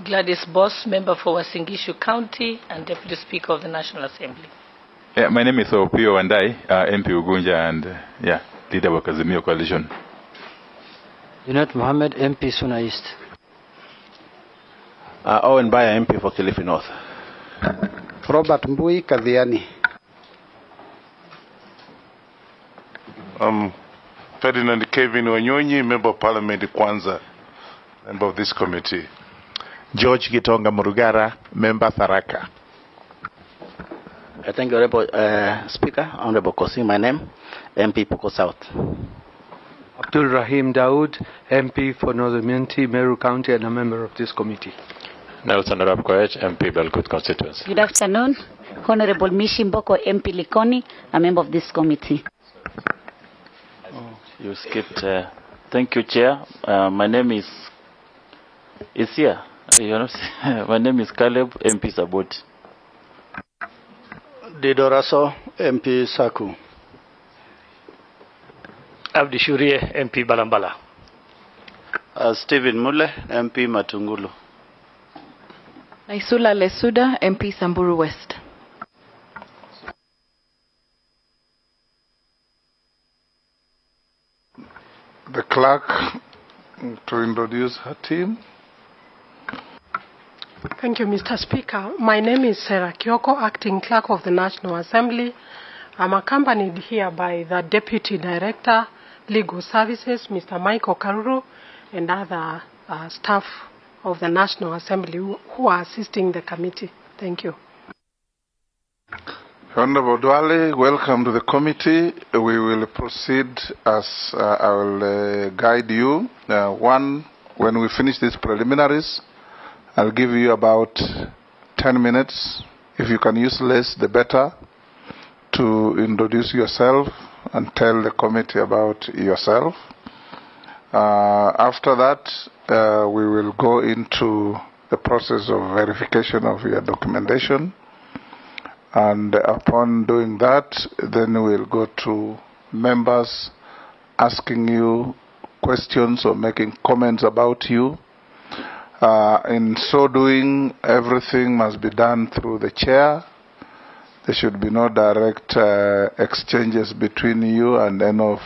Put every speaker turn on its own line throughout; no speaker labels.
Gladys Boss, member for Wasingishu County and Deputy Speaker of the National Assembly.
Yeah, my name is Opio Wandai, MP Ugunja, and leader of Azimio Coalition.
Junet Mohammed, MP Suna East.
Owen Baya, MP for Kilifi North.
Robert Mbui Kadhiani.
Ferdinand Kevin Wanyonyi, Member of Parliament Kwanza, member of this committee.
George Gitonga Murugara, Member Tharaka.
Thank you, Honorable Speaker. Honorable Kosi, my name, MP Poko South.
Abdul Rahim Daoud, MP for Northern Community, Meru County, and a member of this committee.
Nelson Arab Koech, MP Belkut constituency.
Good afternoon. Honorable Mishi Mboko, MP Likoni, a member of this committee.
You skipped. Thank you, Chair. My name is here. My name is Caleb, MP Saboti.
Didoraso, MP Saku.
Abdi Shurie, MP Balambala.
Stephen Mule, MP Matungulu.
Naisula Lesuda, MP Samburu West.
The clerk to introduce her team.
Thank you, Mr. Speaker. My name is Sarah Kyoko, Acting Clerk of the National Assembly. I'm accompanied here by the Deputy Director, Legal Services, Mr. Michael Karuru, and other staff of the National Assembly who are assisting the committee. Thank you.
Honorable Duale, welcome to the committee. We will proceed as I will guide you. When we finish these preliminaries, I'll give you about 10 minutes. If you can use less, the better, to introduce yourself and tell the committee about yourself. After that, we will go into the process of verification of your documentation. And upon doing that, then we'll go to members asking you questions or making comments about you. In so doing, everything must be done through the chair. There should be no direct exchanges between you and any of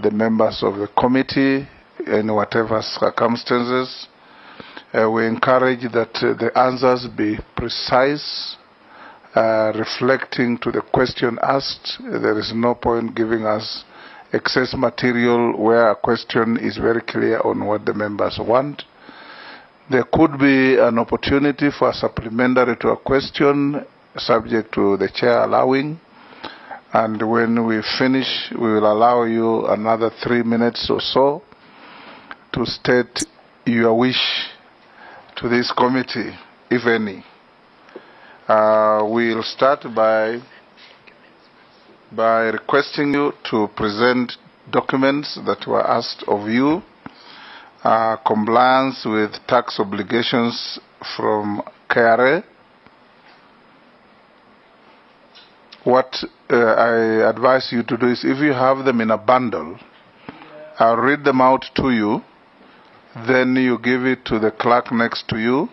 the members of the committee in whatever circumstances. We encourage that the answers be precise, reflecting to the question asked. There is no point giving us excess material where a question is very clear on what the members want. There could be an opportunity for a supplementary to a question, subject to the chair allowing. And when we finish, we will allow you another 3 minutes or so to state your wish to this committee, if any. We'll start by requesting you to present documents that were asked of you, compliance with tax obligations from KRA. What I advise you to do is, if you have them in a bundle, I'll read them out to you, then you give it to the clerk next to you.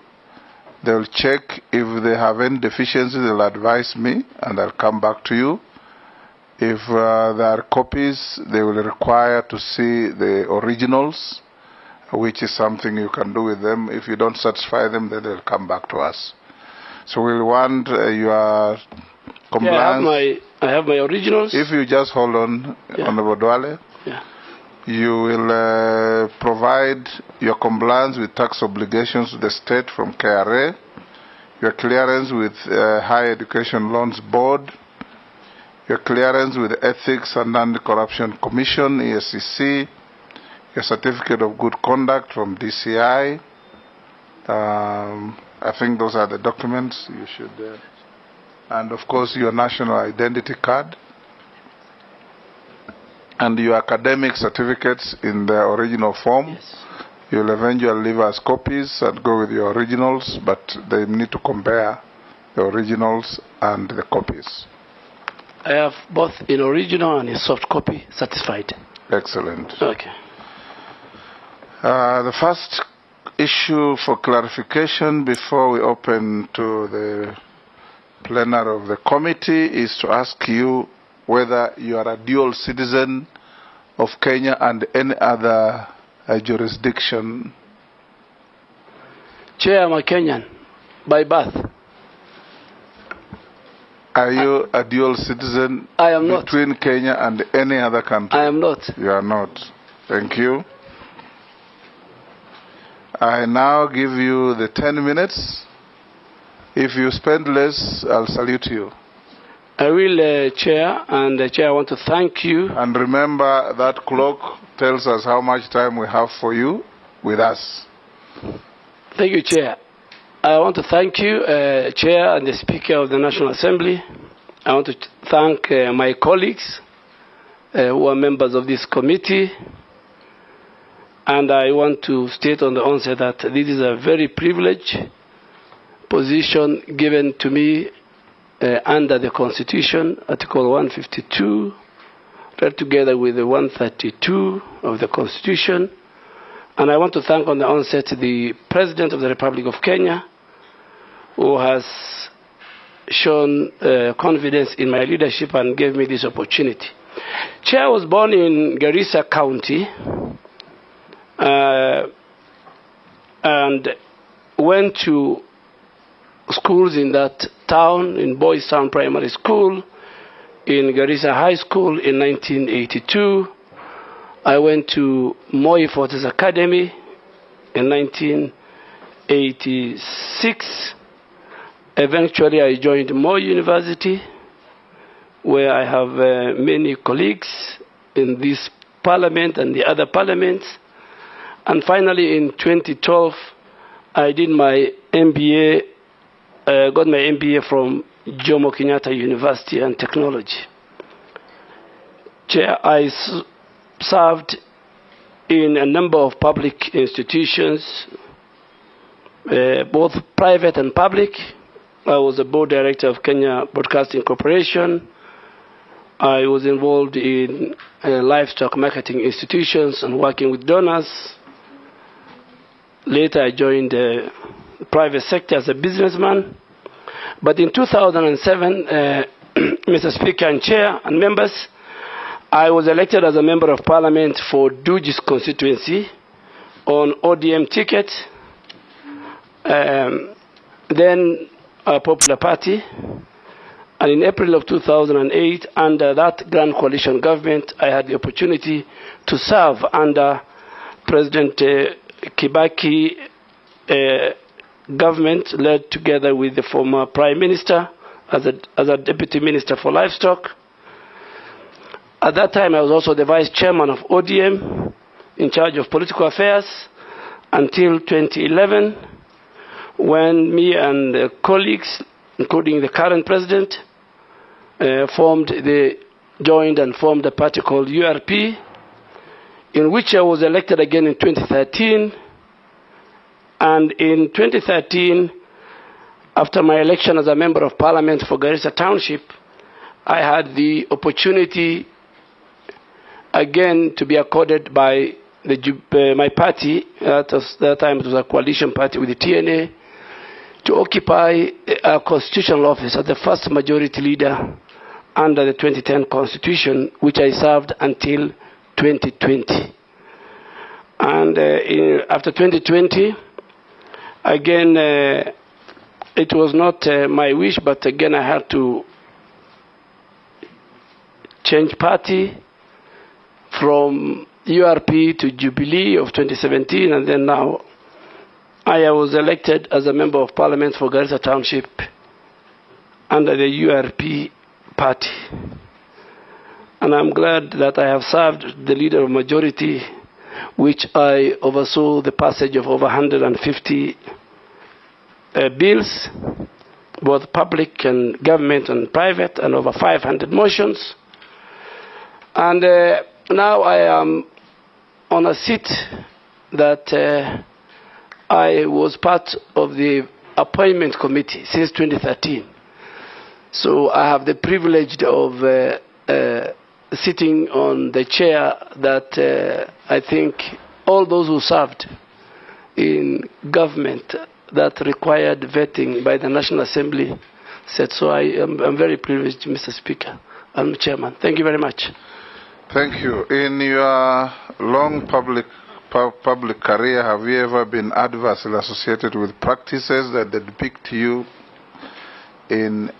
They'll check if they have any deficiencies, they'll advise me, and I'll come back to you. If there are copies, they will require to see the originals, which is something you can do with them. If you don't satisfy them, then they'll come back to us. So we'll want your compliance.
Yeah, I have my originals.
If you just hold on,
Yeah.
Honorable Duale.
Yeah.
You will provide your compliance with tax obligations to the state from KRA, your clearance with Higher Education Loans Board, your clearance with the Ethics and Anti-Corruption Commission, ESCC, your certificate of good conduct from DCI. I think those are the documents you should, and of course your national identity card, and your academic certificates in the original form.
Yes.
You'll eventually leave us copies and go with your originals, but they need to compare the originals and the copies.
I have both in original and in soft copy certified.
Excellent.
Okay.
The first issue for clarification before we open to the plenary of the committee is to ask you whether you are a dual citizen of Kenya and any other jurisdiction.
Chair, I'm a Kenyan by birth.
Are you a dual citizen
I am not.
between Kenya and any other country?
I am not.
You are not. Thank you. I now give you the 10 minutes. If you spend less, I'll salute you.
I will, Chair, and Chair, I want to thank you.
And remember that clock tells us how much time we have for you with us.
Thank you, Chair. I want to thank you, Chair and the Speaker of the National Assembly. I want to thank my colleagues who are members of this committee. And I want to state on the onset that this is a very privileged position given to me under the Constitution, Article 152, read together with the 132 of the Constitution. And I want to thank on the onset the President of the Republic of Kenya, who has shown confidence in my leadership and gave me this opportunity. Chair was born in Garissa County and went to schools in that town, in Boys Town Primary School, in Garissa High School in 1982. I went to Moi Forces Academy in 1986. Eventually, I joined Moi University, where I have many colleagues in this parliament and the other parliaments. And finally, in 2012, I did my MBA, got my MBA from Jomo Kenyatta University and Technology. Chair, I served in a number of public institutions, both private and public. I was a board director of Kenya Broadcasting Corporation. I was involved in livestock marketing institutions and working with donors. Later, I joined the private sector as a businessman. But in 2007, Mr. Speaker and Chair and members, I was elected as a member of Parliament for Dujis constituency on ODM ticket, then a Popular Party. And in April of 2008, under that Grand Coalition government, I had the opportunity to serve under President Kibaki government, led together with the former Prime Minister as a Deputy Minister for Livestock. At that time, I was also the Vice Chairman of ODM, in charge of political affairs, until 2011, when me and colleagues, including the current President, joined and formed a party called URP, in which I was elected again in 2013. And in 2013, after my election as a member of Parliament for Garissa Township, I had the opportunity again to be accorded by my party, at that time it was a coalition party with the TNA, to occupy a constitutional office as the first majority leader under the 2010 Constitution, which I served until 2020. And after 2020, again, it was not my wish, but again I had to change party from URP to Jubilee of 2017, and then now I was elected as a member of Parliament for Garissa Township under the URP party. And I'm glad that I have served the leader of majority, which I oversaw the passage of over 150 bills, both public and government and private, and over 500 motions. And now I am on a seat that I was part of the appointment committee since 2013. So I have the privilege of sitting on the chair that I think all those who served in government that required vetting by the National Assembly said so. I'm very privileged, Mr. Speaker and Chairman. Thank you very much.
Thank you. In your long public career, have you ever been adversely associated with practices that depict you in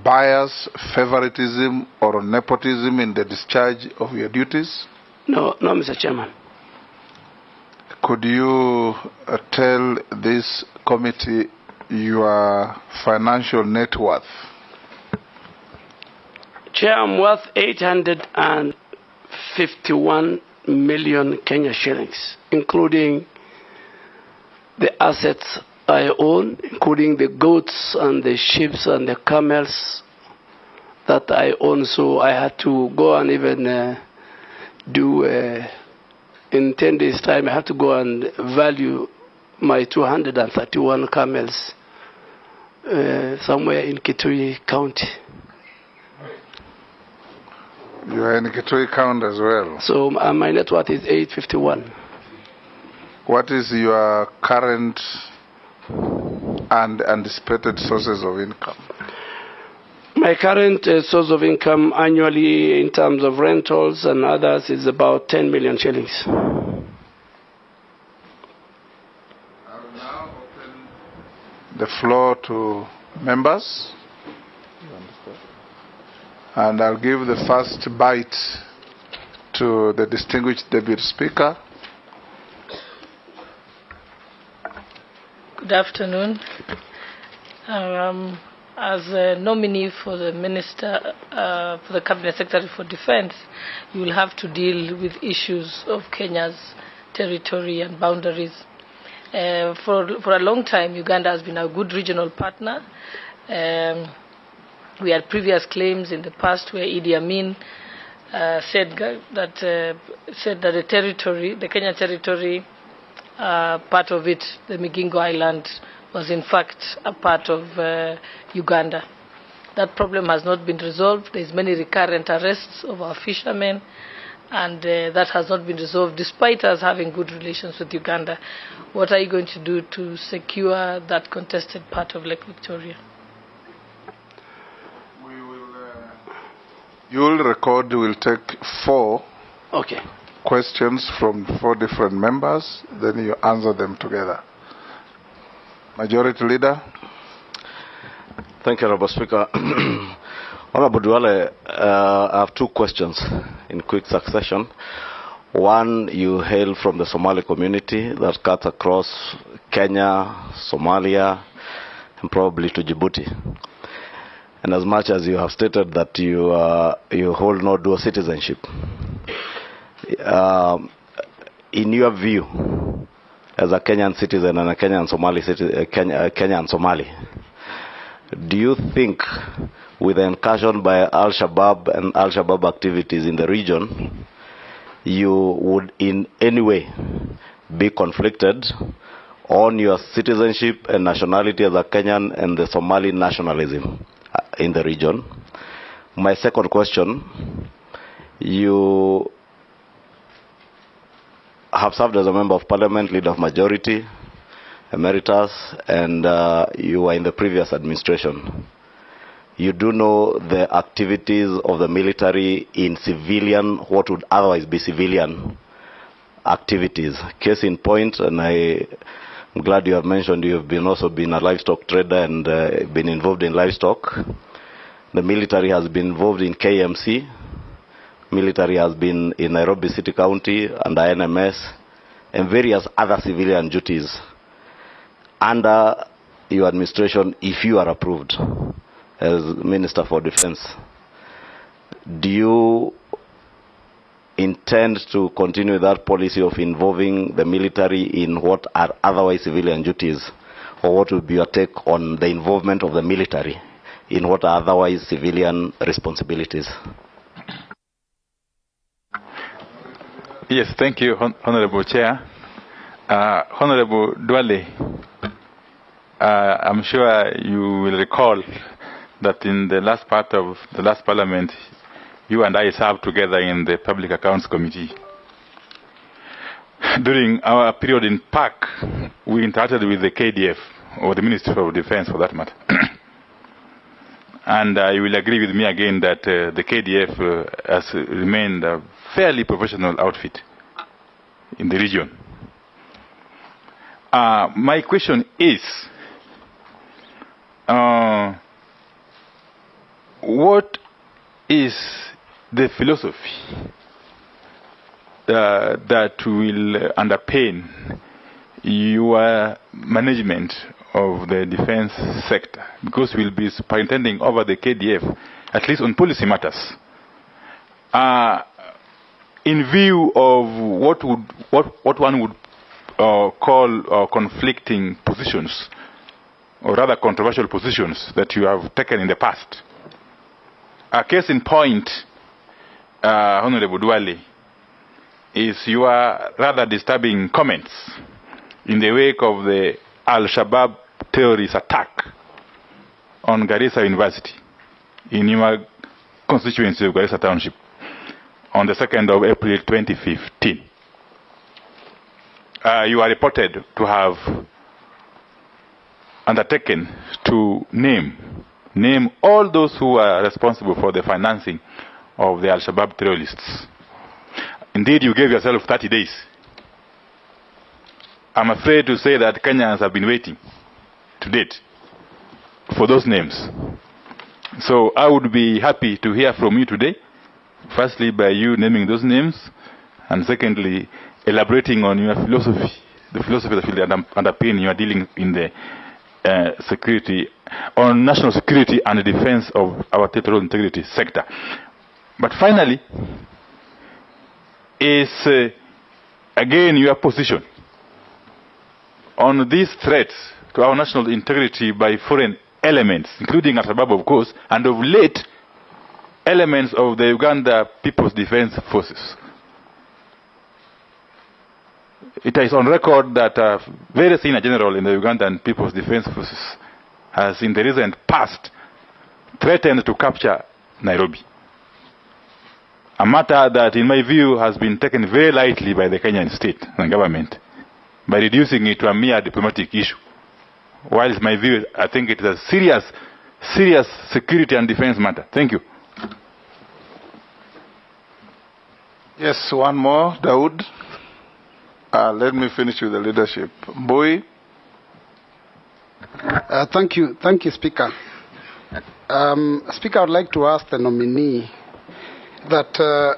bias, favoritism, or nepotism in the discharge of your duties?
No, Mr. Chairman.
Could you tell this committee your financial net worth?
Chair, I'm worth 851 million Kenya shillings, including the assets I own, including the goats and the sheep and the camels that I own. So I had to go and even in 10 days' time, I have to go and value my 231 camels somewhere in Kitui County.
You are in Kitui County as well.
So my net worth is 851.
What is your current and anticipated sources of income?
My current source of income annually in terms of rentals and others is about 10 million shillings.
I will now open the floor to members. And I'll give the first bite to the distinguished Deputy Speaker.
Good afternoon. As a nominee for the Minister, for the Cabinet Secretary for Defense, you will have to deal with issues of Kenya's territory and boundaries. For a long time, Uganda has been a good regional partner. We had previous claims in the past where Idi Amin said that the territory, the Kenyan territory, part of it, the Migingo Island, was in fact a part of Uganda. That problem has not been resolved. There's many recurrent arrests of our fishermen, and that has not been resolved despite us having good relations with Uganda. What are you going to do to secure that contested part of Lake Victoria?
You will record, we'll take 4
okay.
questions from 4 different members, then you answer them together. Majority Leader.
Thank you, Honorable Speaker. Honorable Duale, I have 2 questions in quick succession. One, you hail from the Somali community that cuts across Kenya, Somalia, and probably to Djibouti. And as much as you have stated that you hold no dual citizenship, in your view, as a Kenyan citizen and a Kenyan Somali, do you think with the incursion by Al-Shabaab and Al-Shabaab activities in the region, you would in any way be conflicted on your citizenship and nationality as a Kenyan and the Somali nationalism in the region? My second question, you have served as a member of parliament, leader of majority, emeritus, and you were in the previous administration. You do know the activities of the military in civilian, what would otherwise be civilian activities. Case in point, and I'm glad you have mentioned you have also been a livestock trader and been involved in livestock. The military has been involved in KMC. Military has been in Nairobi City County under NMS and various other civilian duties under your administration if you are approved as Minister for Defense. Do you intend to continue that policy of involving the military in what are otherwise civilian duties, or what would be your take on the involvement of the military in what are otherwise civilian responsibilities?
Yes, thank you, Honorable Chair. Honorable Duale, I'm sure you will recall that in the last part of the last parliament, you and I served together in the Public Accounts Committee. during our period in PAC, we interacted with the KDF, or the Ministry of Defense for that matter. And you will agree with me again that the KDF has remained a fairly professional outfit in the region. My question is, what is the philosophy that will underpin your management of the defense sector? Because we'll be superintending over the KDF, at least on policy matters. In view of what one would call conflicting positions, or rather controversial positions that you have taken in the past. A case in point, Honorable Duale, is your rather disturbing comments in the wake of the Al-Shabaab terrorist attack on Garissa University in your constituency of Garissa Township on the 2nd of April 2015. You are reported to have undertaken to name all those who are responsible for the financing of the Al-Shabaab terrorists. Indeed, you gave yourself 30 days. I'm afraid to say that Kenyans have been waiting to date for those names. So I would be happy to hear from you today, firstly by you naming those names, and secondly, elaborating on your philosophy, the philosophy that will underpin your dealing in the security, on national security and the defense of our territorial integrity sector. But finally, is again your position on these threats to our national integrity by foreign elements, including Al-Shabaab, of course, and of late, elements of the Uganda People's Defense Forces. It is on record that a very senior general in the Ugandan People's Defense Forces has in the recent past threatened to capture Nairobi. A matter that, in my view, has been taken very lightly by the Kenyan state and government by reducing it to a mere diplomatic issue. While in my view, I think it is a serious security and defense matter. Thank you.
Yes, one more, Daoud. Let me finish with the leadership. Boy.
Thank you, Speaker. Speaker, I would like to ask the nominee that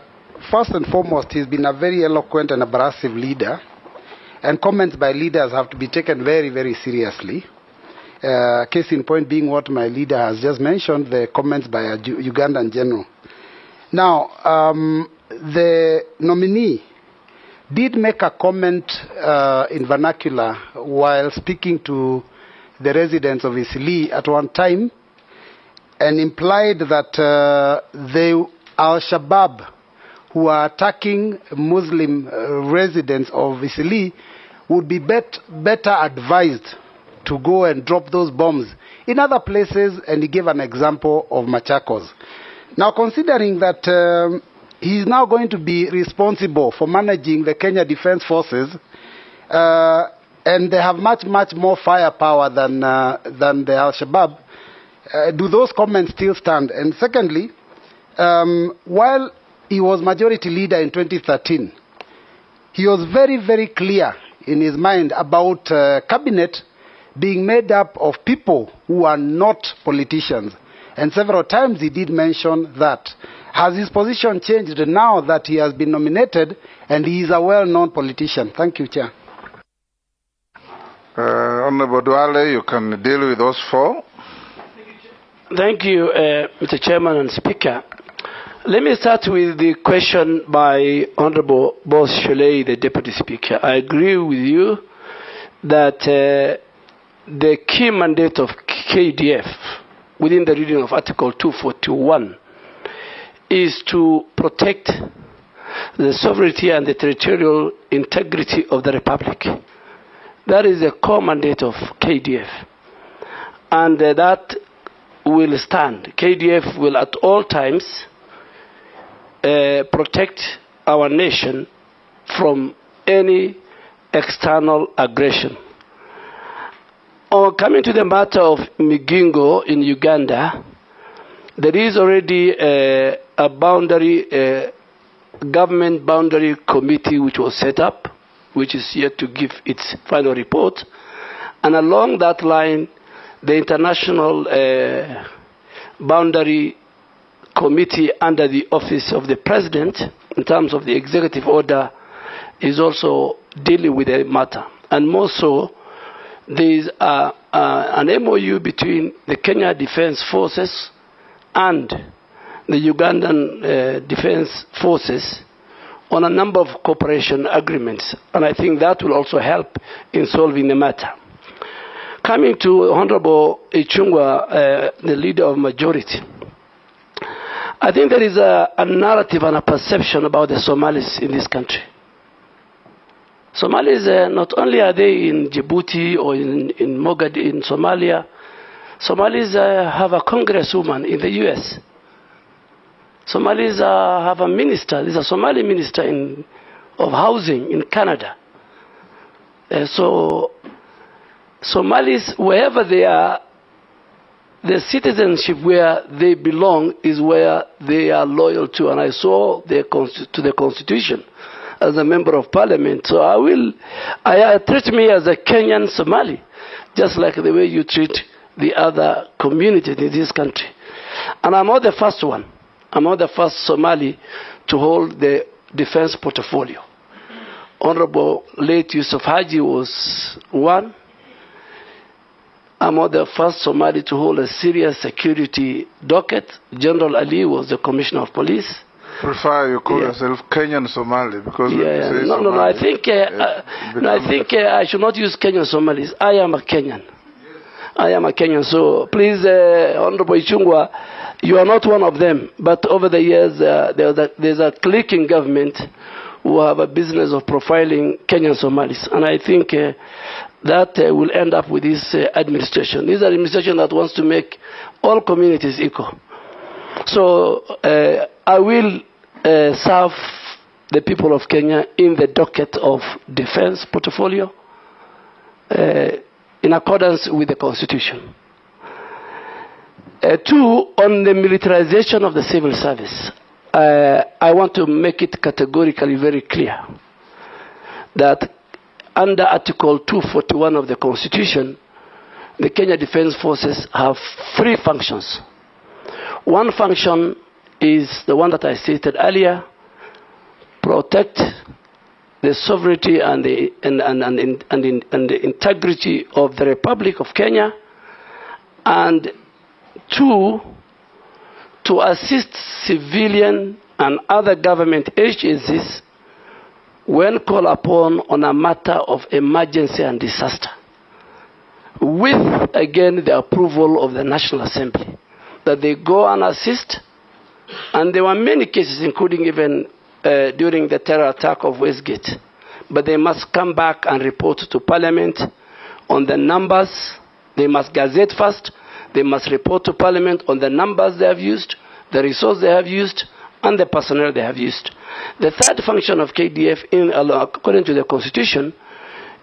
first and foremost, he's been a very eloquent and abrasive leader, and comments by leaders have to be taken very, very seriously. Case in point being what my leader has just mentioned, the comments by a Ugandan general. Now, the nominee did make a comment in vernacular while speaking to the residents of Isili at one time, and implied that the Al-Shabaab, who are attacking Muslim residents of Isili, would be better advised to go and drop those bombs in other places, and he gave an example of Machakos. Now, considering that he is now going to be responsible for managing the Kenya Defense Forces, and they have much more firepower than the Al-Shabaab, do those comments still stand? And secondly, while he was majority leader in 2013, he was very, very clear in his mind about cabinet being made up of people who are not politicians. And several times he did mention that. Has his position changed now that he has been nominated and he is a well-known politician? Thank you, Chair.
Honorable Duale, you can deal with those four.
Thank you, Mr. Chairman and Speaker. Let me start with the question by Honorable Boss Sholei, the Deputy Speaker. I agree with you that the key mandate of KDF within the reading of Article 241 is to protect the sovereignty and the territorial integrity of the Republic. That is the core mandate of KDF. And that will stand. KDF will at all times protect our nation from any external aggression. Coming to the matter of Migingo in Uganda, there is already a government boundary committee which was set up, which is yet to give its final report. And along that line, the International Boundary Committee under the Office of the President, in terms of the executive order, is also dealing with the matter. And more so, there is an MOU between the Kenya Defense Forces and the Ugandan Defense Forces on a number of cooperation agreements. And I think that will also help in solving the matter. Coming to Honorable Ichung'wah, the leader of majority, I think there is a narrative and a perception about the Somalis in this country. Somalis, not only are they in Djibouti or in Mogadishu, in Somalia, Somalis have a congresswoman in the US. Somalis have a minister, there's a Somali minister of housing in Canada. So Somalis, wherever they are, the citizenship where they belong is where they are loyal to. And I saw to the Constitution as a member of Parliament. So I treat me as a Kenyan Somali, just like the way you treat the other communities in this country. And I'm not the first one. I'm not the first Somali to hold the defense portfolio. Honorable late Yusuf Haji was one. I'm not the first Somali to hold a serious security docket. General Ali was the Commissioner of Police.
Prefer you call yourself Kenyan Somali because
no. I think I should not use Kenyan Somalis. I am a Kenyan. I am a Kenyan. So please, Honorable Ichung'wah, you are not one of them. But over the years, there's a clique in government who have a business of profiling Kenyan Somalis, and I think that will end up with this administration. This is an administration that wants to make all communities equal. So I will serve the people of Kenya in the docket of defense portfolio in accordance with the Constitution. Two, on the militarization of the civil service, I want to make it categorically very clear that under Article 241 of the Constitution, the Kenya Defense Forces have three functions. One function is the one that I stated earlier: protect the sovereignty and the integrity of the Republic of Kenya, and two, to assist civilian and other government agencies when called upon on a matter of emergency and disaster, with, again, the approval of the National Assembly, that they go and assist. And there were many cases, including even during the terror attack of Westgate. But they must come back and report to Parliament on the numbers. They must gazette first. They must report to Parliament on the numbers they have used, the resources they have used, and the personnel they have used. The third function of KDF, according to the Constitution,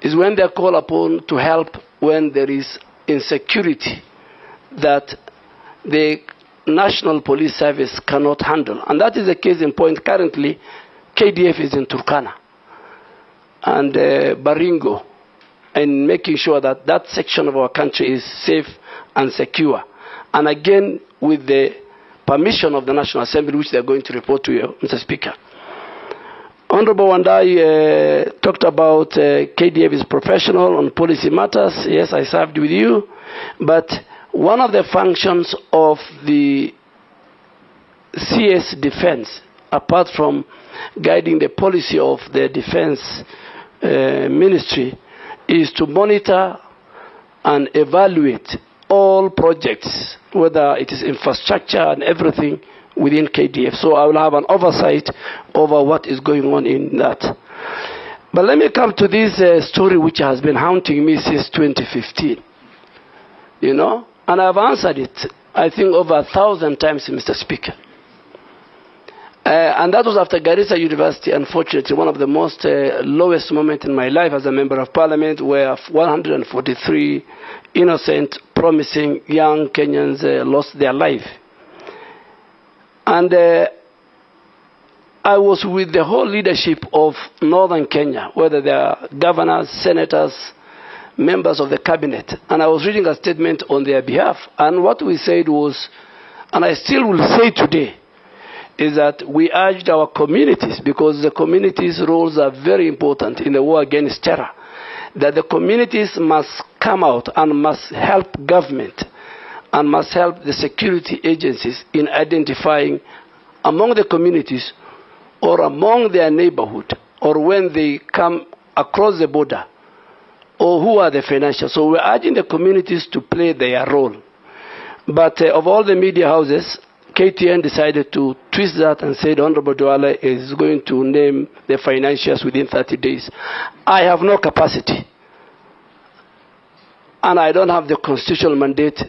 is when they are called upon to help when there is insecurity that the National Police Service cannot handle. And that is the case in point. Currently, KDF is in Turkana and Baringo, and making sure that that section of our country is safe and secure. And again, with the permission of the National Assembly, which they are going to report to you, Mr. Speaker. Honorable Wandai talked about KDF is professional on policy matters. Yes, I served with you. But one of the functions of the CS Defense, apart from guiding the policy of the Defense Ministry, is to monitor and evaluate all projects, whether it is infrastructure and everything within KDF. So I will have an oversight over what is going on in that. But let me come to this story which has been haunting me since 2015. You know, and I've answered it, I think, over 1,000 times, Mr. Speaker. And that was after Garissa University, unfortunately, one of the most lowest moments in my life as a member of parliament, where 143 innocent, promising young Kenyans lost their life. And I was with the whole leadership of northern Kenya, whether they are governors, senators, members of the cabinet, and I was reading a statement on their behalf. And what we said was, and I still will say today, is that we urged our communities, because the communities' roles are very important in the war against terror, that the communities must come out and must help government and must help the security agencies in identifying among the communities or among their neighborhood or when they come across the border, or who are the financial. So we're urging the communities to play their role. But of all the media houses, KTN decided to twist that and said Honorable Duale is going to name the financiers within 30 days. I have no capacity. And I don't have the constitutional mandate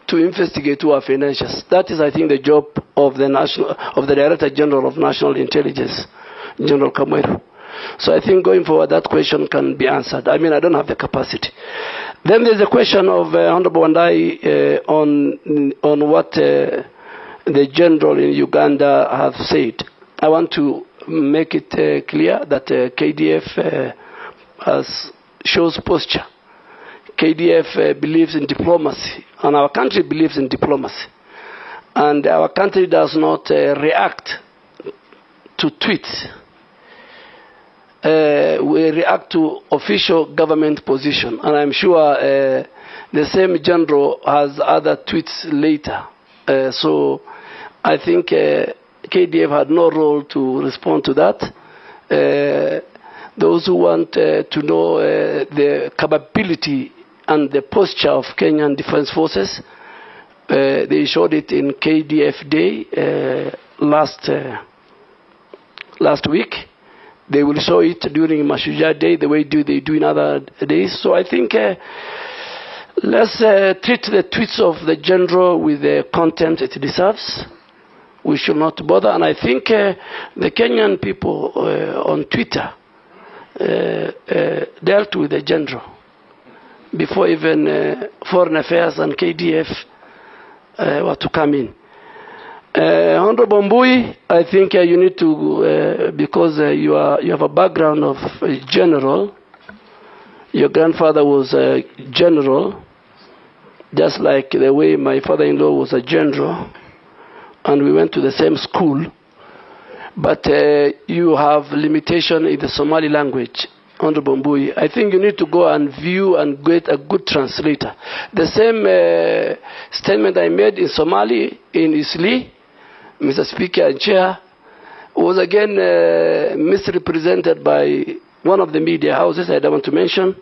to investigate who are financiers. That is, I think, the job of the Director General of National Intelligence, General Kamweru. So I think going forward, that question can be answered. I mean, I don't have the capacity. Then there's a question of Honorable Wandai on what the general in Uganda have said. I want to make it clear that KDF shows posture. KDF believes in diplomacy, and our country believes in diplomacy. And our country does not react to tweets. We react to official government position. And I'm sure the same general has other tweets later. So I think KDF had no role to respond to that. Those who want to know the capability and the posture of Kenyan Defense Forces, they showed it in KDF Day last week. They will show it during Mashujaa Day the way they do in other days. So I think let's treat the tweets of the general with the content it deserves. We should not bother. And I think the Kenyan people on Twitter dealt with the general before even Foreign Affairs and KDF were to come in. Honorable Mbui, I think you need to, because you have a background of a general. Your grandfather was a general, just like the way my father-in-law was a general, and we went to the same school. But you have limitation in the Somali language, Honorable Mbui. I think you need to go and view and get a good translator. The same statement I made in Somali, in Isli, Mr. Speaker and Chair, was again misrepresented by one of the media houses I don't want to mention.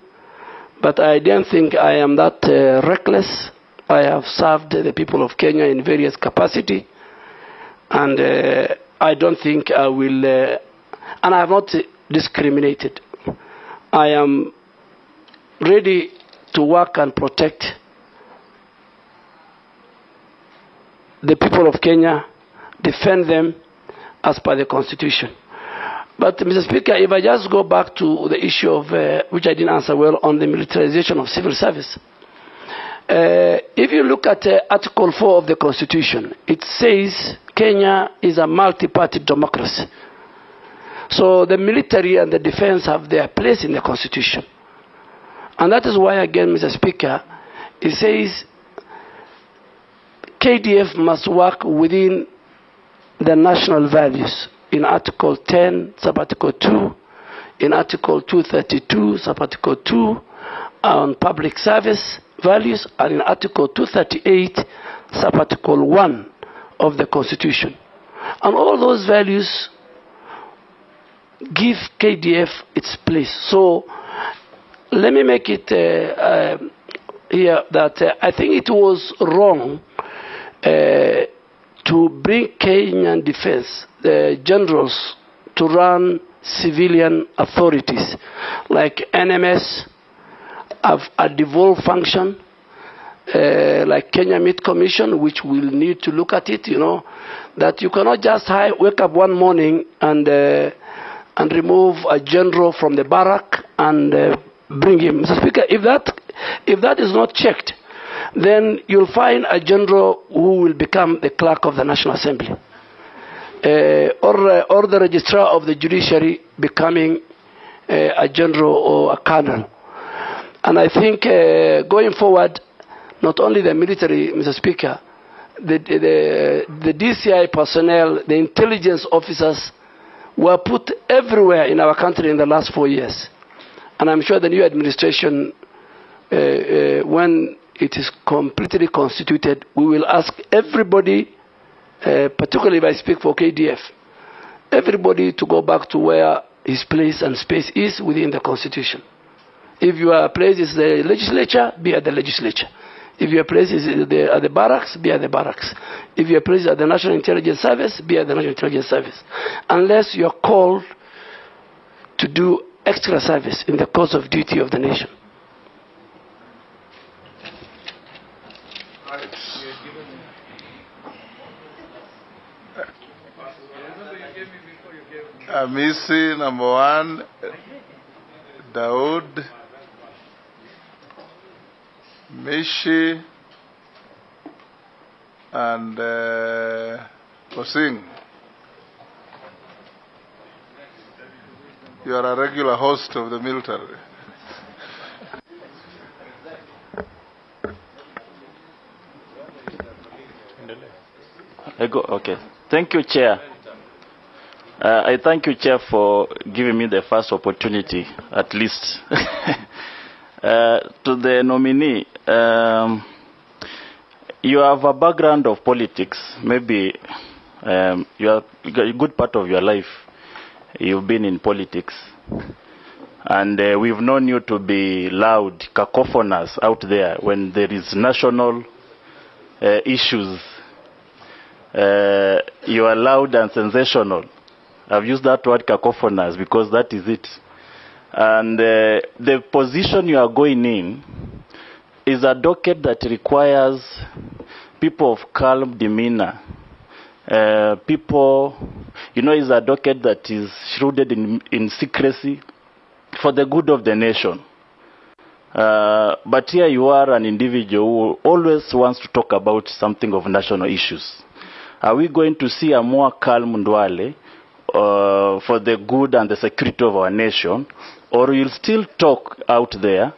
But I don't think I am that reckless. I have served the people of Kenya in various capacity. And I don't think I will, and I have not discriminated. I am ready to work and protect the people of Kenya, defend them as per the Constitution. But, Mr. Speaker, if I just go back to the issue of, which I didn't answer well, on the militarization of civil service. If you look at Article 4 of the Constitution, it says Kenya is a multi-party democracy. So the military and the defense have their place in the Constitution. And that is why, again, Mr. Speaker, it says KDF must work within the national values in Article 10, Sub-Article 2, in Article 232, Sub-Article 2, on public service values, and in Article 238, Sub-Article 1 of the Constitution. And all those values give KDF its place. So let me make it here that I think it was wrong to bring Kenyan defense generals to run civilian authorities like NMS have a devolved function. like Kenya Meat Commission, which will need to look at it, that you cannot just wake up one morning and remove a general from the barrack and bring him. Mr. Speaker, if that is not checked, then you'll find a general who will become the clerk of the National Assembly, or the registrar of the judiciary becoming a general or a colonel. And I think going forward, not only the military, Mr. Speaker, the DCI personnel, the intelligence officers were put everywhere in our country in the last 4 years. And I'm sure the new administration, when it is completely constituted, we will ask everybody, particularly if I speak for KDF, everybody to go back to where his place and space is within the Constitution. If your place is the legislature, be at the legislature. If your place is at the barracks, be at the barracks. If your place is at the National Intelligence Service, be at the National Intelligence Service. Unless you're called to do extra service in the course of duty of the nation.
Amisi, number 1, Daud, Mishi, and Kosing. You are a regular host of the military.
Okay. Thank you, Chair. I thank you, Chair, for giving me the first opportunity, at least. To the nominee, you have a background of politics. Maybe you have a good part of your life you've been in politics. And we've known you to be loud, cacophonous out there when there is national issues. You are loud and sensational. I've used that word cacophonous because that is it. And the position you are going in is a docket that requires people of calm demeanor. People, is a docket that is shrouded in secrecy for the good of the nation. But here you are an individual who always wants to talk about something of national issues. Are we going to see a more calm Duale for the good and the security of our nation, or you'll still talk out there?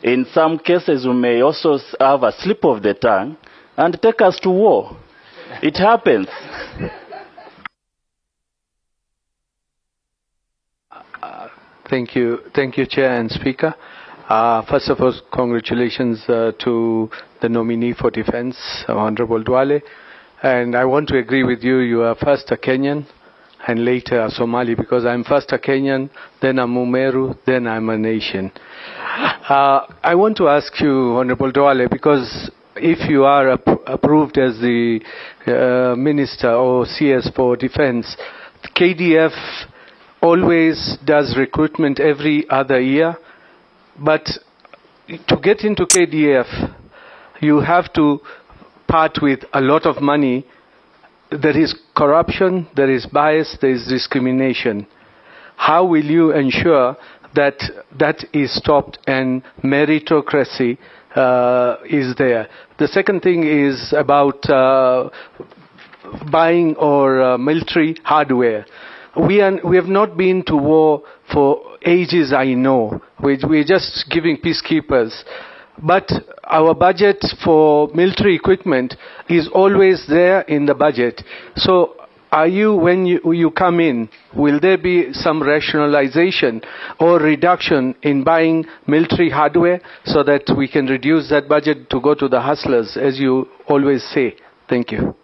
In some cases, we may also have a slip of the tongue and take us to war. It happens.
Thank you, Chair and Speaker. First of all, congratulations to the nominee for defense, Honorable Duale. And I want to agree with you. You are first a Kenyan and later a Somali, because I'm first a Kenyan, then a Mumeru, then I'm a nation. I want to ask you, Honorable Duale, because if you are approved as the Minister or CS for Defense, KDF always does recruitment every other year, but to get into KDF, you have to part with a lot of money. There is corruption, there is bias, there is discrimination. How will you ensure that that is stopped and meritocracy is there? The second thing is about buying or military hardware. We have not been to war for ages, I know. We're just giving peacekeepers. But our budget for military equipment is always there in the budget. So are you, when you come in, will there be some rationalization or reduction in buying military hardware so that we can reduce that budget to go to the hustlers, as you always say? Thank you.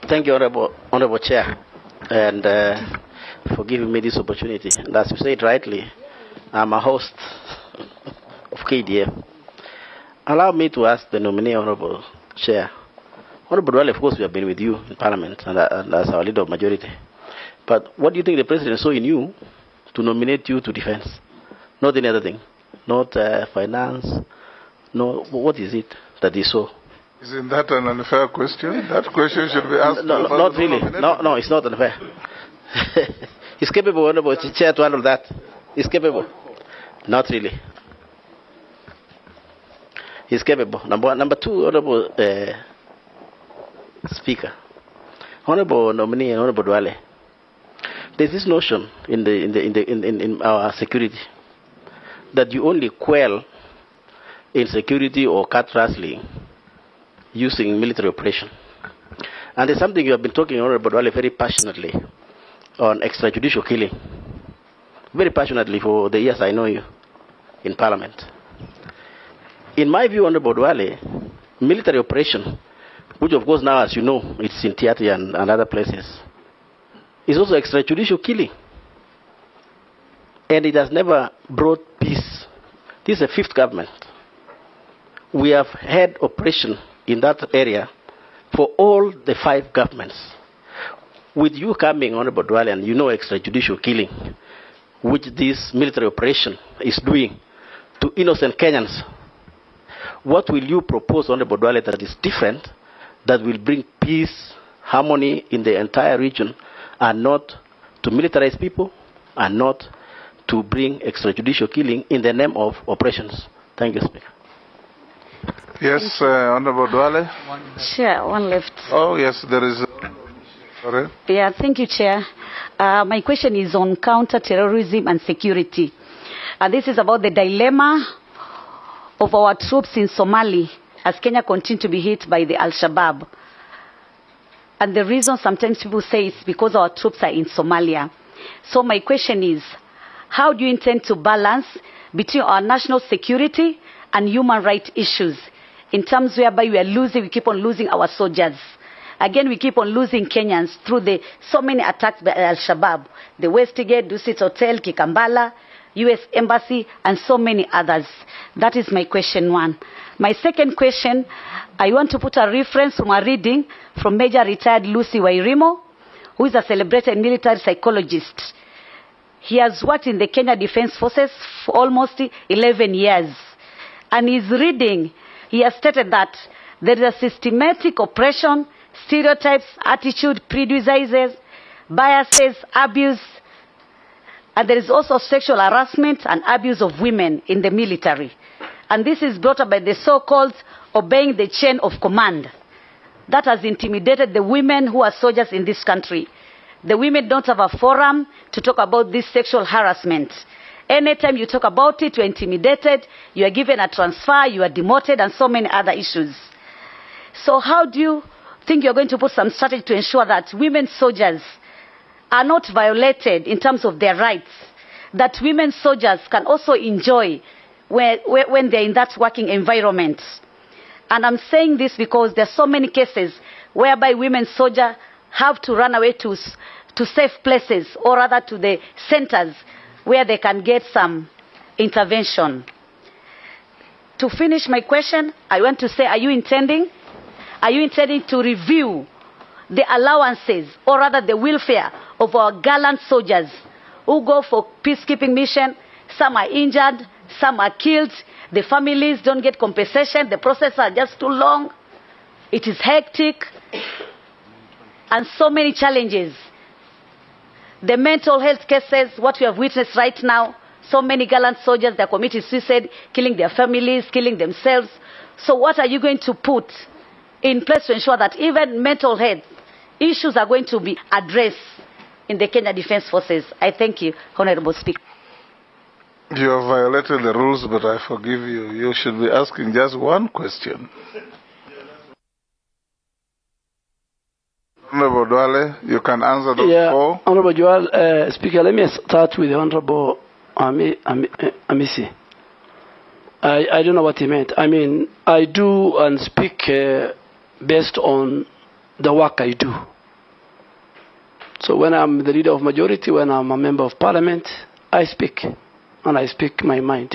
Thank you, Honorable Chair, and for giving me this opportunity. And as you said rightly, I'm a host of KDF. Allow me to ask the nominee, Honorable Chair. Honorable Duale, of course, we have been with you in Parliament and as our leader of majority. But what do you think the President saw in you to nominate you to defense? Not any other thing. Not finance, No, what is it that is so?
Isn't that an unfair question? That question should be asked.
No, not really. No, it's not unfair. He's capable, Honorable Chair, to handle that. He's capable. Not really. He's capable. Number two, Honorable Speaker, Honorable nominee, Honorable Duale. There's this notion in our security that you only quell insecurity or cat rustling using military operation. And there's something you have been talking, Honorable Duale, very passionately on extrajudicial killing. Very passionately for the years I know you in Parliament. In my view, Honorable Duale, military operation, which of course now, as you know, it's in Tiati and other places, is also extrajudicial killing. And it has never brought peace. This is the fifth government. We have had operation in that area for all the 5 governments. With you coming, Honorable Duale, and you know extrajudicial killing, which this military operation is doing to innocent Kenyans, what will you propose, Honorable Duale, that is different, that will bring peace, harmony in the entire region, and not to militarize people, and not to bring extrajudicial killing in the name of operations? Thank you, Speaker.
Yes, Honorable Duale.
Chair, one left.
Oh, yes, there is. Sorry.
Yeah, thank you, Chair. My question is on counter-terrorism and security. This is about the dilemma of our troops in Somalia as Kenya continues to be hit by the Al-Shabaab. And the reason sometimes people say it's because our troops are in Somalia. So my question is, how do you intend to balance between our national security and human rights issues in terms whereby we keep on losing our soldiers? Again, we keep on losing Kenyans through so many attacks by Al-Shabaab, the Westgate, Dusit Hotel, Kikambala, U.S. Embassy, and so many others. That is my question 1. My second question, I want to put a reference from a reading from Major Retired Lucy Wairimo, who is a celebrated military psychologist. He has worked in the Kenya Defense Forces for almost 11 years. And in his reading, he has stated that there is a systematic oppression, stereotypes, attitude, prejudices, biases, abuse, and there is also sexual harassment and abuse of women in the military. And this is brought up by the so-called obeying the chain of command. That has intimidated the women who are soldiers in this country. The women don't have a forum to talk about this sexual harassment. Anytime you talk about it, you're intimidated, you are given a transfer, you are demoted, and so many other issues. So how do you think you're going to put some strategy to ensure that women soldiers are not violated in terms of their rights, that women soldiers can also enjoy when they're in that working environment? And I'm saying this because there are so many cases whereby women soldiers have to run away to safe places, or rather to the centers where they can get some intervention. To finish my question, I want to say, are you intending to review the allowances, or rather the welfare of our gallant soldiers who go for peacekeeping mission? Some are injured, some are killed, the families don't get compensation, the processes are just too long, it is hectic, and so many challenges. The mental health cases, what we have witnessed right now, so many gallant soldiers, they're committing suicide, killing their families, killing themselves. So what are you going to put in place to ensure that even mental health issues are going to be addressed in the Kenya Defense Forces? I thank you, Honorable Speaker.
You have violated the rules, but I forgive you. You should be asking just one question. Honorable Duale, you can answer those 4.
Honorable Duale, Speaker, let me start with the Honorable Amisi. I don't know what he meant. I mean, I do and speak based on the work I do. So when I'm the leader of majority, when I'm a member of parliament, I speak, and I speak my mind.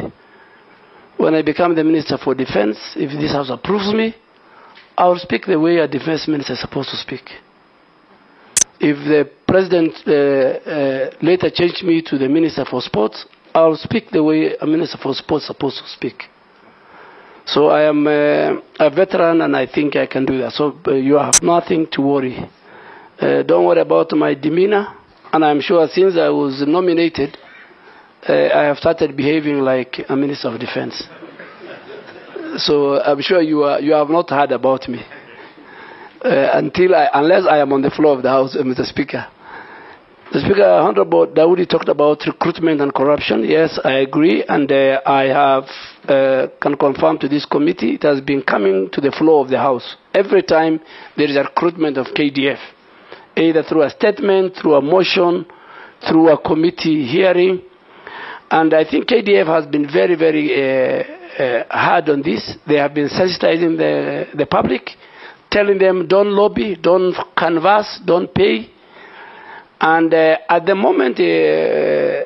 When I become the Minister for Defense, if this House approves me, I will speak the way a defense minister is supposed to speak. If the President later changed me to the Minister for Sports, I will speak the way a Minister for Sports is supposed to speak. So I am a veteran, and I think I can do that. So you have nothing to worry. Don't worry about my demeanor. And I'm sure since I was nominated, I have started behaving like a Minister of Defense. So I'm sure you have not heard about me unless I am on the floor of the House, Mr. Speaker. The Speaker, Honorable Dawoodi talked about recruitment and corruption. Yes, I agree, and I can confirm to this committee it has been coming to the floor of the House every time there is a recruitment of KDF, either through a statement, through a motion, through a committee hearing. And I think KDF has been very, very hard on this. They have been sensitizing the public, telling them don't lobby, don't canvass, don't pay. And at the moment, there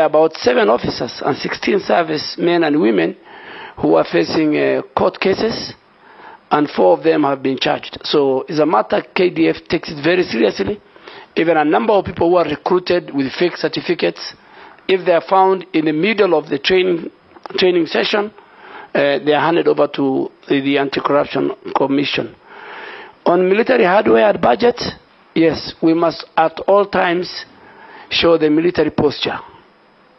are about 7 officers and 16 service men and women who are facing court cases, and 4 of them have been charged. So it's a matter KDF takes it very seriously. Even a number of people who are recruited with fake certificates, if they are found in the middle of the training session, they are handed over to the Anti-Corruption Commission. On military hardware budget, yes, we must at all times show the military posture.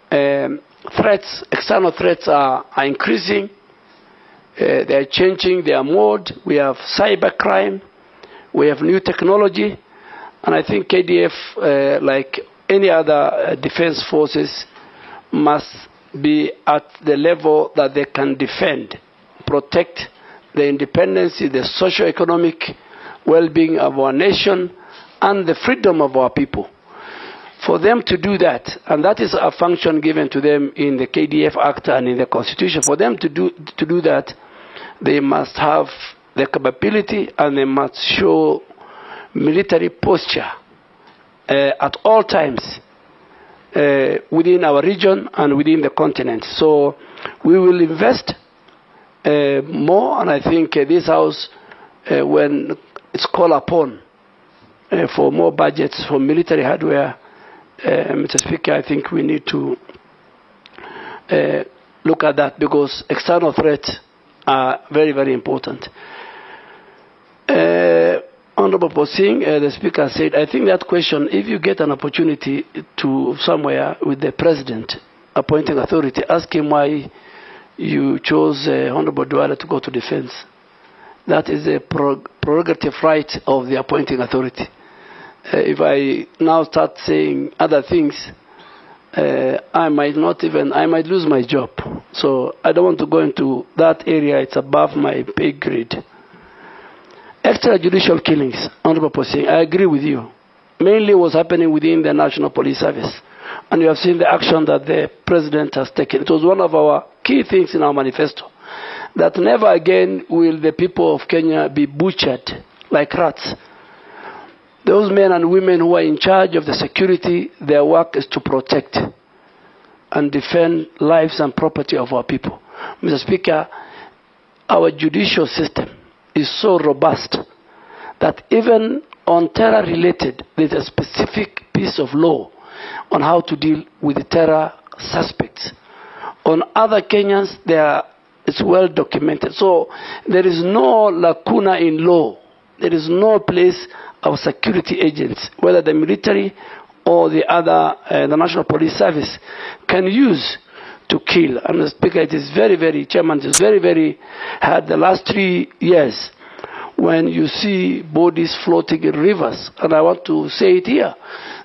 Threats, external threats are increasing. They are changing their mode. We have cybercrime. We have new technology. And I think KDF, like any other defense forces, must be at the level that they can defend, protect the independence, the socio-economic well-being of our nation, and the freedom of our people. For them to do that, and that is a function given to them in the KDF Act and in the Constitution, for them to do that, they must have the capability and they must show military posture at all times within our region and within the continent. So we will invest more, and I think this House, when it's called upon for more budgets for military hardware, Mr. Speaker, I think we need to look at that, because external threats are very, very important. Honorable Posing, the Speaker said, I think that question, if you get an opportunity to somewhere with the President appointing authority, ask him why you chose Honorable Duale to go to defense. That is a prerogative right of the appointing authority. If I now start saying other things, I might lose my job. So I don't want to go into that area. It's above my pay grade. Extrajudicial killings, Honorable Posing, I agree with you. Mainly what's happening within the National Police Service. And you have seen the action that the President has taken. It was one of our key things in our manifesto, that never again will the people of Kenya be butchered like rats. Those men and women who are in charge of the security, their work is to protect and defend lives and property of our people. Mr. Speaker, our judicial system is so robust that even on terror-related, there's a specific piece of law on how to deal with the terror suspects. On other Kenyans, it's well documented. So there is no lacuna in law. There is no place our security agents, whether the military or the other, the National Police Service, can use to kill. And the Speaker, it is very, very, Chairman, it is very, very hard the last 3 years when you see bodies floating in rivers. And I want to say it here,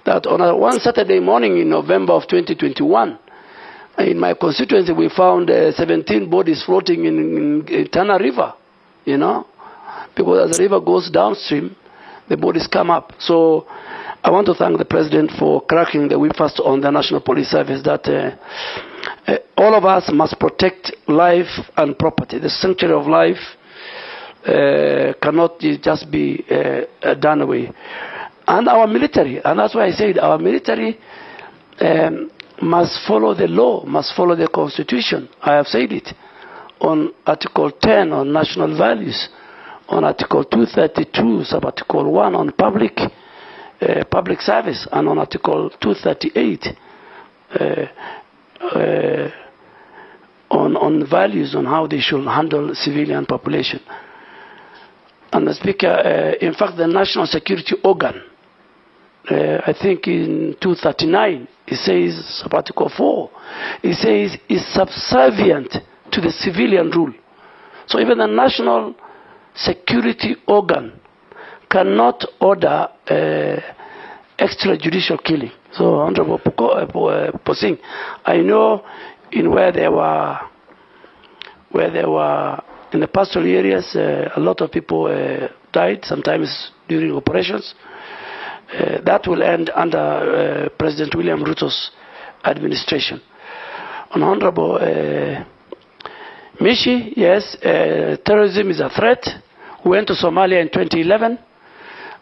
that on one Saturday morning in November of 2021, in my constituency, we found 17 bodies floating in Tana River, because as the river goes downstream, the bodies come up. So I want to thank the President for cracking the whip first on the National Police Service, that all of us must protect life and property. The sanctuary of life cannot just be done away. And our military, and that's why I said our military must follow the law, must follow the Constitution. I have said it on Article 10 on national values, on Article 232, Sub-Article 1 on public service, and on Article 238 on on values on how they should handle civilian population. And the Speaker, in fact, the National Security Organ, I think in 239, it says, Article 4, it says is subservient to the civilian rule. So even the National Security Organ cannot order extrajudicial killing. So, Honorable Posing, I know in where there were in the pastoral areas, a lot of people died, sometimes during operations. That will end under President William Ruto's administration. On Honorable Mishi, yes, terrorism is a threat. We went to Somalia in 2011,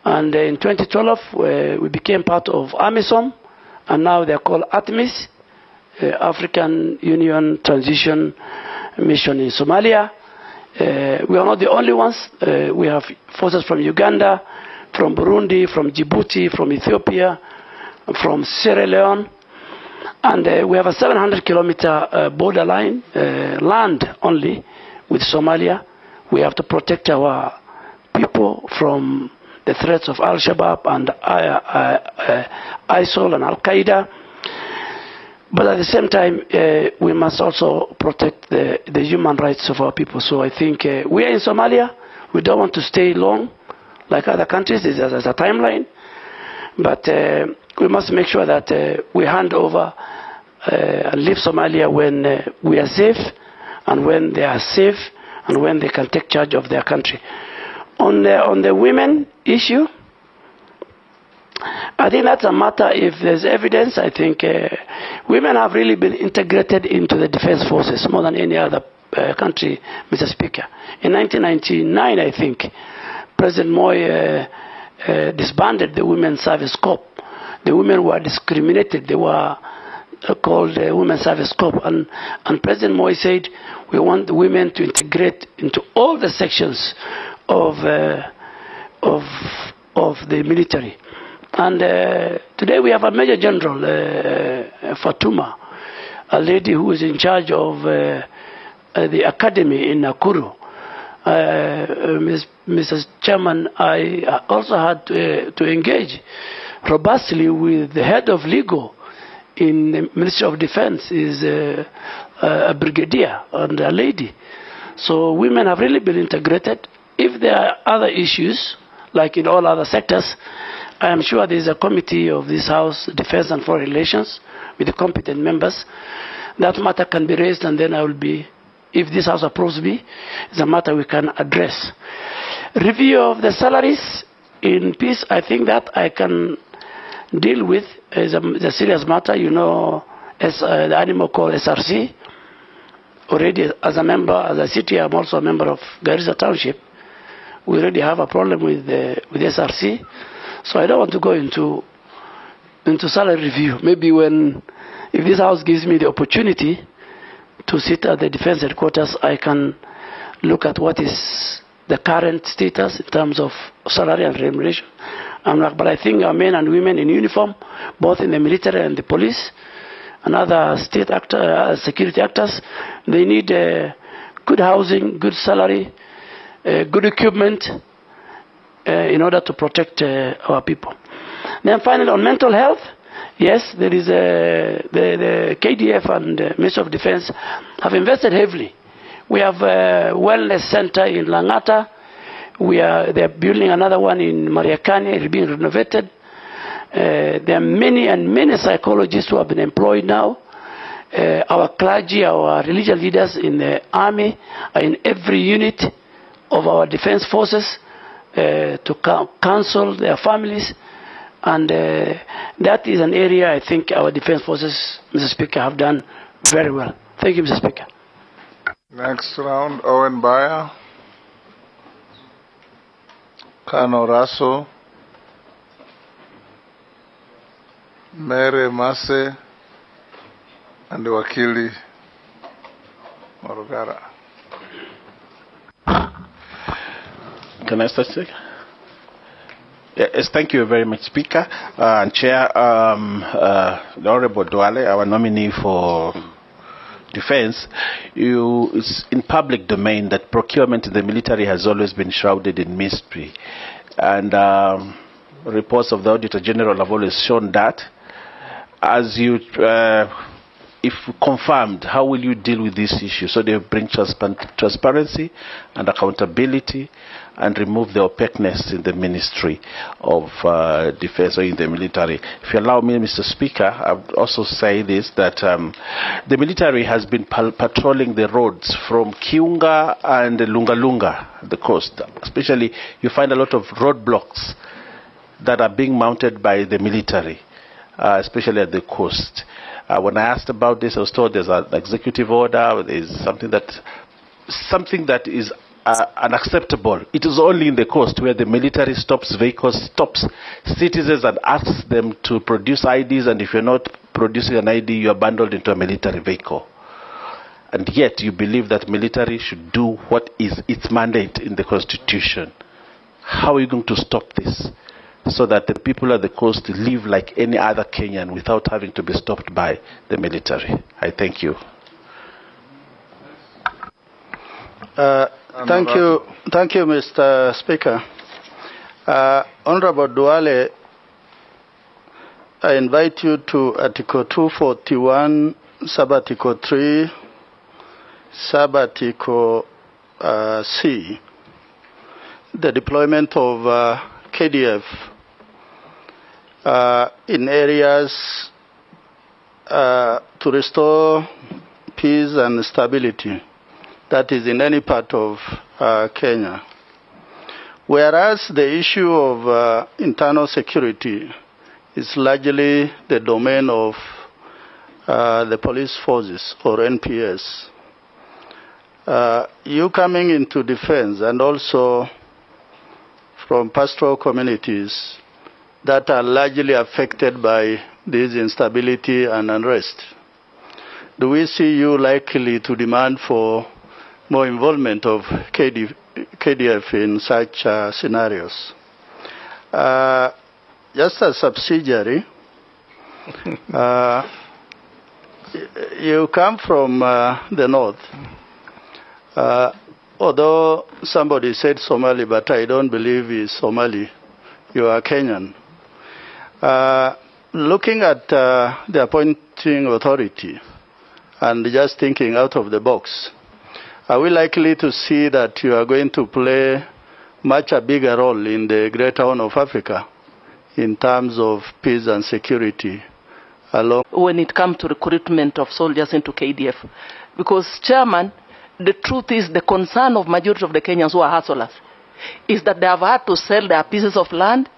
and in 2012 we became part of AMISOM, and now they're called ATMIS, African Union Transition Mission in Somalia. We are not the only ones. We have forces from Uganda, from Burundi, from Djibouti, from Ethiopia, from Sierra Leone. And we have a 700-kilometer borderline, land only, with Somalia. We have to protect our people from the threats of Al-Shabaab and ISIL and Al-Qaeda. But at the same time, we must also protect the human rights of our people. So I think we are in Somalia. We don't want to stay long like other countries. There's a timeline. But we must make sure that we hand over and leave Somalia when we are safe, and when they are safe, and when they can take charge of their country. On the women issue, I think that's a matter, if there's evidence, I think women have really been integrated into the defense forces more than any other country, Mr. Speaker. In 1999, I think, President Moi disbanded the Women's Service Corps. The women were discriminated. They were called Women's Service Corps. And President Moi said, we want the women to integrate into all the sections of the military. And today we have a Major General, Fatuma, a lady who is in charge of the academy in Nakuru. Mr. Chairman, I also had to engage robustly with the head of legal in the Ministry of Defense, is a brigadier and a lady. So women have really been integrated. If there are other issues, like in all other sectors, I am sure there is a committee of this House, Defense and Foreign Relations, with the competent members. That matter can be raised, and then I will be, if this House approves me, it's a matter we can address. Review of the salaries in peace, I think that I can deal with is a serious matter. You know, as the animal called SRC, already as a member, as a city, I'm also a member of Garissa Township. We already have a problem with SRC. So I don't want to go into salary review. Maybe if this House gives me the opportunity to sit at the defense headquarters, I can look at what is the current status in terms of salary and remuneration. But I think our men and women in uniform, both in the military and the police, and other state security actors, they need good housing, good salary, good equipment, in order to protect our people. Then finally, on mental health, yes, there is the KDF and the Ministry of Defense have invested heavily. We have a wellness center in Langata. They're building another one in Mariakani. It's being renovated. There are many psychologists who have been employed now. Our clergy, our religious leaders in the army are in every unit of our defense forces to counsel their families. And that is an area I think our defense forces, Mr. Speaker, have done very well. Thank you, Mr. Speaker.
Next round, Owen Baya, Kano Raso, Mary Mase, and Wakili Morugara.
Can I start, Speaker? Yes, thank you very much, Speaker. And Chair, the Honorable Duale, our nominee for Defense, it's in public domain that procurement in the military has always been shrouded in mystery. And reports of the Auditor General have always shown that. As you, if confirmed, how will you deal with this issue so they bring transparency and accountability and remove the opaqueness in the Ministry of Defense or in the military? If you allow me, Mr. Speaker, I would also say this, that the military has been patrolling the roads from Kiunga and Lunga, the coast. Especially, you find a lot of roadblocks that are being mounted by the military, especially at the coast. When I asked about this, I was told there's an executive order, there's something that is unacceptable. It is only in the coast where the military stops vehicles, stops citizens and asks them to produce IDs, and if you're not producing an ID, you are bundled into a military vehicle. And yet you believe that military should do what is its mandate in the Constitution. How are you going to stop this so that the people at the coast live like any other Kenyan without having to be stopped by the military? I thank you.
Thank you, Mr. Speaker. Honorable Duale, I invite you to Article 241, Sub-Article 3, Sub-Article C, the deployment of KDF in areas to restore peace and stability, that is in any part of Kenya. Whereas the issue of internal security is largely the domain of the police forces or NPS. You coming into defense and also from pastoral communities that are largely affected by this instability and unrest, do we see you likely to demand for more involvement of KDF in such scenarios? Just a subsidiary, you come from the north. Although somebody said Somali, but I don't believe he's Somali. You are Kenyan. Looking at the appointing authority and just thinking out of the box, are we likely to see that you are going to play much a bigger role in the Greater Horn of Africa in terms of peace and security?
When it comes to recruitment of soldiers into KDF, because, Chairman, the truth is the concern of majority of the Kenyans who are hustlers is that they have had to sell their pieces of land.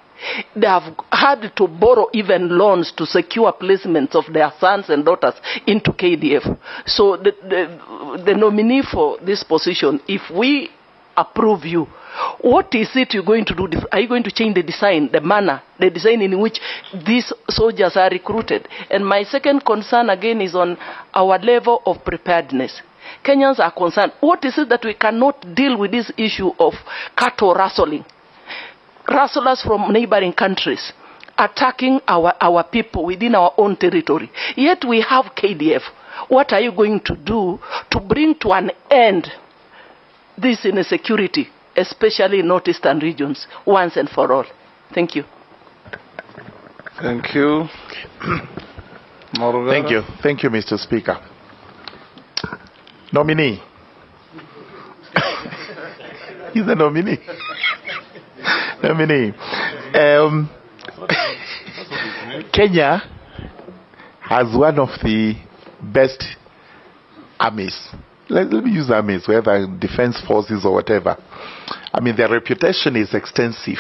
They have had to borrow even loans to secure placements of their sons and daughters into KDF. So the nominee for this position, if we approve you, what is it you're going to do? Are you going to change the design, the manner, the design in which these soldiers are recruited? And my second concern again is on our level of preparedness. Kenyans are concerned. What is it that we cannot deal with this issue of cattle rustling? Rustlers from neighboring countries attacking our people within our own territory. Yet we have KDF. What are you going to do to bring to an end this insecurity, especially in northeastern regions, once and for all? Thank you.
Thank you.
Thank you. Thank you, Mr. Speaker. Nominee. He's a nominee. Nominee. Kenya has one of the best armies. Let me use armies, whether defense forces or whatever. I mean, their reputation is extensive.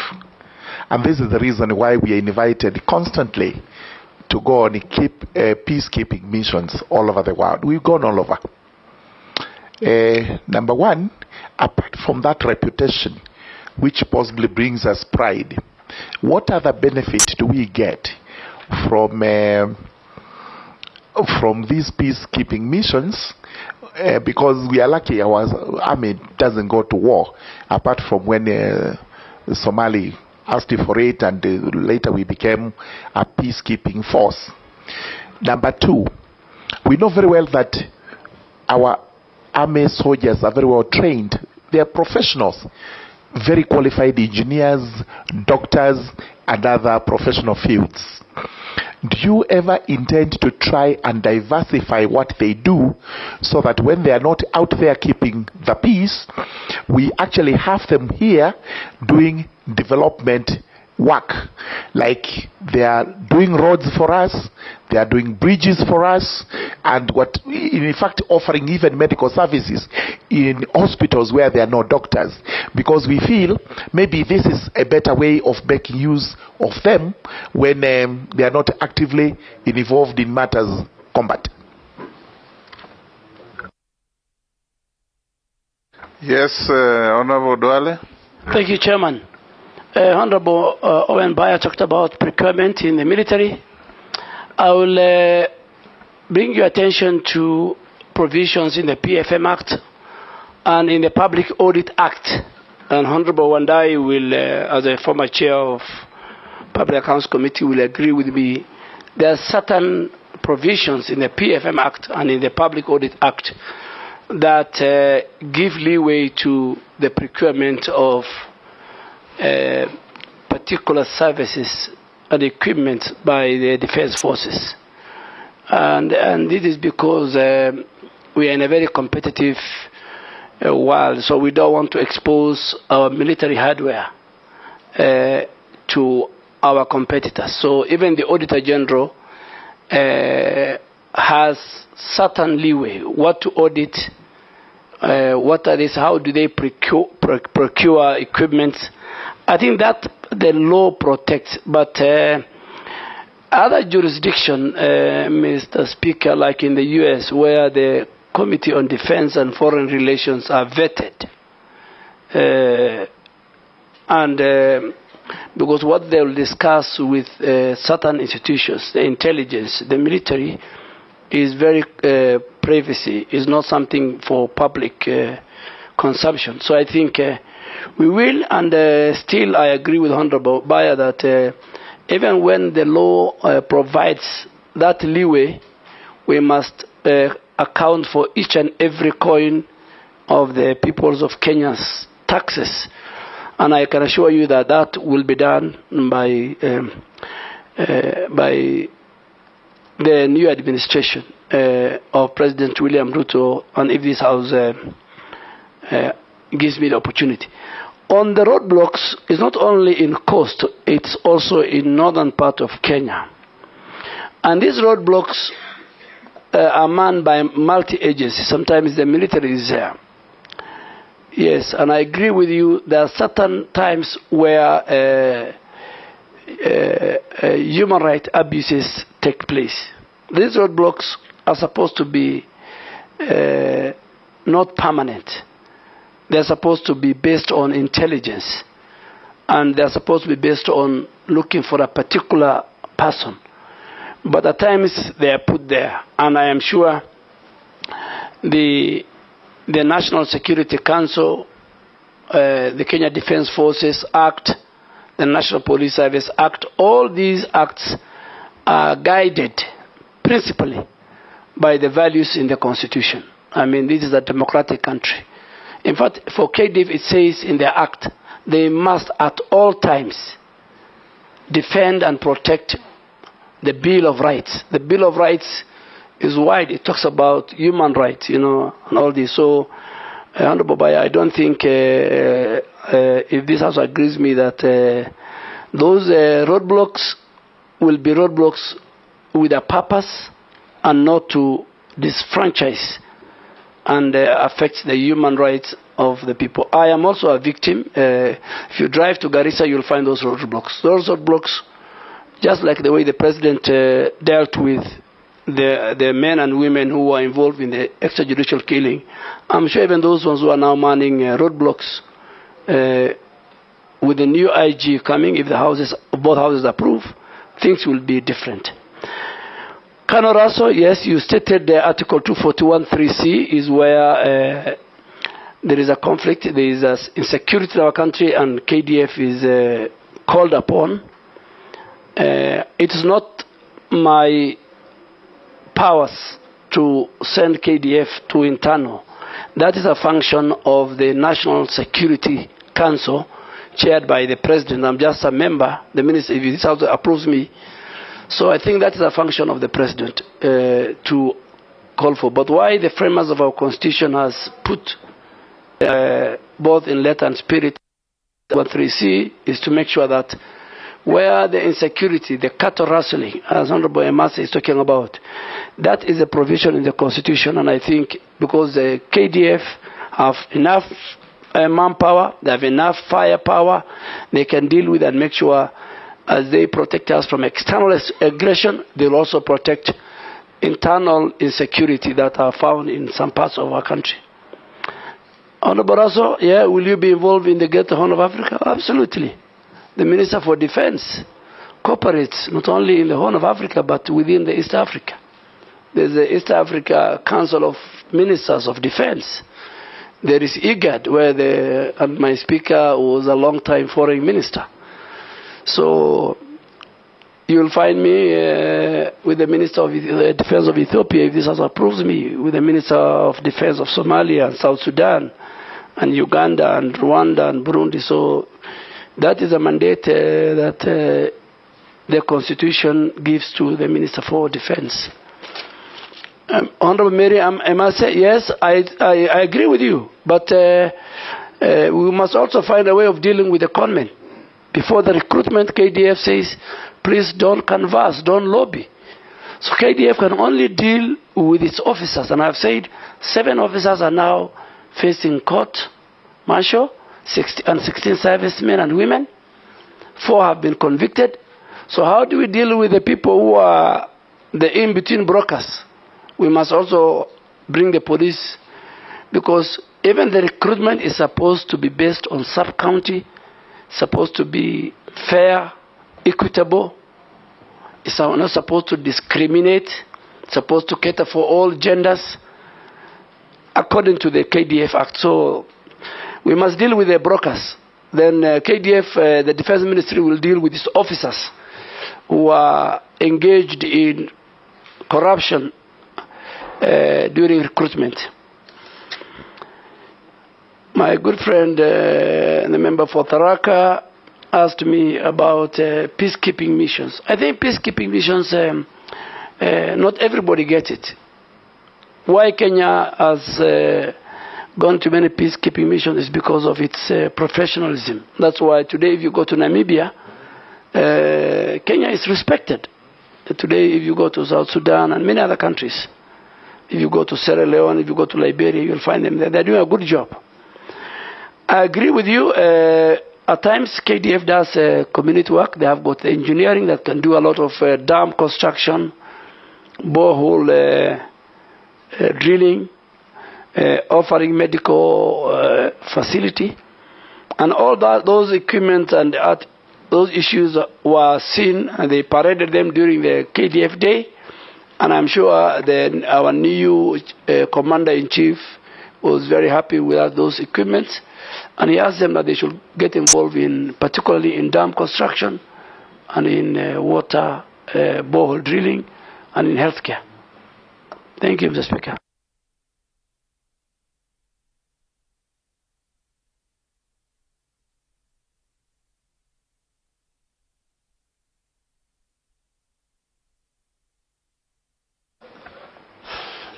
And this is the reason why we are invited constantly to go on peacekeeping missions all over the world. We've gone all over. Number one, apart from that reputation, which possibly brings us pride, what other benefit do we get from these peacekeeping missions? Because we are lucky our army doesn't go to war, apart from when Somali asked for it, and later we became a peacekeeping force. Number two, we know very well that our army soldiers are very well trained. They are professionals, very qualified engineers, doctors, and other professional fields. Do you ever intend to try and diversify what they do so that when they are not out there keeping the peace, we actually have them here doing development work? Like they are doing roads for us, they are doing bridges for us, and in fact offering even medical services in hospitals where there are no doctors, because we feel maybe this is a better way of making use of them when they are not actively involved in matters combat.
Yes, Honorable Duale.
Thank you, Chairman. Honorable Owen Baya talked about procurement in the military. I will bring your attention to provisions in the PFM Act and in the Public Audit Act. And Honorable Wandai will, as a former chair of Public Accounts Committee, will agree with me. There are certain provisions in the PFM Act and in the Public Audit Act that give leeway to the procurement of particular services and equipment by the defense forces. And this is because we are in a very competitive world, so we don't want to expose our military hardware to our competitors. So even the Auditor General has certain leeway what to audit, what are these, how do they procure equipment. I think that the law protects, but other jurisdiction, Mr. Speaker, like in the U.S., where the Committee on Defense and Foreign Relations are vetted, because what they will discuss with certain institutions, the intelligence, the military, is very privacy, is not something for public consumption. So I think we will, and still I agree with Honorable Baya that even when the law provides that leeway, we must account for each and every coin of the peoples of Kenya's taxes. And I can assure you that that will be done by the new administration of President William Ruto, and if this House gives me the opportunity. On the roadblocks, it's not only in coast, it's also in northern part of Kenya. And these roadblocks are manned by multi-agencies. Sometimes the military is there. Yes, and I agree with you, there are certain times where human rights abuses take place. These roadblocks are supposed to be not permanent. They're supposed to be based on intelligence, and they're supposed to be based on looking for a particular person. But at times they are put there, and I am sure the National Security Council, the Kenya Defense Forces Act, the National Police Service Act, all these acts are guided principally by the values in the Constitution. I mean, this is a democratic country. In fact, for KDF, it says in the Act, they must at all times defend and protect the Bill of Rights. The Bill of Rights is wide. It talks about human rights, and all this. So, Honorable Baya, I don't think, if this House agrees with me, that those roadblocks will be roadblocks with a purpose and not to disfranchise and affect the human rights of the people. I am also a victim. If you drive to Garissa, you'll find those roadblocks. Those roadblocks, just like the way the President dealt with the men and women who were involved in the extrajudicial killing, I'm sure even those ones who are now manning roadblocks, with the new IG coming, if both houses approve, things will be different. Kanoraso, yes, you stated the Article 241(3)(c) is where there is a conflict, there is insecurity in our country, and KDF is called upon. It is not my powers to send KDF to internal. That is a function of the National Security Council, chaired by the President. I'm just a member. The Minister, if this House approves me. So I think that is a function of the President to call for. But why the framers of our Constitution has put both in letter and spirit, what 3C is to make sure that where the insecurity, the cattle rustling, as Honorable Emase is talking about, that is a provision in the Constitution. And I think because the KDF have enough manpower, they have enough firepower, they can deal with and make sure as they protect us from external aggression, they'll also protect internal insecurity that are found in some parts of our country. Honorable Raso, yeah, will you be involved in the Greater Horn of Africa? Absolutely. The Minister for Defense cooperates not only in the Horn of Africa but within the East Africa. There's the East Africa Council of Ministers of Defense. There is IGAD, where my speaker was a long-time foreign minister. So you'll find me with the Minister of Defense of Ethiopia, if this House approves me, with the Minister of Defense of Somalia and South Sudan and Uganda and Rwanda and Burundi. So that is a mandate that the Constitution gives to the Minister for Defense. Honorable Mary, I must say, yes, I agree with you, but we must also find a way of dealing with the conmen. Before the recruitment, KDF says, please don't canvass, don't lobby. So KDF can only deal with its officers. And I've said 7 officers are now facing court martial, 16 servicemen and women. 4 have been convicted. So how do we deal with the people who are the in-between brokers? We must also bring the police, because even the recruitment is supposed to be based on sub-county, supposed to be fair, equitable. It's not supposed to discriminate. It's supposed to cater for all genders according to the KDF Act. So we must deal with the brokers. Then KDF, the Defense Ministry, will deal with its officers who are engaged in corruption during recruitment. My good friend, the member for Tharaka, asked me about peacekeeping missions. I think peacekeeping missions, not everybody gets it. Why Kenya has gone to many peacekeeping missions is because of its professionalism. That's why today if you go to Namibia, Kenya is respected. Today if you go to South Sudan and many other countries, if you go to Sierra Leone, if you go to Liberia, you'll find them there. They're doing a good job. I agree with you. At times, KDF does community work. They have got engineering that can do a lot of dam construction, borehole drilling, offering medical facility. And all that, those equipment and those issues were seen, and they paraded them during the KDF day. And I'm sure our new commander-in-chief was very happy with those equipment. And he asked them that they should get involved in, particularly in dam construction and in water borehole drilling and in healthcare. Thank you, Mr. Speaker.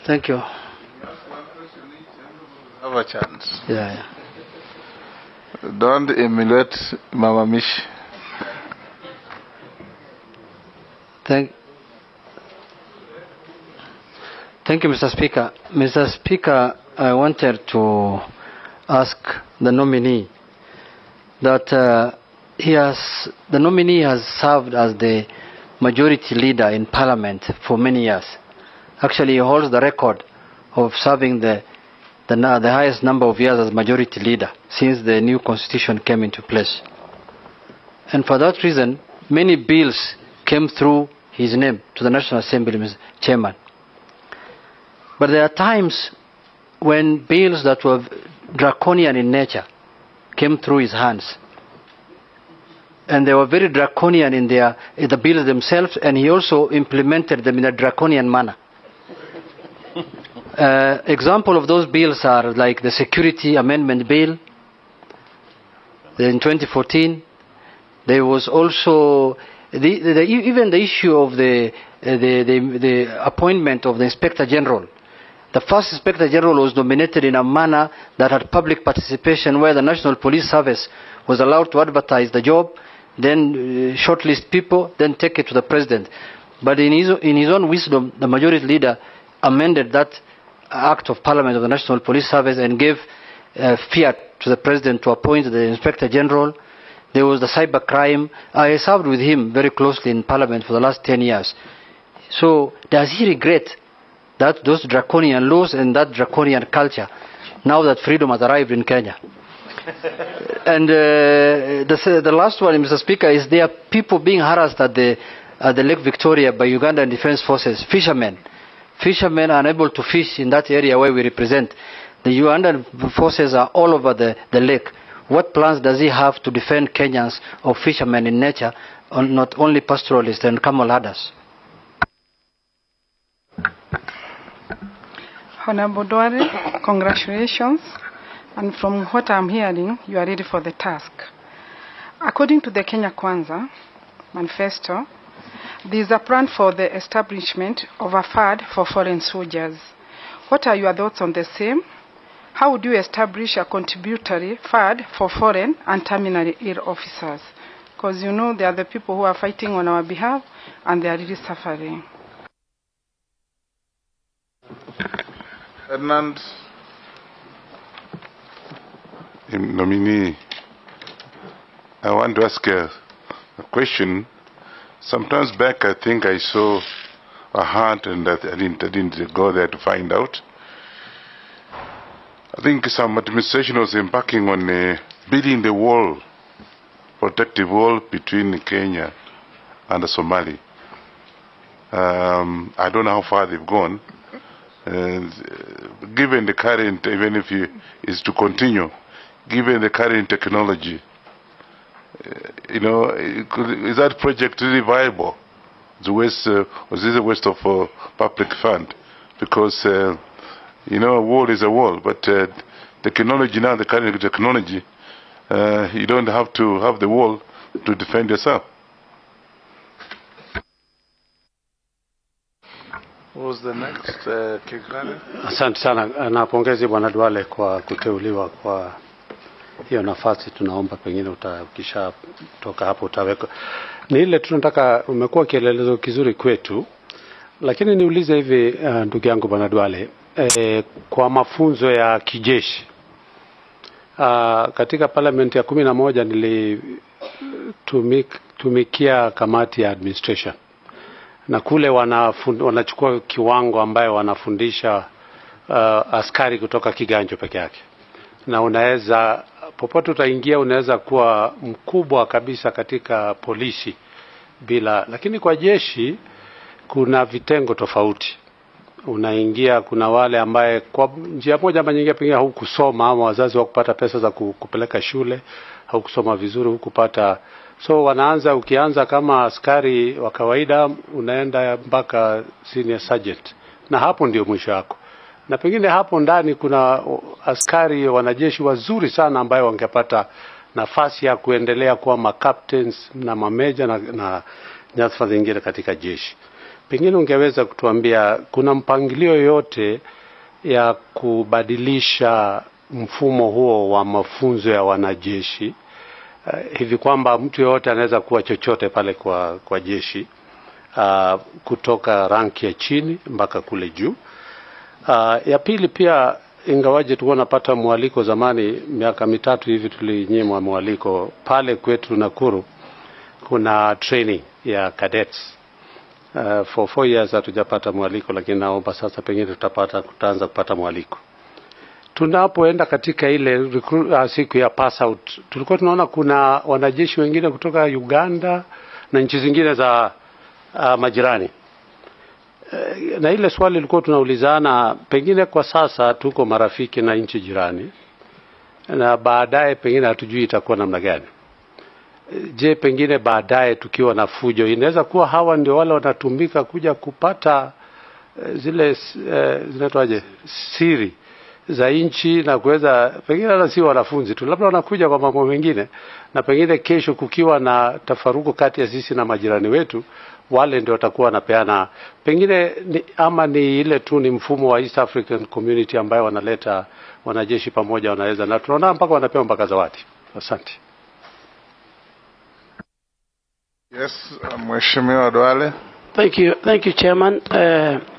Thank you.
Have a chance.
Yeah.
Don't emulate Mama Mish.
Thank you, Mr. Speaker. Mr. Speaker, I wanted to ask the nominee that the nominee has served as the majority leader in Parliament for many years. Actually, he holds the record of serving the highest number of years as majority leader since the new constitution came into place. And for that reason, many bills came through his name to the National Assembly, Mr. Chairman. But there are times when bills that were draconian in nature came through his hands. And they were very draconian in the bills themselves, and he also implemented them in a draconian manner. Example of those bills are like the Security Amendment Bill in 2014. There was also even the issue of the appointment of the Inspector General. The first Inspector General was nominated in a manner that had public participation, where the National Police Service was allowed to advertise the job, then shortlist people, then take it to the President. But in his own wisdom, the Majority Leader amended that Act of Parliament of the National Police Service and gave fiat to the President to appoint the Inspector General. There was the cybercrime. I served with him very closely in Parliament for the last 10 years. So does he regret that those draconian laws and that draconian culture now that freedom has arrived in Kenya? And the last one, Mr. Speaker, is there are people being harassed at the Lake Victoria by Ugandan Defence Forces, fishermen. Fishermen are unable to fish in that area where we represent. The Ugandan forces are all over the lake. What plans does he have to defend Kenyans or fishermen in nature, not only pastoralists and camel herders?
Honorable Duale, congratulations. And from what I'm hearing, you are ready for the task. According to the Kenya Kwanza manifesto, there is a plan for the establishment of a fund for foreign soldiers. What are your thoughts on the same? How would you establish a contributory fund for foreign and terminally ill officers? Because you know they are the people who are fighting on our behalf and they are really suffering.
Ferdinand, nominee, I want to ask a question. Sometimes back, I think I saw a hut, and I didn't go there to find out. I think some administration was embarking on building the wall, protective wall between Kenya and Somalia. I don't know how far they've gone. Given the current, even if it is to continue, given the current technology, is that project really viable? Was this a waste of public fund? Because a wall is a wall, but technology now, the current technology, you don't have to have the wall to defend yourself. What was the next Kigani?
Asante sana, napongezi Bwana Duale kwa kuteuliwa kwa hiyo nafasi. Tunaomba pengine ukisha toka hapo utaweka. Ni ile tunataka, umekuwa kielelezo kizuri kwetu, lakini niulize hivi ndugu yangu Bwana Duale, kwa mafunzo ya kijeshi katika parliament ya 11 nilitumikia kamati ya administration, na kule wanachukua kiwango ambayo wanafundisha askari kutoka kiganjo peke yake, na unaweza popote utaingia unaweza kuwa mkubwa kabisa katika polisi bila. Lakini kwa jeshi kuna vitengo tofauti. Unaingia, kuna wale ambaye kwa njia moja ama nyingine pengine hukusoma, ama wazazi wakupata pesa za kupeleka shule, hukusoma vizuri, hukupata. So wanaanza, ukianza kama askari wa kawaida unaenda mpaka senior sergeant, na hapo ndio mwisho wako. Na pengine hapo ndani kuna askari wanajeshi wazuri sana ambayo wangepata nafasi ya kuendelea kuwa captains na mameja na nyadhifa zingine katika jeshi. Pengine ungeweza kutuambia kuna mpangilio yote ya kubadilisha mfumo huo wa mafunzo ya wanajeshi hivi kwamba mtu yote anaweza kuwa chochote pale kwa jeshi, kutoka ranki ya chini mpaka kule juu. Ya pili pia, ingawaje tulikuwa napata mwaliko zamani, miaka 3 hivi tulinyimwa mwaliko pale kwetu Nakuru. Kuna training ya cadets for 4 years hatujapata mwaliko, lakini naomba sasa pengine tutaanza kupata mwaliko. Tunapoenda katika ile siku ya pass out, tulikuwa tunaona kuna wanajeshi wengine kutoka Uganda na nchi zingine za majirani. Na ile swali lilikuwa tunaulizana, pengine kwa sasa tuko marafiki na nchi jirani, na baadaye pengine hatujui itakuwa namna gani. Je, pengine baadaye tukiwa na fujo, inaweza kuwa hawa ndio wale wanatumika kuja kupata zile zinaitwaje siri za nchi na kuweza pengine hata si wanafunzi tu, labda wanakuja kwa mambo mengine, na pengine kesho kukiwa na tafaruku kati ya sisi na majirani wetu, wale ndio watakuwa wanapeana pengine ama ni ile tu ni mfumo wa East African Community ambayo wanaleta wanajeshi pamoja, wanaweza na tunaona mpaka wanapewa mpaka zawadi. Asante.
Yes, Mheshimiwa Duale.
Thank you, Chairman.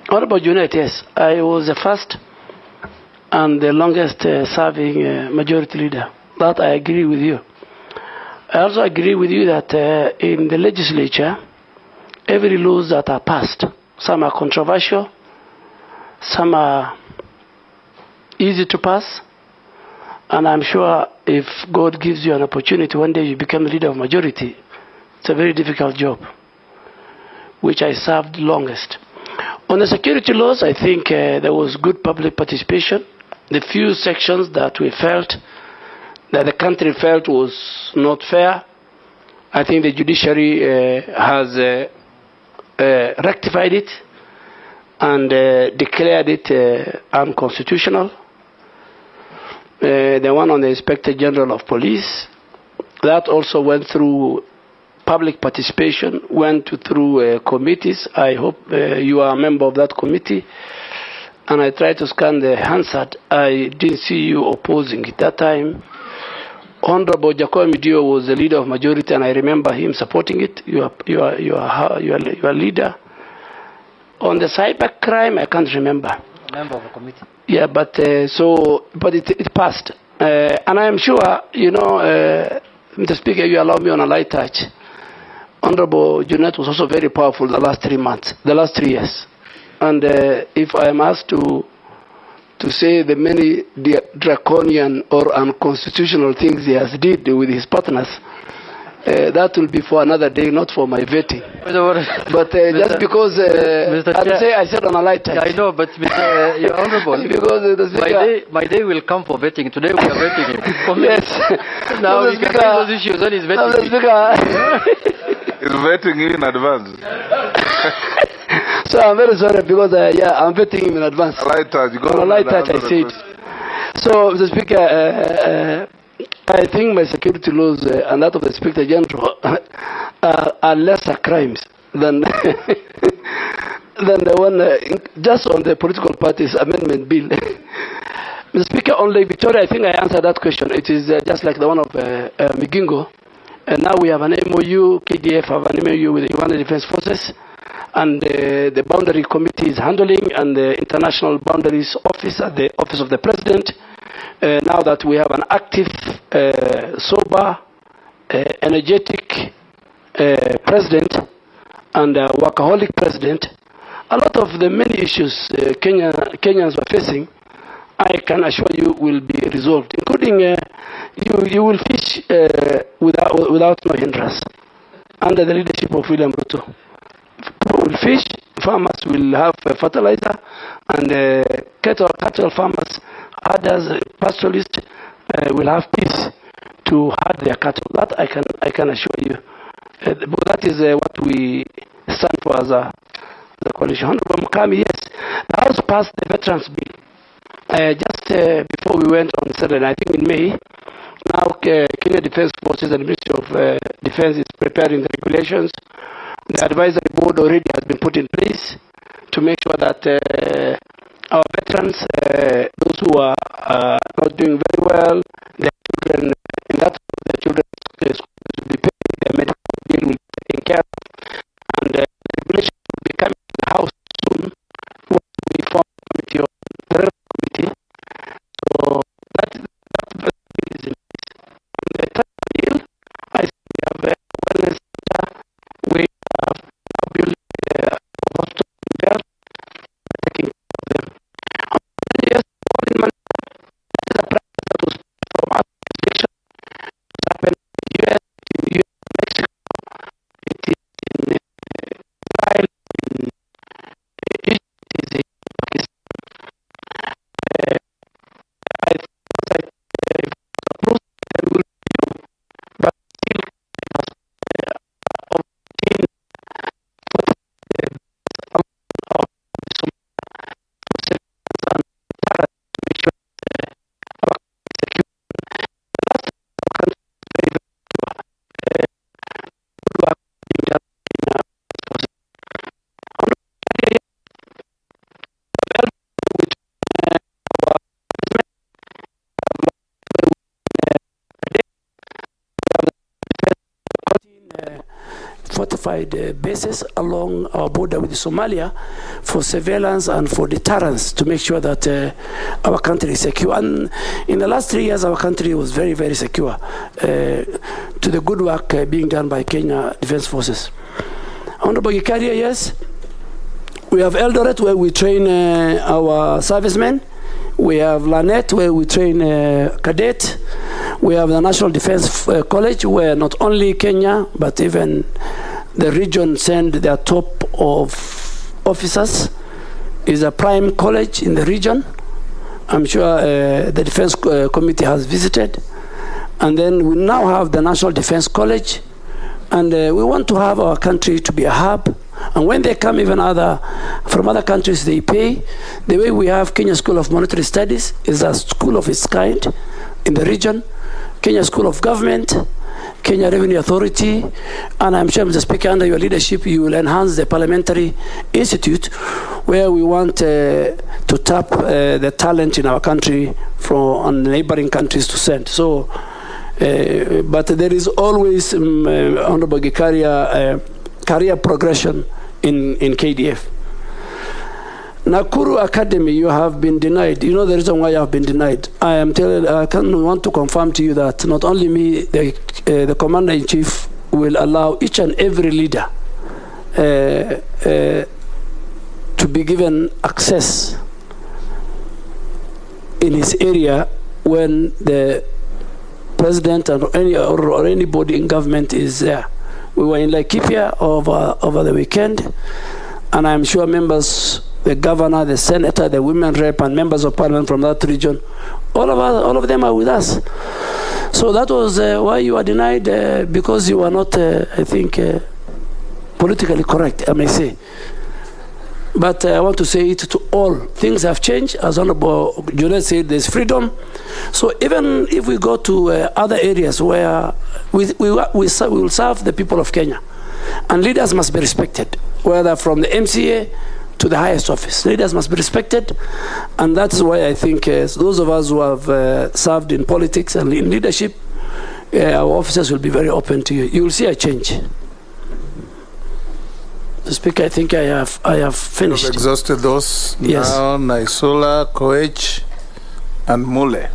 Honorable Junet, yes, I was the first and the longest serving majority leader. That I agree with you. I also agree with you that in the legislature, every laws that are passed, some are controversial, some are easy to pass, and I'm sure if God gives you an opportunity, one day you become leader of majority. It's a very difficult job, which I served longest. On the security laws, I think there was good public participation. The few sections that we felt, that the country felt was not fair, I think the judiciary has rectified it and declared it unconstitutional. The one on the Inspector General of Police, that also went through public participation, went through committees. I hope you are a member of that committee. And I tried to scan the Hansard. I didn't see you opposing it. That time, Honorable Jacob Mutua was the leader of majority, and I remember him supporting it. You are leader. On the cyber crime, I can't remember.
Member of the committee.
Yeah, but it passed. And I am sure, Mr. Speaker, you allow me on a light touch. Honorable Junet was also very powerful the last 3 months, the last 3 years. And if I am asked to say the many draconian or unconstitutional things he has did with his partners, that will be for another day, not for my vetting. But just because I said on a light touch.
I know, but Mr. Your Honorable, because my day will come for vetting. Today we are vetting him.
Yes.
Now we can raise those issues when he's vetting.
He's vetting you in advance.
So I'm very sorry because I'm vetting him in advance.
A light touch.
On a light touch, I said. So, Mr. Speaker, I think my security laws and that of the Inspector General are lesser crimes than the one just on the political parties amendment bill. Mr. Speaker, on Lake Victoria, I think I answered that question. It is just like the one of Migingo. And now we have an MOU, KDF have an MOU with the Uganda Defense Forces, and the boundary committee is handling, and the international boundaries office at the office of the president. Now that we have an active, sober, energetic president and a workaholic president, a lot of the many issues Kenyans were facing, I can assure you will be resolved, including you will fish without no hindrance under the leadership of William Ruto. People will fish, farmers will have fertilizer, and cattle farmers, others, pastoralists will have peace to herd their cattle. That I can assure you. But that is what we stand for as a coalition. Honorable Mukami, yes, the House passed the Veterans Bill. Just before we went on Saturday, I think in May, now Kenya Defense Forces and the Ministry of Defense is preparing the regulations. The advisory board already has been put in place to make sure that our veterans, those who are not doing very well, their children, in that their children's schools will be paid, their medical bill will be taken care of, and the regulations will be coming to the House soon once we form a committee or committee. So that bill is in place. On the third bill, I think we have a wellness center. We have now built a hospital there, taking care of them. Yes, all in Manila,
fortified bases along our border with Somalia for surveillance and for deterrence to make sure that our country is secure. And in the last 3 years, our country was very, very secure to the good work being done by Kenya Defense Forces. Honorable Gikaria, yes, we have Eldoret where we train our servicemen. We have Lanet where we train cadet. We have the National Defense College where not only Kenya but even the region send their top of officers. It's a prime college in the region. I'm sure the Defense Committee has visited. And then we now have the National Defense College. And we want to have our country to be a hub. And when they come even from other countries, they pay. The way we have Kenya School of Monetary Studies is a school of its kind in the region. Kenya School of Government, Kenya Revenue Authority, and I'm sure, Mr. Speaker, under your leadership, you will enhance the Parliamentary Institute, where we want to tap the talent in our country from neighboring countries to send. So, but there is always, Honorable Gikaria, career progression in KDF. Nakuru Academy, you have been denied. You know the reason why you have been denied. I want to confirm to you that not only me, the Commander-in-Chief will allow each and every leader to be given access in his area when the president or anybody in government is there. We were in Laikipia over the weekend, and I'm sure members, the governor, the senator, the women rep, and members of parliament from that region, all of them are with us. So that was why you were denied, because you were not, I think, politically correct, I may say. But I want to say it to all. Things have changed. As Honorable Duale said, there's freedom. So even if we go to other areas where we will serve the people of Kenya, and leaders must be respected, whether from the MCA to the highest office. Leaders must be respected, and that's why I think those of us who have served in politics and in leadership, our officers will be very open to you. You will see a change. Mr. Speaker, I think I have finished.
You've exhausted those.
Yes.
Now Naisula, Koech, and Mule.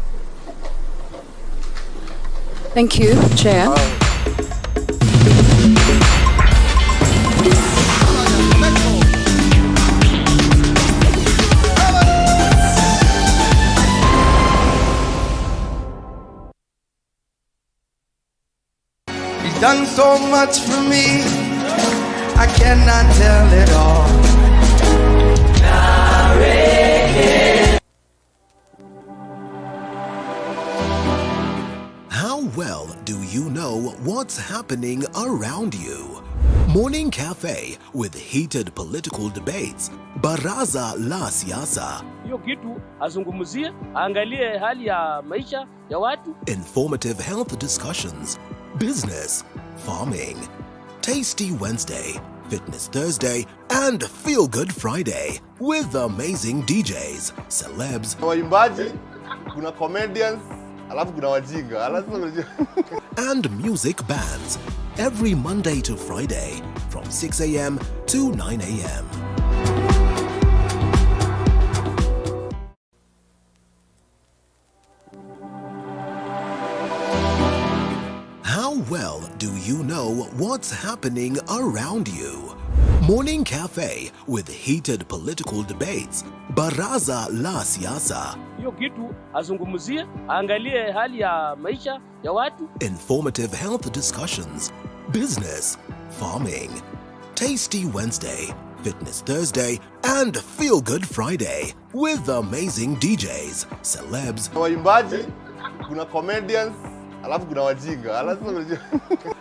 Thank you, Chair.
You've done so much for me, I cannot tell it all.
How well do you know what's happening around you? Morning Cafe with heated political debates. Baraza la Siasa.
Hiyo kitu azungumzie, angalie hali ya maisha ya watu.
Informative health discussions. Business, farming. Tasty Wednesday, Fitness Thursday, and Feel Good Friday with amazing DJs, celebs,
waimbaji, kuna comedians, alafu kuna wajinga,
and music bands every Monday to Friday from 6 a.m. to 9 a.m. How well do you know what's happening around you? Morning Cafe with heated political debates. Baraza la Siasa.
Hiyo kitu azungumzie, angalie hali ya maisha ya watu.
Informative health discussions. Business, farming. Tasty Wednesday, Fitness Thursday, and Feel Good Friday with amazing DJs, celebs,
waimbaji, kuna comedians, alafu kuna wajinga,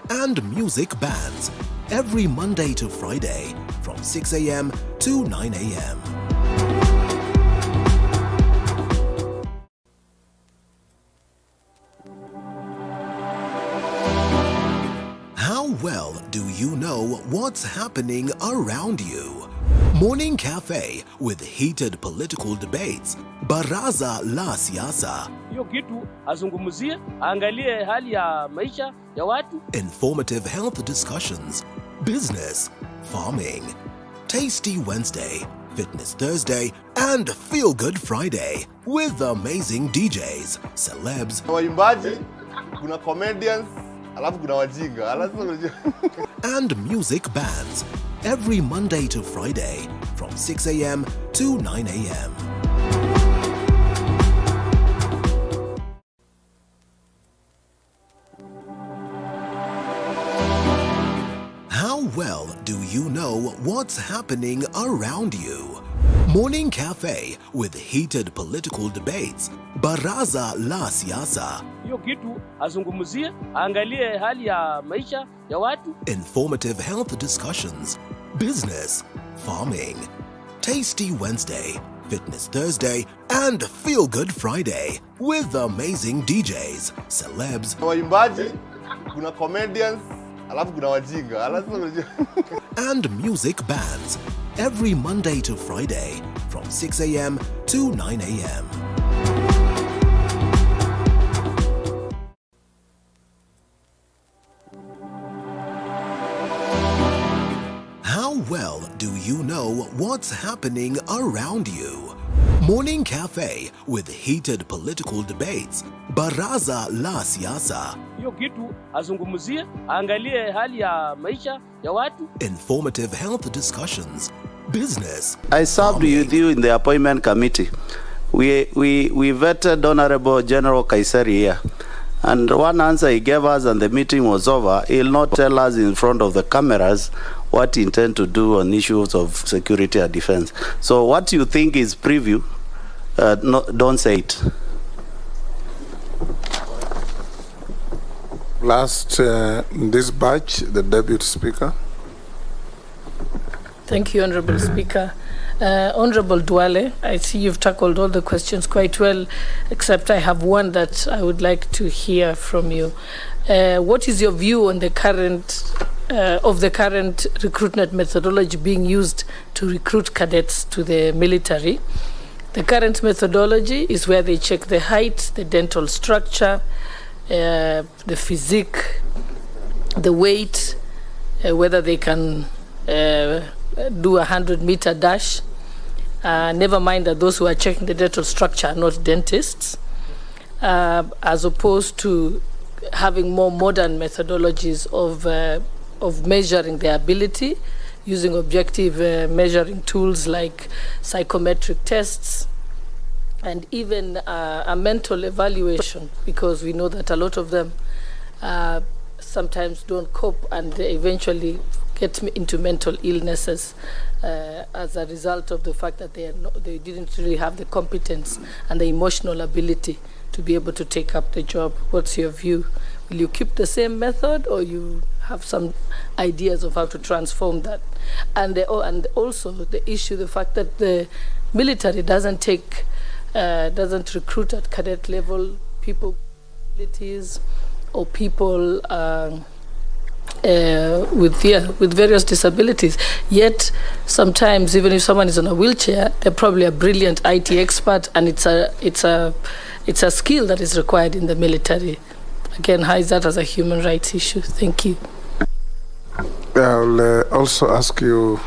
and music bands every Monday to Friday from 6 a.m. to 9 a.m. How well do you know what's happening around you? Morning Cafe with heated political debates. Baraza la Siasa.
Hiyo kitu azungumzie, angalie hali ya maisha ya watu.
Informative health discussions. business, farming. Tasty Wednesday, Fitness Thursday, and Feel Good Friday with amazing DJs, celebs,
Waimbaji, kuna comedians, alafu kuna wajinga.
and music bands every Monday to Friday from 6 a.m. to 9 a.m. How well do you know what's happening around you? Morning Cafe with heated political debates, Baraza la Siasa,
Hiyo kitu azungumzie, angalie hali ya maisha ya watu.
Informative health discussions, business, farming. Tasty Wednesday, Fitness Thursday, and Feel Good Friday with amazing DJs, celebs,
Waimbaji, kuna comedians, alafu kuna wajinga.
and music bands every Monday to Friday from 6 a.m. to 9 a.m. How well do you know what's happening around you? Morning Cafe with heated political debates, Baraza la Siasa,
Hiyo kitu azungumzie, angalie hali ya maisha ya watu.
informative health discussions, business.
I served with you in the appointment committee. We vetted Honorable General Kaiseri here. And one answer he gave us and the meeting was over, he'll not tell us in front of the cameras what he intends to do on issues of security and defense. So what you think is preview, don't say it.
Last in this batch, the Deputy Speaker.
Thank you, Honorable Speaker. Honorable Duale, I see you've tackled all the questions quite well, except I have one that I would like to hear from you. What is your view on the current recruitment methodology being used to recruit cadets to the military? The current methodology is where they check the height, the dental structure, the physique, the weight, whether they can do a 100-meter dash. Never mind that those who are checking the dental structure are not dentists, as opposed to having more modern methodologies of measuring their ability using objective measuring tools like psychometric tests and even a mental evaluation, because we know that a lot of them sometimes don't cope and they eventually get into mental illnesses as a result of the fact that they didn't really have the competence and the emotional ability to be able to take up the job. What's your view? Will you keep the same method, or you have some ideas of how to transform that? And also the issue, the fact that the military doesn't recruit at cadet level people with disabilities or people with various disabilities. Yet sometimes, even if someone is on a wheelchair, they're probably a brilliant IT expert, and it's a skill that is required in the military. Again, how is that as a human rights issue? Thank you.
I'll also ask you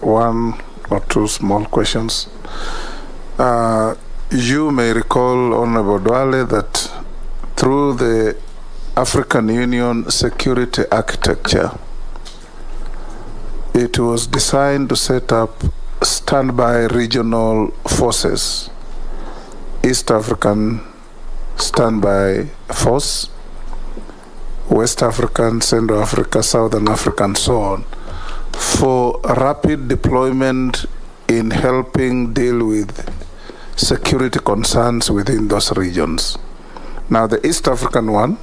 one or two small questions. You may recall, Honorable Duale, that through the African Union security architecture, it was designed to set up standby regional forces, East African Standby Force, West African, Central Africa, Southern Africa, and so on, for rapid deployment in helping deal with security concerns within those regions. Now, the East African one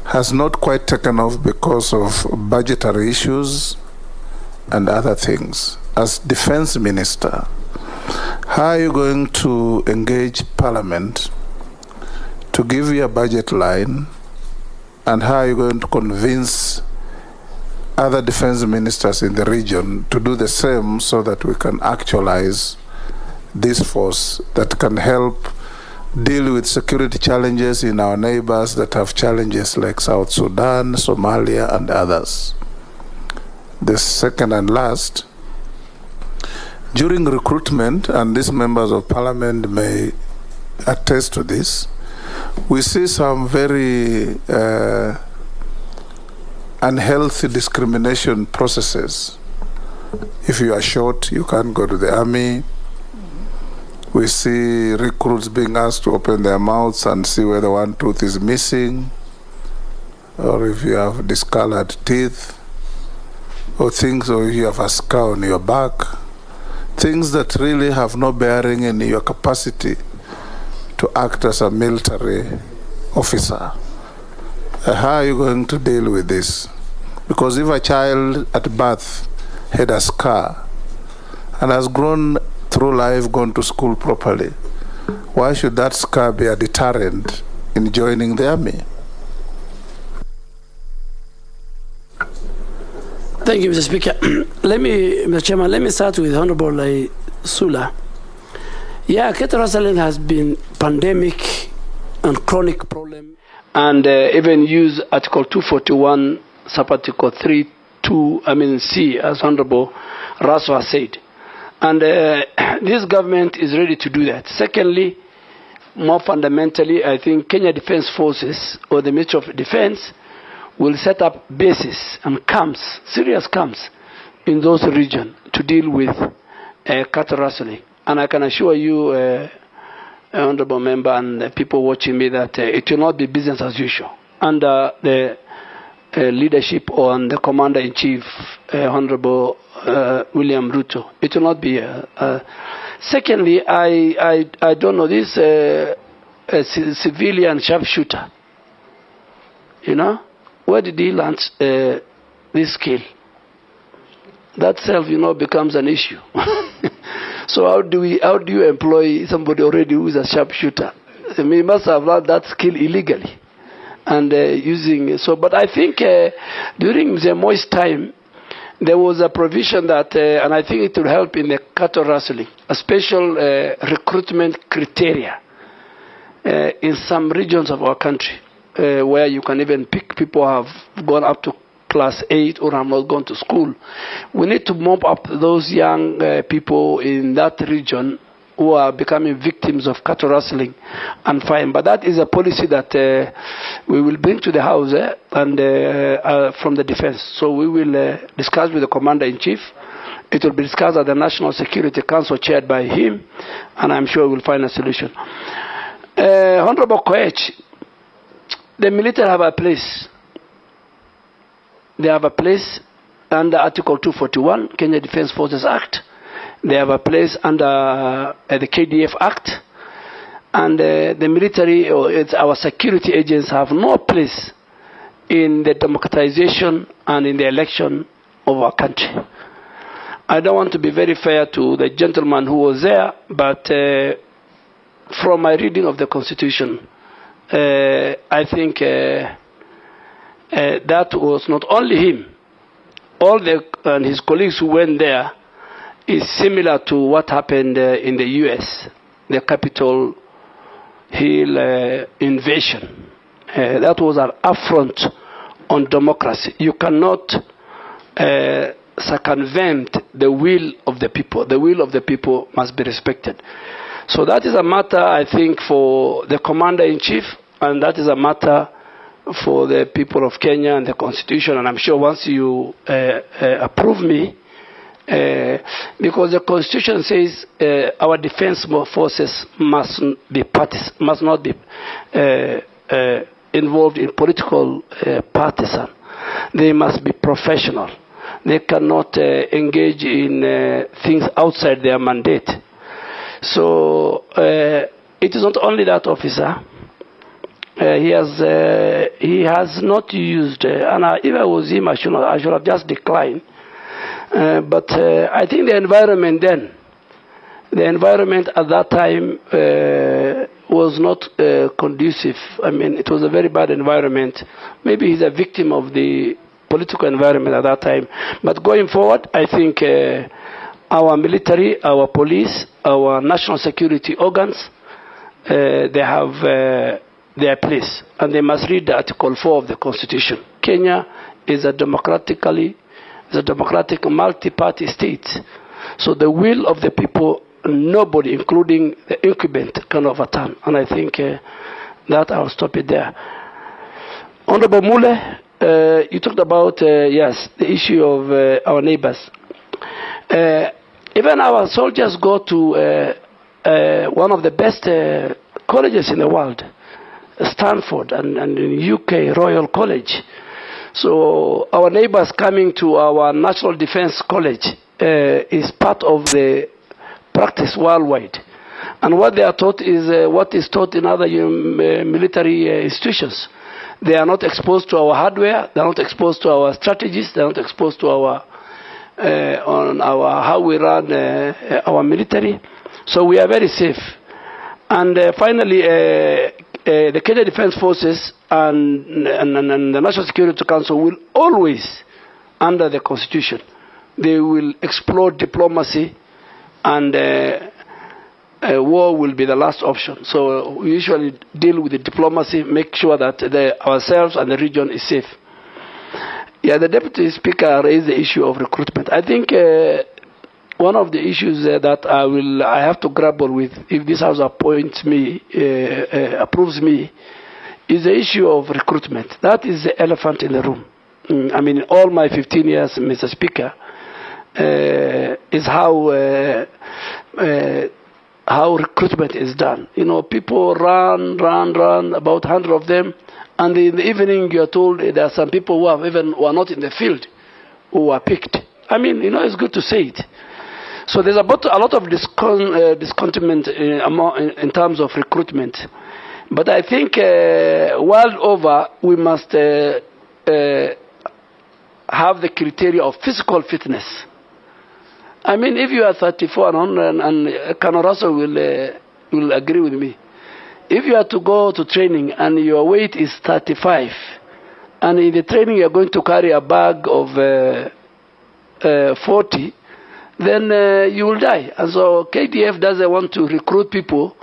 has not quite taken off because of budgetary issues and other things. As Defense Minister, how are you going to engage Parliament to give you a budget line, and how are you going to convince other defense ministers in the region to do the same so that we can actualize this force that can help deal with security challenges in our neighbors that have challenges like South Sudan, Somalia, and others. The second and last, during recruitment, and these members of parliament may attest to this, we see some very unhealthy discrimination processes. If you are short, you can't go to the army. We see recruits being asked to open their mouths and see whether one tooth is missing, or if you have discolored teeth, or things, or if you have a scar on your back, things that really have no bearing in your capacity to act as a military officer. How are you going to deal with this? Because if a child at birth had a scar and has grown through life, gone to school properly, why should that scar be a deterrent in joining the army?
Thank you, Mr. Speaker. Mr. Chairman, let me start with Honorable Sula. Yeah, cattle rustling has been pandemic and chronic problem, and even use Article 241, Sub-Article 3(2), C, as Honorable Raso has said. And this government is ready to do that. Secondly, more fundamentally, I think Kenya Defence Forces or the Ministry of Defence will set up bases and camps, serious camps, in those regions to deal with cattle rustling. And I can assure you, Honourable Member and people watching me, that it will not be business as usual. Under the leadership on the Commander-in-Chief, Honourable William Ruto, it will not be. Secondly, I don't know, this civilian sharpshooter, where did he learn this skill? That self, becomes an issue. So how do you employ somebody already who is a sharpshooter? He must have learned that skill illegally, and using so. But I think during Mr. Moi's time, there was a provision that, and I think it will help in the cattle rustling, a special recruitment criteria in some regions of our country, where you can even pick people who have gone up to class 8 or have not gone to school. We need to mop up those young people in that region who are becoming victims of cattle rustling and fine. But that is a policy that we will bring to the House and from the defense. So we will discuss with the Commander-in-Chief. It will be discussed at the National Security Council chaired by him, and I'm sure we'll find a solution. Honorable Koech, the military have a place. They have a place under Article 241, Kenya Defence Forces Act. They have a place under the KDF Act. And the military, or our security agents, have no place in the democratization and in the election of our country. I don't want to be very fair to the gentleman who was there, but from my reading of the Constitution, I think that was not only him. All and his colleagues who went there is similar to what happened in the U.S., the Capitol Hill invasion. That was an affront on democracy. You cannot circumvent the will of the people. The will of the people must be respected. So that is a matter, I think, for the Commander-in-Chief, and that is a matter for the people of Kenya and the Constitution. And I'm sure once you approve me, because the Constitution says our defense forces must not be involved in political partisan. They must be professional. They cannot engage in things outside their mandate. So it is not only that officer. He has not used, and if I was him, I should have just declined. But I think the environment at that time was not conducive. I mean, it was a very bad environment. Maybe he's a victim of the political environment at that time. But going forward, I think our military, our police, our national security organs
they have their place, and they must read Article 4 of the Constitution. Kenya is a democratic multi-party state. So the will of the people, nobody, including the incumbent, can overturn. And I think that I'll stop it there. Honorable Mule, you talked about, yes, the issue of our neighbors. Even our soldiers go to one of the best colleges in the world, Stanford, and in UK, Royal College. So our neighbors coming to our National Defense College is part of the practice worldwide. And what they are taught is what is taught in other military institutions. They are not exposed to our hardware, they are not exposed to our strategies, they are not exposed to our how we run our military. So we are very safe. And finally, the Kenya Defense Forces and the National Security Council will always, under the Constitution, they will explore diplomacy, and war will be the last option. So we usually deal with the diplomacy, make sure that ourselves and the region is safe. Yeah, the Deputy Speaker raised the issue of recruitment. I think one of the issues that I have to grapple with, if this House appoints me, approves me, is the issue of recruitment. That is the elephant in the room. I mean, all my 15 years, Mr. Speaker, is how recruitment is done. You know, people run, about 100 of them, and in the evening you are told there are some people who are not in the field who are picked. I mean, you know, it's good to say it. So there's a lot of discontentment in terms of recruitment. But I think world over we must have the criteria of physical fitness. I mean, if you are 34 and Kanoraso will agree with me. If you are to go to training and your weight is 35, and in the training you are going to carry a bag of 40, then you will die. And so KDF doesn't want to recruit people,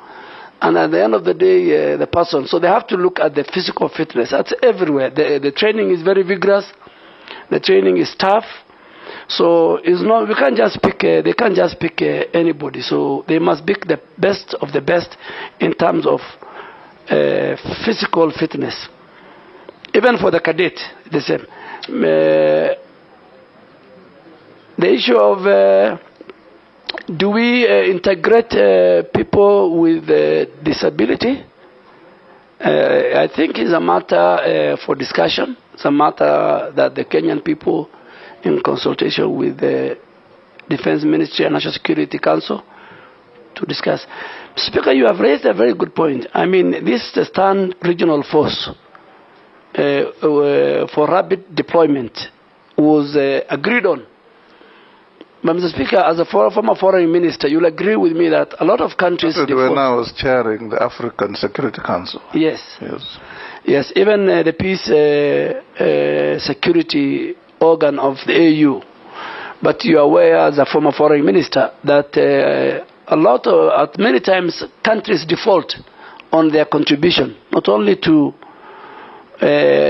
and at the end of the day, the person. So they have to look at the physical fitness. That's everywhere. The training is very vigorous. The training is tough. So it's not. We can't just pick. They can't just pick anybody. So they must pick the best of the best in terms of physical fitness. Even for the cadet, the same. The issue of do we integrate people with disability? I think it's a matter for discussion. It's a matter that the Kenyan people, in consultation with the Defense Ministry and National Security Council, to discuss. Speaker, you have raised a very good point. I mean, this stand regional force for rapid deployment was agreed on. But Mr. Speaker, as a former foreign minister, you'll agree with me that a lot of countries...
When I was chairing the African Security Council.
Yes. Yes, even the peace security organ of the AU. But you are aware, as a former foreign minister, that many times countries default on their contribution, not only to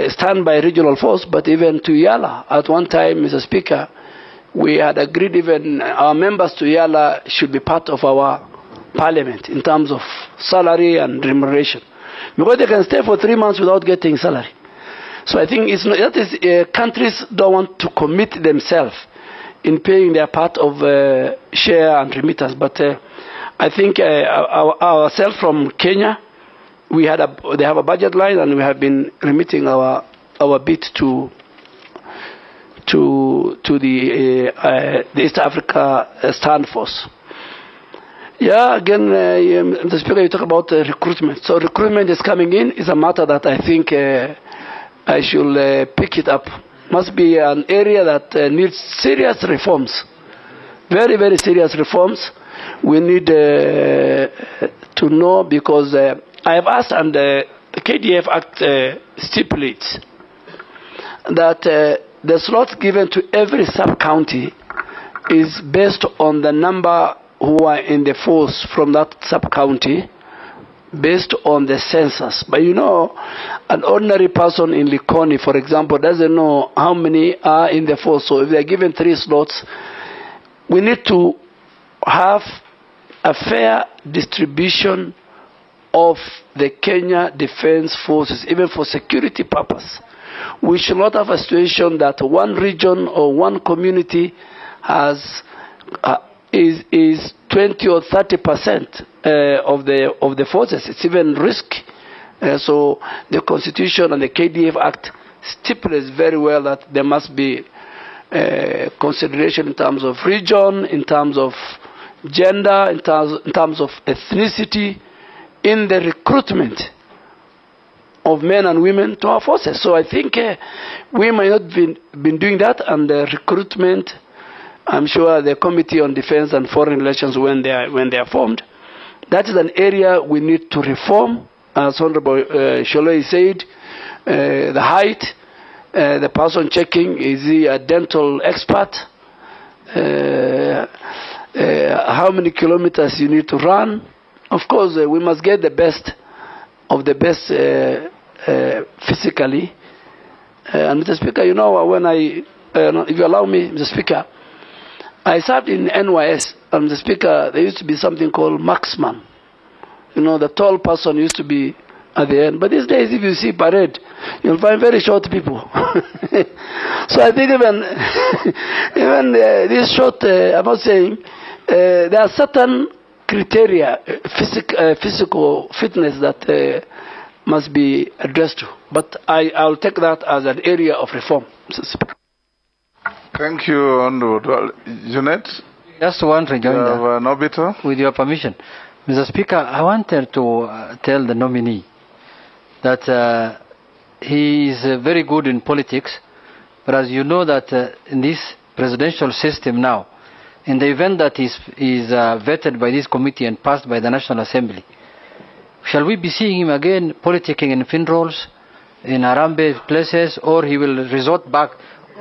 stand by regional force, but even to Yala. At one time, Mr. Speaker, we had agreed even our members to Yala should be part of our parliament in terms of salary and remuneration. Because they can stay for 3 months without getting salary. So I think countries don't want to commit themselves in paying their part of share and remittance. But I think ourselves from Kenya, they have a budget line, and we have been remitting our bit to the East Africa Stand Force. Yeah, again, Mr. Speaker, you talk about recruitment. So recruitment is coming in. Is a matter that I think I should pick it up. Must be an area that needs serious reforms. Very, very serious reforms. We need to know, because I have asked, and the KDF Act stipulates that the slots given to every sub-county is based on the number who are in the force from that sub-county based on the census. But you know, an ordinary person in Likoni, for example, doesn't know how many are in the force. So if they're given 3 slots, we need to have a fair distribution of the Kenya Defense Forces, even for security purpose. We should not have a situation that one region or one community has is 20 or 30% of the forces. It's even risky. So the Constitution and the KDF Act stipulates very well that there must be consideration in terms of region, in terms of gender, in terms of ethnicity, in the recruitment of men and women to our forces. So I think we might not been doing that, and the recruitment, I'm sure the Committee on Defense and Foreign Relations, when they are formed, that is an area we need to reform. As Honorable Sholei said, the height, the person checking, is he a dental expert? How many kilometers you need to run? Of course, we must get the best of the best physically. And Mr. Speaker, you know, when if you allow me, Mr. Speaker, I served in NYS, and Mr. Speaker, there used to be something called marksman. You know, the tall person used to be at the end. But these days, if you see parade, you'll find very short people. So I think even this short, I'm not saying, there are certain criteria, physical fitness that must be addressed to. But I'll take that as an area of reform, Mr. Speaker.
Thank you, Hon Duale. Jeanette?
Just one rejoinder.
Nobita?
With your permission. Mr. Speaker, I wanted to tell the nominee that he is very good in politics, but as you know that in this presidential system now, in the event that is vetted by this committee and passed by the National Assembly, shall we be seeing him again politicking in funerals, in Harambee places, or he will resort back,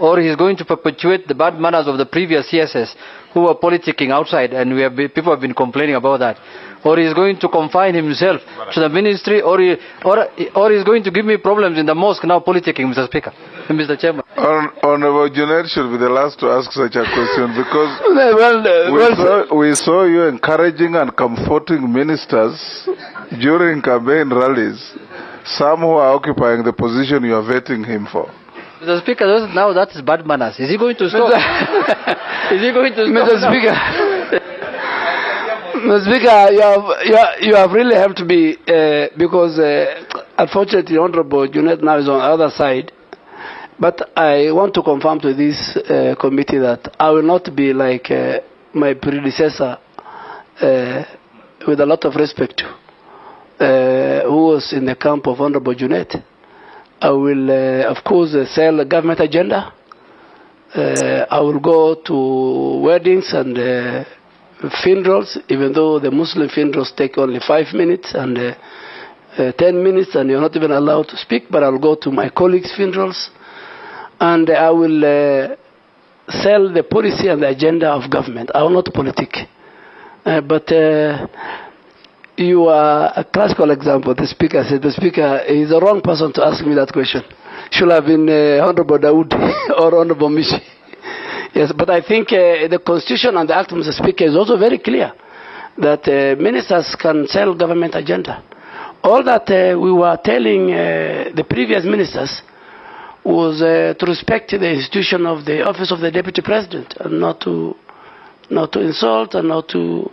or he's going to perpetuate the bad manners of the previous CSS who were politicking outside, and people have been complaining about that, or he's going to confine himself to the ministry, or he's going to give me problems in the mosque now politicking, Mr. Speaker, Mr. Chairman.
Honorable Jeanette should be the last to ask such a question, because we saw you encouraging and comforting ministers during campaign rallies, some who are occupying the position you are vetting him for.
Mr. Speaker, now that is bad manners. Is he going to stop? Is he going to stop?
Mr. Speaker, Mr. Speaker, you have really helped me because unfortunately Honorable Jeanette now is on the other side. But I want to confirm to this committee that I will not be like my predecessor, with a lot of respect, who was in the camp of Honorable Jeanette. I will, of course, sell a government agenda. I will go to weddings and funerals, even though the Muslim funerals take only 5 minutes and 10 minutes, and you're not even allowed to speak. But I'll go to my colleagues' funerals, and I will sell the policy and the agenda of government. I will not politic. But you are a classical example. The Speaker said, the Speaker is the wrong person to ask me that question. Should have been Honorable Dawood or Honorable Mishi. Yes, but I think the Constitution and the Act, Mr. Speaker, is also very clear that ministers can sell government agenda. All that we were telling the previous ministers was to respect the institution of the office of the Deputy President, and not to insult, and not to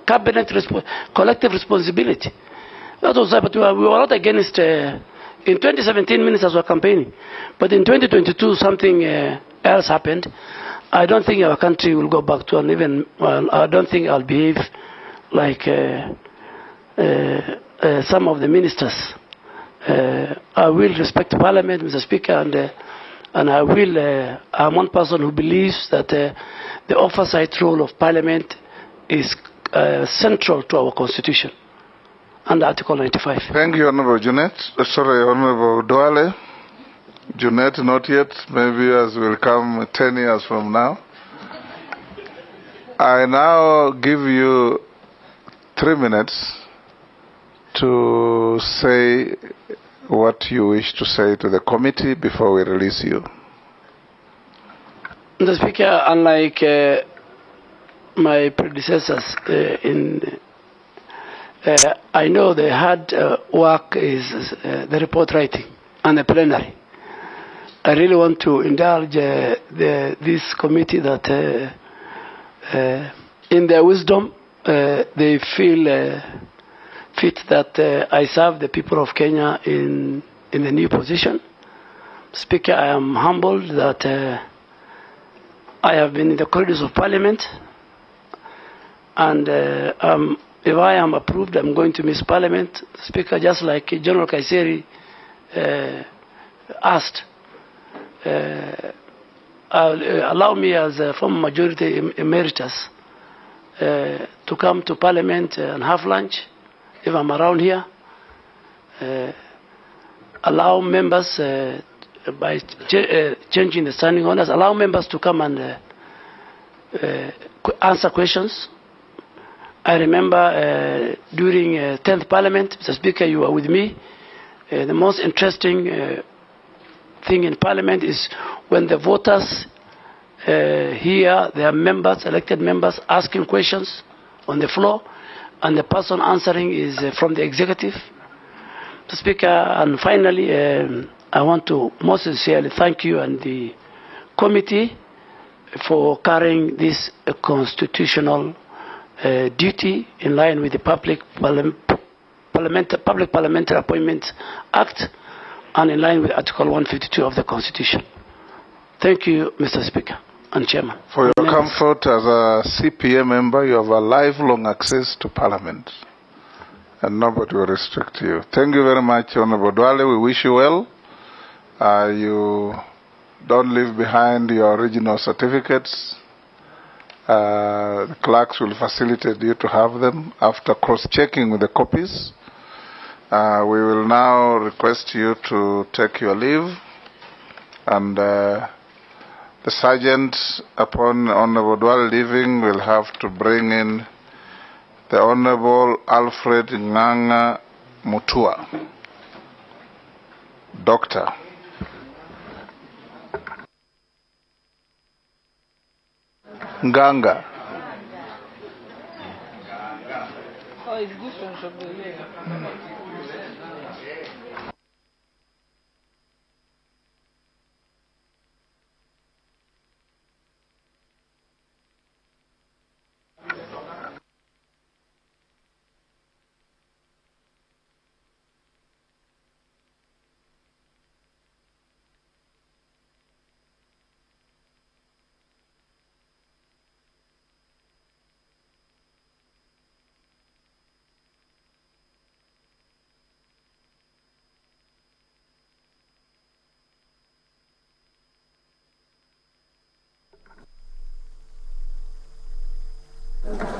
cabinet collective responsibility. That was, but we were not against. In 2017, ministers were campaigning, but in 2022, something else happened. I don't think our country will go back to, and even I don't think I'll behave like some of the ministers. I will respect Parliament, Mr. Speaker, and I will. I'm one person who believes that the oversight role of Parliament is central to our Constitution under Article 95.
Thank you, Honorable Jeanette. Honorable Duale. Jeanette, not yet. Maybe as will come 10 years from now. I now give you 3 minutes to say what you wish to say to the committee before we release you.
Mr. Speaker, unlike my predecessors I know the hard work is the report writing and the plenary. I really want to indulge this committee that in their wisdom they feel fit that I serve the people of Kenya in the new position. Speaker, I am humbled that I have been in the corridors of Parliament, and if I am approved, I'm going to miss Parliament. Speaker, just like General Kaiseri asked, allow me as a former majority emeritus to come to Parliament and have lunch if I'm around here. Allow members, by changing the standing orders, allow members to come and answer questions. I remember during 10th Parliament, Mr. Speaker, you were with me. The most interesting thing in Parliament is when the voters hear their members, elected members, asking questions on the floor, and the person answering is from the executive. Mr. Speaker, and finally, I want to most sincerely thank you and the committee for carrying this constitutional duty in line with the Public Parliamentary Appointments Act and in line with Article 152 of the Constitution. Thank you, Mr. Speaker and Chairman.
For your comfort as a CPA member, you have a lifelong access to Parliament, and nobody will restrict you. Thank you very much, Honorable Duale. We wish you well. You don't leave behind your original certificates. The clerks will facilitate you to have them after cross-checking with the copies. We will now request you to take your leave, and the sergeant, upon Honorable Duale leaving, will have to bring in the Honorable Alfred Mutua, Doctor. Nganga.
Oh, it's different from the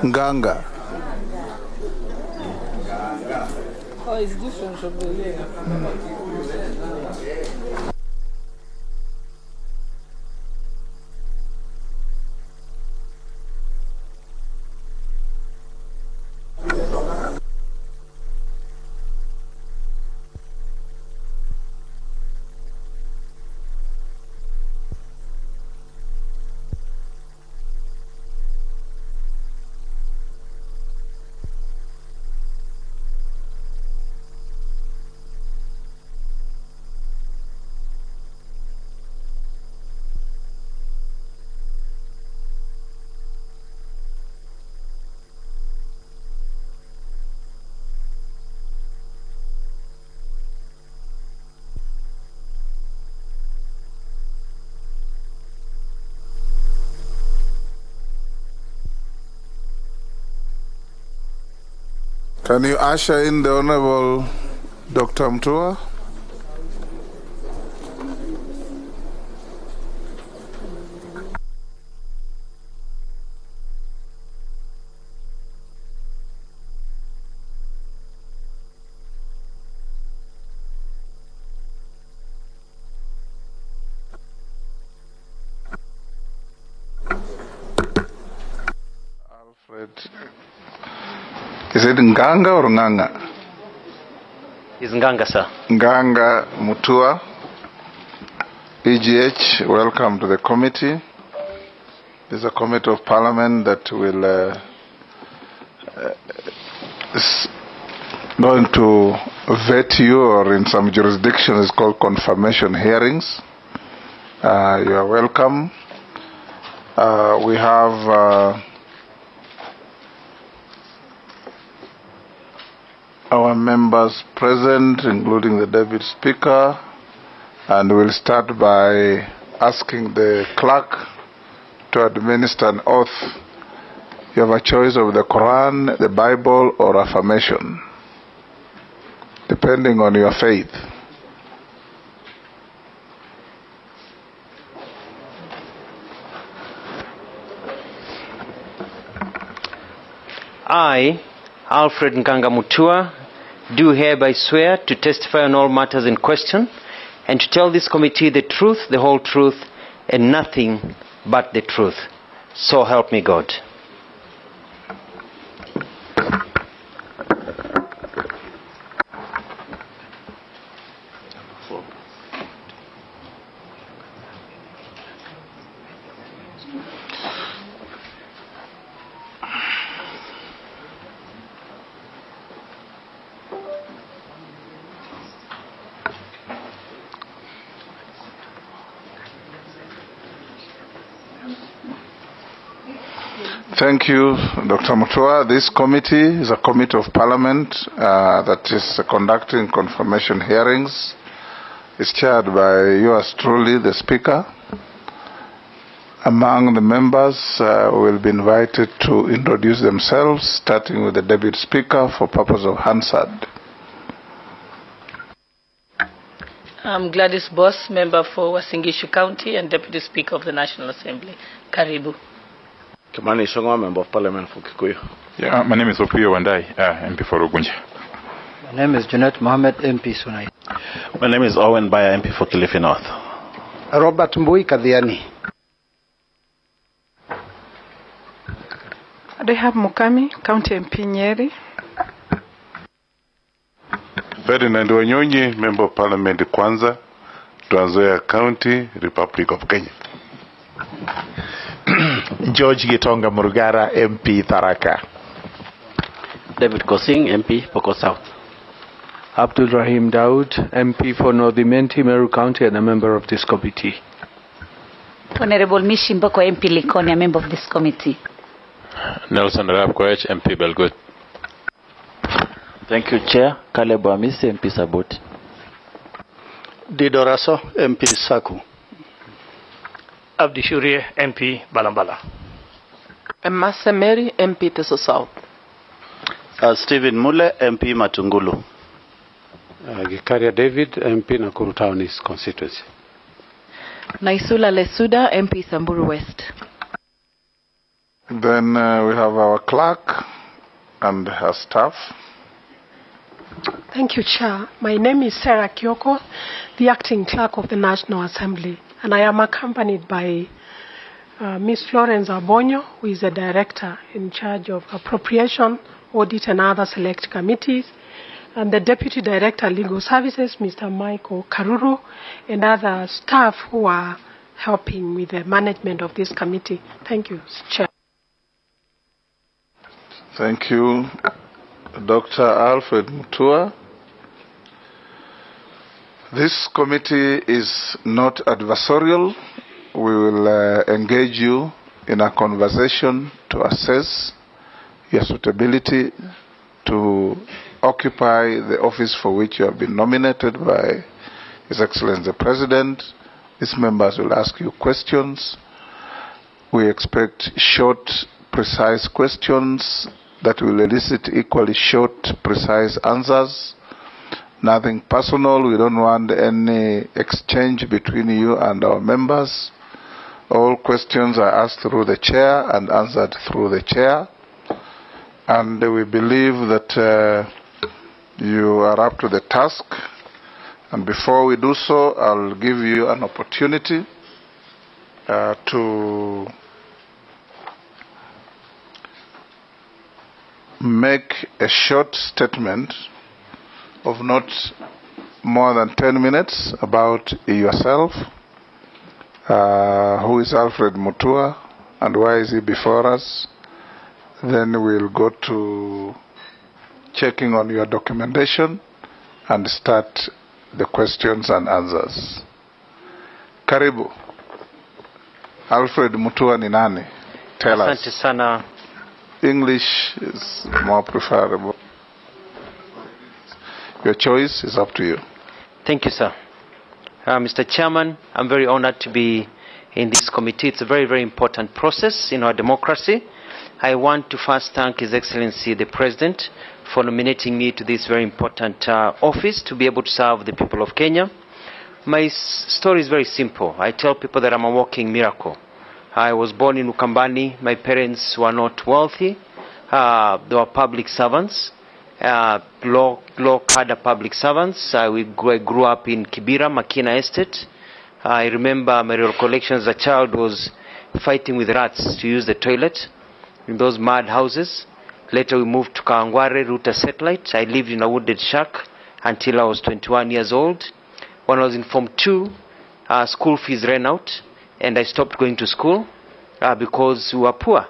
Nganga.
Oh, it's different from the
Can you usher in the Honorable Dr. Mutua? Alfred. Is it Nganga or Nganga?
Is Nganga, sir.
Nganga Mutua, EGH, welcome to the committee. This is a committee of parliament that will is going to vet you, or in some jurisdictions it's called confirmation hearings. You are welcome. We have our members present, including the Deputy Speaker, and we'll start by asking the clerk to administer an oath. You have a choice of the Quran, the Bible, or affirmation, depending on your faith.
I, Alfred Mutua, do hereby swear to testify on all matters in question and to tell this committee the truth, the whole truth, and nothing but the truth. So help me God.
Thank you, Dr. Mutua. This committee is a committee of parliament that is conducting confirmation hearings. It's chaired by yours truly, the Speaker. Among the members will be invited to introduce themselves, starting with the Deputy Speaker for purpose of Hansard.
I'm Gladys Boss, member for Wasingishu County and Deputy Speaker of the National Assembly. Karibu.
Kimani Shongwa, Member of Parliament for Kikuyu.
Yeah, my name is Opiyo Wandai, MP for Ugunja.
My name is Junet Mohammed, MP Sunai.
My name is Owen Baya, MP for Kilifi North.
Robert Mbui Kadhiani.
Rehab Mukami, County MP Nyeri.
Ferdinand Wanyonyi, Member of Parliament Kwanza, Trans Nzoia County, Republic of Kenya.
George Gitonga Murugara, MP Tharaka.
David Kosing, MP Poko South.
Abdul Rahim Daud, MP for Northimenti, Meru County, and a member of this committee.
Honorable Mishi Mboko, MP Likoni, a member of this committee.
Nelson Arab Koech, MP Belgut.
Thank you, Chair. Caleb Amisi, MP Saboti.
Didoraso, MP Saku.
Abdi Shurie, MP Balambala.
Massa Mary, MP Teso South.
Stephen Mule, MP Matungulu.
Gikaria David, MP Nakuru Town East constituency.
Naisula Lesuda, MP Samburu West.
Then we have our clerk and her staff.
Thank you, Chair. My name is Sarah Kyoko, the acting clerk of the National Assembly, and I am accompanied by Ms. Florence Abonyo, who is the director in charge of appropriation, audit, and other select committees, and the deputy director legal services, Mr. Michael Karuru, and other staff who are helping with the management of this committee. Thank you, Chair.
Thank you, Dr. Alfred Mutua. This committee is not adversarial. We will engage you in a conversation to assess your suitability to occupy the office for which you have been nominated by His Excellency the President. These members will ask you questions. We expect short, precise questions that will elicit equally short, precise answers. Nothing personal. We don't want any exchange between you and our members. All questions are asked through the chair and answered through the chair. And we believe that you are up to the task. And before we do so, I'll give you an opportunity to make a short statement of not more than 10 minutes about yourself. Who is Alfred Mutua and why is he before us? Then we'll go to checking on your documentation and start the questions and answers. Karibu. Alfred Mutua ni nani? Tell us.
Asante sana.
English is more preferable. Your choice is up to you.
Thank you, sir. Mr. Chairman, I'm very honored to be in this committee. It's a very, very important process in our democracy. I want to first thank His Excellency the President for nominating me to this very important office to be able to serve the people of Kenya. My story is very simple. I tell people that I'm a walking miracle. I was born in Ukambani. My parents were not wealthy. They were public servants. Low cadre public servants. I grew up in Kibera, Makina Estate. I remember my recollection as a child was fighting with rats to use the toilet in those mud houses. Later we moved to Kawangware, Ruta Satellite. I lived in a wooded shack until I was 21 years old. When I was in Form 2, school fees ran out and I stopped going to school because we were poor.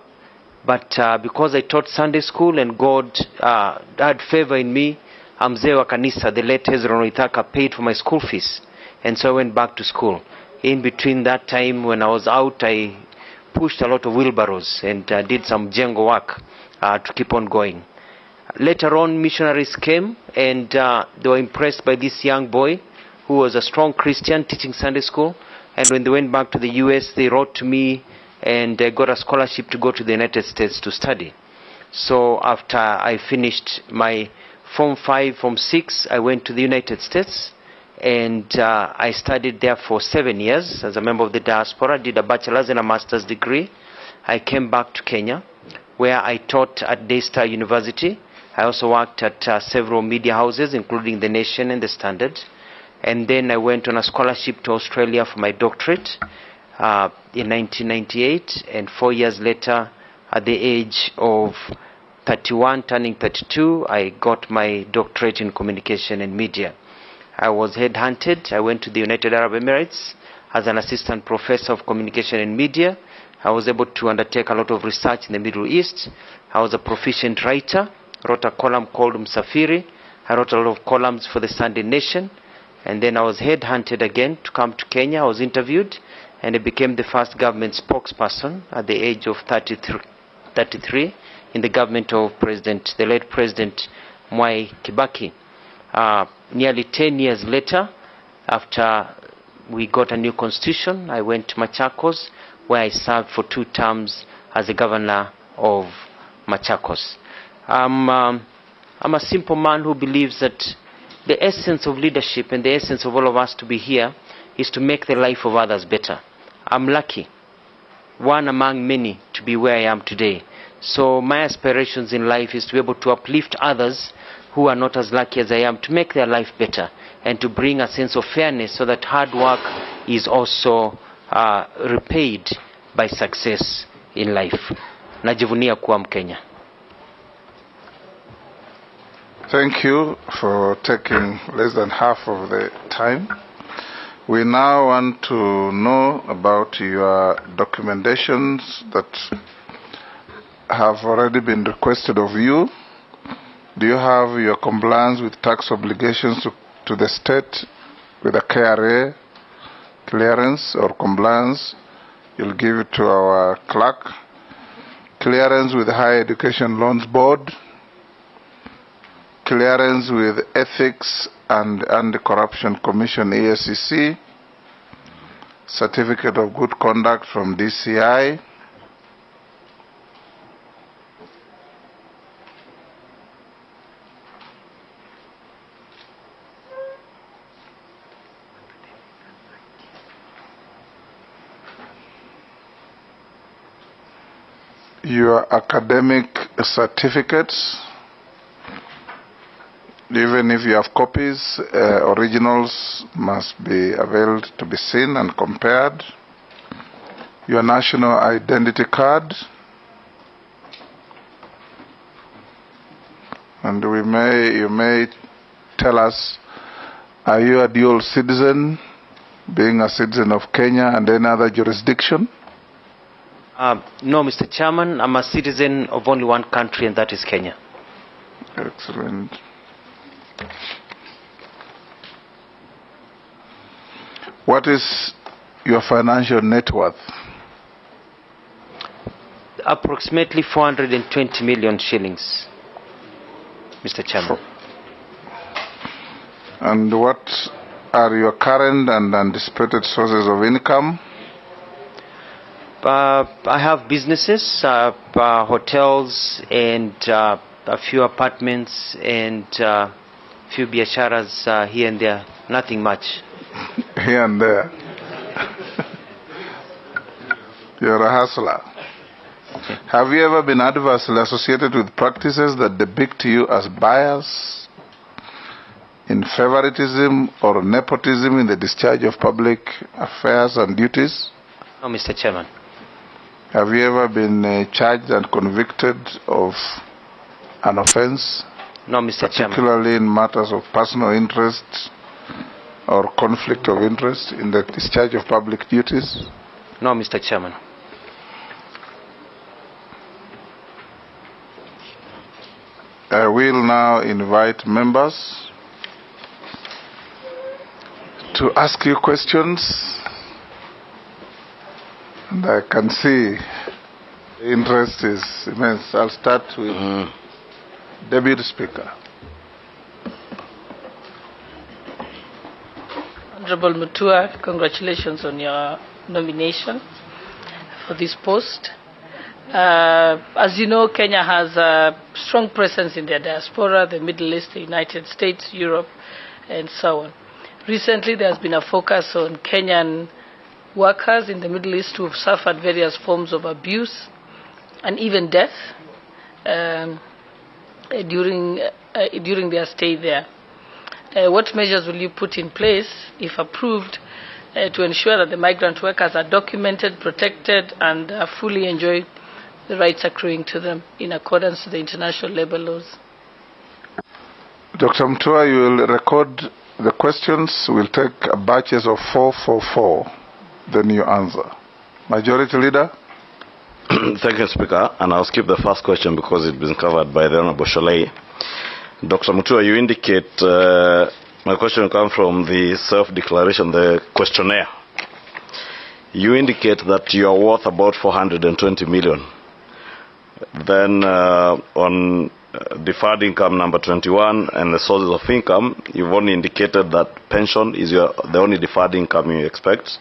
But because I taught Sunday school and God had favor in me, Mzee wa Kanisa, the late Hezron Oitaka, paid for my school fees. And so I went back to school. In between that time, when I was out, I pushed a lot of wheelbarrows and did some jengo work to keep on going. Later on, missionaries came and they were impressed by this young boy who was a strong Christian teaching Sunday school. And when they went back to the US, they wrote to me and I got a scholarship to go to the United States to study. So after I finished my Form 5, Form 6, I went to the United States and I studied there for 7 years as a member of the Diaspora, did a bachelor's and a master's degree. I came back to Kenya where I taught at Daystar University. I also worked at several media houses including The Nation and The Standard. And then I went on a scholarship to Australia for my doctorate in 1998, and 4 years later, at the age of 31, turning 32, I got my doctorate in communication and media. I was headhunted. I went to the United Arab Emirates as an assistant professor of communication and media. I was able to undertake a lot of research in the Middle East. I was a proficient writer, wrote a column called Msafiri. I wrote a lot of columns for the Sanitation. And then I was headhunted again to come to Kenya. I was interviewed and I became the first government spokesperson at the age of 33 in the government of the late President Mwai Kibaki. Nearly 10 years later, after we got a new constitution, I went to Machakos, where I served for 2 terms as the governor of Machakos. I'm a simple man who believes that the essence of leadership and the essence of all of us to be here is to make the life of others better. I'm lucky, one among many, to be where I am today. So my aspirations in life is to be able to uplift others who are not as lucky as I am, to make their life better and to bring a sense of fairness so that hard work is also repaid by success in life. Najivunia kuwa Mkenya.
Thank you for taking less than half of the time. We now want to know about your documentations that have already been requested of you. Do you have your compliance with tax obligations to the state with a KRA clearance or compliance? You'll give it to our clerk. Clearance with the Higher Education Loans Board. Clearance with Ethics and Anti-Corruption Commission, ESCC. Certificate of Good Conduct from DCI. Your academic certificates. Even if you have copies, originals must be availed to be seen and compared. Your national identity card. And you may tell us, are you a dual citizen, being a citizen of Kenya and any other jurisdiction?
No, Mr. Chairman, I'm a citizen of only one country, and that is Kenya.
Excellent. What is your financial net worth?
Approximately 420 million shillings, Mr. Chairman.
And what are your current and anticipated sources of income?
I have businesses, hotels, and a few apartments, and a few biasharas here and there. Nothing much.
Here and there. You're a hustler. Have you ever been adversely associated with practices that depict you as biased in favoritism or nepotism in the discharge of public affairs and duties?
No, Mr. Chairman.
Have you ever been charged and convicted of an offense?
No, Mr. Chairman.
Particularly in matters of personal interest or conflict of interest in the discharge of public duties?
No, Mr. Chairman.
I will now invite members to ask you questions. And I can see the interest is immense. I'll start with Deputy Speaker.
Honorable Mutua, congratulations on your nomination for this post. As you know, Kenya has a strong presence in the diaspora, the Middle East, the United States, Europe, and so on. Recently, there has been a focus on Kenyan workers in the Middle East who have suffered various forms of abuse and even death during their stay there. What measures will you put in place, if approved, to ensure that the migrant workers are documented, protected, and fully enjoy the rights accruing to them in accordance with the international labor laws?
Dr. Mutua, you will record the questions. We'll take batches of 444. Then you answer. Majority Leader.
Thank you, Speaker. And I'll skip the first question because it's been covered by the Honorable Sholei. Dr. Mutua, you indicate, my question will come from the self-declaration, the questionnaire. You indicate that you are worth about 420 million. Then on deferred income number 21 and the sources of income, you've only indicated that pension is the only deferred income you expect.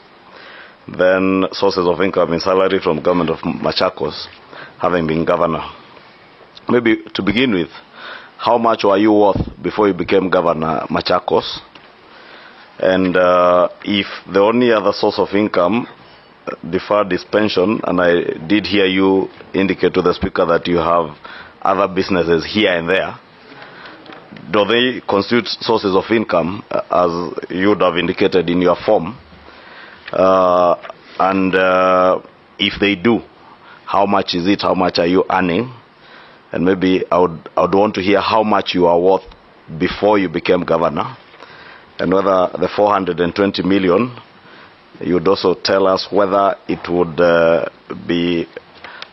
Then sources of income in salary from government of Machakos, having been governor. Maybe to begin with, how much were you worth before you became governor Machakos? And if the only other source of income deferred is pension, and I did hear you indicate to the Speaker that you have other businesses here and there, do they constitute sources of income as you would have indicated in your form? And if they do, how much is it? How much are you earning? And maybe I would want to hear how much you are worth before you became governor, and whether the 420 million, you would also tell us whether it would be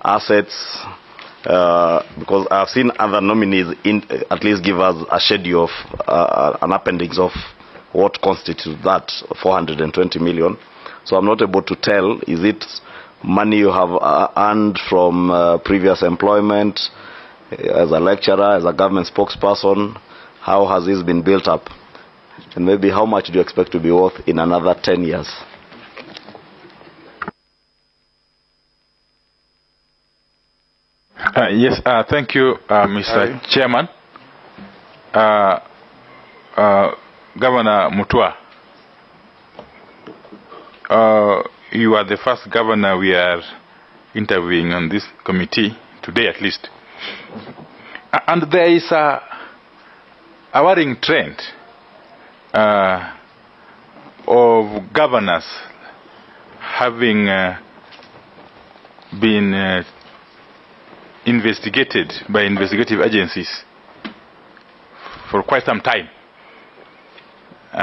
assets, because I've seen other nominees at least give us a schedule of an appendix of what constitutes that 420 million. So I'm not able to tell, is it money you have earned from previous employment, as a lecturer, as a government spokesperson? How has this been built up? And maybe how much do you expect to be worth in another 10 years?
Yes, thank you, Mr. Chairman. Governor Mutua, you are the first governor we are interviewing on this committee, today at least. And there is a worrying trend of governors having been investigated by investigative agencies for quite some time.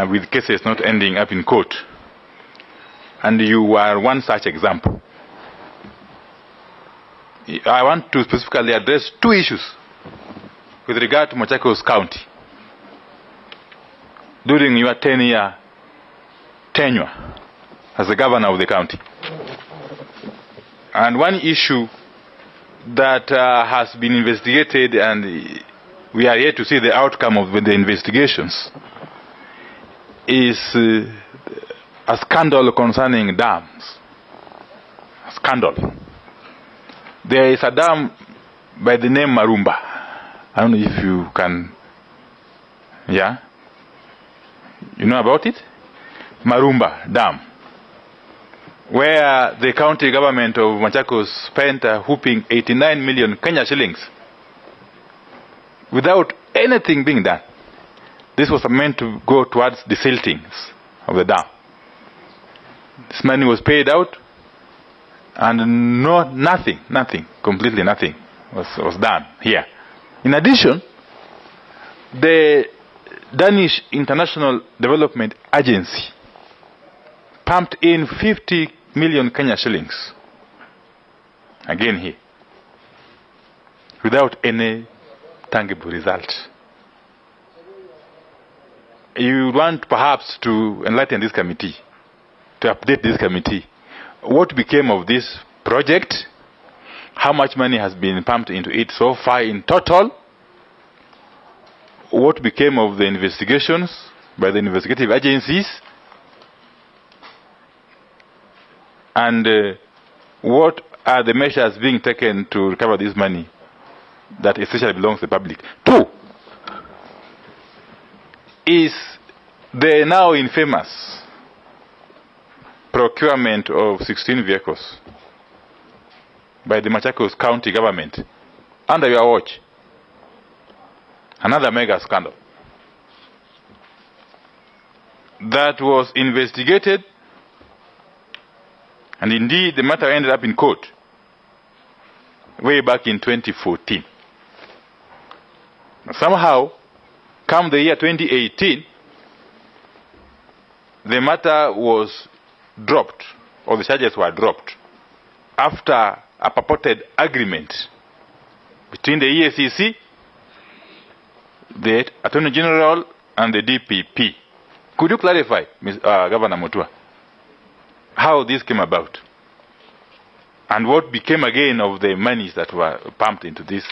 with cases not ending up in court. And you are one such example. I want to specifically address two issues with regard to Machakos County during your 10-year tenure as the governor of the county. And one issue that has been investigated, and we are yet to see the outcome of the investigations, is a scandal concerning dams. A scandal. There is a dam by the name Marumba. I don't know if you can, yeah? You know about it? Marumba Dam, where the county government of Machakos spent a whooping 89 million Kenya shillings without anything being done. This was meant to go towards the siltings of the dam. This money was paid out, and nothing, completely nothing was done here. In addition, the Danish International Development Agency pumped in 50 million Kenya shillings, again here, without any tangible result. You want perhaps to enlighten this committee, to update this committee. What became of this project? How much money has been pumped into it so far in total? What became of the investigations by the investigative agencies? And what are the measures being taken to recover this money that essentially belongs to the public? Two, is the now infamous procurement of 16 vehicles by the Machakos County government under your watch. Another mega scandal that was investigated, and indeed the matter ended up in court way back in 2014. Somehow, come the year 2018, the matter was dropped, or the charges were dropped, after a purported agreement between the EACC, the Attorney General, and the DPP. Could you clarify, Governor Mutua, how this came about? And what became again of the monies that were pumped into this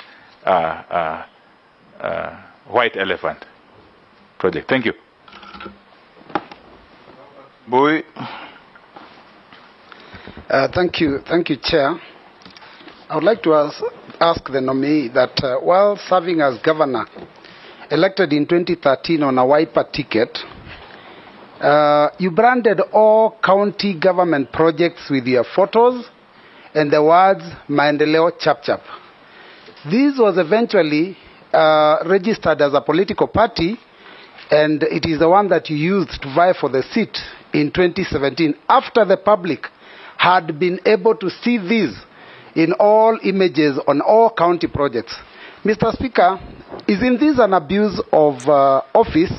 white elephant project? Thank you.
Boy. Thank you, Chair. I would like to ask the nominee that while serving as governor, elected in 2013 on a Wiper ticket, you branded all county government projects with your photos and the words Maendeleo Chap Chap. This was eventually registered as a political party, and it is the one that you used to vie for the seat in 2017, after the public had been able to see these in all images on all county projects. Mr. Speaker, isn't this an abuse of office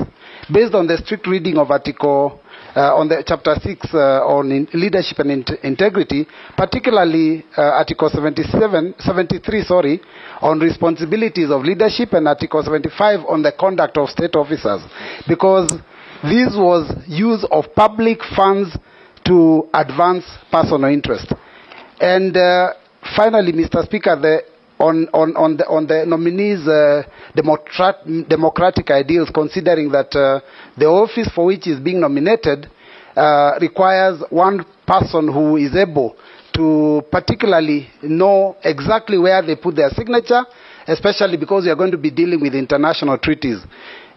based on the strict reading of Article on the Chapter 6 on leadership and integrity, particularly Article 73 on responsibilities of leadership, and Article 75 on the conduct of state officers? Because this was use of public funds to advance personal interest. And finally, Mr. Speaker, on the nominees' democratic ideals, considering that the office for which is being nominated requires one person who is able to particularly know exactly where they put their signature, especially because we are going to be dealing with international treaties.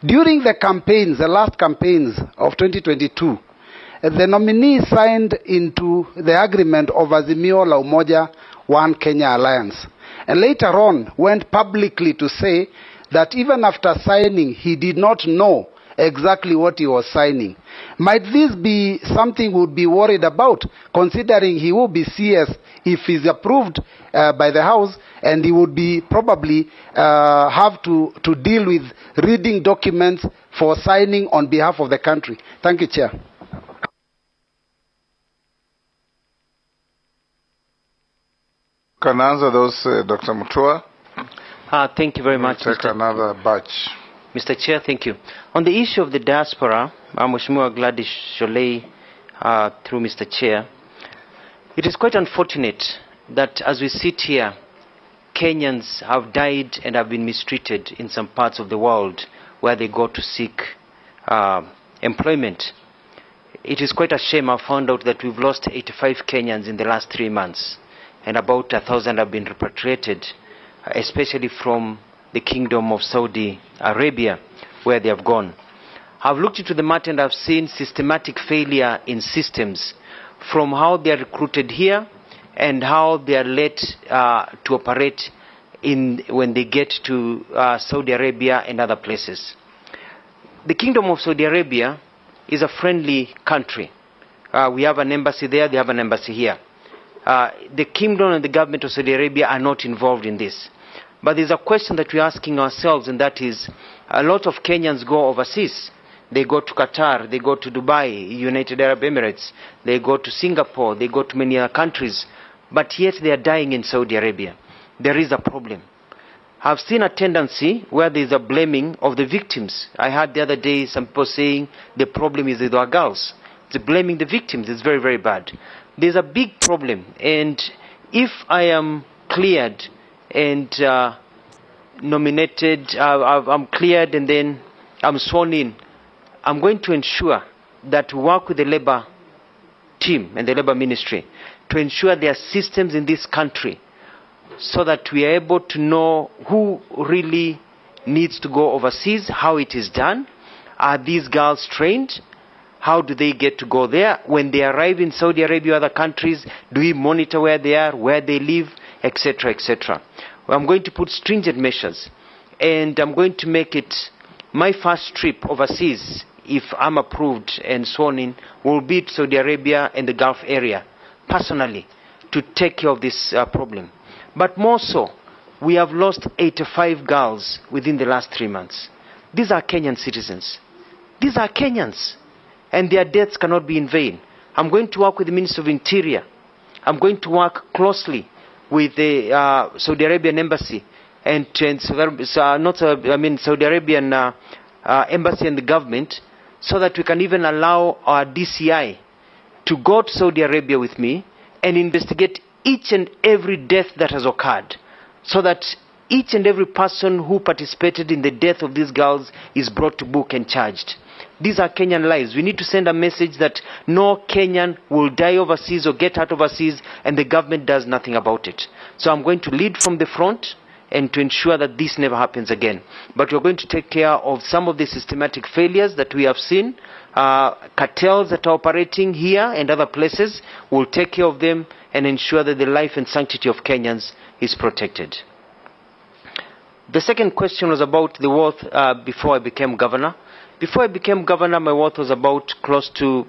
During the campaigns, the last campaigns of 2022, the nominee signed into the agreement of Azimio la Umoja One Kenya Alliance, and later on went publicly to say that even after signing, he did not know exactly what he was signing. Might this be something we would be worried about, considering he will be CS if he's approved by the House, and he would be probably have to deal with reading documents for signing on behalf of the country. Thank you, Chair.
Can answer those, Dr. Mutua?
Thank you very much,
Take
Mr.
another batch.
Mr. Chair, thank you. On the issue of the diaspora, Mheshimiwa Gladys Sholei, through Mr. Chair, it is quite unfortunate that as we sit here, Kenyans have died and have been mistreated in some parts of the world where they go to seek employment. It is quite a shame. I found out that we've lost 85 Kenyans in the last 3 months, and about 1,000 have been repatriated, especially from the Kingdom of Saudi Arabia, where they have gone. I've looked into the matter and I've seen systematic failure in systems, from how they are recruited here and how they are let to operate when they get to Saudi Arabia and other places. The Kingdom of Saudi Arabia is a friendly country. We have an embassy there, they have an embassy here. The Kingdom and the government of Saudi Arabia are not involved in this. But there's a question that we're asking ourselves, and that is, a lot of Kenyans go overseas. They go to Qatar, they go to Dubai, United Arab Emirates, they go to Singapore, they go to many other countries, but yet they are dying in Saudi Arabia. There is a problem. I've seen a tendency where there is a blaming of the victims. I heard the other day some people saying the problem is with our girls. It's blaming the victims. It's very, very bad. There's a big problem, and if I am cleared and nominated, I'm cleared and then I'm sworn in, I'm going to ensure that we work with the Labour team and the Labour Ministry to ensure there are systems in this country so that we are able to know who really needs to go overseas, how it is done. Are these girls trained? How do they get to go there? When they arrive in Saudi Arabia or other countries, do we monitor where they are, where they live, etc., etc.? I'm going to put stringent measures, and I'm going to make it my first trip overseas, if I'm approved and sworn in, will be to Saudi Arabia and the Gulf area, personally, to take care of this problem. But more so, we have lost 85 girls within the last 3 months. These are Kenyan citizens. These are Kenyans, and their deaths cannot be in vain. I'm going to work with the Minister of Interior. I'm going to work closely with the Saudi Arabian embassy and Saudi Arabian embassy and the government, so that we can even allow our DCI to go to Saudi Arabia with me and investigate each and every death that has occurred, so that each and every person who participated in the death of these girls is brought to book and charged. These are Kenyan lives. We need to send a message that no Kenyan will die overseas or get out overseas, and the government does nothing about it. So I'm going to lead from the front and to ensure that this never happens again. But we're going to take care of some of the systematic failures that we have seen. Cartels that are operating here and other places, we'll take care of them and ensure that the life and sanctity of Kenyans is protected. The second question was about the wealth before I became governor. Before I became governor, my wealth was about close to,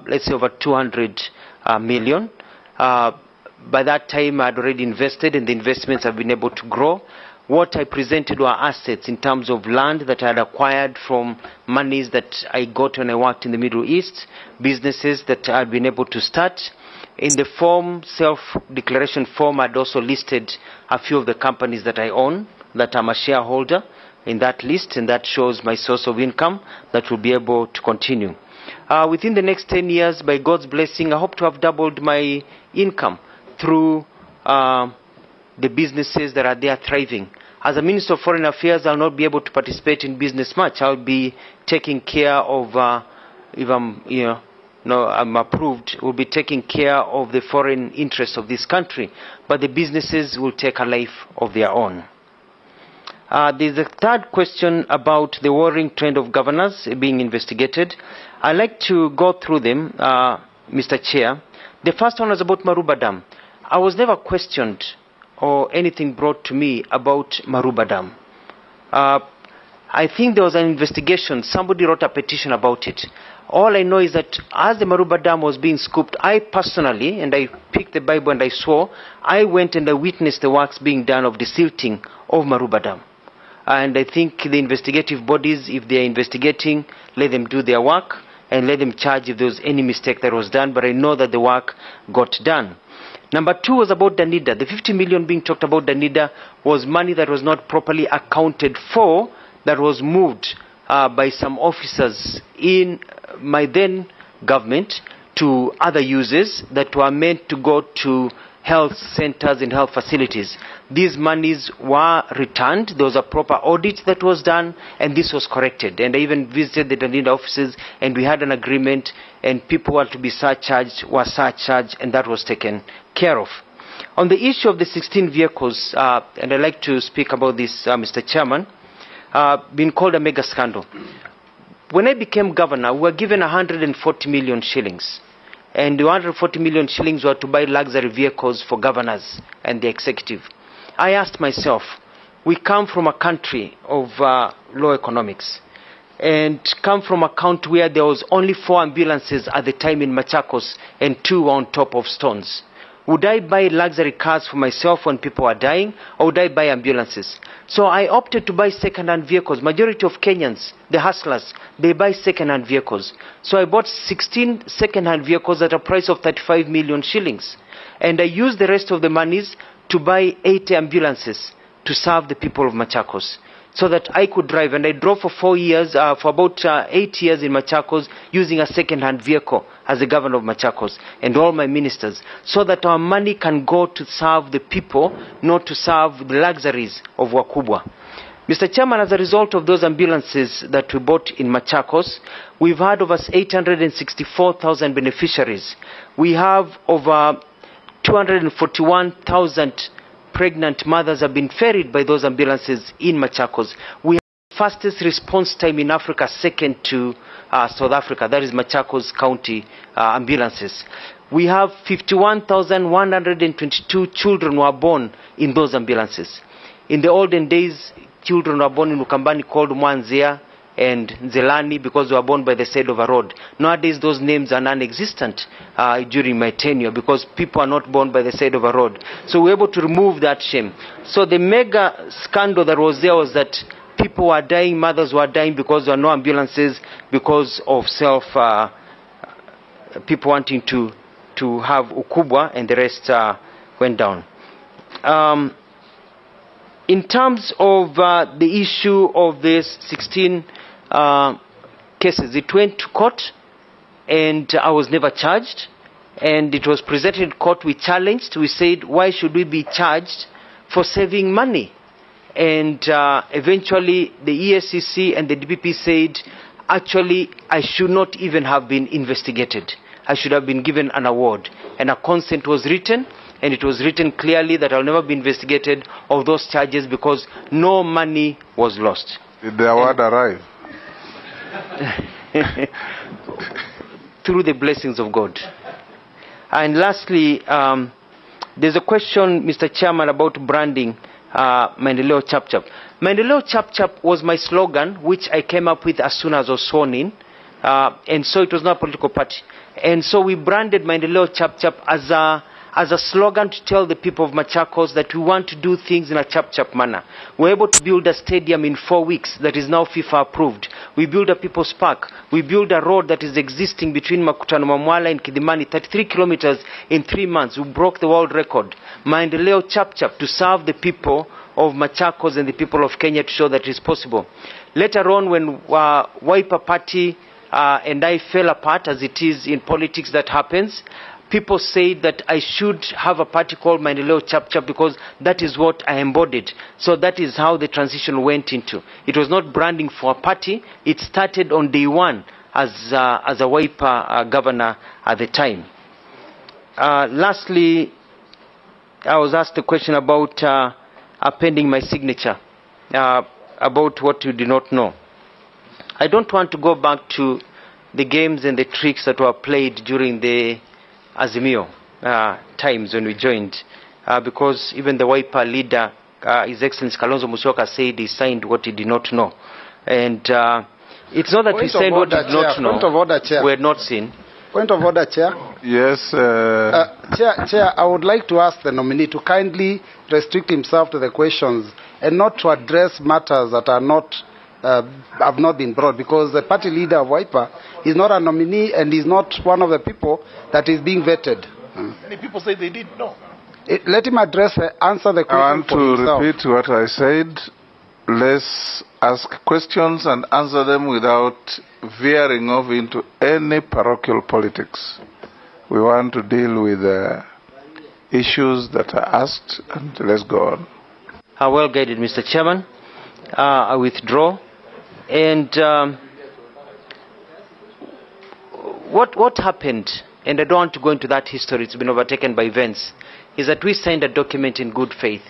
let's say, over 200 million. By that time, I had already invested, and the investments have been able to grow. What I presented were assets in terms of land that I had acquired from monies that I got when I worked in the Middle East, businesses that I had been able to start. In the form, self-declaration form, I had also listed a few of the companies that I own, that I'm a shareholder in that list, and that shows my source of income that will be able to continue. Within the next 10 years, by God's blessing, I hope to have doubled my income through the businesses that are there thriving. As a Minister of Foreign Affairs, I'll not be able to participate in business much. I'll be taking care of, if I'm approved, will be taking care of the foreign interests of this country. But the businesses will take a life of their own. There's a third question about the worrying trend of governors being investigated. I'd like to go through them, Mr. Chair. The first one was about Maruba Dam. I was never questioned or anything brought to me about Maruba Dam. I think there was an investigation. Somebody wrote a petition about it. All I know is that as the Maruba Dam was being scooped, I personally, and I picked the Bible and I swore, I went and I witnessed the works being done of the silting of Maruba Dam. And I think the investigative bodies, if they are investigating, let them do their work and let them charge if there was any mistake that was done. But I know that the work got done. Number 2 was about Danida. The 50 million being talked about Danida was money that was not properly accounted for, that was moved by some officers in my then government to other uses that were meant to go to health centers and health facilities. These monies were returned. There was a proper audit that was done, and this was corrected. And I even visited the Danida offices, and we had an agreement, and people were to be surcharged, and that was taken care of. On the issue of the 16 vehicles, and I'd like to speak about this, Mr. Chairman, been called a mega scandal. When I became governor, we were given 140 million shillings. And the 140 million shillings were to buy luxury vehicles for governors and the executive. I asked myself, we come from a country of low economics and come from a country where there was only 4 ambulances at the time in Machakos and 2 on top of stones. Would I buy luxury cars for myself when people are dying, or would I buy ambulances? So I opted to buy second-hand vehicles. Majority of Kenyans, the hustlers, they buy second-hand vehicles. So I bought 16 second-hand vehicles at a price of 35 million shillings. And I used the rest of the monies to buy 80 ambulances to serve the people of Machakos, so that I could drive. And I drove for 4 years, for about 8 years in Machakos, using a second-hand vehicle as the governor of Machakos, and all my ministers, so that our money can go to serve the people, not to serve the luxuries of Wakubwa. Mr. Chairman, as a result of those ambulances that we bought in Machakos, we've had over 864,000 beneficiaries. We have over 241,000 pregnant mothers have been ferried by those ambulances in Machakos. We have the fastest response time in Africa, second to South Africa. That is Machakos County ambulances. We have 51,122 children who are born in those ambulances. In the olden days, children were born in Ukambani called Mwanzia and Nzelani because they were born by the side of a road. Nowadays, those names are non-existent during my tenure because people are not born by the side of a road. So we were able to remove that shame. So the mega scandal that was there was that people were dying, mothers were dying because there were no ambulances, because of people wanting to have Ukubwa, and the rest went down. In terms of the issue of these 16 cases, it went to court, and I was never charged. And it was presented in court. We challenged. We said, why should we be charged for saving money? And eventually, the ESCC and the DPP said, actually, I should not even have been investigated. I should have been given an award. And a consent was written. And it was written clearly that I'll never be investigated of those charges because no money was lost.
Did the award arrive?
Through the blessings of God. And lastly, there's a question, Mr. Chairman, about branding Maendeleo Chap Chap. Maendeleo Chap Chap was my slogan, which I came up with as soon as I was sworn in. And so it was not a political party. And so we branded Maendeleo Chap Chap as a slogan to tell the people of Machakos that we want to do things in a chap-chap manner. We're able to build a stadium in 4 weeks that is now FIFA approved. We build a people's park. We build a road that is existing between Makutano Mamwala and Kidimani, 33 kilometers in 3 months. We broke the world record. Maendeleo chap-chap to serve the people of Machakos and the people of Kenya to show that it is possible. Later on, when Wiper Party and I fell apart, as it is in politics that happens, people said that I should have a party called Maendeleo Chap Chap because that is what I embodied. So that is how the transition went into. It was not branding for a party. It started on day one as a Wiper governor at the time. Lastly, I was asked a question about appending my signature, about what you do not know. I don't want to go back to the games and the tricks that were played during the Azimio times when we joined, because even the Wiper leader, His Excellency Kalonzo Musyoka, said he signed what he did not know. And it's not that we signed what we did not know.
Point of order, Chair.
We had not seen.
Point of order, Chair.
Yes.
Chair, I would like to ask the nominee to kindly restrict himself to the questions and not to address matters that are not have not been brought, because the party leader of Wiper is not a nominee and is not one of the people that is being vetted.
Many people say they didn't know.
Let him answer the question.
I want
for
to
himself.
repeat what I said. Let's ask questions and answer them without veering off into any parochial politics. We want to deal with issues that are asked, and let's go on.
Well guided, Mr. Chairman. I withdraw. And what happened, and I don't want to go into that history, it's been overtaken by events, is that we signed a document in good faith.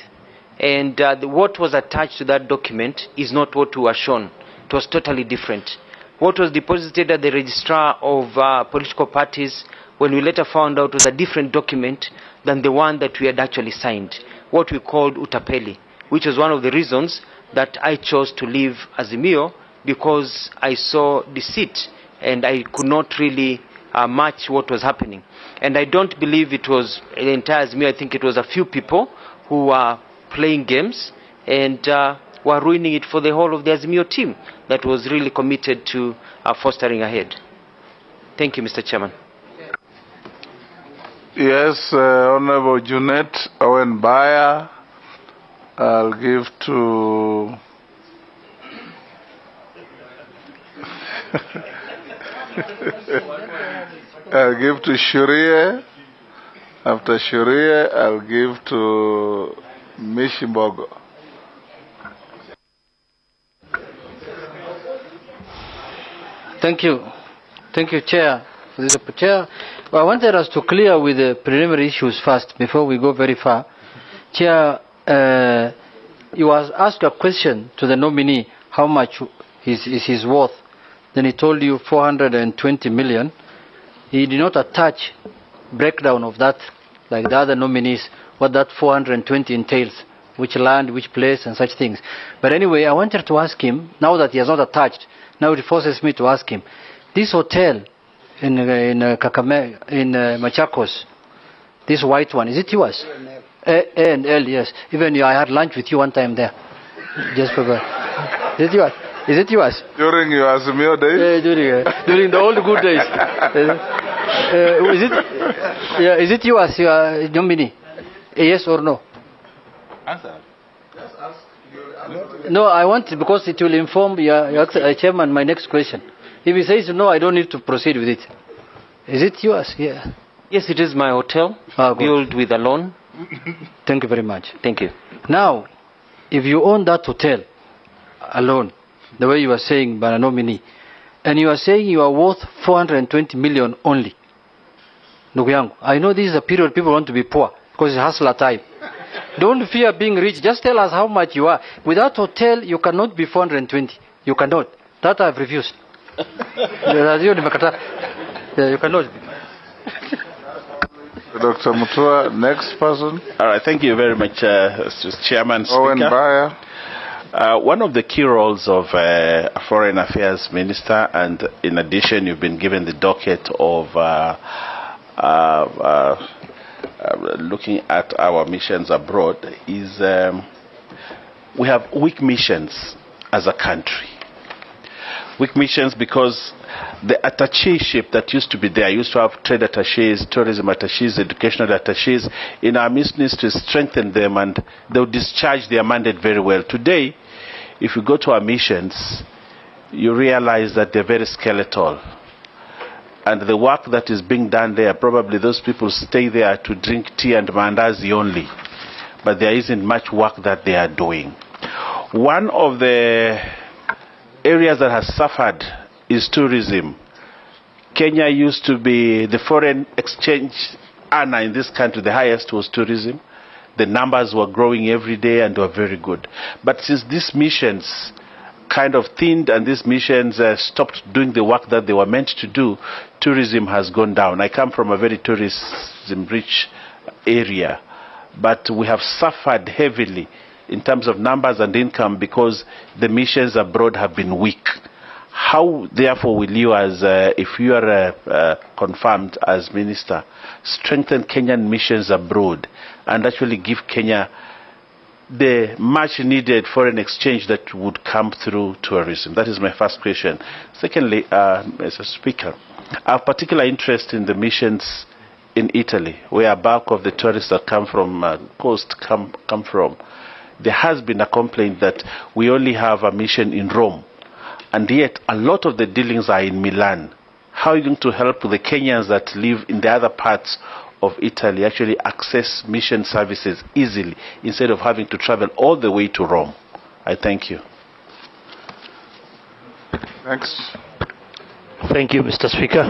And what was attached to that document is not what we were shown. It was totally different. What was deposited at the registrar of political parties, when we later found out, was a different document than the one that we had actually signed, what we called Utapeli, which was one of the reasons that I chose to leave Azimio, because I saw deceit and I could not really match what was happening. And I don't believe it was the entire Azimio. I think it was a few people who were playing games and were ruining it for the whole of the Azimio team that was really committed to fostering ahead. Thank you, Mr. Chairman.
Yes, Honorable Junet Owen Bayer. I'll give to I'll give to Shurie. After Shurie, I'll give to Mishimbogo.
Thank you. Thank you, Chair. Chair, I wanted us to clear with the preliminary issues first before we go very far. Chair, you was asked a question to the nominee, how much is his worth. Then he told you 420 million. He did not attach breakdown of that, like the other nominees, what that 420 entails, which land, which place, and such things. But anyway, I wanted to ask him, now that he has not attached, now it forces me to ask him, this hotel in Machakos, this white one, is it yours? A&L, yes. Even I had lunch with you one time there. Just for is it yours? Is it yours?
During your Azimio days?
During the old good days. Is it yours, your nominee? Yes or no?
Answer.
No, I want, because it will inform your chairman my next question. If he says no, I don't need to proceed with it. Is it yours? Yeah.
Yes, it is my hotel, built with a loan.
Thank you very much.
Thank you.
Now, if you own that hotel alone, the way you were saying by a nominee, and you are saying you are worth 420 million only, ndugu yangu, I know this is a period people want to be poor because it's hustler time. Don't fear being rich. Just tell us how much you are. With that hotel, you cannot be 420. You cannot. That I've refused. You cannot.
Dr. Mutua, next person.
All right, thank you very much, Chairman.
Owen Bayer.
One of the key roles of a Foreign Affairs Minister, and in addition, you've been given the docket of looking at our missions abroad, is we have weak missions as a country. Weak missions because the attacheship that used to be there, used to have trade attaches, tourism attaches, educational attaches. In our missions to strengthen them, and they'll discharge their mandate very well. Today, if you go to our missions, you realize that they're very skeletal. And the work that is being done there, probably those people stay there to drink tea and mandazi only. But there isn't much work that they are doing. One of the areas that has suffered is tourism. Kenya used to be the foreign exchange earner in this country. The highest was tourism. The numbers were growing every day and were very good. But since these missions kind of thinned and these missions stopped doing the work that they were meant to do, tourism has gone down. I come from a very tourism-rich area, but we have suffered heavily in terms of numbers and income because the missions abroad have been weak. How, therefore, will you, as if you are confirmed as minister, strengthen Kenyan missions abroad and actually give Kenya the much needed foreign exchange that would come through tourism? That is my first question. Secondly, Mr. Speaker, I have particular interest in the missions in Italy, where a bulk of the tourists that come from coast come from. There has been a complaint that we only have a mission in Rome, and yet a lot of the dealings are in Milan. How are you going to help the Kenyans that live in the other parts of Italy actually access mission services easily instead of having to travel all the way to Rome? I thank you.
Next.
Thank you, Mr. Speaker.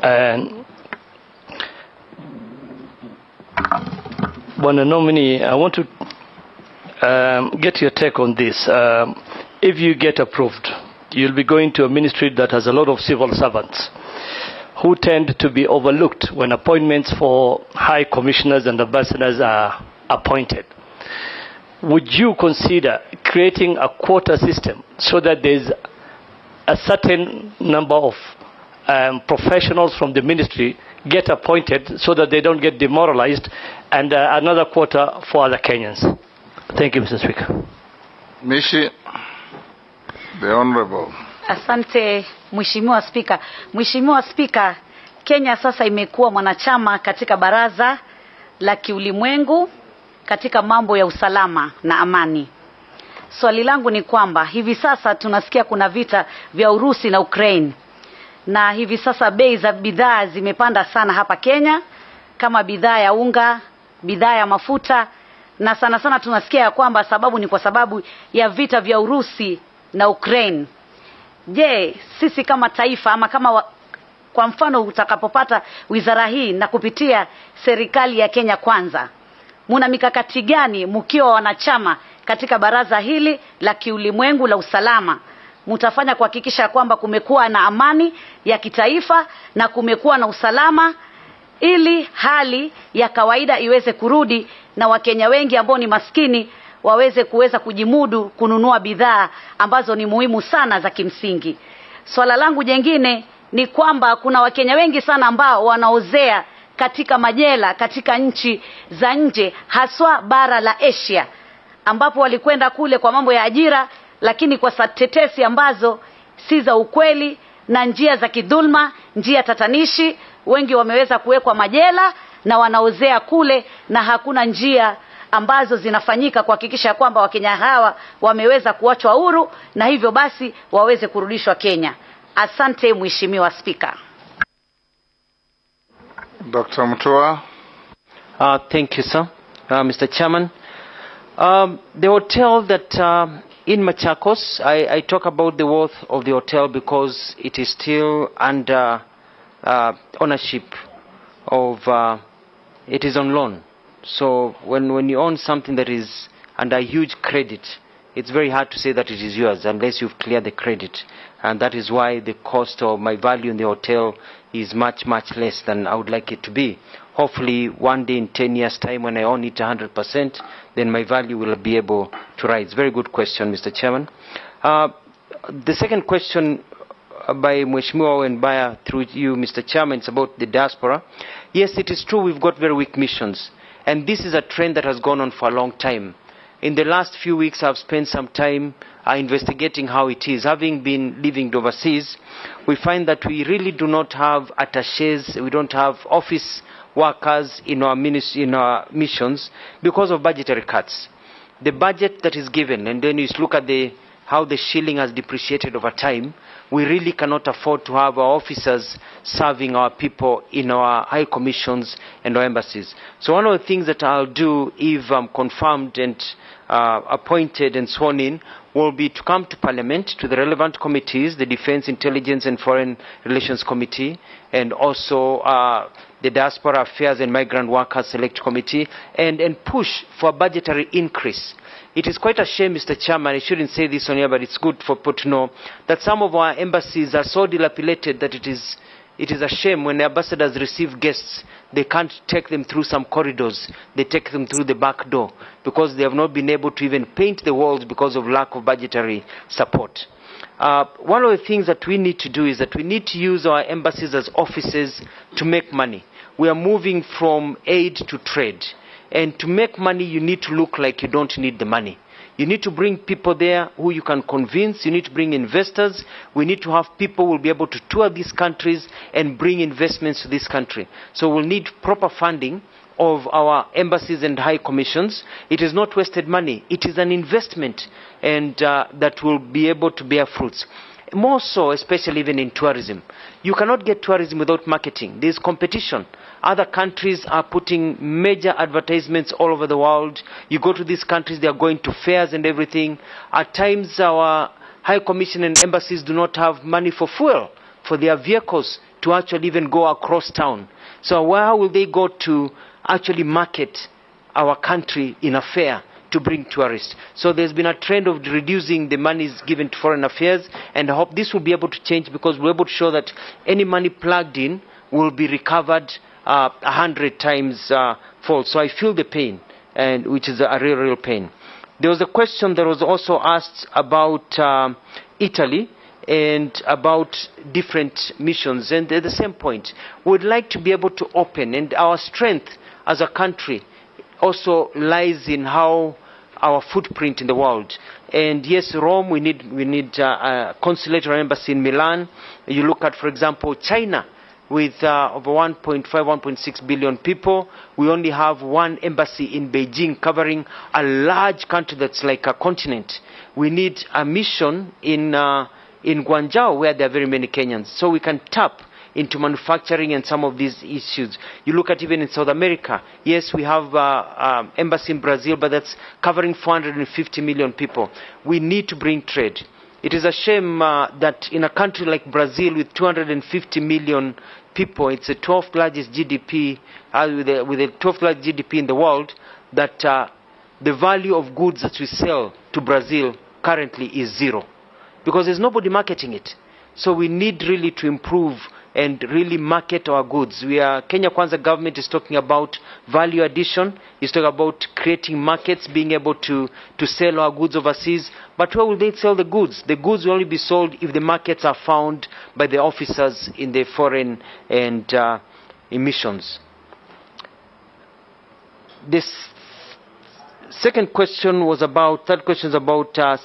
And Bwana nominee, I want to get your take on this. If you get approved, you'll be going to a ministry that has a lot of civil servants who tend to be overlooked when appointments for high commissioners and ambassadors are appointed. Would you consider creating a quota system so that there's a certain number of professionals from the ministry get appointed so that they don't get demoralized, and another quota for other Kenyans? Thank you, Mr. Speaker.
Mishi, the Honorable.
Asante Mheshimiwa Spika. Mheshimiwa Spika, Kenya sasa imekuwa mwanachama katika Baraza la Kiulimwengu katika mambo ya usalama na amani. Swali langu ni kwamba hivi sasa tunasikia kuna vita vya Urusi na Ukraine, na hivi sasa bei za bidhaa zimepanda sana hapa Kenya, kama bidhaa ya unga, bidhaa ya mafuta, na sana sana tunasikia ya kwamba sababu ni kwa sababu ya vita vya Urusi na Ukraine. Je, sisi kama taifa ama kama kwa mfano utakapopata wizara hii na kupitia serikali ya Kenya Kwanza, muna mikakati gani mkiwa wanachama katika baraza hili la kiulimwengu la usalama mtafanya kuhakikisha kwamba kumekuwa na amani ya kitaifa na kumekuwa na usalama, ili hali ya kawaida iweze kurudi na Wakenya wengi ambao ni maskini kuweza kujimudu kununua bidhaa ambazo ni muhimu sana za kimsingi? Swala langu jengine ni kwamba kuna Wakenya wengi sana ambao wanaozea katika majela katika nchi za nje, haswa bara la Asia, ambapo walikwenda kule kwa mambo ya ajira, lakini kwa tetesi ambazo si za ukweli na njia za kidhulma, njia tatanishi, wengi wameweza kuwekwa majela na wanaozea kule, na hakuna njia ambazo zinafanyika kuhakikisha kwamba Wakenya hawa wameweza kuachwa huru na hivyo basi waweze kurudishwa Kenya. Asante Mheshimiwa Spika.
Dr. Mutua.
Thank you, sir. Mr. Chairman, the hotel that in Machakos, I talk about the worth of the hotel because it is still under ownership of, it is on loan. So when you own something that is under huge credit, it's very hard to say that it is yours unless you've cleared the credit. And that is why the cost of my value in the hotel is much, much less than I would like it to be. Hopefully, one day in 10 years' time, when I own it 100%, then my value will be able to rise. Very good question, Mr. Chairman. The second question by Mheshimiwa Wembaya through you, Mr. Chairman, is about the diaspora. Yes, it is true we've got very weak missions. And this is a trend that has gone on for a long time. In the last few weeks, I've spent some time investigating how it is. Having been living overseas, we find that we really do not have attachés, we don't have office workers in our missions because of budgetary cuts. The budget that is given, and then you look at how the shilling has depreciated over time, we really cannot afford to have our officers serving our people in our high commissions and our embassies. So one of the things that I'll do if I'm confirmed and appointed and sworn in will be to come to Parliament, to the relevant committees, the Defence, Intelligence and Foreign Relations Committee, and also the Diaspora Affairs and Migrant Workers Select Committee, and push for a budgetary increase. It is quite a shame, Mr. Chairman, I shouldn't say this on here, but it's good for people to know that some of our embassies are so dilapidated that it is a shame when the ambassadors receive guests, they can't take them through some corridors, they take them through the back door because they have not been able to even paint the walls because of lack of budgetary support. One of the things that we need to do is that we need to use our embassies as offices to make money. We are moving from aid to trade. And to make money, you need to look like you don't need the money. You need to bring people there who you can convince. You need to bring investors. We need to have people who will be able to tour these countries and bring investments to this country. So we'll need proper funding of our embassies and high commissions. It is not wasted money. It is an investment, and that will be able to bear fruits. More so, especially even in tourism. You cannot get tourism without marketing. There is competition. Other countries are putting major advertisements all over the world. You go to these countries, they are going to fairs and everything. At times, our High Commission and embassies do not have money for fuel, for their vehicles to actually even go across town. So where will they go to actually market our country in a fair to bring tourists? So there's been a trend of reducing the monies given to foreign affairs, and I hope this will be able to change, because we're able to show that any money plugged in will be recovered 100 times fold. So I feel the pain, and which is a real pain. There was a question that was also asked about Italy and about different missions, and at the same point, we'd like to be able to open, and our strength as a country also lies in how our footprint in the world. And yes, Rome, we need a consulate or embassy in Milan. You look at, for example, China, with over 1.5, 1.6 billion people. We only have one embassy in Beijing, covering a large country that's like a continent. We need a mission in Guangzhou, where there are very many Kenyans, so we can tap into manufacturing and some of these issues. You look at even in South America, yes, we have embassy in Brazil, but that's covering 450 million people. We need to bring trade. It is a shame that in a country like Brazil with 250 million people, it's the 12th largest GDP, with the 12th largest GDP in the world, that the value of goods that we sell to Brazil currently is zero, because there's nobody marketing it. So we need really to improve and really market our goods. Kenya Kwanza government is talking about value addition, is talking about creating markets, being able to sell our goods overseas. But where will they sell the goods? The goods will only be sold if the markets are found by the officers in the foreign and emissions. This third question is about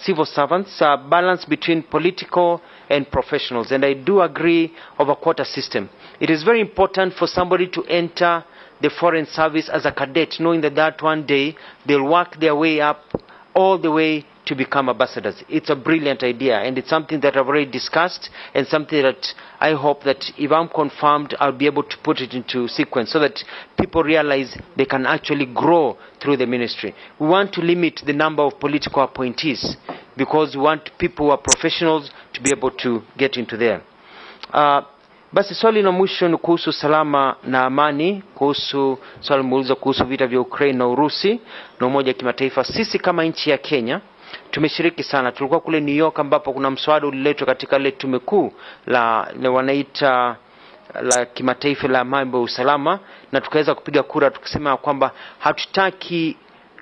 civil servants, balance between political and professionals. And I do agree of a quota system. It is very important for somebody to enter the foreign service as a cadet, knowing that one day they'll work their way up all the way to become ambassadors. It's a brilliant idea, and it's something that I've already discussed, and something that I hope that if I'm confirmed, I'll be able to put it into sequence so that people realize they can actually grow through the ministry. We want to limit the number of political appointees, because we want people who are professionals to be able to get into there. Basi swali la mwisho ni kuhusu salama na amani, kuhusu swali muuliza kuhusu vita vya Ukraine na Urusi na umoja kimataifa. Sisi kama nchi ya Kenya tumeshiriki sana. Tulikuwa kule New York ambapo kuna mswada uliletwa katika ile tume kuu la wanaita la kimataifa la mambo ya usalama, na tukaweza kupiga kura tukisema kwamba hatutaki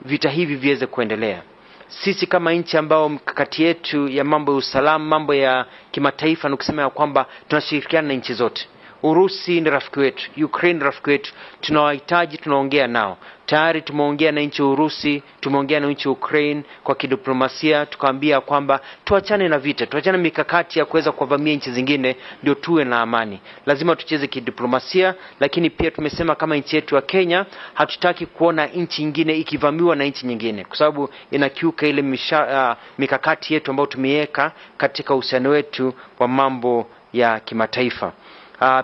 vita hivi viweze kuendelea. Sisi kama nchi ambao mkakati yetu ya mambo ya usalama, mambo ya kimataifa, nikisema kwamba tunashirikiana na nchi zote. Urusi ni rafiki wetu, Ukraine ni rafiki wetu, tunawahitaji, tunaongea nao. Tayari tumeongea na nchi Urusi, tumeongea na nchi Ukraine kwa kidiplomasia, tukaambia kwamba tuachane na vita, tuachane mikakati ya kuweza kuvamia nchi zingine ndio tuwe na amani. Lazima tucheze kidiplomasia, lakini pia tumesema kama nchi yetu ya Kenya hatutaki kuona nchi nyingine ikivamiwa na nchi nyingine, kwa sababu inakiuka ile mikakati yetu ambayo tumeiweka katika uhusiano wetu wa mambo ya kimataifa.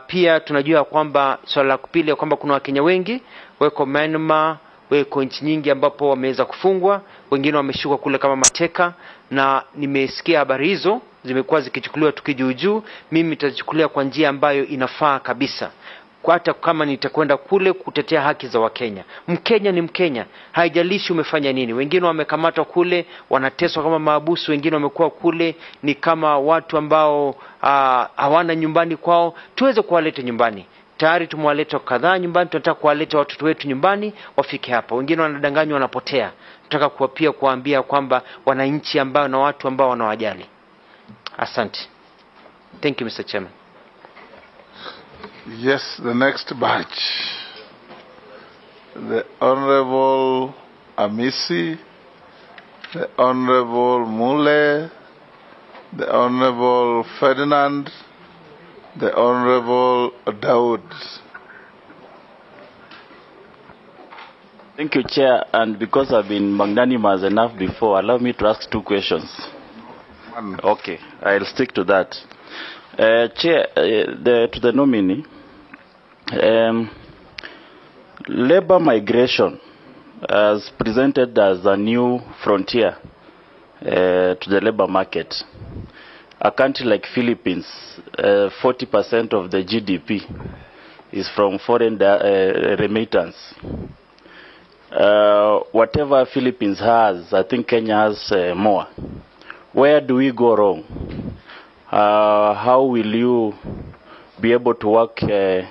Pia tunajua kwamba swala la kupili kwamba kuna Wakenya wengi weko Myanmar, weko nchi nyingi ambapo wameweza kufungwa, wengine wameshikwa kule kama mateka, na nimesikia habari hizo zimekuwa zikichukuliwa tukijuujuu. Mimi nitachukulia kwa njia ambayo inafaa kabisa, hata kama nitakwenda kule kutetea haki za Wakenya. Mkenya ni Mkenya, haijalishi umefanya nini. Wengine wamekamatwa kule, wanateswa kama maabusu, wengine wamekuwa kule ni kama watu ambao hawana nyumbani kwao. Tuweze kuwaleta nyumbani. Tayari tumewaleta kadhaa nyumbani, tunataka kuwaleta watoto wetu nyumbani wafike hapa. Wengine wanadanganywa, wanapotea. Tunataka pia kuambia kwamba wananchi ambao na watu ambao wanawajali. Asante. Thank you, Mr. Chairman.
Yes, the next batch. the Honorable Amisi, the Honorable Mule, the Honorable Ferdinand, the Honorable Dawood.
Thank you, Chair. And because I've been magnanimous enough before, allow me to ask 2 questions. Okay, I'll stick to that. Chair, to the nominee, labor migration as presented as a new frontier to the labor market. A country like Philippines, 40% of the GDP is from foreign remittance. Whatever Philippines has, I think Kenya has more. Where do we go wrong? How will you be able to work together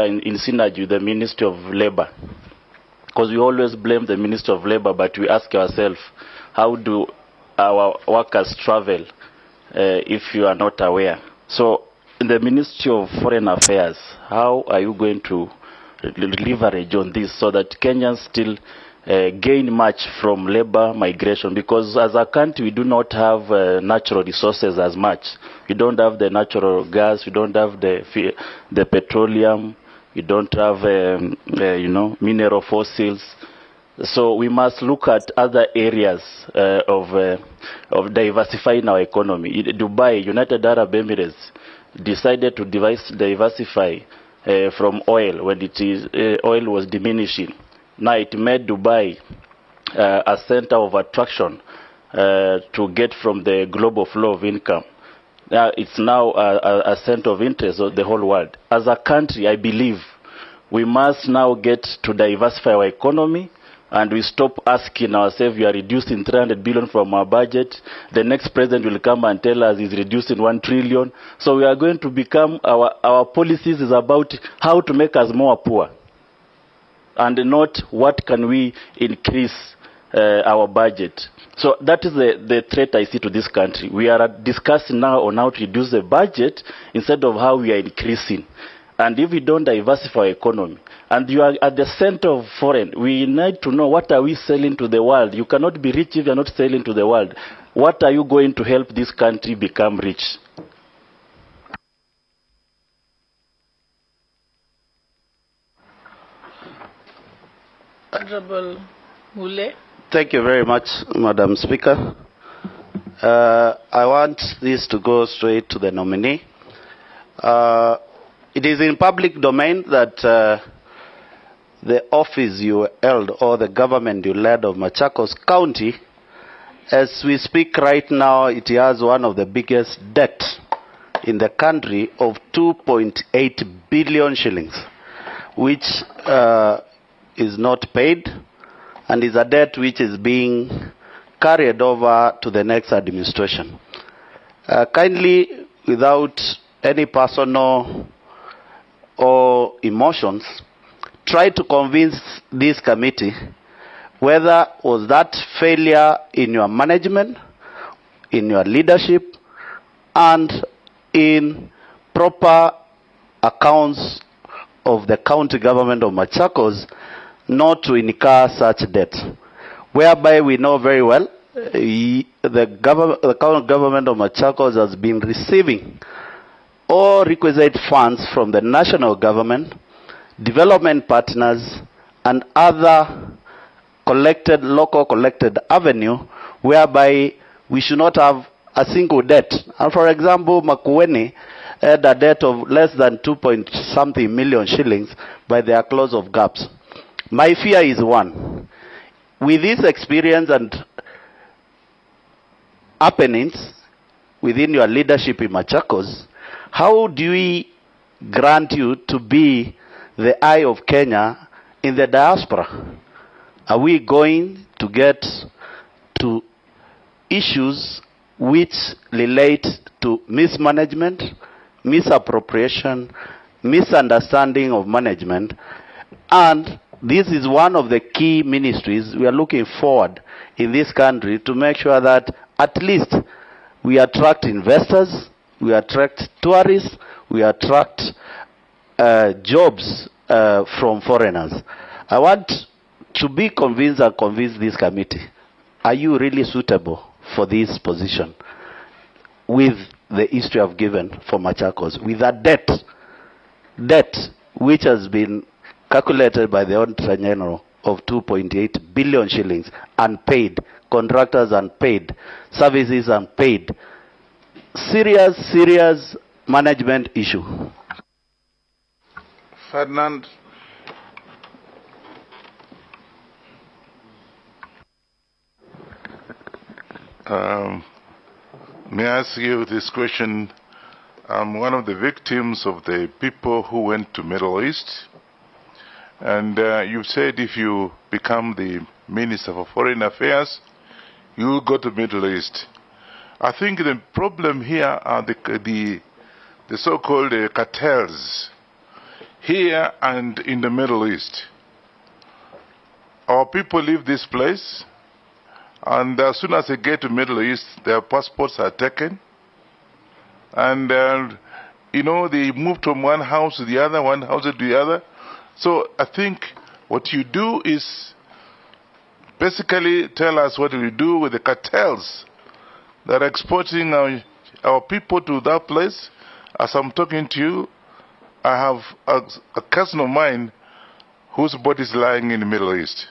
in synergy with the Ministry of Labor? Because we always blame the Ministry of Labor, but we ask ourselves, how do our workers travel if you are not aware? So, in the Ministry of Foreign Affairs, how are you going to leverage on this so that Kenyans still gain much from labor migration? Because as a country, we do not have natural resources as much. We don't have the natural gas, we don't have the petroleum, we don't have mineral fossils. So we must look at other areas of diversifying our economy. Dubai, United Arab Emirates, decided to diversify from oil when oil was diminishing. Now it made Dubai a center of attraction to get from the global flow of income. It's now a center of interest of the whole world. As a country, I believe we must now get to diversify our economy, and we stop asking ourselves, we are reducing 300 billion from our budget. The next president will come and tell us he's reducing 1 trillion. So we are going to become, our policies is about how to make us more poor, and not what can we increase our budget. So that is the threat I see to this country. We are discussing now on how to reduce the budget instead of how we are increasing. And if we don't diversify our economy, and you are at the center of foreign, we need to know what are we selling to the world. You cannot be rich if you are not selling to the world. What are you going to help this country become rich?
Honorable Mule.
Thank you very much, Madam Speaker. I want this to go straight to the nominee. It is in public domain that the office you held or the government you led of Machakos County, as we speak right now, it has one of the biggest debt in the country of 2.8 billion shillings, which is not paid, and is a debt which is being carried over to the next administration. Kindly, without any personal or emotions, try to convince this committee whether was that failure in your management, in your leadership, and in proper accounts of the county government of Machakos not to incur such debt, whereby we know very well the county government of Machakos has been receiving all requisite funds from the national government, development partners, and other local collected avenue, whereby we should not have a single debt. And for example, Makueni had a debt of less than 2-point-something million shillings by their close of gaps. My fear is one. With this experience and happenings within your leadership in Machakos, how do we grant you to be the eye of Kenya in the diaspora? Are we going to get to issues which relate to mismanagement, misappropriation, misunderstanding of management? And this is one of the key ministries we are looking forward in this country to make sure that at least we attract investors, we attract tourists, we attract jobs
from foreigners. I want to be convinced and convince this committee. Are you really suitable for this position with the history I've given for Machakos, with a debt which has been calculated by the Auditor General of 2.8 billion shillings, unpaid, contractors unpaid, services unpaid. Serious management issue.
Ferdinand.
May I ask you this question? I'm one of the victims of the people who went to Middle East. And you said if you become the Minister for Foreign Affairs, you will go to Middle East. I think the problem here are the so-called cartels here and in the Middle East. Our people leave this place, and as soon as they get to Middle East, their passports are taken. And, you know, they move from one house to the other, one house to the other. So I think what you do is basically tell us what we do with the cartels that are exporting our people to that place. As I'm talking to you, I have a cousin of mine whose body is lying in the Middle East.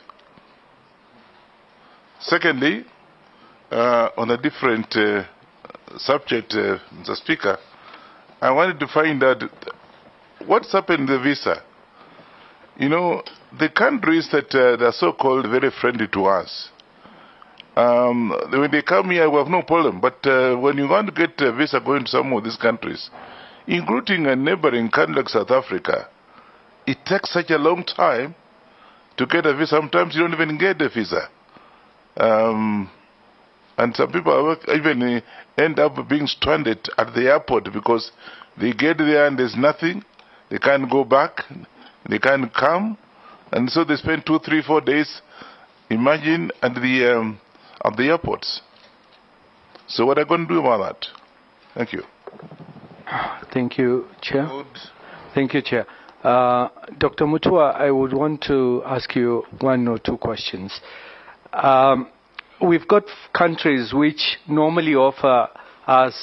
Secondly, on a different subject, Mr. Speaker, I wanted to find out what's happened to the visa. You know, the countries that are so-called very friendly to us, when they come here, we have no problem. But when you want to get a visa going to some of these countries, including a neighboring country like South Africa, it takes such a long time to get a visa. Sometimes you don't even get a visa. And some people even end up being stranded at the airport because they get there and there's nothing. They can't go back. They can't come. And so they spend 2, 3, 4 days, imagine, at the airports. So what are you going to do about that? Thank you.
Thank you, Chair. Thank you, Chair. Dr. Mutua, I would want to ask you 1 or 2 questions. We've got countries which normally offer us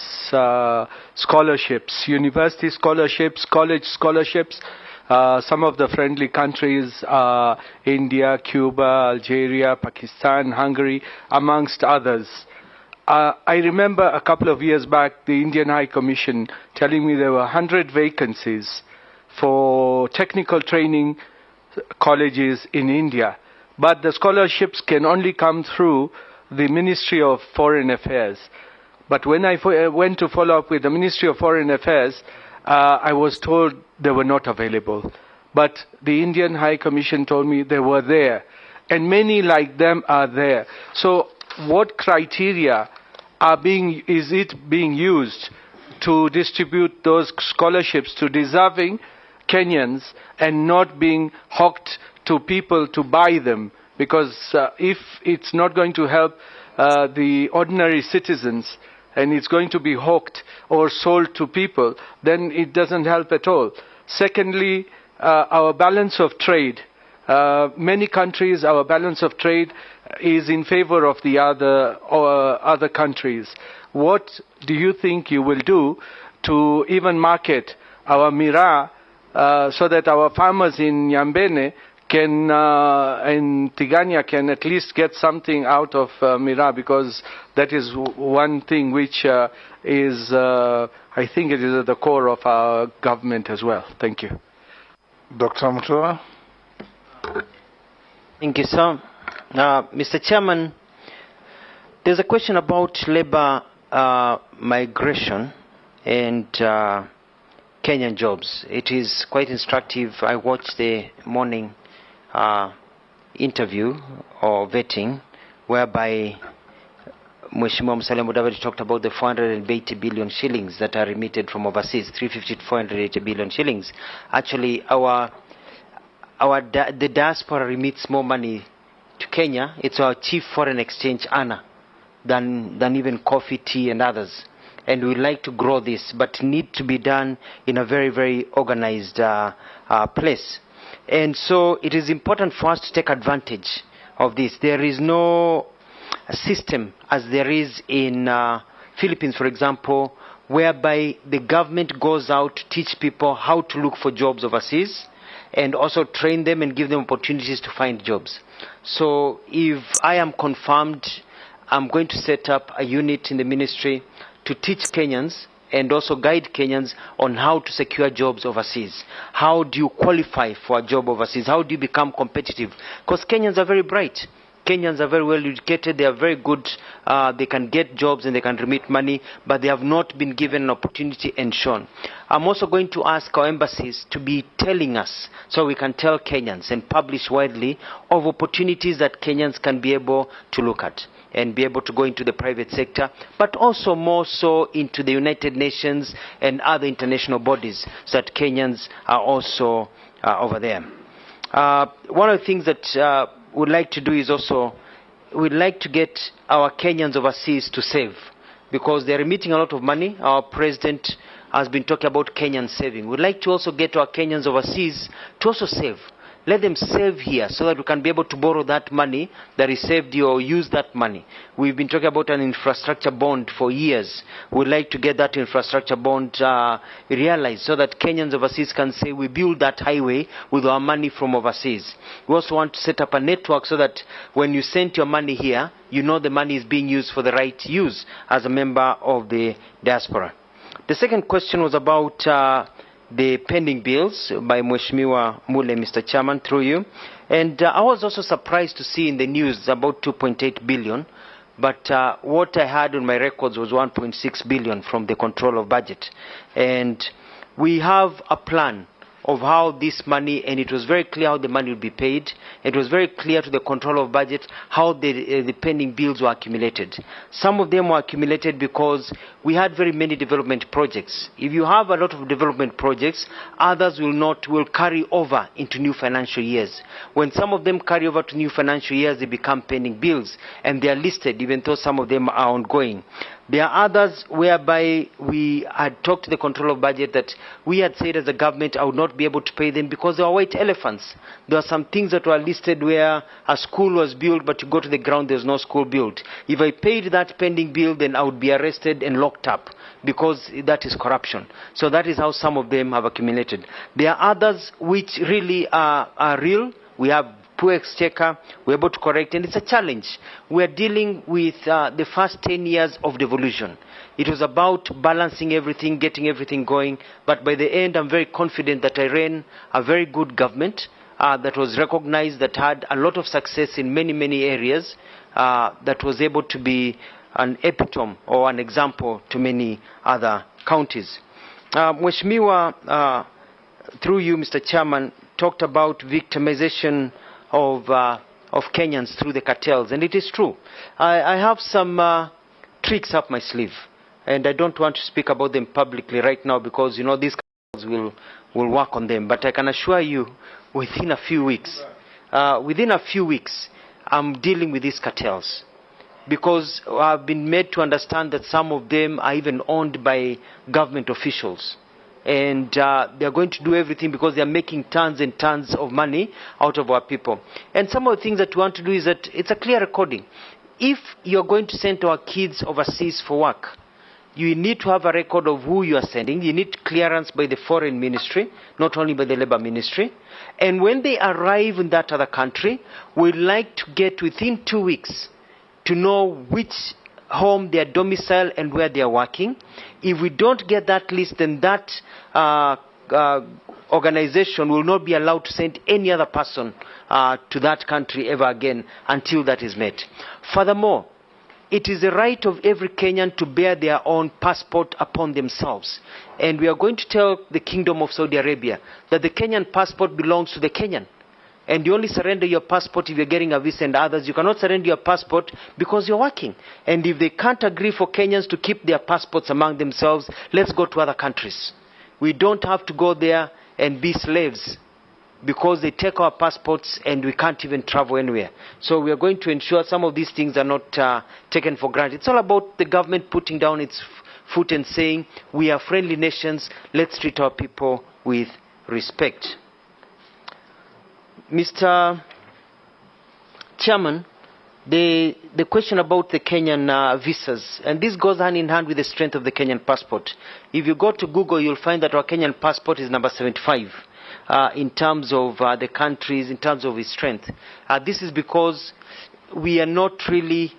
scholarships, university scholarships, college scholarships. Some of the friendly countries are India, Cuba, Algeria, Pakistan, Hungary, amongst others. I remember a couple of years back, the Indian High Commission telling me there were 100 vacancies for technical training colleges in India. But the scholarships can only come through the Ministry of Foreign Affairs. But when I went to follow up with the Ministry of Foreign Affairs, I was told they were not available. But the Indian High Commission told me they were there. And many like them are there. So what criteria is it being used to distribute those scholarships to deserving Kenyans and not being hawked to people to buy them? Because if it's not going to help the ordinary citizens and it's going to be hawked or sold to people, then it doesn't help at all. Secondly, our balance of trade. Many countries, our balance of trade is in favor of the other countries. What do you think you will do to even market our miraa so that our farmers in Nyambene and Tigania can at least get something out of miraa, because that is one thing which is, I think it is at the core of our government as well. Thank you.
Dr. Mutua.
Thank you, sir. Mr. Chairman, there's a question about labor migration and Kenyan jobs. It is quite instructive. I watched the morning interview or vetting whereby Mheshimiwa Musalia Mudavadi talked about the 480 billion shillings that are remitted from overseas, 350 to 480 billion shillings. Actually, the diaspora remits more money to Kenya. It's our chief foreign exchange earner than even coffee, tea, and others. And we'd like to grow this, but need to be done in a very, very organized place. And so it is important for us to take advantage of this. There is no system as there is in Philippines, for example, whereby the government goes out to teach people how to look for jobs overseas and also train them and give them opportunities to find jobs. So if I am confirmed, I'm going to set up a unit in the ministry to teach Kenyans and also guide Kenyans on how to secure jobs overseas. How do you qualify for a job overseas? How do you become competitive? Because Kenyans are very bright. Kenyans are very well educated, they are very good, they can get jobs and they can remit money, but they have not been given an opportunity and shown. I'm also going to ask our embassies to be telling us, so we can tell Kenyans and publish widely, of opportunities that Kenyans can be able to look at and be able to go into the private sector, but also more so into the United Nations and other international bodies, so that Kenyans are also over there. One of the things that we'd like to do is also, we'd like to get our Kenyans overseas to save, because they're remitting a lot of money. Our president has been talking about Kenyan saving. We'd like to also get our Kenyans overseas to also save. Let them save here so that we can be able to borrow that money that is saved here or use that money. We've been talking about an infrastructure bond for years. We'd like to get that infrastructure bond realized so that Kenyans overseas can say we build that highway with our money from overseas. We also want to set up a network so that when you send your money here, you know the money is being used for the right use as a member of the diaspora. The second question was about the pending bills by Mheshimiwa Mule, Mr. Chairman, through you. And I was also surprised to see in the news about 2.8 billion, but what I had on my records was 1.6 billion from the control of budget. And we have a plan of how this money, and it was very clear how the money would be paid. It was very clear to the control of budget how the pending bills were accumulated. Some of them were accumulated because we had very many development projects. If you have a lot of development projects, others will carry over into new financial years. When some of them carry over to new financial years, they become pending bills, and they are listed, even though some of them are ongoing. There are others whereby we had talked to the control of budget that we had said as a government I would not be able to pay them because they were white elephants. There are some things that were listed where a school was built, but you go to the ground, there's no school built. If I paid that pending bill, then I would be arrested and locked up because that is corruption. So that is how some of them have accumulated. There are others which really are real. We have poor exchequer, we're able to correct, and it's a challenge. We're dealing with the first 10 years of devolution. It was about balancing everything, getting everything going, but by the end, I'm very confident that I ran a very good government that was recognized, that had a lot of success in many, many areas, that was able to be an epitome or an example to many other counties. Mheshimiwa, through you, Mr. Chairman, talked about victimization of Kenyans through the cartels, and it is true. I have some tricks up my sleeve, and I don't want to speak about them publicly right now because, you know, these cartels will work on them. But I can assure you, within a few weeks, I'm dealing with these cartels, because I've been made to understand that some of them are even owned by government officials. And they're going to do everything because they're making tons and tons of money out of our people. And some of the things that we want to do is that it's a clear recording. If you're going to send our kids overseas for work, you need to have a record of who you are sending. You need clearance by the foreign ministry, not only by the labor ministry. And when they arrive in that other country, we'd like to get within 2 weeks to know which home, their domicile, and where they are working. If we don't get that list, then that organization will not be allowed to send any other person to that country ever again until that is met. Furthermore, it is the right of every Kenyan to bear their own passport upon themselves. And we are going to tell the Kingdom of Saudi Arabia that the Kenyan passport belongs to the Kenyan. And you only surrender your passport if you're getting a visa, and others, you cannot surrender your passport because you're working. And if they can't agree for Kenyans to keep their passports among themselves, let's go to other countries. We don't have to go there and be slaves because they take our passports and we can't even travel anywhere. So we are going to ensure some of these things are not taken for granted. It's all about the government putting down its foot and saying, we are friendly nations, let's treat our people with respect. Mr. Chairman, the question about the Kenyan visas, and this goes hand in hand with the strength of the Kenyan passport. If you go to Google, you'll find that our Kenyan passport is number 75 in terms of the countries, in terms of its strength. This is because we are not really,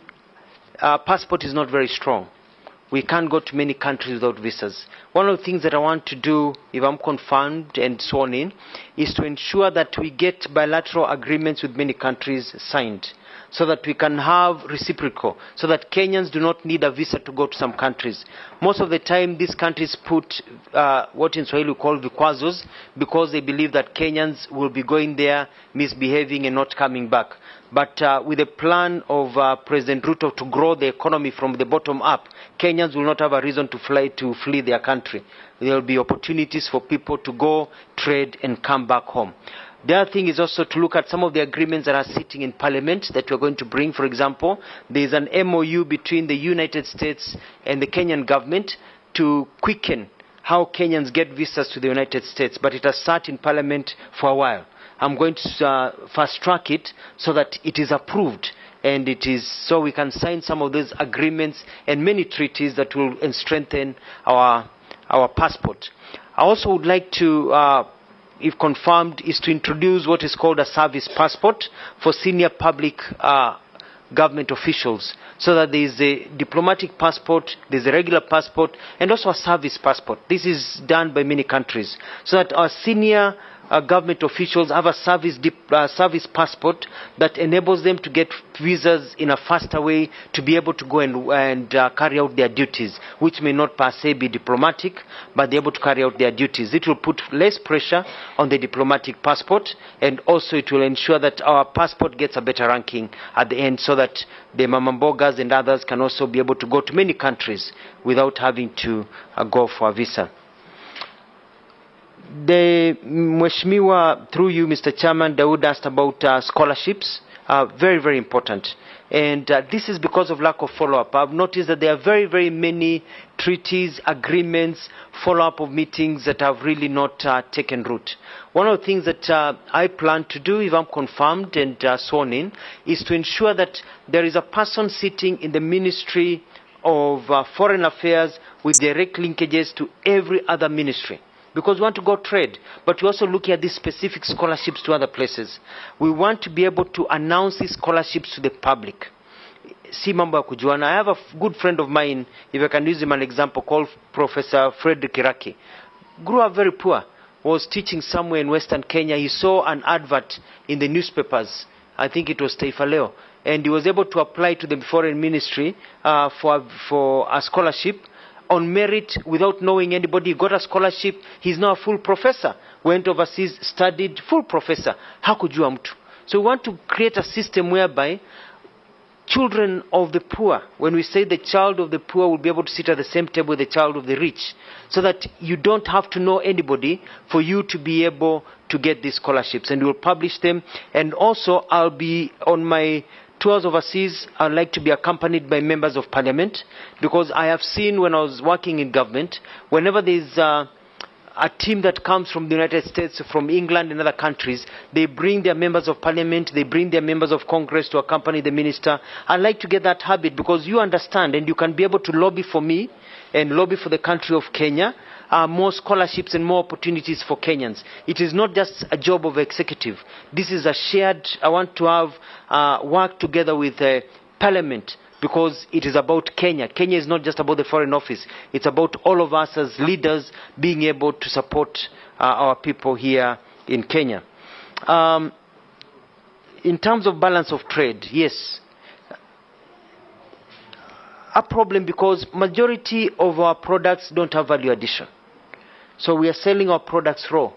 our passport is not very strong. We can't go to many countries without visas. One of the things that I want to do, if I'm confirmed and sworn in, is to ensure that we get bilateral agreements with many countries signed, so that we can have reciprocal, so that Kenyans do not need a visa to go to some countries. Most of the time, these countries put what in Swahili we call vikwazos, because they believe that Kenyans will be going there, misbehaving and not coming back. But with the plan of President Ruto to grow the economy from the bottom up, Kenyans will not have a reason to flee their country. There will be opportunities for people to go, trade and come back home. The other thing is also to look at some of the agreements that are sitting in Parliament that we're going to bring. For example, there is an MOU between the United States and the Kenyan government to quicken how Kenyans get visas to the United States, but it has sat in Parliament for a while. I'm going to fast track it so that it is approved, and it is so we can sign some of those agreements and many treaties that will strengthen our passport. I also would like to, if confirmed, is to introduce what is called a service passport for senior public government officials, so that there is a diplomatic passport, there's a regular passport, and also a service passport. This is done by many countries, so that our senior government officials have a service passport that enables them to get visas in a faster way, to be able to go and carry out their duties, which may not per se be diplomatic, but they're able to carry out their duties. It will put less pressure on the diplomatic passport, and also it will ensure that our passport gets a better ranking at the end, so that the mamambogas and others can also be able to go to many countries without having to go for a visa. The Mheshimiwa, through you, Mr. Chairman, Dawood asked about scholarships. Very, very important. And this is because of lack of follow-up. I've noticed that there are very, very many treaties, agreements, follow-up of meetings that have really not taken root. One of the things that I plan to do, if I'm confirmed and sworn in, is to ensure that there is a person sitting in the Ministry of Foreign Affairs with direct linkages to every other ministry. Because we want to go trade, but we're also looking at these specific scholarships to other places. We want to be able to announce these scholarships to the public. Si mambo ya kujuana. I have a good friend of mine, if I can use him an example, called Professor Frederick Iraki. Grew up very poor, was teaching somewhere in Western Kenya. He saw an advert in the newspapers, I think it was Taifa Leo, and he was able to apply to the Foreign Ministry for a scholarship on merit without knowing anybody. He got a scholarship. He's now a full professor. Went overseas, studied, full professor. Hakujua mtu. So we want to create a system whereby children of the poor, when we say the child of the poor will be able to sit at the same table with the child of the rich, so that you don't have to know anybody for you to be able to get these scholarships. And we'll publish them. And also I'll be on my tours overseas. I'd like to be accompanied by members of parliament, because I have seen when I was working in government, whenever there's a team that comes from the United States, from England and other countries, they bring their members of parliament, they bring their members of Congress to accompany the minister. I'd like to get that habit, because you understand and you can be able to lobby for me and lobby for the country of Kenya. More scholarships and more opportunities for Kenyans. It is not just a job of executive. This is a shared, I want to have work together with Parliament, because it is about Kenya. Kenya is not just about the Foreign Office. It's about all of us as leaders being able to support our people here in Kenya. In terms of balance of trade, yes, a problem, because majority of our products don't have value addition. So we are selling our products raw.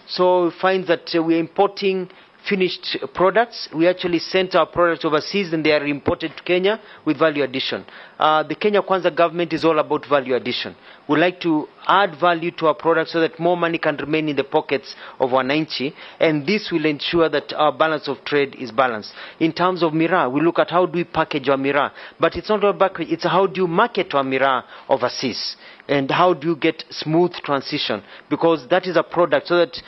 So we find that we are importing finished products. We actually sent our products overseas and they are imported to Kenya with value addition. The Kenya Kwanza government is all about value addition. We like to add value to our products so that more money can remain in the pockets of wananchi, and this will ensure that our balance of trade is balanced. In terms of miraa, we look at how do we package our miraa, but it's not about package, it's how do you market our miraa overseas. And how do you get smooth transition? Because that is a product so that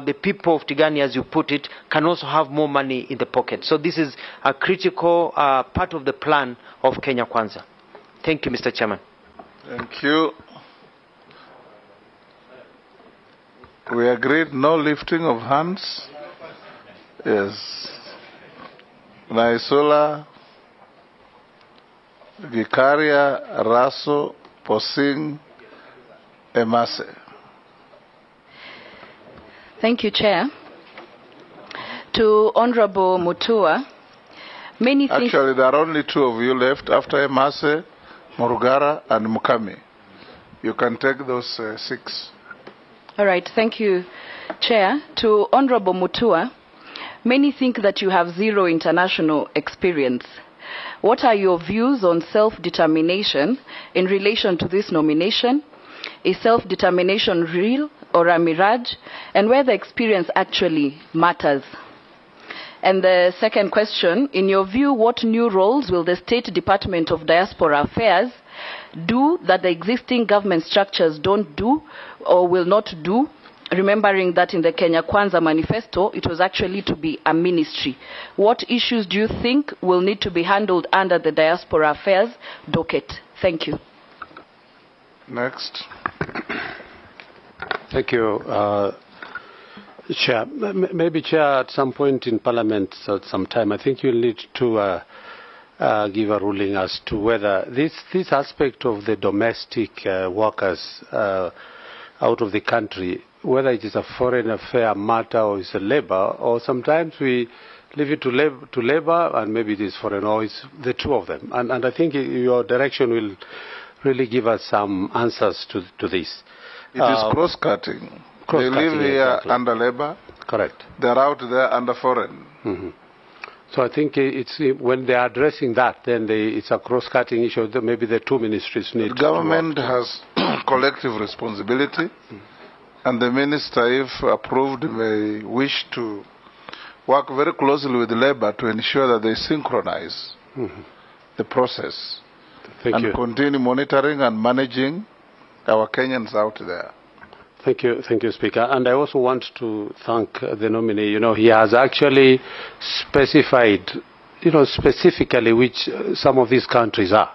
the people of Tigani, as you put it, can also have more money in the pocket. So this is a critical part of the plan of Kenya Kwanza. Thank you, Mr. Chairman.
Thank you. We agreed no lifting of hands. Yes. Naisula, Gikaria, Raso, Posing, Emase.
Thank you, Chair. To Honorable Mutua, many things...
Actually, there are only two of you left after Emase, Murugara, and Mukami. You can take those 6.
All right, thank you, Chair. To Honorable Mutua, many think that you have zero international experience. What are your views on self-determination in relation to this nomination? Is self-determination real or a mirage? And whether experience actually matters? And the second question, in your view, what new roles will the State Department of Diaspora Affairs do that the existing government structures don't do or will not do, remembering that in the Kenya Kwanza manifesto, it was actually to be a ministry? What issues do you think will need to be handled under the Diaspora Affairs docket? Thank you.
Next.
Thank you, Chair. Maybe, Chair, at some point in Parliament at some time, I think you'll need to give a ruling as to whether this aspect of the domestic workers out of the country, whether it is a foreign affair matter or it's a labor, or sometimes we leave it to labor and maybe it is foreign, or it's the two of them. And I think your direction will really give us some answers to this.
It is cross-cutting. They live here exactly. Under labor.
Correct.
They're out there under foreign.
Mm-hmm. So I think it's when they are addressing that, then it's a cross-cutting issue. Maybe the two ministries need to work.
The government has collective responsibility, and the minister, if approved, may wish to work very closely with labor to ensure that they synchronize the process and continue monitoring and managing our Kenyans out there.
Thank you, Speaker. And I also want to thank the nominee. You know, he has actually specified, specifically which some of these countries are.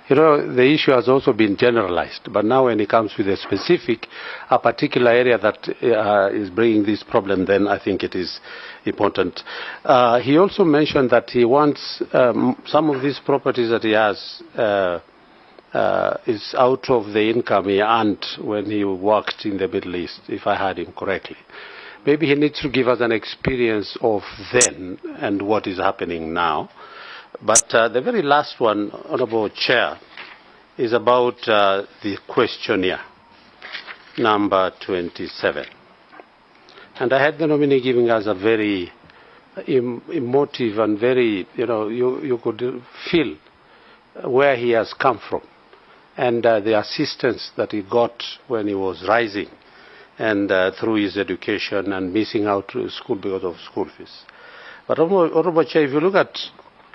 You know, the issue has also been generalized, but now when it comes with a particular area that is bringing this problem, then I think it is important. He also mentioned that he wants some of these properties that he has is out of the income he earned when he worked in the Middle East, if I heard him correctly. Maybe he needs to give us an experience of then and what is happening now. But the very last one, Honourable Chair, is about the questionnaire, number 27. And I had the nominee giving us a very emotive and very, you could feel where he has come from, and the assistance that he got when he was rising and through his education and missing out to school because of school fees. But Honourable Chair, if you look at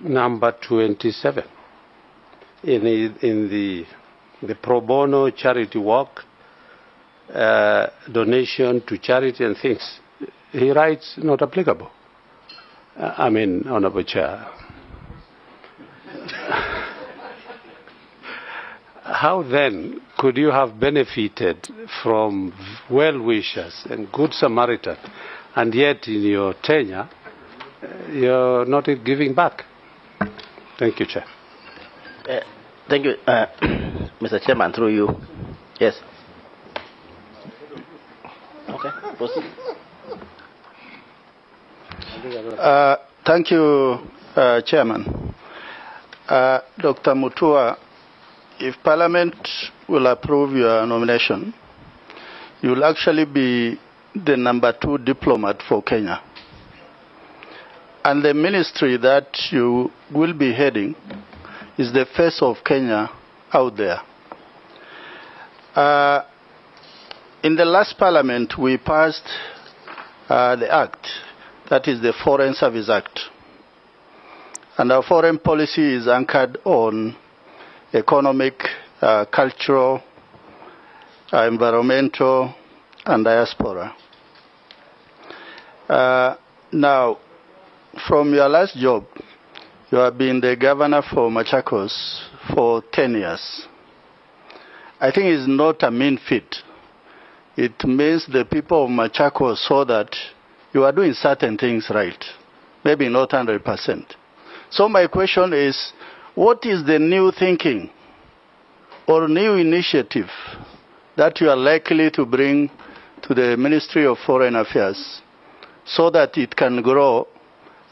number 27 in the pro bono charity work, donation to charity and things, he writes not applicable. Honourable Chair. How then could you have benefited from well-wishers and good Samaritan, and yet in your tenure you're not giving back? Thank you, Chair.
Thank you, Mr. Chairman, through you. Yes. Okay, proceed.
Thank you, Chairman. Dr. Mutua, if Parliament will approve your nomination, you will actually be the number 2 diplomat for Kenya. And the ministry that you will be heading is the face of Kenya out there. In the last Parliament, we passed the Act, that is the Foreign Service Act. And our foreign policy is anchored on economic, cultural, environmental, and diaspora. Now, from your last job, you have been the governor for Machakos for 10 years. I think it's not a mean feat. It means the people of Machakos saw that you are doing certain things right, maybe not 100%. So my question is, what is the new thinking or new initiative that you are likely to bring to the Ministry of Foreign Affairs so that it can grow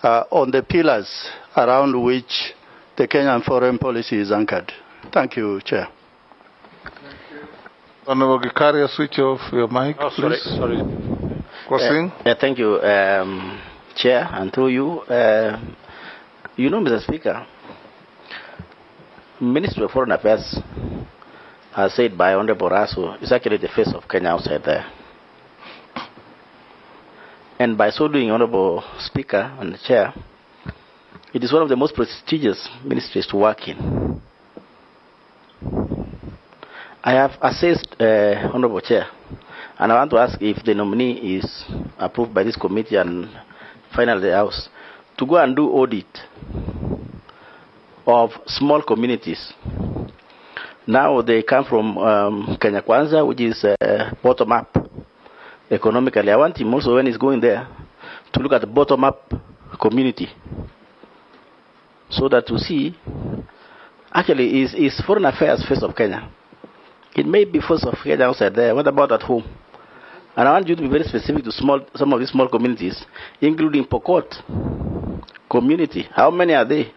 on the pillars around which the Kenyan foreign policy is anchored? Thank you, Chair.
Honorable Gikaria, switch off your mic, please.
Sorry.
Thank
you, Chair, and through you. You know, Mr. Speaker, Ministry of Foreign Affairs, as said by Honorable Raso, is actually the face of Kenya outside there. And by so doing, Honorable Speaker and the Chair, it is one of the most prestigious ministries to work in. I have assessed, Honorable Chair, and I want to ask if the nominee is approved by this committee and finally the House, to go and do audit of small communities. Now they come from Kenya Kwanza, which is bottom-up economically. I want him also, when he's going there, to look at the bottom-up community, so that to see, actually, is foreign affairs face of Kenya. It may be face of Kenya outside there. What about at home? And I want you to be very specific to some of these small communities, including Pokot community. How many are they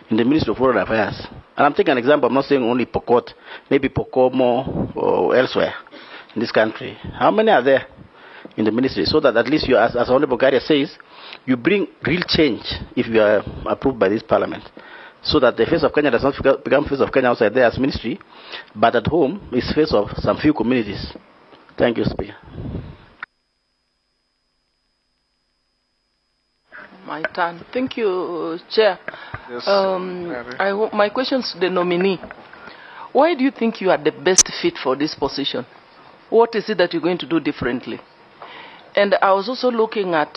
in the Ministry of Foreign Affairs? And I'm taking an example. I'm not saying only Pokot, maybe Pokomo or elsewhere in this country. How many are there in the ministry? So that at least you, as Honorable Garia says, you bring real change if you are approved by this Parliament. So that the face of Kenya does not become face of Kenya outside there as ministry, but at home is face of some few communities. Thank you, Speaker.
My turn. Thank you, Chair.
Yes,
my question is to the nominee. Why do you think you are the best fit for this position? What is it that you're going to do differently? And I was also looking at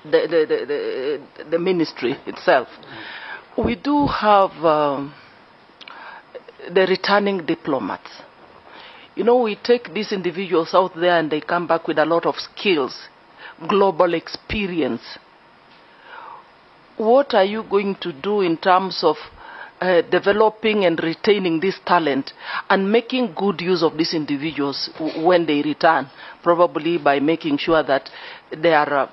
the ministry itself. We do have the returning diplomats. You know, we take these individuals out there and they come back with a lot of skills, global experience. What are you going to do in terms of developing and retaining this talent and making good use of these individuals when they return, probably by making sure that they are,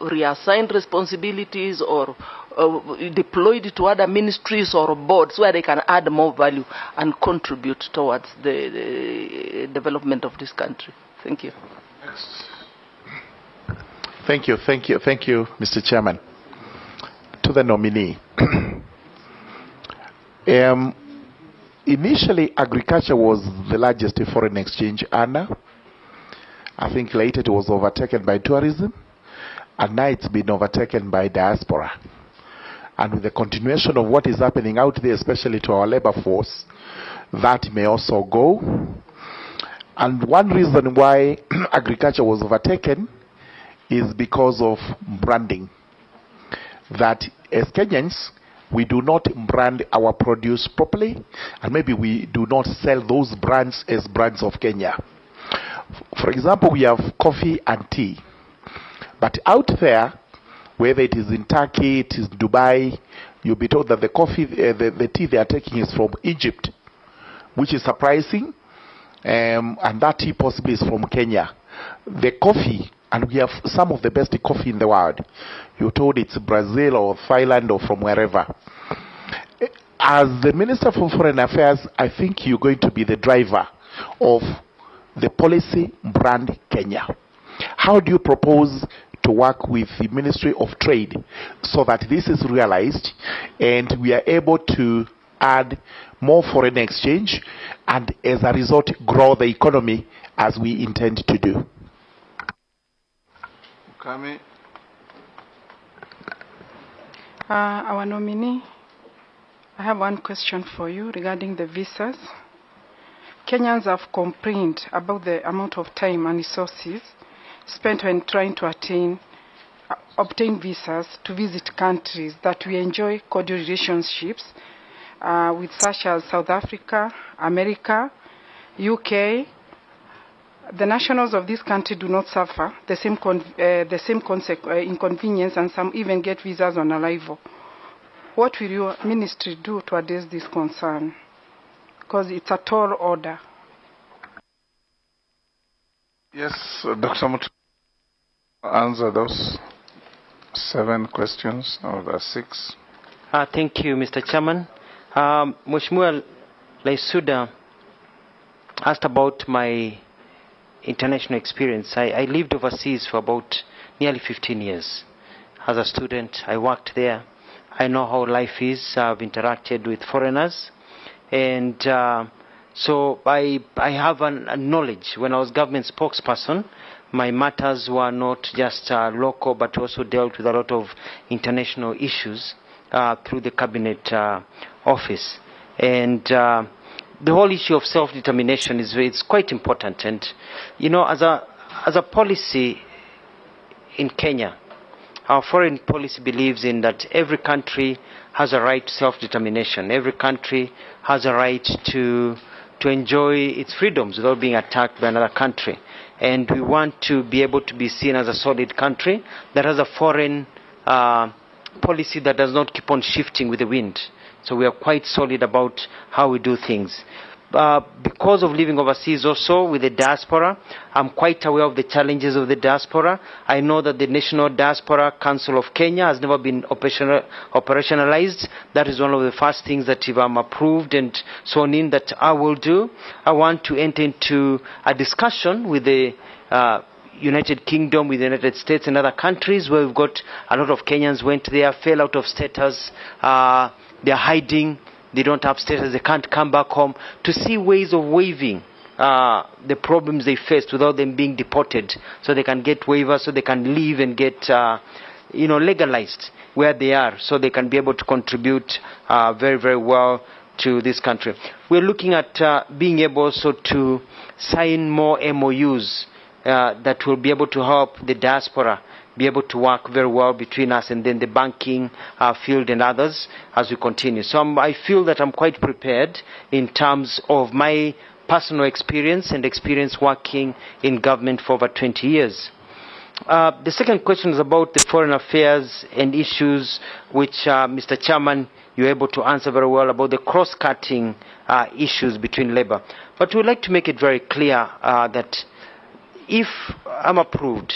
reassigned responsibilities or deployed to other ministries or boards where they can add more value and contribute towards the development of this country. Thank you.
Thank you, Mr. Chairman. To the nominee. Initially, agriculture was the largest foreign exchange earner. I think later it was overtaken by tourism, and now it's been overtaken by diaspora. And with the continuation of what is happening out there, especially to our labor force, that may also go. And one reason why agriculture was overtaken is because of branding. That as Kenyans, we do not brand our produce properly, and maybe we do not sell those brands as brands of Kenya. For example, we have coffee and tea. But out there, whether it is in Turkey, it is Dubai, you'll be told that the coffee, the tea they are taking is from Egypt, which is surprising, and that tea possibly is from Kenya. The coffee, and we have some of the best coffee in the world. You're told it's Brazil or Thailand or from wherever. As the Minister for Foreign Affairs, I think you're going to be the driver of the policy brand Kenya. How do you propose to work with the Ministry of Trade so that this is realized and we are able to add more foreign exchange and as a result grow the economy as we intend to do?
Kami.
Our nominee, I have one question for you regarding the visas. Kenyans have complained about the amount of time and resources spent when trying to obtain visas to visit countries that we enjoy cordial relationships with, such as South Africa, America, UK. The nationals of this country do not suffer the same inconvenience, and some even get visas on arrival. What will your ministry do to address this concern? Because it's a tall order.
Yes, Dr. Mutua, answer those 7 questions or the 6.
Thank you, Mr. Chairman. Mheshimiwa Laisuda asked about my international experience. I lived overseas for about nearly 15 years. As a student, I worked there. I know how life is. I've interacted with foreigners. And so I have a knowledge. When I was government spokesperson, my matters were not just local, but also dealt with a lot of international issues through the cabinet office. And the whole issue of self-determination is quite important. And, you know, as a policy in Kenya, our foreign policy believes in that every country has a right to self-determination. Every country has a right to enjoy its freedoms without being attacked by another country. And we want to be able to be seen as a solid country that has a foreign policy that does not keep on shifting with the wind. So we are quite solid about how we do things. Because of living overseas also with the diaspora, I'm quite aware of the challenges of the diaspora. I know that the National Diaspora Council of Kenya has never been operationalized. That is one of the first things that if I'm approved and sworn in that I will do. I want to enter into a discussion with the United Kingdom, with the United States and other countries where we've got a lot of Kenyans went there, fell out of status, they're hiding. They don't have status, they can't come back home, to see ways of waiving the problems they faced without them being deported, so they can get waivers, so they can leave and get legalized where they are, so they can be able to contribute very, very well to this country. We're looking at being able also to sign more MOUs that will be able to help the diaspora be able to work very well between us and then the banking field and others as we continue. So I feel that I'm quite prepared in terms of my personal experience and experience working in government for over 20 years. The second question is about the foreign affairs and issues which, Mr. Chairman, you're able to answer very well about the cross-cutting issues between Labour. But we'd like to make it very clear that if I'm approved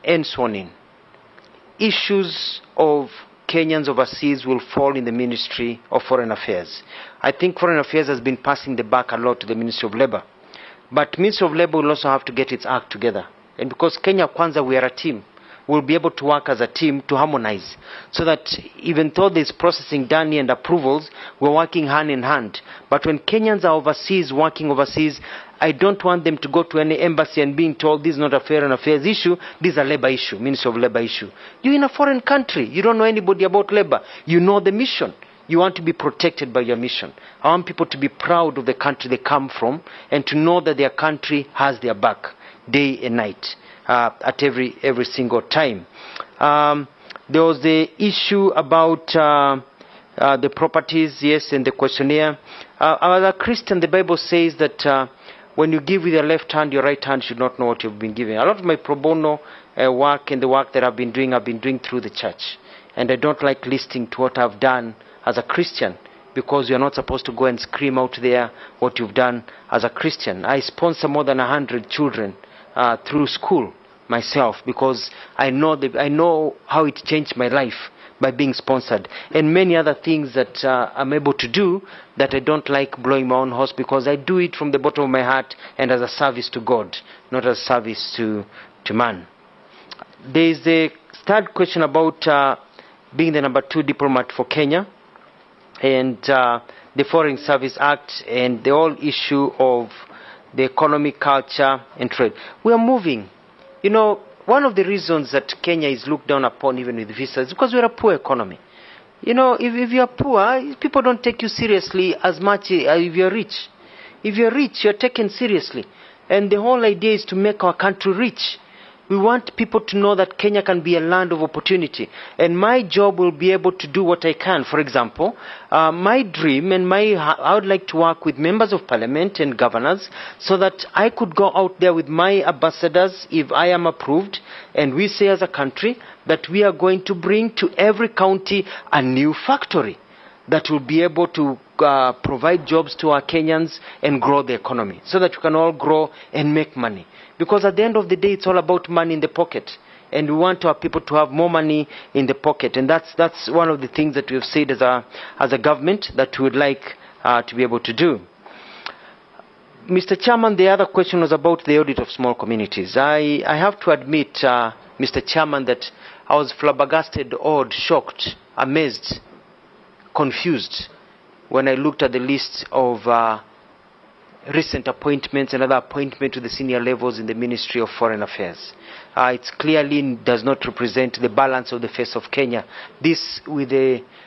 and sworn in, issues of Kenyans overseas will fall in the Ministry of Foreign Affairs. I think Foreign Affairs has been passing the buck a lot to the Ministry of Labour. But Ministry of Labour will also have to get its act together. And because Kenya Kwanza, we are a team, we'll be able to work as a team to harmonize. So that even though there's processing done and approvals, we're working hand in hand. But when Kenyans are overseas, working overseas, I don't want them to go to any embassy and being told this is not a foreign affairs issue, this is a labor issue, Ministry of Labor issue. You're in a foreign country. You don't know anybody about labor. You know the mission. You want to be protected by your mission. I want people to be proud of the country they come from and to know that their country has their back day and night at every single time. There was the issue about the properties, yes, and the questionnaire. As a Christian, the Bible says that when you give with your left hand, your right hand should not know what you've been giving. A lot of my pro bono work and the work that I've been doing through the church. And I don't like listening to what I've done as a Christian, because you're not supposed to go and scream out there what you've done as a Christian. I sponsor more than 100 children through school myself, because I know how it changed my life by being sponsored, and many other things that I'm able to do that I don't like blowing my own horse, because I do it from the bottom of my heart and as a service to God, not as a service to man. There is the third question about being the number 2 diplomat for Kenya, and the Foreign Service Act, and the whole issue of the economic culture and trade. We are moving. You know, one of the reasons that Kenya is looked down upon even with visas is because we're a poor economy. You know, if you're poor, people don't take you seriously as much as if you're rich. If you're rich, you're taken seriously. And the whole idea is to make our country rich. We want people to know that Kenya can be a land of opportunity. And my job will be able to do what I can. For example, my dream and I would like to work with members of parliament and governors so that I could go out there with my ambassadors if I am approved. And we say as a country that we are going to bring to every county a new factory that will be able to provide jobs to our Kenyans and grow the economy so that we can all grow and make money. Because at the end of the day, it's all about money in the pocket. And we want our people to have more money in the pocket. And that's one of the things that we have said as a government that we would like to be able to do. Mr. Chairman, the other question was about the audit of small communities. I have to admit, Mr. Chairman, that I was flabbergasted, awed, shocked, amazed, confused when I looked at the list of recent appointments and other appointments to the senior levels in the Ministry of Foreign Affairs. It clearly does not represent the balance of the face of Kenya. This with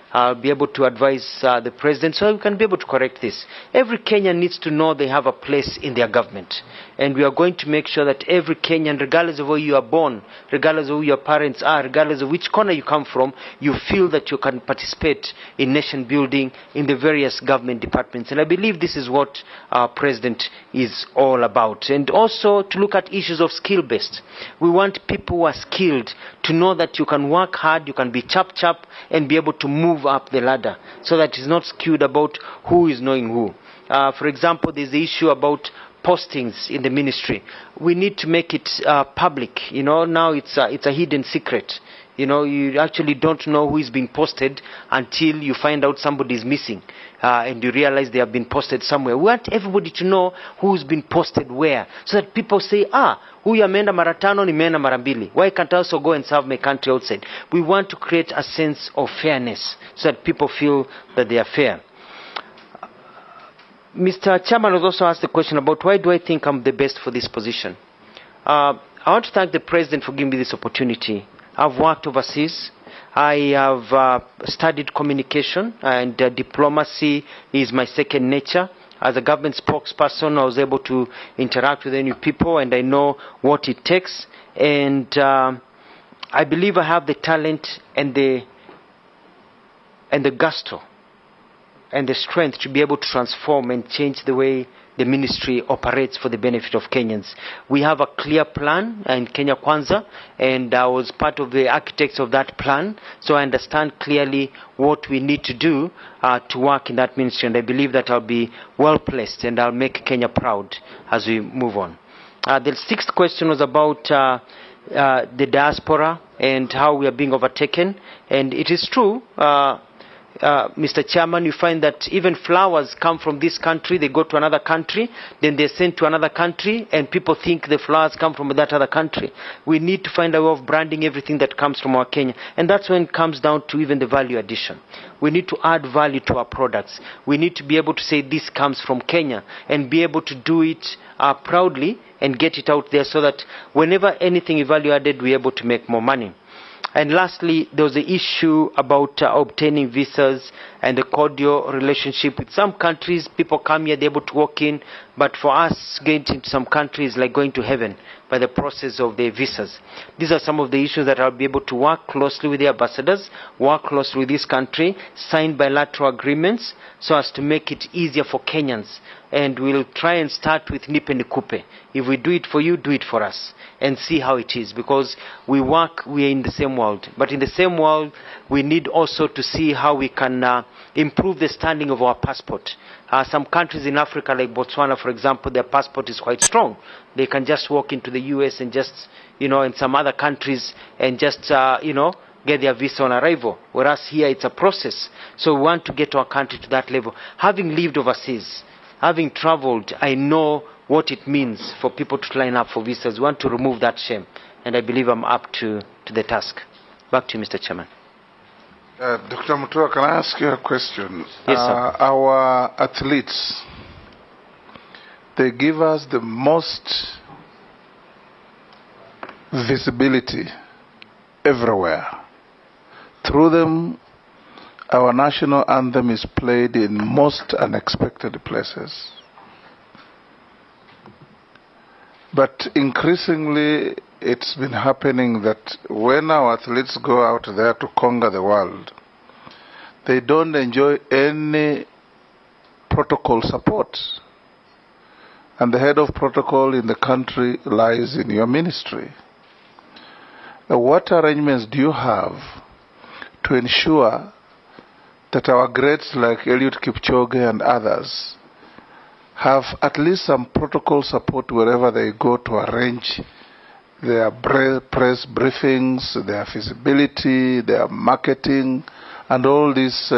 I'll be able to advise the President so we can be able to correct this. Every Kenyan needs to know they have a place in their government. And we are going to make sure that every Kenyan, regardless of where you are born, regardless of who your parents are, regardless of which corner you come from, you feel that you can participate in nation building in the various government departments. And I believe this is what our President is all about. And also to look at issues of skill-based. We want people who are skilled to know that you can work hard, you can be chap-chap, and be able to move up the ladder so that it's not skewed about who is knowing who. For example, there's the issue about postings in the ministry. We need to make it public. You know, now it's a hidden secret. You know, you actually don't know who is being posted until you find out somebody is missing and you realize they have been posted somewhere. We want everybody to know who's been posted where so that people say, huyu ameenda mara tano, nimeenda mara mbili. Why can't I also go and serve my country outside? We want to create a sense of fairness so that people feel that they are fair. Mr. Chairman was also asked the question about why do I think I'm the best for this position. I want to thank the President for giving me this opportunity. I've worked overseas. I have studied communication and diplomacy is my second nature. As a government spokesperson, I was able to interact with any people and I know what it takes. And I believe I have the talent and the gusto and the strength to be able to transform and change the way the ministry operates for the benefit of Kenyans. We have a clear plan in Kenya Kwanza, and I was part of the architects of that plan, so I understand clearly what we need to do to work in that ministry, and I believe that I'll be well placed and I'll make Kenya proud as we move on. The sixth question was about the diaspora and how we are being overtaken, and it is true. Mr. Chairman, you find that even flowers come from this country, they go to another country, then they're sent to another country, and people think the flowers come from that other country. We need to find a way of branding everything that comes from our Kenya, and that's when it comes down to even the value addition. We need to add value to our products. We need to be able to say this comes from Kenya, and be able to do it proudly and get it out there so that whenever anything is value added, we're able to make more money. And lastly, there was the issue about obtaining visas and the cordial relationship with some countries. People come here, they're able to walk in, but for us, getting into some countries like going to heaven by the process of the visas. These are some of the issues that I'll be able to work closely with the ambassadors, work closely with this country, sign bilateral agreements so as to make it easier for Kenyans. And we'll try and start with Nipe Nikupe. If we do it for you, do it for us. And see how it is. Because we are in the same world. But in the same world, we need also to see how we can improve the standing of our passport. Some countries in Africa, like Botswana, for example, their passport is quite strong. They can just walk into the US and just, in some other countries and just, get their visa on arrival. Whereas here, it's a process. So we want to get our country to that level. Having lived overseas, having traveled, I know what it means for people to line up for visas. We want to remove that shame. And I believe I'm up to the task. Back to you, Mr. Chairman.
Dr. Mutua, can I ask you a question?
Yes, sir.
Our athletes, they give us the most visibility everywhere. Through them, our national anthem is played in most unexpected places. But increasingly, it's been happening that when our athletes go out there to conquer the world, they don't enjoy any protocol support. And the head of protocol in the country lies in your ministry. What arrangements do you have to ensure that our greats like Eliud Kipchoge and others have at least some protocol support wherever they go to arrange their press briefings, their feasibility, their marketing, and all these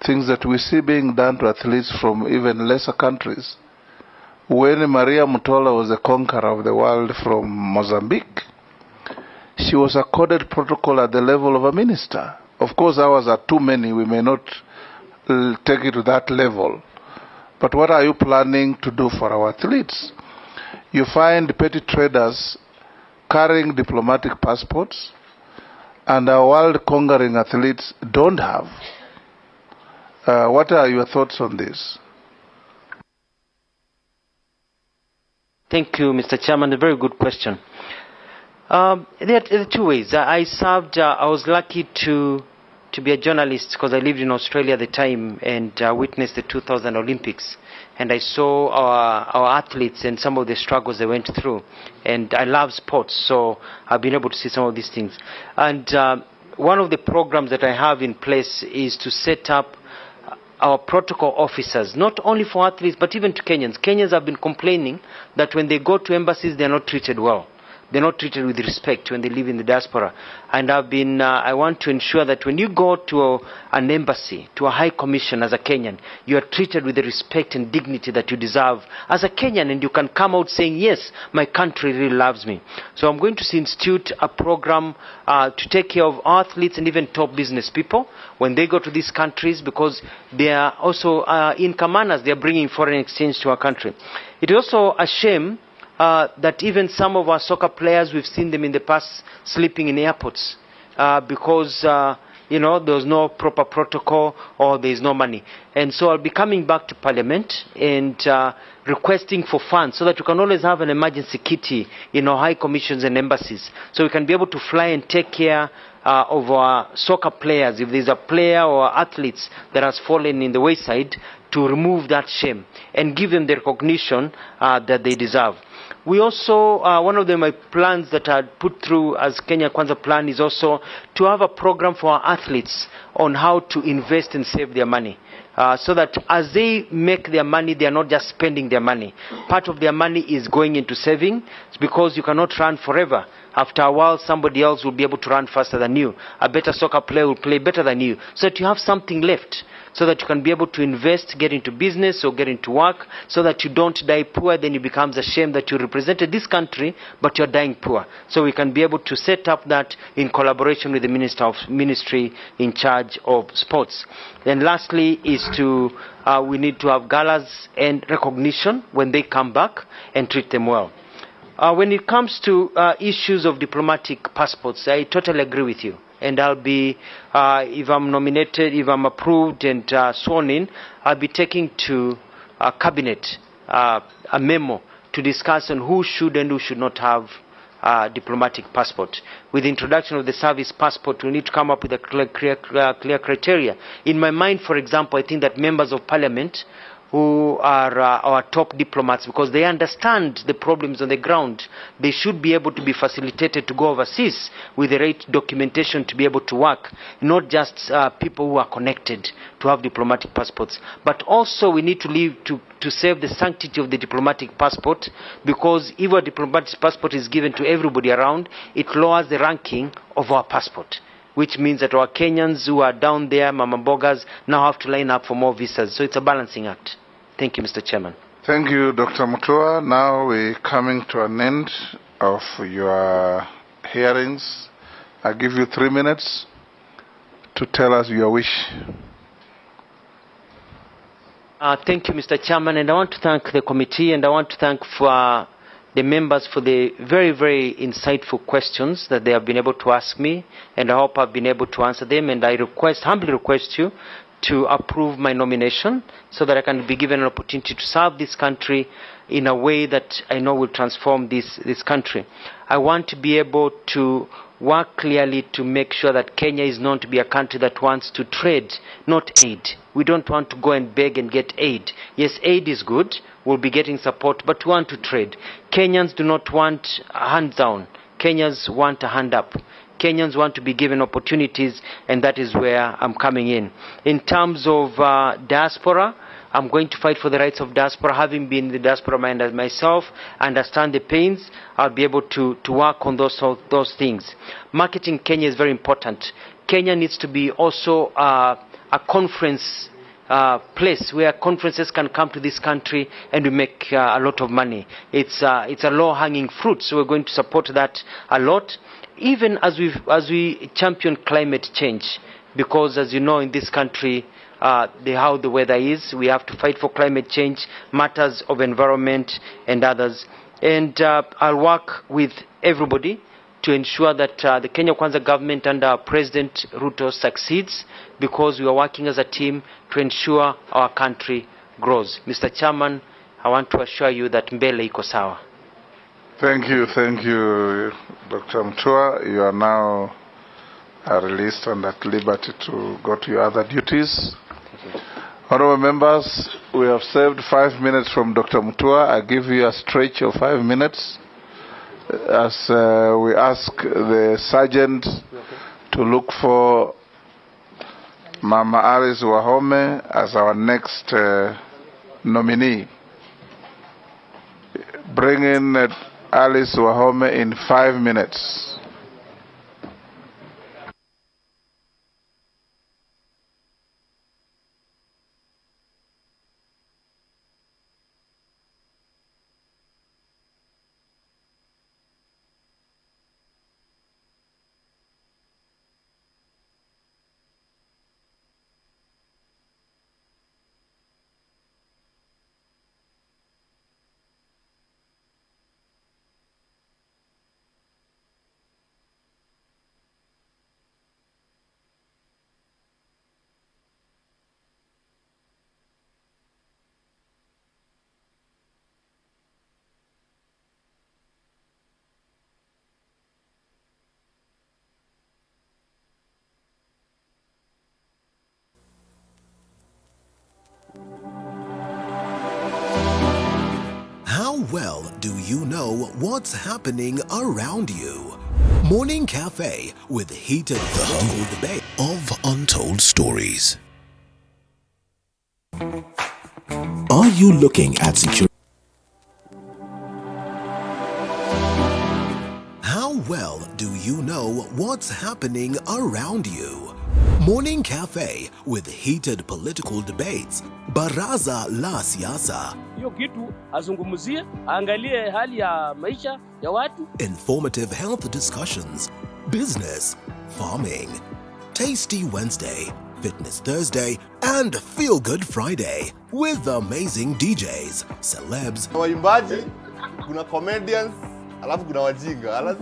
things that we see being done to athletes from even lesser countries? When Maria Mutola was the conqueror of the world from Mozambique, she was accorded protocol at the level of a minister. Of course, ours are too many. We may not take it to that level. But what are you planning to do for our athletes? You find petty traders carrying diplomatic passports, and our world-conquering athletes don't have. What are your thoughts on this?
Thank you, Mr. Chairman. A very good question. There are two ways. I was lucky to be a journalist because I lived in Australia at the time and witnessed the 2000 Olympics. And I saw our athletes and some of the struggles they went through. And I love sports, so I've been able to see some of these things. And one of the programs that I have in place is to set up our protocol officers, not only for athletes, but even to Kenyans. Kenyans have been complaining that when they go to embassies, they're not treated well. They're not treated with respect when they live in the diaspora. And I want to ensure that when you go to an embassy, to a high commission as a Kenyan, you are treated with the respect and dignity that you deserve as a Kenyan, and you can come out saying, yes, my country really loves me. So I'm going to institute a program to take care of athletes and even top business people when they go to these countries, because they are also income earners. They are bringing foreign exchange to our country. It is also a shame that even some of our soccer players, we've seen them in the past sleeping in airports because there was no proper protocol or there is no money. And so I'll be coming back to Parliament and requesting for funds so that we can always have an emergency kitty in our high commissions and embassies, so we can be able to fly and take care of our soccer players. If there's a player or athletes that has fallen in the wayside, to remove that shame and give them the recognition that they deserve. We also, one of my plans that I put through as Kenya Kwanza plan is also to have a program for our athletes on how to invest and save their money. So that as they make their money, they are not just spending their money. Part of their money is going into saving, because you cannot run forever. After a while, somebody else will be able to run faster than you. A better soccer player will play better than you. So that you have something left, so that you can be able to invest, get into business or get into work, so that you don't die poor. Then it becomes a shame that you represented this country, but you're dying poor. So we can be able to set up that in collaboration with the ministry in charge of sports. Then lastly is we need to have galas and recognition when they come back and treat them well. When it comes to issues of diplomatic passports, I totally agree with you. And I'll be, if I'm nominated, if I'm approved and sworn in, I'll be taking to Cabinet a memo to discuss on who should and who should not have diplomatic passport. With the introduction of the service passport, we need to come up with a clear criteria. In my mind, for example, I think that members of parliament who are our top diplomats, because they understand the problems on the ground, they should be able to be facilitated to go overseas with the right documentation to be able to work, not just people who are connected to have diplomatic passports. But also we need to save the sanctity of the diplomatic passport, because if a diplomatic passport is given to everybody around, it lowers the ranking of our passport, which means that our Kenyans who are down there, Mama Bogas, now have to line up for more visas. So it's a balancing act. Thank you, Mr. Chairman.
Thank you, Dr. Mutua. Now we're coming to an end of your hearings. I give you 3 minutes to tell us your wish.
Thank you, Mr. Chairman, and I want to thank the committee, and I want to thank for the members for the very, very insightful questions that they have been able to ask me, and I hope I've been able to answer them. And I humbly request you to approve my nomination so that I can be given an opportunity to serve this country in a way that I know will transform this country. I want to be able to work clearly to make sure that Kenya is known to be a country that wants to trade, not aid. We don't want to go and beg and get aid. Yes, aid is good. We'll be getting support, but we want to trade. Kenyans do not want a hand down. Kenyans want a hand up. Kenyans want to be given opportunities, and that is where I'm coming in. In terms of diaspora, I'm going to fight for the rights of diaspora. Having been in the diaspora myself, understand the pains, I'll be able to work on those things. Marketing Kenya is very important. Kenya needs to be also a conference place where conferences can come to this country and we make a lot of money. It's a low-hanging fruit, so we're going to support that a lot, even as we champion climate change, because as you know, in this country, how the weather is, we have to fight for climate change, matters of environment and others. And I'll work with everybody to ensure that the Kenya Kwanza government under President Ruto succeeds, because we are working as a team to ensure our country grows. Mr. Chairman, I want to assure you that mbele iko sawa.
Thank you, Dr. Mutua. You are now released and at liberty to go to your other duties. Honorable members, we have saved 5 minutes from Dr. Mutua. I give you a stretch of 5 minutes as we ask the sergeant to look for Mama Alice Wahome as our next nominee. Bring in Alice Wahome in 5 minutes.
How well do you know what's happening around you? Morning Cafe with heated political debate of untold stories. Are you looking at security? How well do you know what's happening around you? Morning Cafe with heated political debates. Baraza la Siasa.
Hiyo kitu azungumzie, angalie hali ya maisha ya watu.
Informative health discussions. Business, farming. Tasty Wednesday, Fitness Thursday, and Feel Good Friday with amazing DJs, celebs,
waimbaji, kuna comedians, alafu kuna wajinga,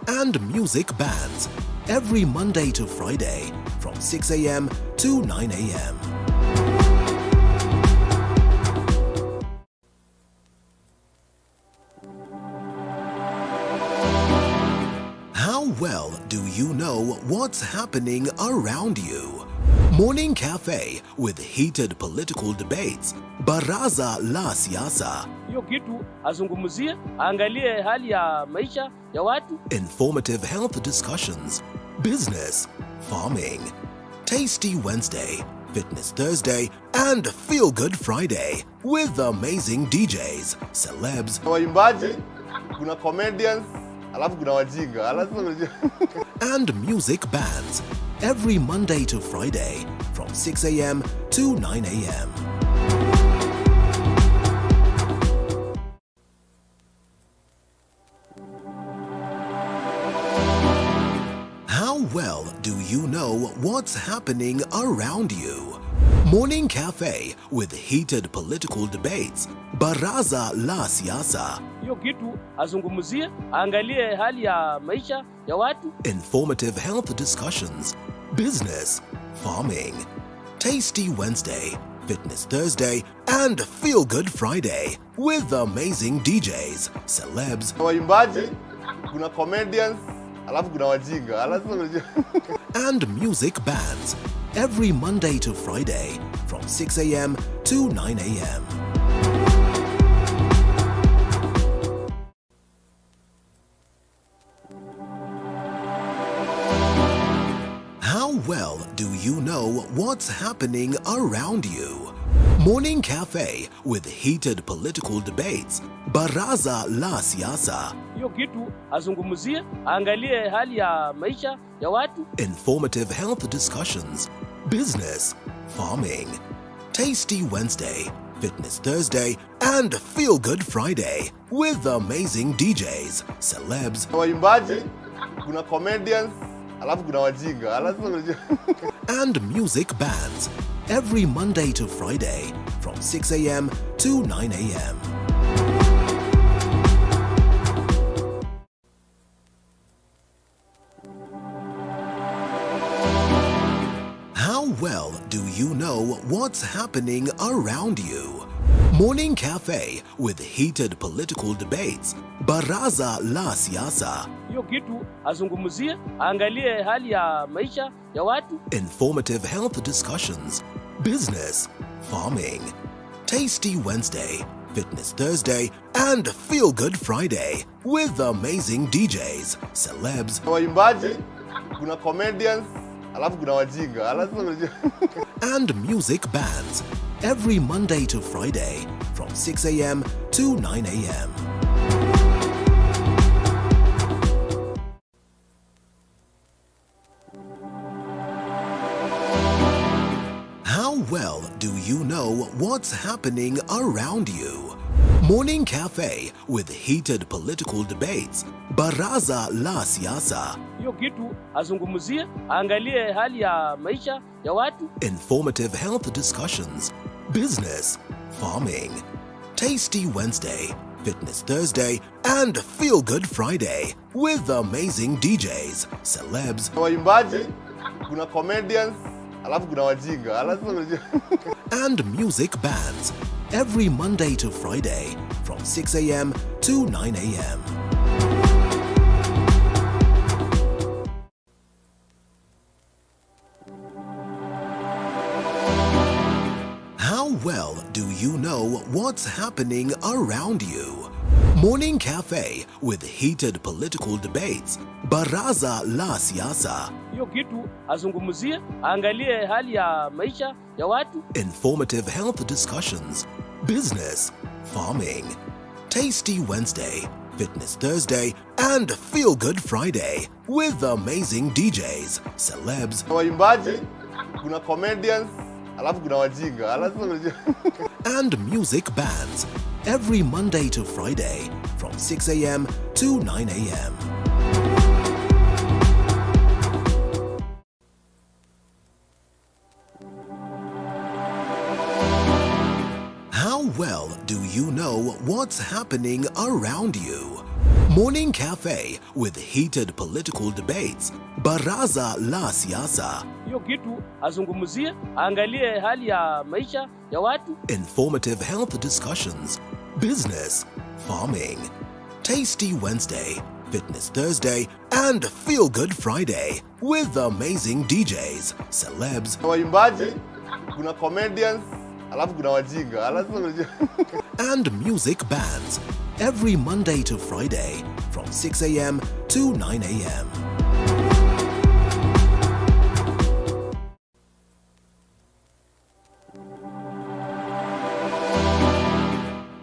and music bands every Monday to Friday from 6 a.m. to 9 a.m. How well do you know what's happening around you? Morning Cafe with heated political debates. Baraza la Siasa.
Hiyo kitu azungumzie, angalie hali ya maisha ya watu.
Informative health discussions. Business, farming. Tasty Wednesday, Fitness Thursday, and Feel Good Friday with amazing DJs, celebs,
waimbaji, kuna comedians, alafu kuna wajinga,
and music bands every Monday to Friday from 6 a.m. to 9 a.m. How well do you know what's happening around you? Morning Cafe with heated political debates. Baraza la Siasa.
Hiyo kitu azungumzie, angalie hali ya maisha ya watu.
Informative health discussions. Business, farming. Tasty Wednesday, Fitness Thursday, and Feel Good Friday with amazing DJs, celebs,
waimbaji, kuna comedians, alafu kuna wajinga,
and music bands every Monday to Friday from 6 a.m. to 9 a.m. How well do you know what's happening around you? Morning Cafe with heated political debates. Baraza la Siasa.
Hiyo kitu azungumzie, angalie hali ya maisha ya watu.
Informative health discussions. Business, farming. Tasty Wednesday, Fitness Thursday, and Feel Good Friday with amazing DJs, celebs,
waimbaji, kuna comedians, alafu kuna wajinga,
and music bands every Monday to Friday from 6 a.m. to 9 a.m. How well do you know what's happening around you? Morning Cafe with heated political debates. Baraza la Siasa.
Hiyo kitu azungumzie, angalie hali ya maisha ya watu.
Informative health discussions. Business, farming. Tasty Wednesday, Fitness Thursday, and Feel Good Friday with amazing DJs, celebs,
waimbaji, kuna comedians, alafu kuna wajinga,
and music bands every Monday to Friday from 6 a.m. to 9 a.m. How well do you know what's happening around you? Morning Cafe with heated political debates. Baraza la Siasa.
Hiyo kitu azungumzie, angalie hali ya maisha ya watu.
Informative health discussions. Business, farming. Tasty Wednesday, Fitness Thursday, and Feel Good Friday with amazing DJs, celebs,
waimbaji, kuna comedians, alafu kuna wajinga,
and music bands every Monday to Friday from 6 a.m. to 9 a.m. How well do you know what's happening around you? Morning Cafe with heated political debates. Baraza la Siasa.
Hiyo kitu azungumzie, angalie hali ya maisha ya watu.
Informative health discussions. Business, farming. Tasty Wednesday, Fitness Thursday, and Feel Good Friday with amazing DJs, celebs,
waimbaji, kuna comedians, alafu kuna wajinga,
and music bands every Monday to Friday from 6 a.m. to 9 a.m. How well do you know what's happening around you? Morning Cafe with heated political debates. Baraza la Siasa.
Hiyo kitu azungumzie, angalie hali ya maisha ya watu.
Informative health discussions. Business, farming. Tasty Wednesday, Fitness Thursday, and Feel Good Friday with amazing DJs, celebs,
waimbaji, kuna comedians, alafu kuna wajinga,
and music bands every Monday to Friday from 6 a.m. to 9 a.m.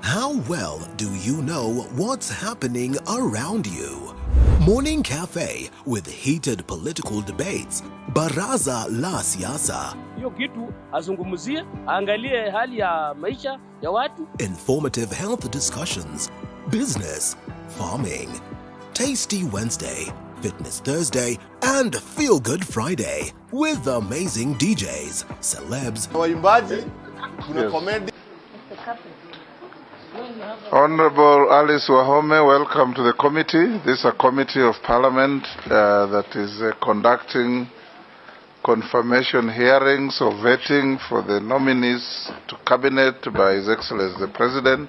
How well do you know what's happening around you? Morning Cafe with heated political debates. Baraza la Siasa.
Hiyo kitu azungumzie, angalie hali ya maisha ya watu.
Informative health discussions. Business, farming. Tasty Wednesday, Fitness Thursday, and Feel Good Friday with amazing DJs, celebs,
Waimbaji, kuna comedy.
Honorable Alice Wahome, welcome to the committee. This is a committee of Parliament that is conducting confirmation hearings or vetting for the nominees to Cabinet by His Excellency the President.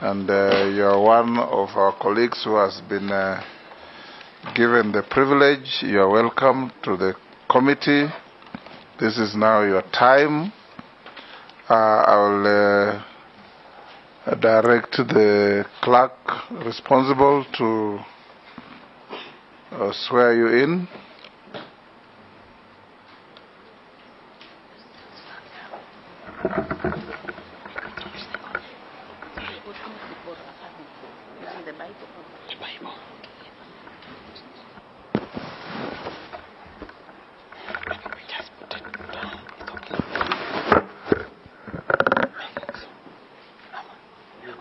And you are one of our colleagues who has been given the privilege. You are welcome to the committee. This is now your time. I will direct the clerk responsible to swear you in.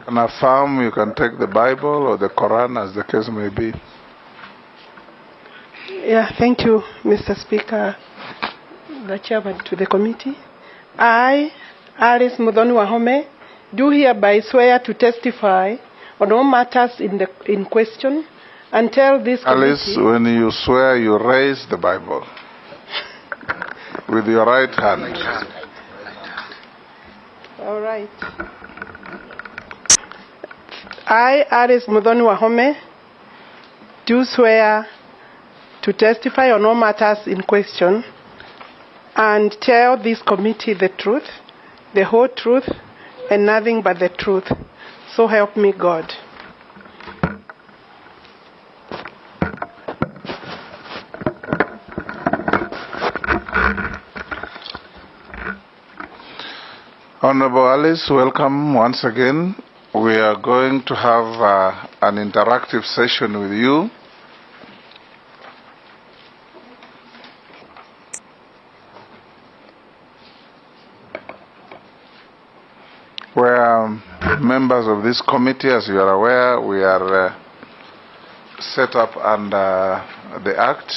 And affirm you can take the Bible or the Quran as the case may be.
Yeah, thank you, Mr. Speaker, the chairman to the committee. I, Alice Wahome, do hereby swear to testify on all matters in question and tell this committee...
Alice, when you swear, you raise the Bible with your right hand.
All right. I, Alice Wahome, do swear to testify on all matters in question and tell this committee the truth, the whole truth, and nothing but the truth. So help me God.
Honorable Alice, welcome once again. We are going to have an interactive session with you. Where members of this committee, as you are aware, we are set up under the Act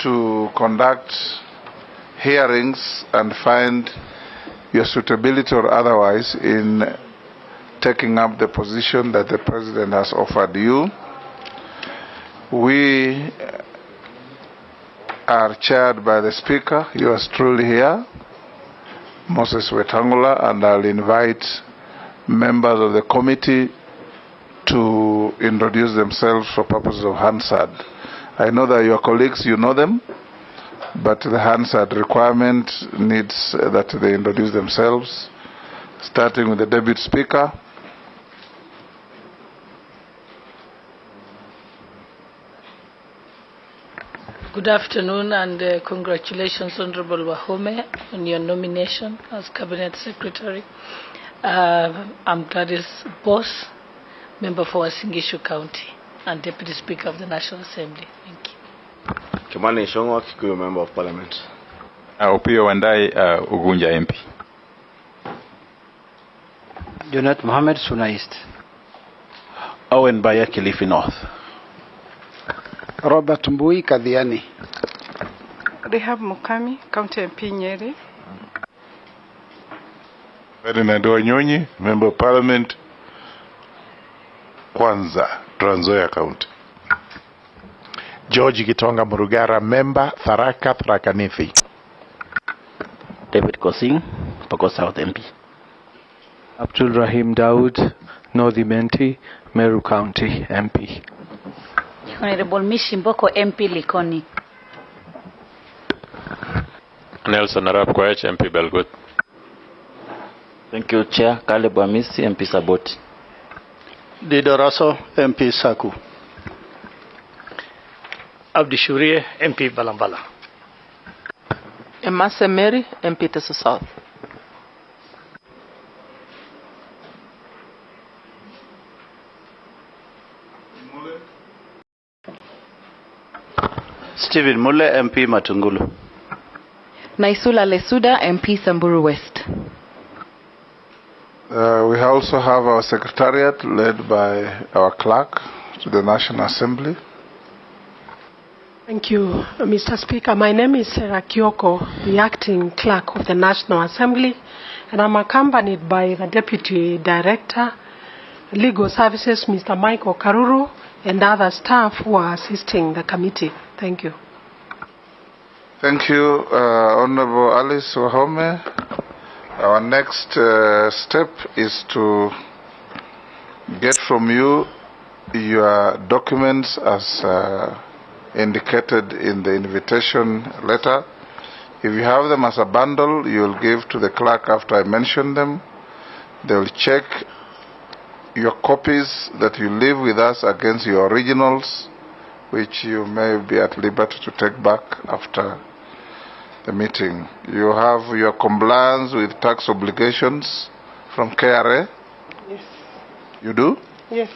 to conduct hearings and find your suitability or otherwise in taking up the position that the President has offered you. We are chaired by the Speaker, yours truly here, Moses Wetangula, and I'll invite members of the committee to introduce themselves for purposes of Hansard. I know that your colleagues, you know them, but the Hansard requirement needs that they introduce themselves, starting with the Deputy Speaker.
Good afternoon and congratulations, Honorable Wahome, on your nomination as Cabinet Secretary. I'm Gladys Boss, member for Wasingishu County and Deputy Speaker of the National Assembly. Thank you.
Kimani Shongwa, Kikuyu Member of Parliament.
Opio Wandai, Ugunja MP.
Junet Mohammed, Suna East.
Owen Baya, Kilifi North.
Robert Mbui, Kadhiani.
Rehab Mukami, County MP Nyeri.
Ferdinand Wanyonyi, Member of Parliament, Kwanza, Trans Nzoia County.
George Gitonga Murugara, Member, Tharaka Nithi.
David Kosing, Pokot South MP.
Abdul Rahim Daud, North Imenti, Meru County MP.
Honorable Mishimboko, MP Likoni.
Nelson Arap Koech, MP Belgut.
Thank you, Chair. Caleb Amisi, MP Saboti.
Dido Rosso, MP Saku.
Abdi Shurie, MP Balambala.
Emase Mary, MP Teso South.
Stephen Mule, MP Matungulu.
Naisula Lesuda, MP Samburu West.
We also have our secretariat led by our clerk to the National Assembly.
Thank you, Mr. Speaker. My name is Sarah Kioko, the acting clerk of the National Assembly, and I'm accompanied by the Deputy Director, Legal Services, Mr. Michael Karuru, and other staff who are assisting the committee. Thank you.
Thank you, Honorable Alice Wahome. Our next step is to get from you your documents as indicated in the invitation letter. If you have them as a bundle, you will give to the clerk after I mention them. They will check your copies that you leave with us against your originals, which you may be at liberty to take back after the meeting. You have your compliance with tax obligations from KRA?
Yes.
You do?
Yes,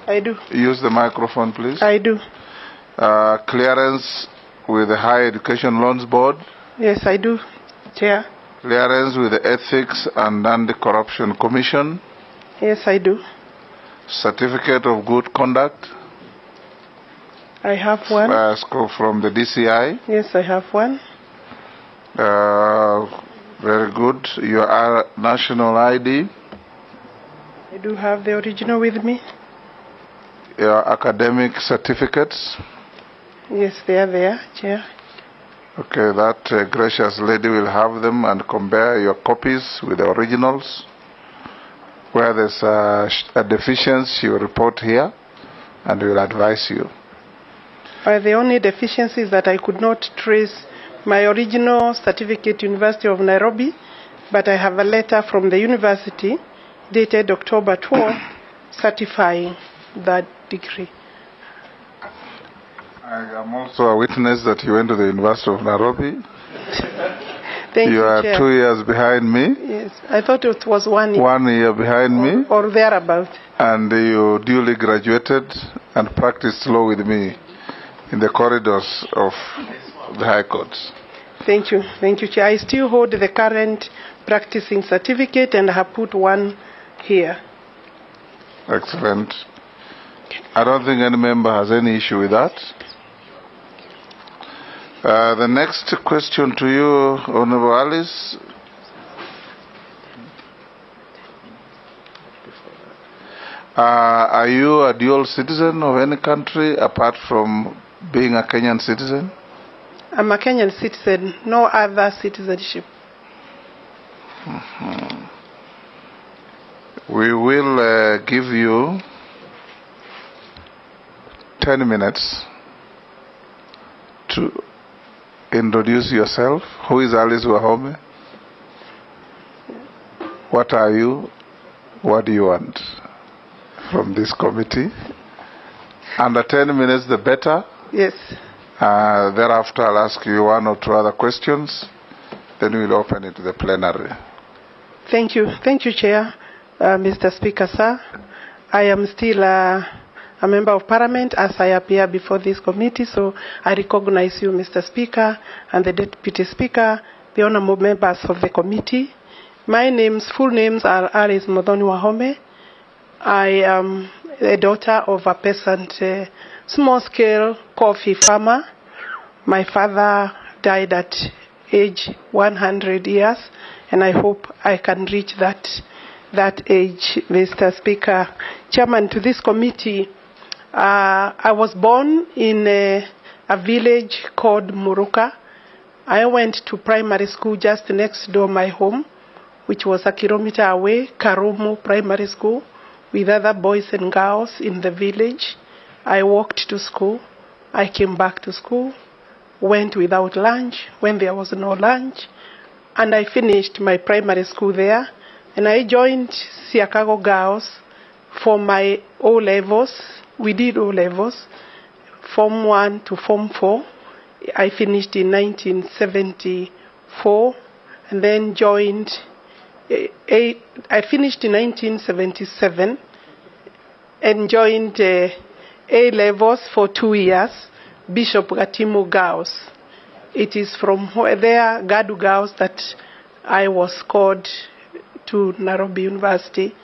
I do.
Use the microphone, please.
I do.
Clearance with the Higher Education Loans Board?
Yes, I do, Chair.
Clearance with the Ethics and Anti-Corruption Commission?
Yes, I do.
Certificate of Good Conduct?
I have one.
From the DCI?
Yes, I have one.
Very good. Your national ID?
I do have the original with me.
Your academic certificates?
Yes, they are there, Chair.
Okay, that gracious lady will have them and compare your copies with the originals. Where there's a deficiency, she will report here and we will advise you.
The only deficiencies that I could not trace my original certificate, University of Nairobi, but I have a letter from the university dated October 12th certifying that degree.
I am also a witness that you went to the University of Nairobi.
Thank you,
are
Chair.
2 years behind me.
Yes, I thought it was 1 year.
1 year behind me.
Or thereabout.
And you duly graduated and practiced law with me in the corridors of the High Courts.
Thank you. Thank you, Chair. I still hold the current practicing certificate and I have put one here.
Excellent. I don't think any member has any issue with that. The next question to you, Honorable Alice. Are you a dual citizen of any country apart from being a Kenyan citizen?
I'm a Kenyan citizen, no other citizenship.
We will give you 10 minutes to introduce yourself. Who is Alice Wahome? What are you? What do you want from this committee? Under 10 minutes, the better.
Yes.
Thereafter, I'll ask you one or two other questions. Then we'll open it to the plenary.
Thank you. Thank you, Chair. Mr. Speaker, sir. I am still a member of Parliament as I appear before this committee, so I recognize you, Mr. Speaker, and the Deputy Speaker, the honorable members of the committee. My full names are Alice Wahome. I am a daughter of a peasant, small-scale coffee farmer. My father died at age 100 years, and I hope I can reach that age, Mr. Speaker. Chairman, to this committee, I was born in a village called Muruka. I went to primary school just next door my home, which was a kilometer away, Karumu Primary School, with other boys and girls in the village. I walked to school. I came back to school, went without lunch when there was no lunch, and I finished my primary school there. And I joined Siakago Girls for my O-levels. We did O-levels, Form 1 to Form 4. I finished in 1974 and then joined, I finished in 1977 and joined A-levels for 2 years, Bishop Gatimu Girls. It is from there, Gadu Girls, that I was called to Nairobi University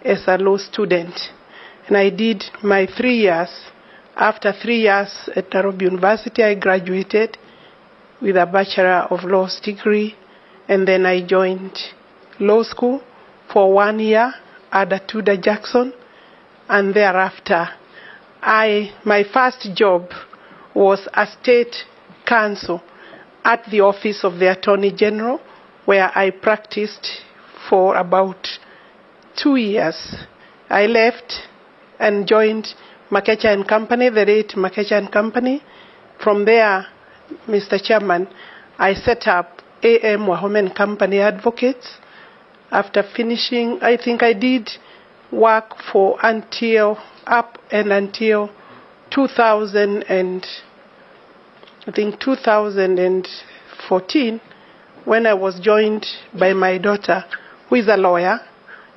as a law student. And I did my 3 years After 3 years at Nairobi University, I graduated with a Bachelor of Laws degree, and then I joined law school for 1 year at Tudor Jackson, and thereafter, my first job was a state counsel at the office of the Attorney General, where I practiced for about 2 years. I left and joined Makecha and Company, the late Makecha and Company. From there, Mr. Chairman, I set up A.M. Wahome and Company Advocates. After finishing, I think I did work for until 2014, when I was joined by my daughter, who is a lawyer,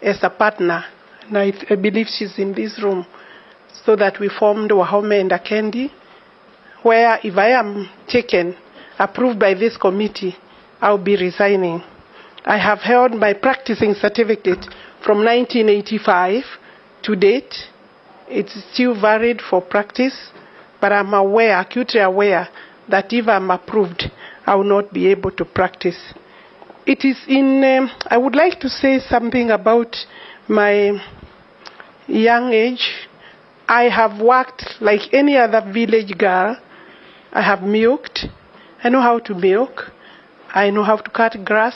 as a partner. And I believe she's in this room, so that we formed Wahome and Akendi, where if I am approved by this committee, I'll be resigning. I have held my practicing certificate from 1985 to date. It's still valid for practice, but I'm acutely aware that if I'm approved, I will not be able to practice. It is I would like to say something about my young age. I have worked like any other village girl. I have milked. I know how to milk. I know how to cut grass.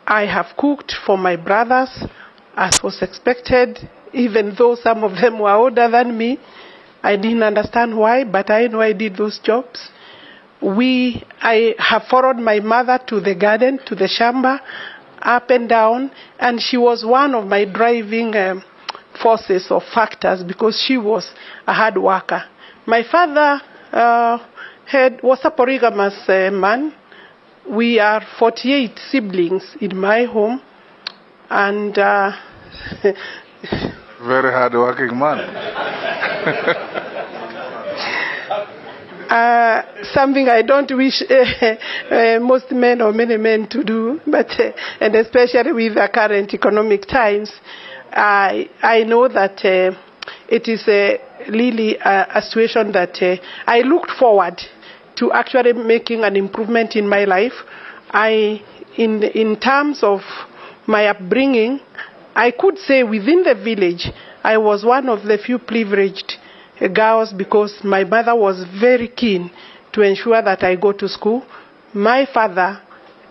I have cooked for my brothers, as was expected, even though some of them were older than me. I didn't understand why, but I know I did those jobs. I have followed my mother to the garden, to the shamba, up and down, and she was one of my driving forces or factors, because she was a hard worker. My father was a polygamous man. We are 48 siblings in my home, and
very hard-working man.
Something I don't wish most men or many men to do, but and especially with the current economic times, I know that it is really a situation that I looked forward to actually making an improvement in my life. In terms of my upbringing, I could say within the village, I was one of the few privileged girls, because my mother was very keen to ensure that I go to school. My father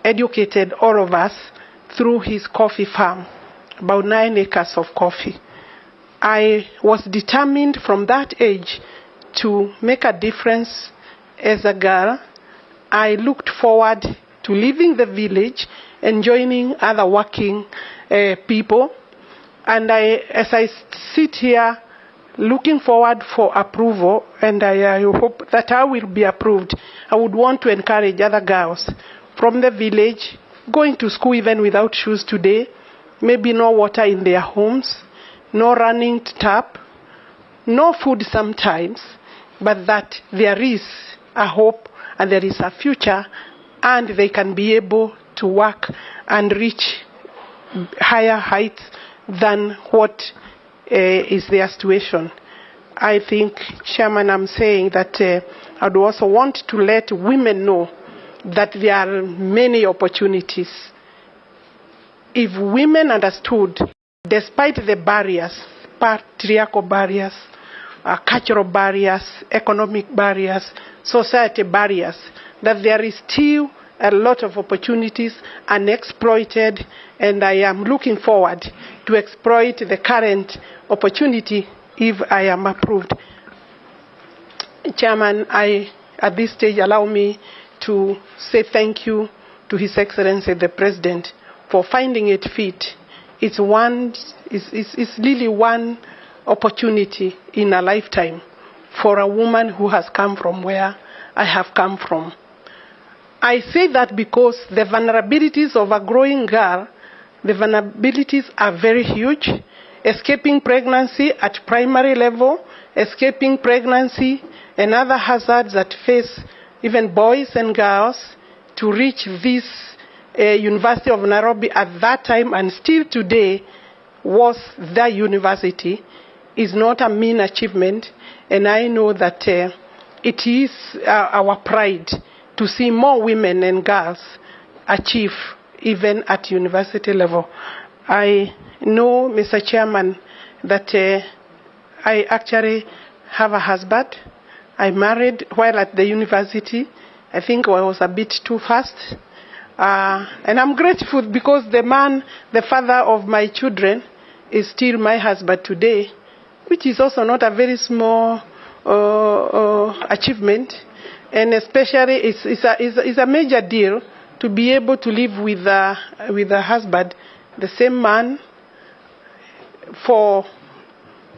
educated all of us through his coffee farm, about 9 acres of coffee. I was determined from that age to make a difference as a girl. I looked forward to leaving the village and joining other working people. And as I sit here looking forward for approval, and I hope that I will be approved, I would want to encourage other girls from the village going to school even without shoes today, maybe no water in their homes, no running tap, no food sometimes, but that there is a hope and there is a future, and they can be able to work and reach higher heights than what is their situation. I think, Chairman, I'm saying that I would also want to let women know that there are many opportunities. If women understood, despite the barriers, patriarchal barriers, cultural barriers, economic barriers, society barriers, that there is still a lot of opportunities unexploited, and I am looking forward to exploit the current opportunity if I am approved. Chairman, at this stage, allow me to say thank you to His Excellency the President for finding it fit. It's really one opportunity in a lifetime for a woman who has come from where I have come from. I say that because the vulnerabilities of a growing girl, the vulnerabilities are very huge. Escaping pregnancy at primary level, escaping pregnancy and other hazards that face even boys and girls to reach this University of Nairobi at that time, and still today was the university. is not a mean achievement, and I know that it is our pride to see more women and girls achieve even at university level. I know, Mr. Chairman, that I actually have a husband. I married while at the university. I think I was a bit too fast. And I'm grateful because the man, the father of my children, is still my husband today, which is also not a very small achievement. And especially it's a major deal to be able to live with a husband, the same man, for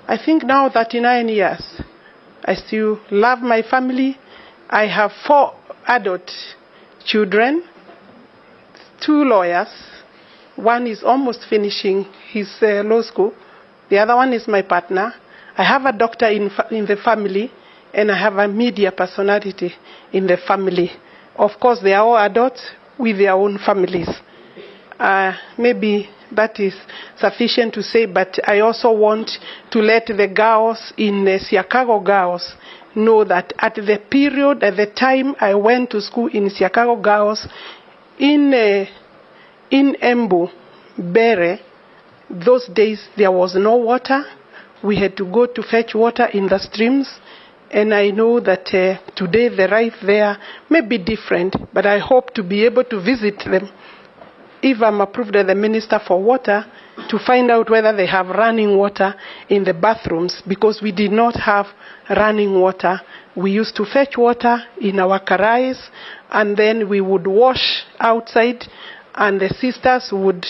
I think now 39 years. I still love my family. I have 4 adult children, 2 lawyers. One is almost finishing his law school. The other one is my partner. I have a doctor in the family, and I have a media personality in the family. Of course, they are all adults with their own families. Maybe that is sufficient to say, but I also want to let the girls in Chicago girls know that at the period, at the time I went to school in Chicago girls, in Embu, Bere, those days there was no water. We had to go to fetch water in the streams. And I know that today the life there may be different, but I hope to be able to visit them if I'm approved as the Minister for Water, to find out whether they have running water in the bathrooms, because we did not have running water. We used to fetch water in our karais, and then we would wash outside, and the sisters would,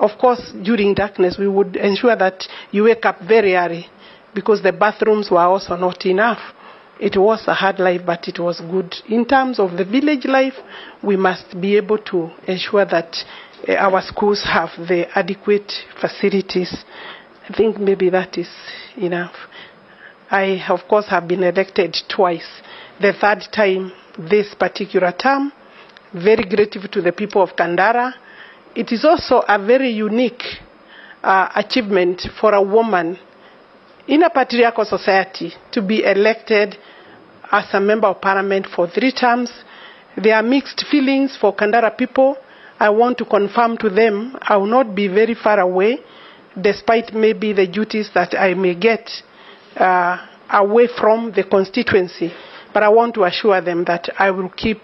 of course, during darkness, we would ensure that you wake up very early, because the bathrooms were also not enough. It was a hard life, but it was good. In terms of the village life, we must be able to ensure that our schools have the adequate facilities. I think maybe that is enough. I, of course, have been elected twice. The 3rd time this particular term. Very grateful to the people of Kandara. It is also a very unique achievement for a woman in a patriarchal society to be elected as a member of parliament for 3 terms. There are mixed feelings for Kandara people. I want to confirm to them I will not be very far away, despite maybe the duties that I may get away from the constituency. But I want to assure them that I will keep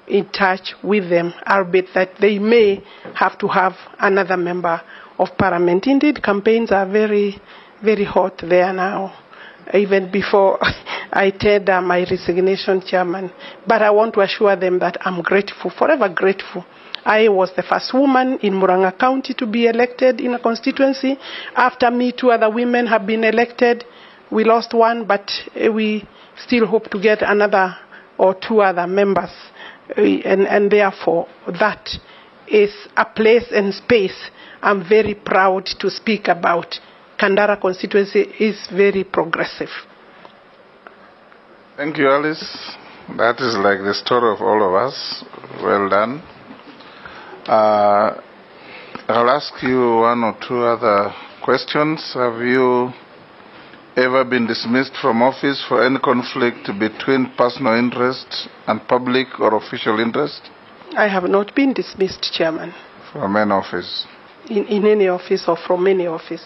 in touch with them, albeit that they may have to have another member of parliament. Indeed, campaigns are very, very hot there now, even before I tender my resignation, Chairman. But I want to assure them that I'm grateful, forever grateful. I was the first woman in Murang'a County to be elected in a constituency. After me, 2 other women have been elected. We lost one, but we still hope to get another or 2 other members. And therefore, that is a place and space I'm very proud to speak about. Kandara constituency is very progressive.
Thank you, Alice. That is like the story of all of us. Well done. I'll ask you 1 or 2 other questions. Have you ever been dismissed from office for any conflict between personal interest and public or official interest?
I have not been dismissed, Chairman.
From any office?
In any office or from any office.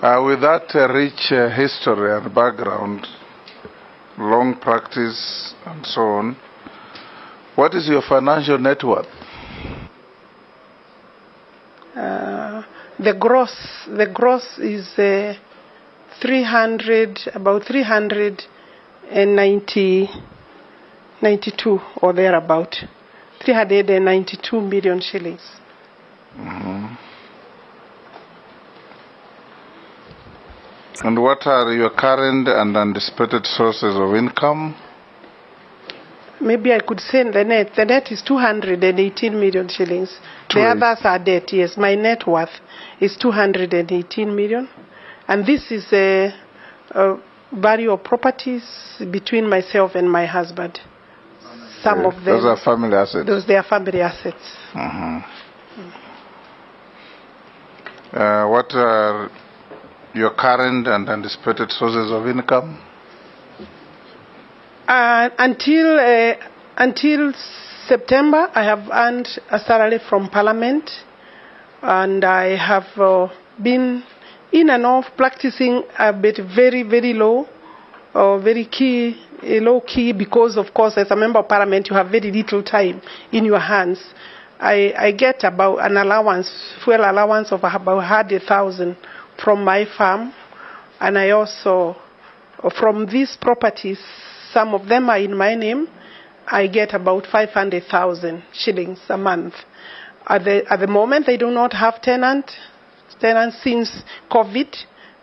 With that rich history and background, long practice and so on, what is your financial net worth?
The gross is about 392 or thereabout, 392 million shillings.
Mm-hmm. And what are your current and anticipated sources of income?
Maybe I could say the net. The net is 218 million shillings. The others are debt, yes. My net worth is 218 million. And this is a value of properties between myself and my husband. Some of them.
Those are family assets?
Those, they are family assets.
Mm-hmm. What are your current and anticipated sources of income?
Until September, I have earned a salary from Parliament, and I have been in and off practicing a bit very, very low, low key, because of course as a member of Parliament you have very little time in your hands. I get about an allowance, fuel allowance of about 100,000 from my farm, and I also, from these properties, some of them are in my name, I get about 500,000 shillings a month. At the moment, they do not have tenants since COVID,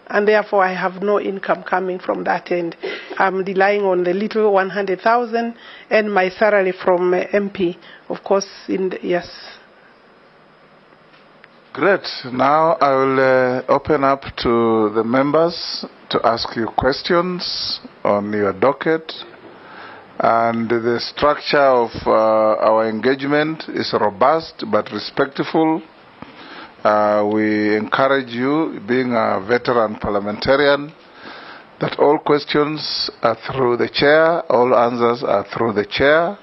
and therefore I have no income coming from that end. I'm relying on the little 100,000 and my salary from MP, of course. Yes.
Great. Now I will open up to the members to ask you questions on your docket. And the structure of our engagement is robust but respectful. We encourage you, being a veteran parliamentarian, that all questions are through the chair, all answers are through the chair.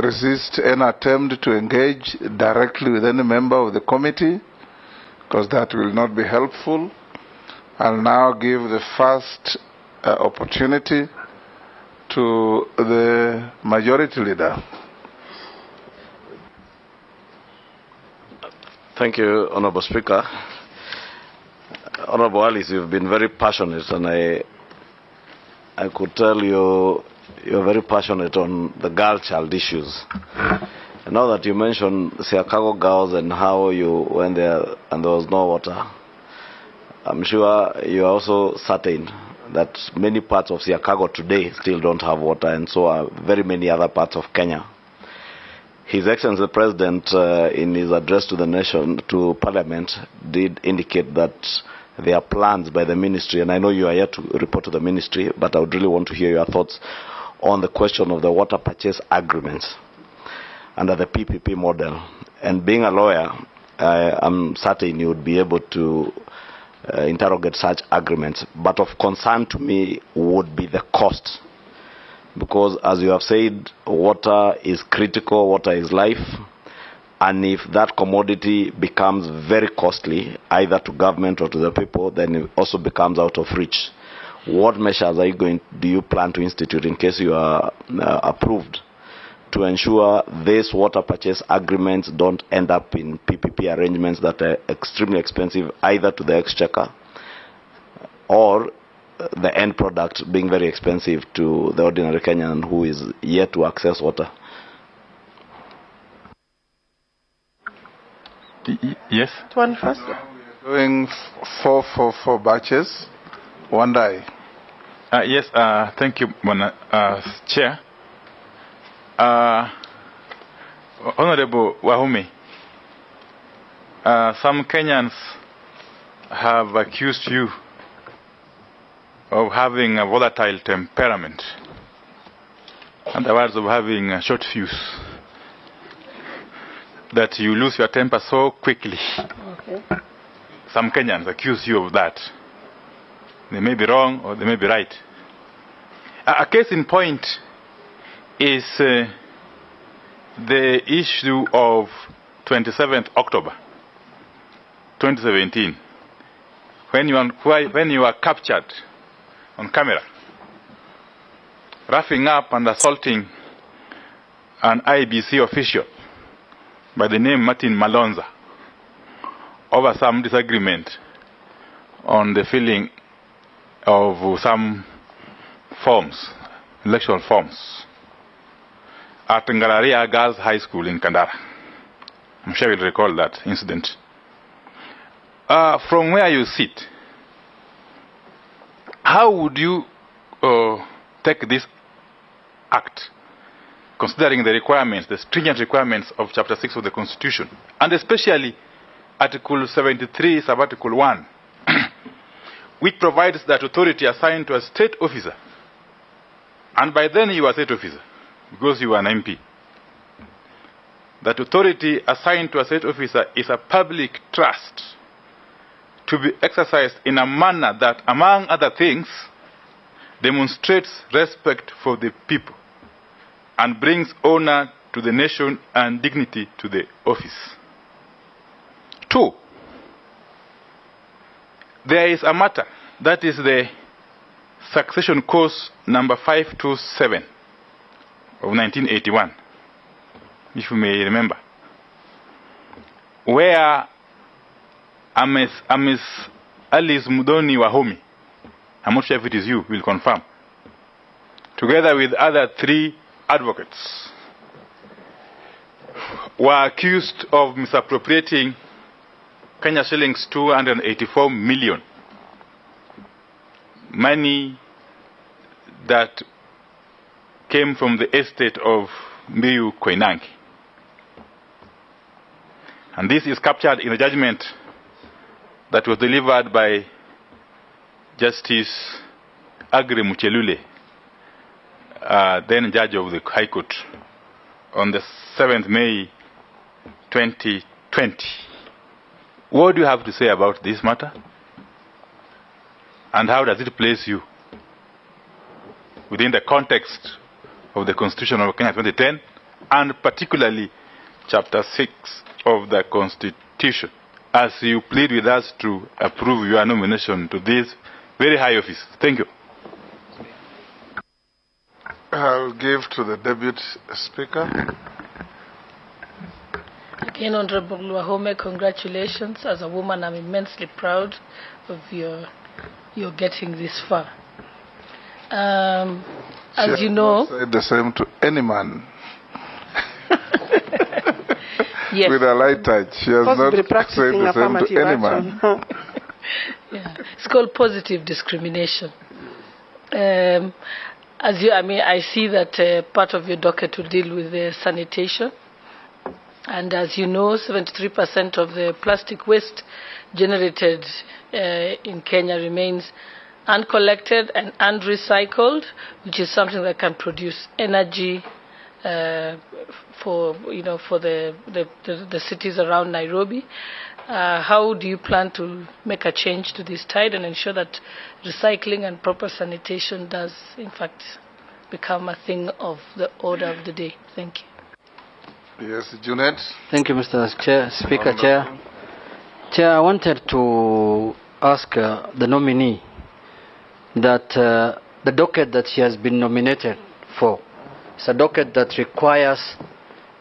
Resist any attempt to engage directly with any member of the committee, because that will not be helpful. I'll now give the first opportunity to the majority leader.
Thank you, Honorable Speaker. Honorable Alice, you've been very passionate, and I could tell you're very passionate on the girl child issues. And now that you mentioned Siakago girls and how you went there and there was no water, I'm sure you're also certain that many parts of Siakago today still don't have water, and so are very many other parts of Kenya. His Excellency the President, in his address to the nation, to Parliament, did indicate that there are plans by the ministry, and I know you are here to report to the ministry, but I would really want to hear your thoughts on the question of the water purchase agreements under the PPP model. And being a lawyer, I'm certain you would be able to interrogate such agreements. But of concern to me would be the cost. Because as you have said, water is critical, water is life. And if that commodity becomes very costly, either to government or to the people, then it also becomes out of reach. What measures do you plan to institute in case you are approved to ensure these water purchase agreements don't end up in PPP arrangements that are extremely expensive, either to the exchequer or the end product being very expensive to the ordinary Kenyan who is yet to access water?
Yes.
One first.
Doing four batches, one day.
Yes, thank you, Chair. Honorable Wahome, some Kenyans have accused you of having a volatile temperament. In other words, of having a short fuse. That you lose your temper so quickly. Okay. Some Kenyans accuse you of that. They may be wrong or they may be right. A case in point is the issue of 27th October 2017, when you were captured on camera roughing up and assaulting an IBC official by the name Martin Malonza over some disagreement on the filling of some forms, electoral forms, at Ngararia Girls High School in Kandara. I'm sure you'll recall that incident. From where you sit, how would you take this act, considering the requirements, the stringent requirements of Chapter 6 of the Constitution, and especially Article 73, Sub-Article 1, which provides that authority assigned to a state officer, and by then you are a state officer, because you are an MP. That authority assigned to a state officer is a public trust to be exercised in a manner that, among other things, demonstrates respect for the people and brings honor to the nation and dignity to the office. 2, there is a matter, that is the succession course number 527 of 1981, if you may remember, where Miss Alice Wahome, I'm not sure if it is you, will confirm, together with other 3 advocates, were accused of misappropriating Kenya shillings 284 million, money that came from the estate of Mbiu Koinange. And this is captured in a judgment that was delivered by Justice Agri Muchelule, then judge of the High Court, on the 7th May 2020. What do you have to say about this matter? And how does it place you within the context of the Constitution of Kenya 2010, and particularly Chapter 6 of the Constitution, as you plead with us to approve your nomination to this very high office? Thank you.
I'll give to the Deputy Speaker.
Again, Honorable Wahome, congratulations. As a woman, I'm immensely proud of your getting this far. As you know,
said the same to any man.
Yes.
With a light touch, she has not said the same to any man.
Yeah. It's called positive discrimination. I see that part of your docket will deal with the sanitation. And as you know, 73% of the plastic waste generated in Kenya remains uncollected and unrecycled, which is something that can produce energy for the cities around Nairobi. How do you plan to make a change to this tide and ensure that recycling and proper sanitation does, in fact, become a thing of the order of the day? Thank you.
Yes, Junet.
Thank you, Mr. Speaker. Chair, I wanted to ask the nominee that the docket that she has been nominated for is a docket that requires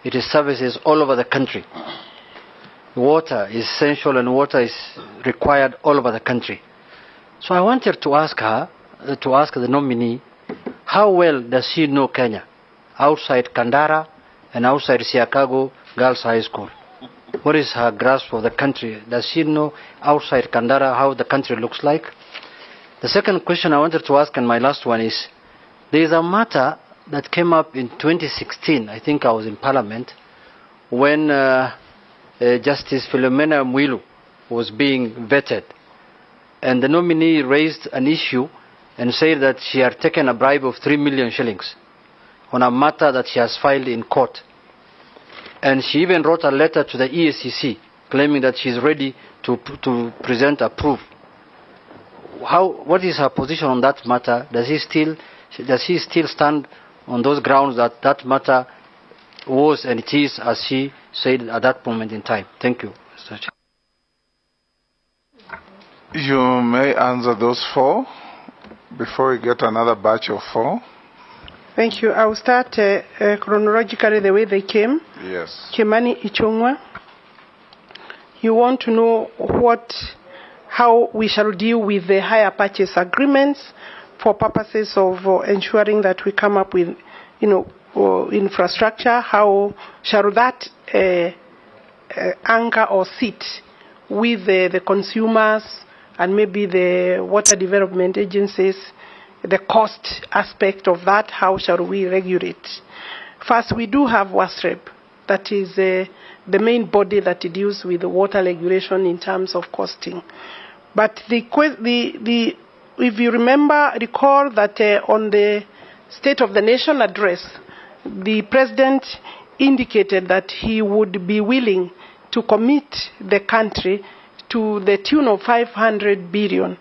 it is services all over the country. Water is essential and water is required all over the country. So I wanted to ask her, to ask the nominee, how well does she know Kenya outside Kandara and outside Siakago Girls High School? What is her grasp of the country? Does she know outside Kandara how the country looks like? The second question I wanted to ask, and my last one, is there is a matter that came up in 2016, I think I was in Parliament, when Justice Philomena Mwilu was being vetted. And the nominee raised an issue and said that she had taken a bribe of 3 million shillings on a matter that she has filed in court. And she even wrote a letter to the EACC claiming that she is ready to present a proof. What is her position on that matter? Does she still stand on those grounds that that matter was and it is as she said at that moment in time? Thank you, Mr. Chair.
You may answer those 4 before we get another batch of 4.
Thank you. I will start chronologically the way they came.
Yes.
Kimani Ichungwa, you want to know how we shall deal with the hire purchase agreements for purposes of ensuring that we come up with, infrastructure. How shall that anchor or sit with the consumers and maybe the water development agencies? The cost aspect of that, how shall we regulate? First, we do have WASREP, that is the main body that deals with the water regulation in terms of costing. But if you recall that on the State of the Nation address, the President indicated that he would be willing to commit the country to the tune of 500 billion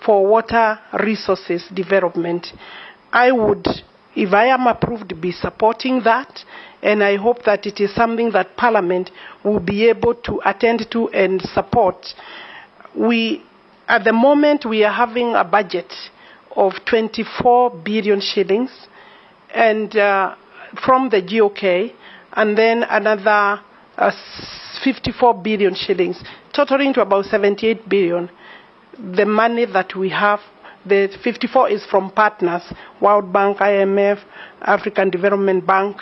for water resources development. I would, if I am approved, be supporting that, and I hope that it is something that Parliament will be able to attend to and support. At the moment, we are having a budget of 24 billion shillings and from the GOK, and then another 54 billion shillings, totaling to about 78 billion. The money that we have, the 54 is from partners, World Bank, IMF, African Development Bank.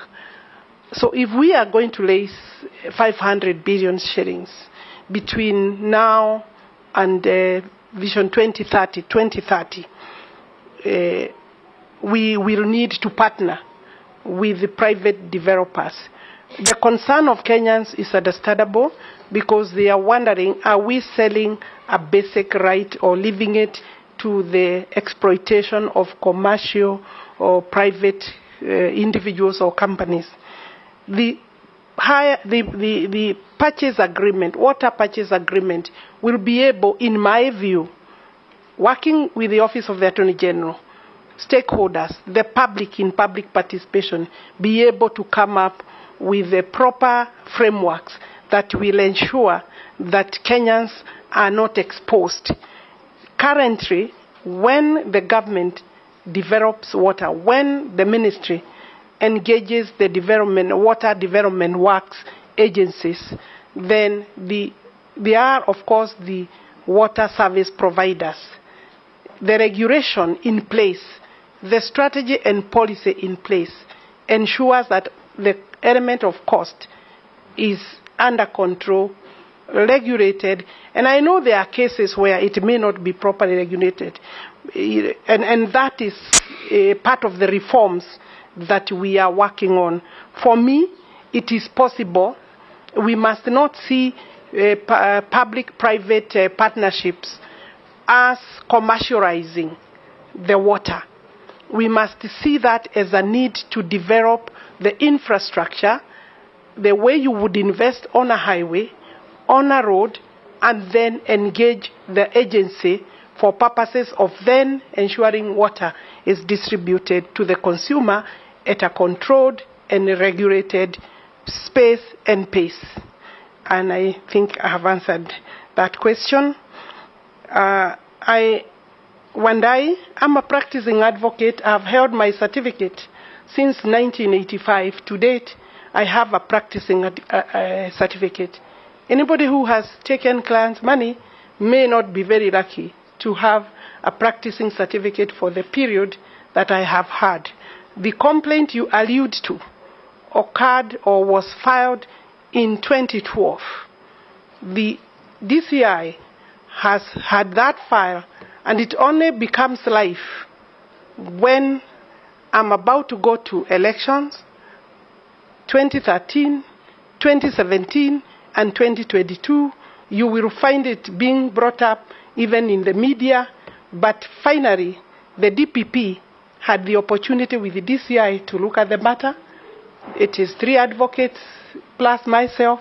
So if we are going to raise 500 billion shillings between now and Vision 2030, we will need to partner with the private developers. The concern of Kenyans is understandable because they are wondering, are we selling a basic right or leaving it to the exploitation of commercial or private individuals or companies? The purchase agreement, water purchase agreement, will be able, in my view, working with the Office of the Attorney General, stakeholders, the public in public participation, be able to come up with the proper frameworks that will ensure that Kenyans are not exposed. Currently, when the government develops water, when the ministry engages the water development works agencies, then they are, of course, the water service providers. The regulation in place, the strategy and policy in place ensures that the element of cost is under control, regulated, and I know there are cases where it may not be properly regulated, and that is a part of the reforms that we are working on. For me, it is possible. We must not see public-private partnerships as commercializing the water. We must see that as a need to develop the infrastructure, the way you would invest on a highway, on a road, and then engage the agency for purposes of then ensuring water is distributed to the consumer at a controlled and regulated space and pace. And I think I have answered that question. I am a practicing advocate. I have held my certificate since 1985. To date, I have a practicing certificate. Anybody who has taken clients' money may not be very lucky to have a practicing certificate for the period that I have had. The complaint you allude to occurred or was filed in 2012. The DCI has had that file, and it only becomes live when I'm about to go to elections, 2013, 2017, and 2022. You will find it being brought up even in the media, but finally the DPP had the opportunity with the DCI to look at the matter. It is 3 advocates plus myself,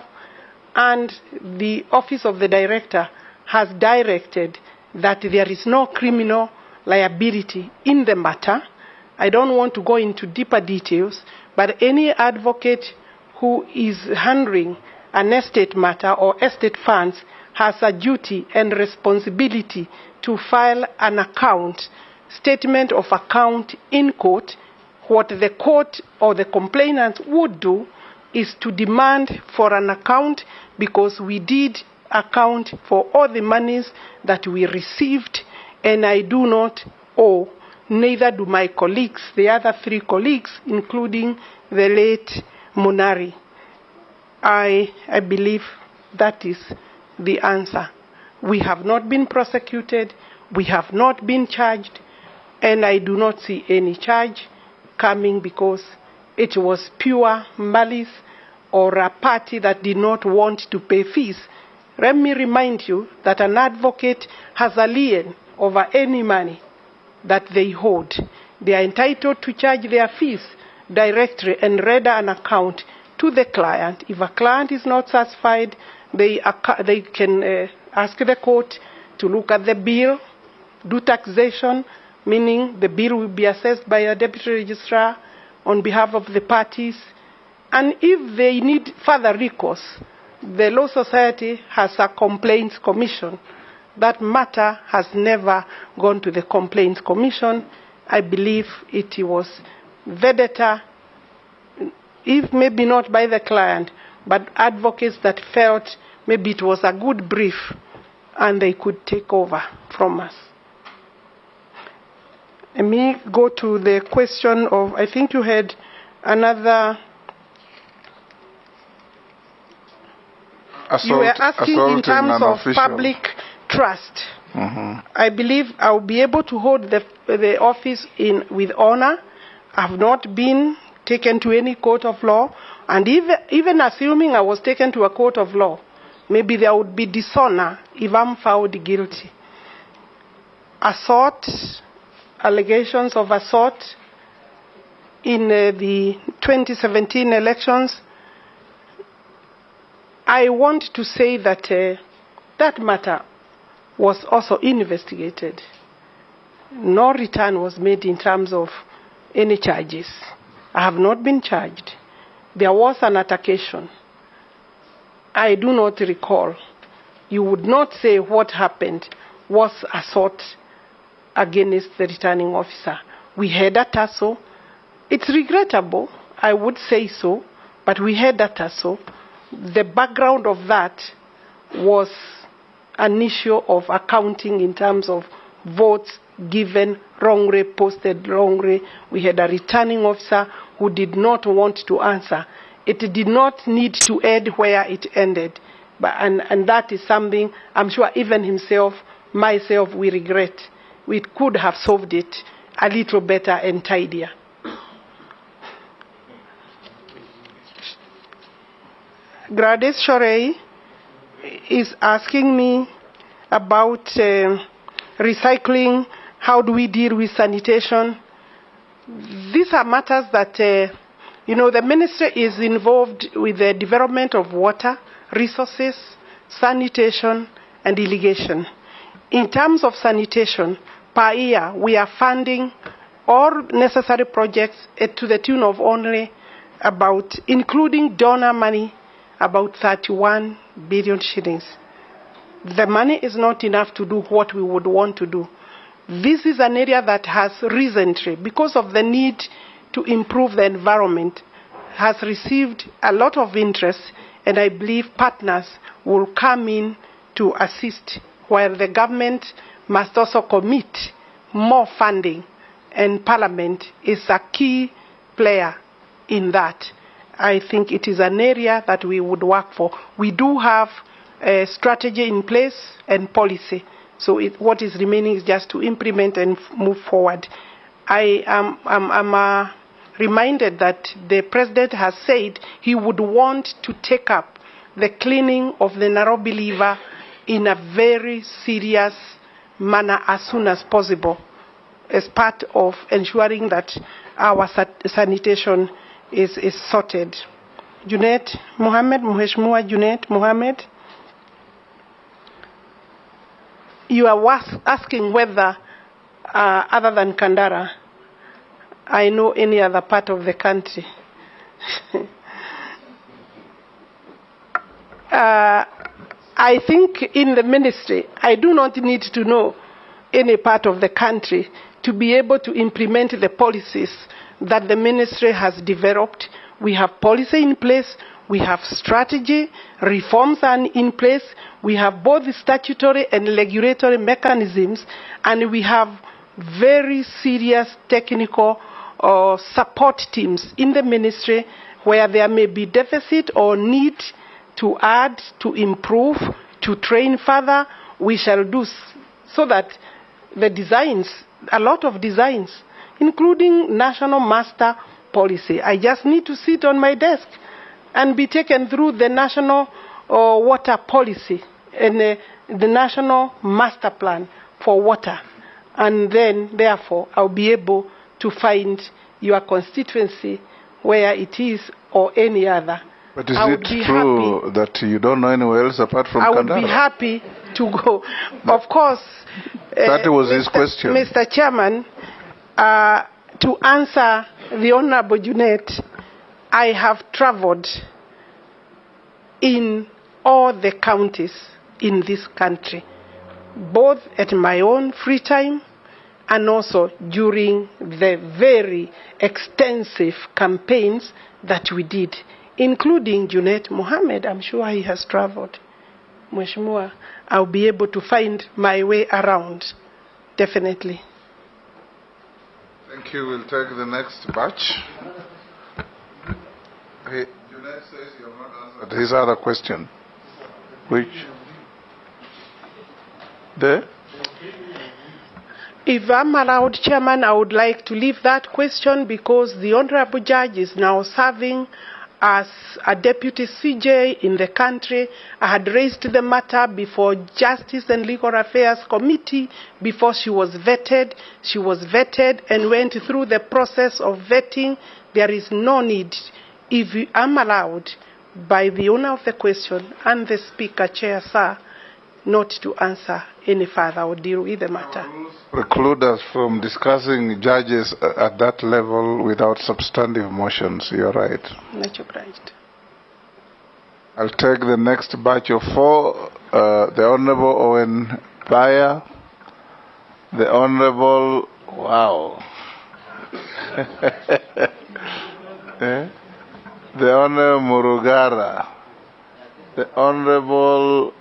and the Office of the Director has directed that there is no criminal liability in the matter. I don't want to go into deeper details, but any advocate who is handling an estate matter or estate funds has a duty and responsibility to file an statement of account in court. What the court or the complainant would do is to demand for an account, because we did account for all the monies that we received, and I do not owe, neither do my colleagues, the other 3 colleagues, including the late Munari. I believe that is the answer. We have not been prosecuted, we have not been charged, and I do not see any charge coming because it was pure malice or a party that did not want to pay fees. Let me remind you that an advocate has a lien over any money that they hold. They are entitled to charge their fees directly and render an account to the client. If a client is not satisfied, they can ask the court to look at the bill, do taxation, meaning the bill will be assessed by a deputy registrar on behalf of the parties. And if they need further recourse, the Law Society has a complaints commission. That matter has never gone to the complaints commission. I believe it was vendetta, if maybe not by the client, but advocates that felt maybe it was a good brief and they could take over from us. Let me go to the question of, I think you had another. You were asking in terms of public trust. I believe I'll be able to hold the office with honor. I've not been taken to any court of law, and even assuming I was taken to a court of law, maybe there would be dishonor if I'm found guilty. Assault, allegations of assault in the 2017 elections, I want to say that that matter was also investigated. No return was made in terms of any charges. I have not been charged. There was an altercation. I do not recall. You would not say what happened was assault against the returning officer. We had a tussle. It's regrettable, I would say so, but we had a tussle. The background of that was an issue of accounting in terms of votes given wrongly, posted wrongly. We had a returning officer who did not want to answer. It did not need to end where it ended. And that is something I'm sure even myself, we regret. We could have solved it a little better and tidier. Gladys Shorey is asking me about recycling. How do we deal with sanitation? These are matters that, the ministry is involved with the development of water, resources, sanitation, and irrigation. In terms of sanitation, per year, we are funding all necessary projects to the tune of only about, including donor money, about 31 billion shillings. The money is not enough to do what we would want to do. This is an area that has recently, because of the need to improve the environment, has received a lot of interest, and I believe partners will come in to assist, while the government must also commit more funding, and Parliament is a key player in that. I think it is an area that we would work for. We do have a strategy in place and policy. So what is remaining is just to implement and move forward. I'm reminded that the President has said he would want to take up the cleaning of the Nairobi River in a very serious manner as soon as possible, as part of ensuring that our sanitation is sorted. Junet Mohammed, Mheshimiwa Junet Mohammed, you are asking whether, other than Kandara, I know any other part of the country. I think in the ministry, I do not need to know any part of the country to be able to implement the policies that the ministry has developed. We have policy in place, we have strategy, reforms are in place, we have both statutory and regulatory mechanisms, and we have very serious technical support teams in the ministry where there may be deficit or need to add, to improve, to train further. We shall do so that the designs, a lot of designs, including national master policy. I just need to sit on my desk and be taken through the national water policy and the national master plan for water. And then, therefore, I'll be able to find your constituency where it is or any other
But is it true that you don't know anywhere else apart from Kandara?
I would be happy to go. Of course.
That was his question.
Mr. Chairman, to answer the Honorable Junet, I have traveled in all the counties in this country, both at my own free time and also during the very extensive campaigns that we did, including Junet Mohammed. I'm sure he has traveled. Mheshimiwa, I'll be able to find my way around, definitely.
Thank you. We'll take the next batch. Junet says you have not answered his other question. Which? There?
If I'm allowed, Chairman, I would like to leave that question because the Honorable Judge is now serving as a Deputy CJ in the country. I had raised the matter before Justice and Legal Affairs Committee before she was vetted. She was vetted and went through the process of vetting. There is no need, if I'm allowed, by the owner of the question and the Speaker, Chair, sir, not to answer any further or deal with the matter.
Preclude us from discussing judges at that level without substantive motions. You're right.
Much obliged.
I'll take the next batch of 4. The Honorable Owen Baya, the Honorable, wow, the Honorable Murugara, the Honorable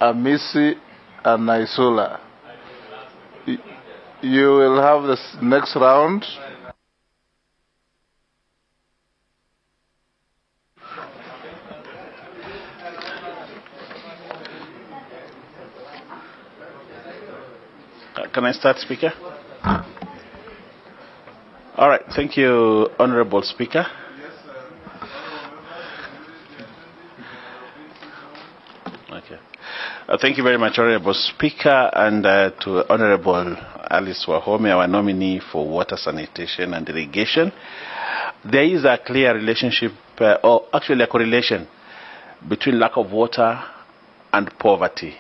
Amisi and Naisula. You will have the next round.
Can I start, Speaker? All right. Thank you, Honorable Speaker. Okay. Thank you very much, Honorable Speaker, and to Honorable Alice Wahome, our nominee for water, sanitation, and irrigation. There is a clear relationship, or actually a correlation, between lack of water and poverty.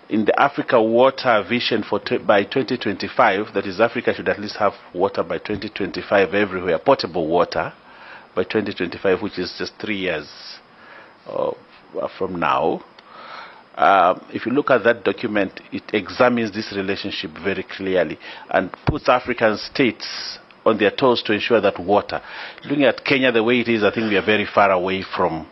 In the Africa Water Vision by 2025, that is, Africa should at least have water by 2025 everywhere, potable water by 2025, which is just 3 years from now. If you look at that document, it examines this relationship very clearly and puts African states on their toes to ensure that water. Looking at Kenya the way it is, I think we are very far away from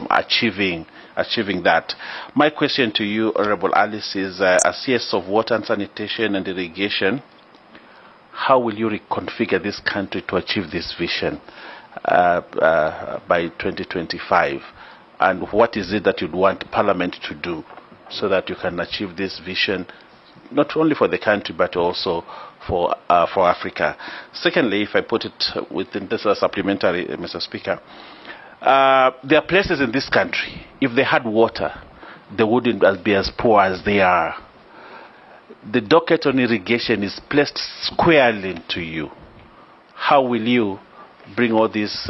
achieving that. My question to you, Honorable Alice, is as CS of water and sanitation and irrigation, how will you reconfigure this country to achieve this vision by 2025? And what is it that you'd want Parliament to do so that you can achieve this vision, not only for the country, but also for Africa? Secondly, if I put it within this supplementary, Mr. Speaker, there are places in this country, if they had water, they wouldn't be as poor as they are. The docket on irrigation is placed squarely into you. How will you bring all this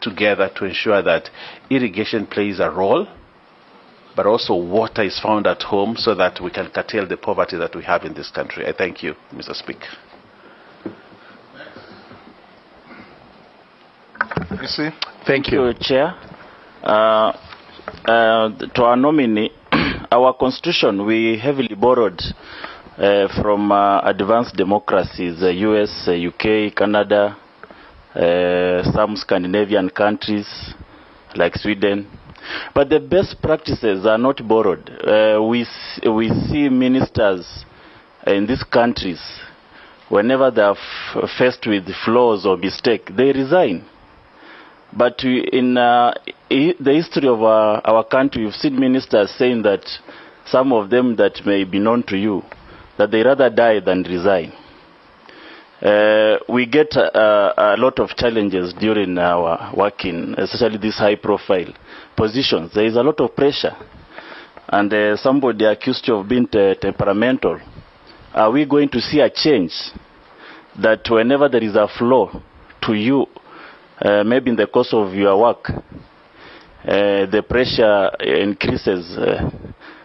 together to ensure that irrigation plays a role, but also water is found at home so that we can curtail the poverty that we have in this country? I thank you, Mr. Speaker.
Thank you, Chair. To our nominee, our constitution, we heavily borrowed from advanced democracies, US, UK, Canada, some Scandinavian countries like Sweden. But the best practices are not borrowed. We see ministers in these countries, whenever they are faced with flaws or mistake, they resign. But in the history of our country, we've seen ministers saying that some of them that may be known to you, that they rather die than resign. We get a lot of challenges during our working, especially these high-profile positions. There is a lot of pressure. And somebody accused you of being temperamental. Are we going to see a change that whenever there is a flaw to you, maybe in the course of your work, the pressure increases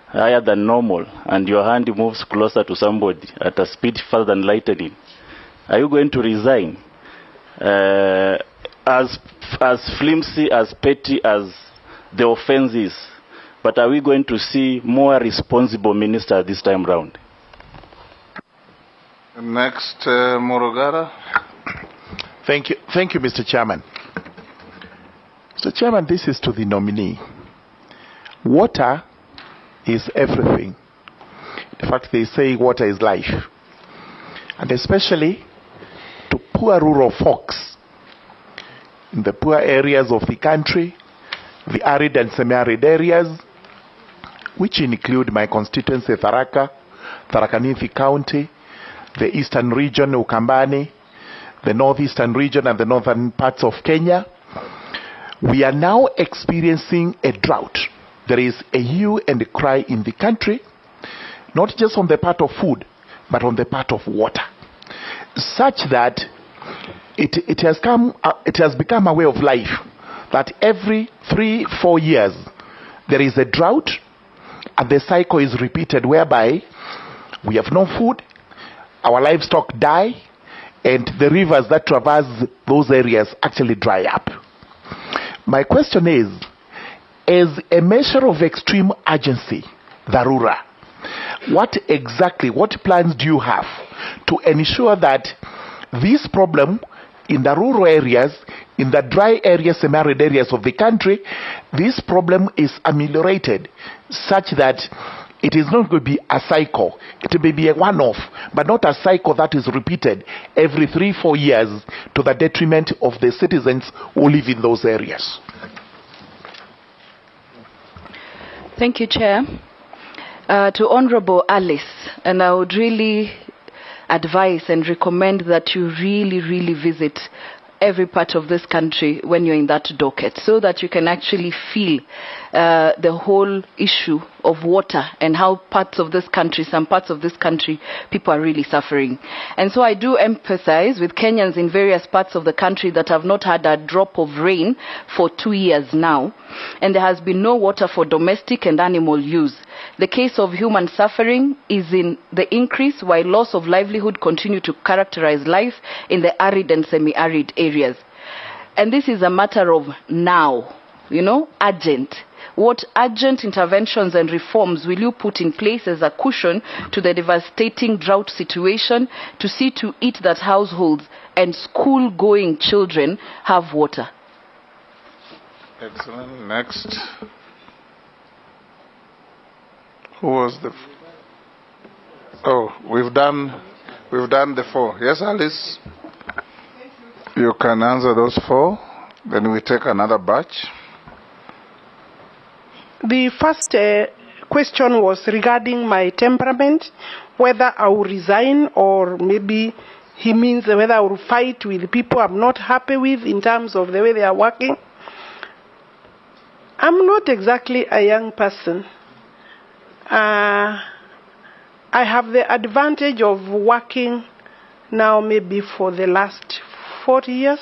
higher than normal, and your hand moves closer to somebody at a speed faster than lightning, are you going to resign? As flimsy, as petty as the offense is, but are we going to see more responsible minister this time round?
Next, Morogara.
Thank you, Mr. Chairman. Mr. Chairman, this is to the nominee. Water is everything. In fact, they say water is life. And especially to poor rural folks in the poor areas of the country, the arid and semi-arid areas, which include my constituency, Tharaka Nithi County, the eastern region, Ukambani, the northeastern region and the northern parts of Kenya. We are now experiencing a drought. There is a hue and a cry in the country, not just on the part of food, but on the part of water, such that it has become a way of life that every 3-4 years there is a drought, and the cycle is repeated whereby we have no food, our livestock die, and the rivers that traverse those areas actually dry up. My question is, as a measure of extreme urgency, dharura, what plans do you have to ensure that this problem in the rural areas, in the dry areas, semi-arid areas of the country, this problem is ameliorated such that it is not going to be a cycle. It may be a one-off, but not a cycle that is repeated every 3-4 years to the detriment of the citizens who live in those areas.
Thank you, Chair. To Honorable Alice, and I would really advise and recommend that you really visit every part of this country when you're in that docket, so that you can actually feel the whole issue of water and how some parts of this country, people are really suffering. And so I do empathize with Kenyans in various parts of the country that have not had a drop of rain for 2 years now, and there has been no water for domestic and animal use. The case of human suffering is in the increase, while loss of livelihood continue to characterize life in the arid and semi-arid areas. And this is a matter of now, urgent. What urgent interventions and reforms will you put in place as a cushion to the devastating drought situation to see to it that households and school-going children have water?
Excellent. Next. Who was the... we've done the 4. Yes, Alice? You can answer those 4. Then we take another batch.
The first question was regarding my temperament, whether I will resign, or maybe he means whether I will fight with people I'm not happy with in terms of the way they are working. I'm not exactly a young person. I have the advantage of working now maybe for the last 40 years.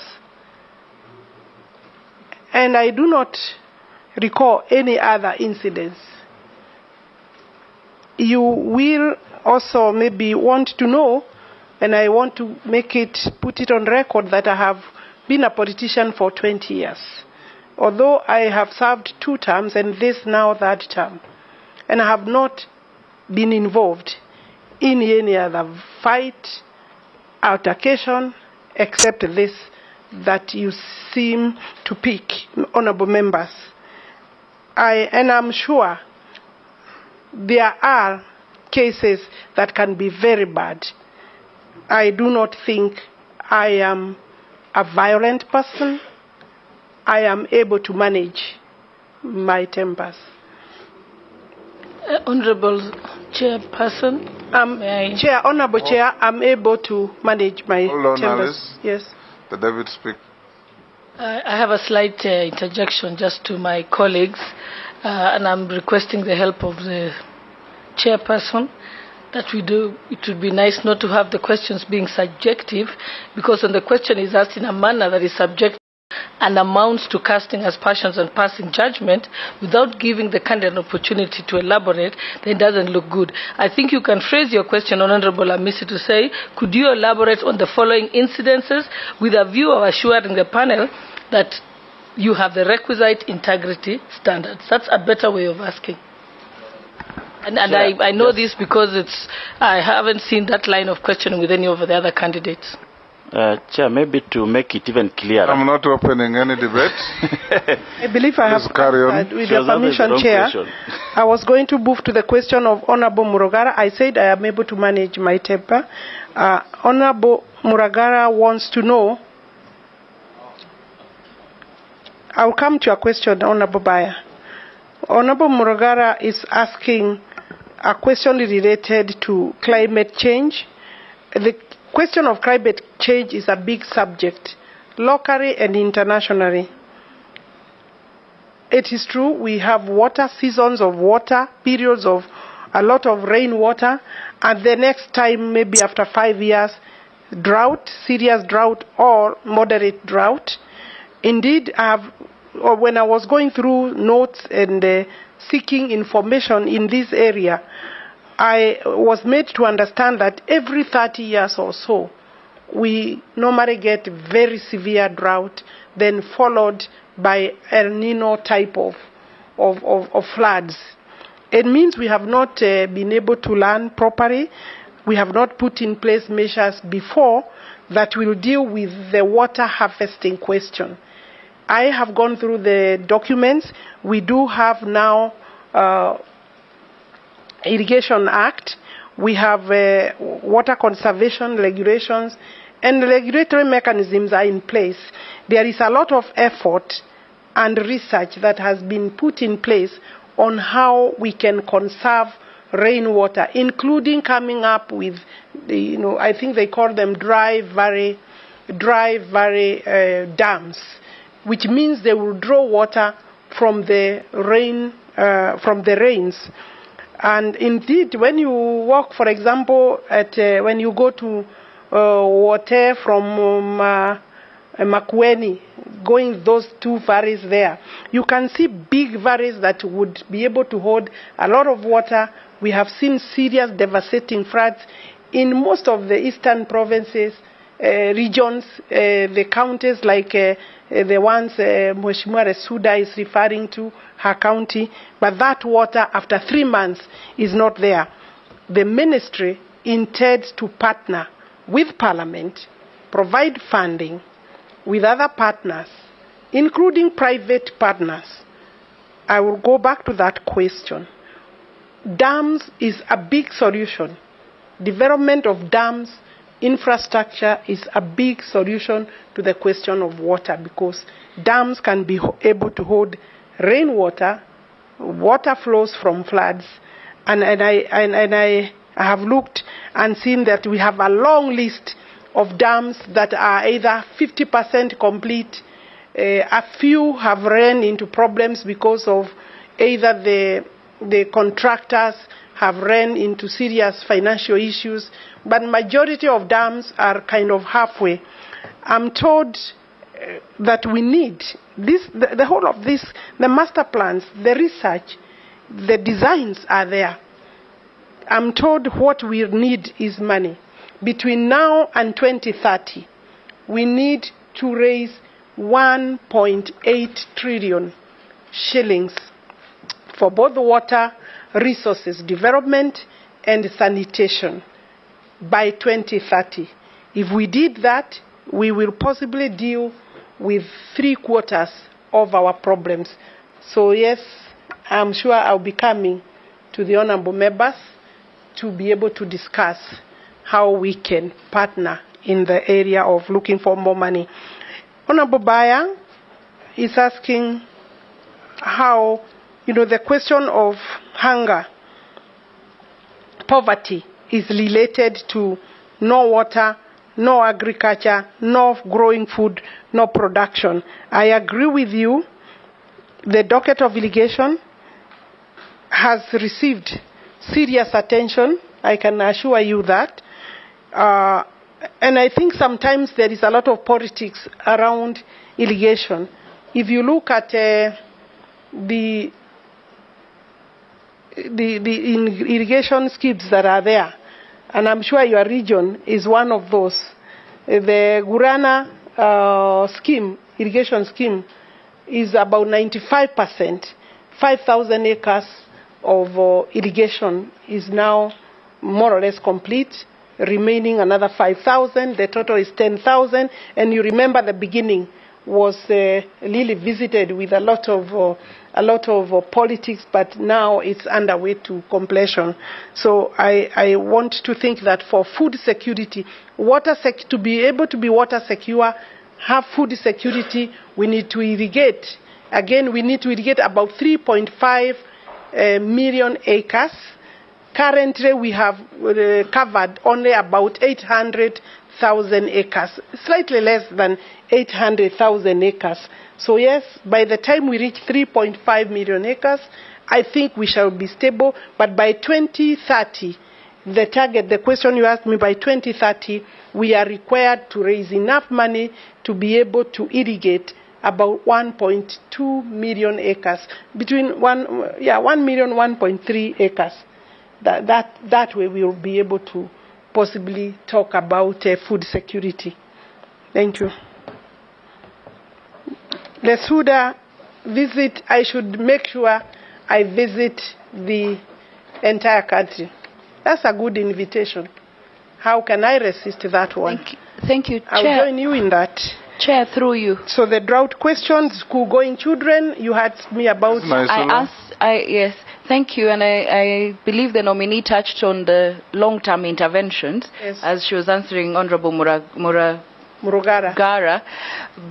And I do not recall any other incidents. You will also maybe want to know, and I want to put it on record, that I have been a politician for 20 years. Although I have served 2 terms and this now 3rd term. And I have not been involved in any other fight, altercation, except this that you seem to pick, honorable members. And I'm sure there are cases that can be very bad. I do not think I am a violent person. I am able to manage my tempers.
Honorable Chairperson,
Honorable Chair, I'm able to manage my
Hold on,
tempers.
Alice.
Yes.
The David speak.
I have a slight interjection just to my colleagues, and I'm requesting the help of the Chairperson that we do. It would be nice not to have the questions being subjective, because when the question is asked in a manner that is subjective, and amounts to casting aspersions and passing judgment without giving the candidate an opportunity to elaborate, then it doesn't look good. I think you can phrase your question, Honorable Amisi, to say, could you elaborate on the following incidences with a view of assuring the panel that you have the requisite integrity standards? That's a better way of asking. And I know this because I haven't seen that line of questioning with any of the other candidates.
Chair, maybe to make it even clearer.
I'm not opening any debate.
I believe I have answered. With your permission, Chair, I was going to move to the question of Honorable Murugara. I said I am able to manage my temper. Honorable Murugara wants to know. I'll come to your question, Honorable Baya. Honorable Murugara is asking a question related to climate change. The question of climate change is a big subject, locally and internationally. It is true we have water, seasons of water, periods of a lot of rainwater, and the next time, maybe after 5 years, drought, serious drought or moderate drought. Indeed, when I was going through notes and seeking information in this area, I was made to understand that every 30 years or so, we normally get very severe drought, then followed by El Nino type of floods. It means we have not been able to learn properly. We have not put in place measures before that will deal with the water harvesting question. I have gone through the documents. We do have now Irrigation Act. We have water conservation regulations, and regulatory mechanisms are in place. There is a lot of effort and research that has been put in place on how we can conserve rainwater, including coming up with, I think they call them dry valley dams, which means they will draw water from the rains. And indeed, when you walk, for example, when you go to water from Makueni, going those two valleys there, you can see big valleys that would be able to hold a lot of water. We have seen serious devastating floods in most of the eastern provinces, regions, the counties like the ones Mheshimiwa Resuda is referring to, her county, but that water after 3 months is not there. The ministry intends to partner with Parliament, provide funding with other partners, including private partners. I will go back to that question. Dams is a big solution. Development of dams, infrastructure is a big solution to the question of water, because dams can be able to hold rainwater, water flows from floods, and I have looked and seen that we have a long list of dams that are either 50% complete. A few have run into problems because of either the contractors have run into serious financial issues, but majority of dams are kind of halfway. I'm told that we need this, the whole of this, the master plans, the research, the designs are there. I'm told what we need is money. Between now and 2030, we need to raise 1.8 trillion shillings for both water resources development and sanitation by 2030. If we did that, we will possibly deal with 3/4 of our problems. So yes, I'm sure I'll be coming to the honorable members to be able to discuss how we can partner in the area of looking for more money. Honorable Baya is asking how, the question of hunger, poverty is related to no water, no agriculture, no growing food, no production. I agree with you. The docket of irrigation has received serious attention. I can assure you that. And I think sometimes there is a lot of politics around irrigation. If you look at the irrigation schemes that are there, and I'm sure your region is one of those, the Gurana scheme, irrigation scheme, is about 95%. 5,000 acres of irrigation is now more or less complete, remaining another 5,000. The total is 10,000. And you remember the beginning was really visited with a lot of politics, but now it's underway to completion. So I want to think that for food security, to be able to be water secure, have food security, we need to irrigate. Again, we need to irrigate about 3.5 million acres. Currently, we have covered only about 800,000 acres, slightly less than 800,000 acres. So yes, by the time we reach 3.5 million acres, I think we shall be stable. But by 2030, the target, the question you asked me, by 2030, we are required to raise enough money to be able to irrigate about 1.2 million acres, between 1 million, 1.3 acres. That way we will be able to possibly talk about food security. Thank you. The Suda visit, I should make sure I visit the entire country. That's a good invitation. How can I resist that one?
Thank you, Chair.
I'll join you in that.
Chair, through you.
So the drought questions, school-going children, you asked me about.
Yes, thank you. And I believe the nominee touched on the long-term interventions, yes, as she was answering Honorable Murugara.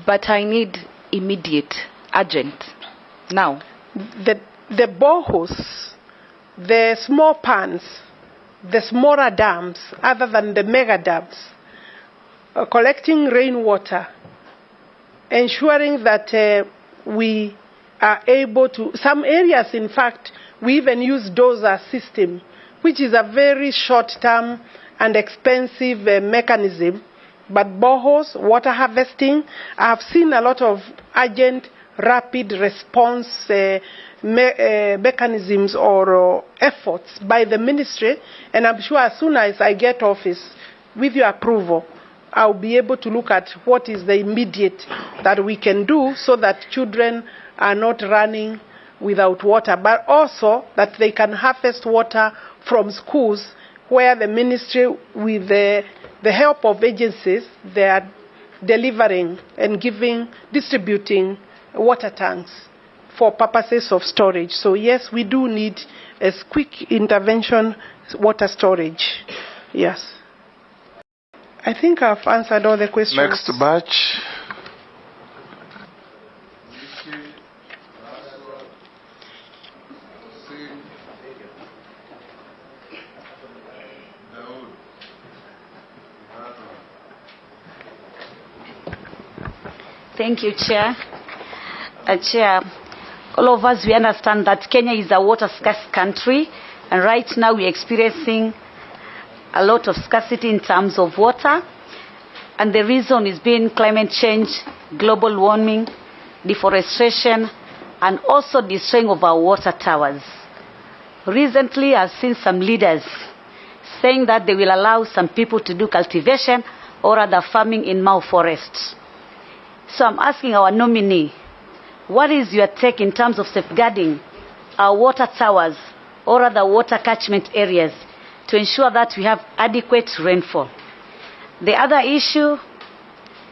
But I need immediate, urgent, now.
The boreholes, the small ponds, the smaller dams, other than the mega dams, collecting rainwater, ensuring that we are able to, some areas, in fact, we even use dozer system, which is a very short-term and expensive mechanism. But boreholes, water harvesting, I have seen a lot of urgent, rapid response mechanisms or efforts by the ministry, and I'm sure as soon as I get office, with your approval, I'll be able to look at what is the immediate that we can do so that children are not running without water, but also that they can harvest water from schools where the ministry, with the help of agencies, they are delivering and distributing water tanks for purposes of storage. So yes, we do need a quick intervention water storage. Yes. I think I've answered all the questions.
Next batch.
Thank you, Chair. Chair, all of us, we understand that Kenya is a water-scarce country, and right now we're experiencing a lot of scarcity in terms of water, and the reason is being climate change, global warming, deforestation, and also destroying of our water towers. Recently, I've seen some leaders saying that they will allow some people to do cultivation or other farming in Mau forests. So I'm asking our nominee, what is your take in terms of safeguarding our water towers or other water catchment areas to ensure that we have adequate rainfall? The other issue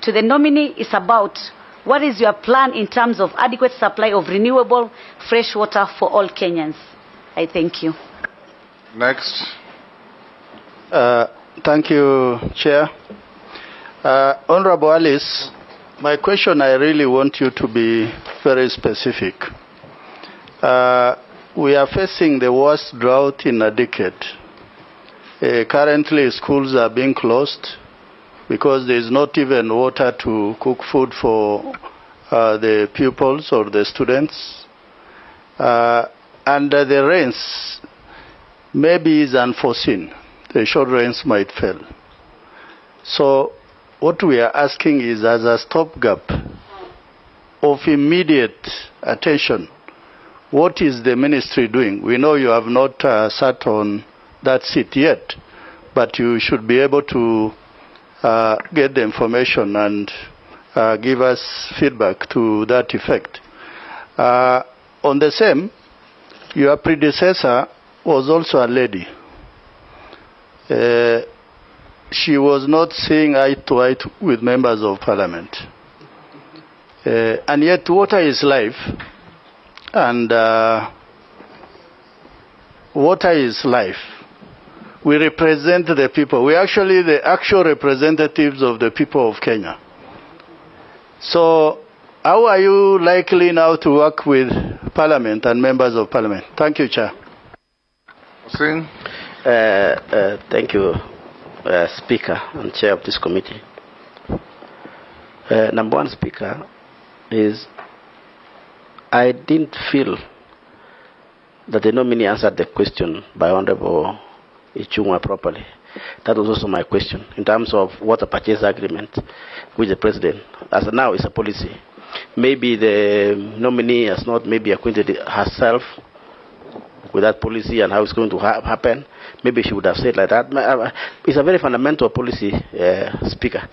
to the nominee is about what is your plan in terms of adequate supply of renewable fresh water for all Kenyans? I thank you.
Next.
Thank you, Chair. Honorable Alice, my question, I really want you to be very specific. We are facing the worst drought in a decade. Currently, schools are being closed because there is not even water to cook food for the pupils or the students. And the rains maybe is unforeseen. The short rains might fail. So what we are asking is, as a stopgap, of immediate attention, what is the ministry doing? We know you have not sat on that seat yet, but you should be able to get the information and give us feedback to that effect. On the same, your predecessor was also a lady. She was not seeing eye to eye with members of parliament. And yet water is life, and water is life. We represent the people. We are actually the actual representatives of the people of Kenya. So how are you likely now to work with Parliament and members of Parliament? Thank you, Chair.
Singh.
Thank you, Speaker and Chair of this committee. Number one, Speaker, is I didn't feel that the nominee answered the question by Honorable Ichung'wah properly. That was also my question in terms of water purchase agreement with the president. As of now, it's a policy. Maybe the nominee has not maybe acquainted herself with that policy and how it's going to happen. Maybe she would have said like that. It's a very fundamental policy, Speaker.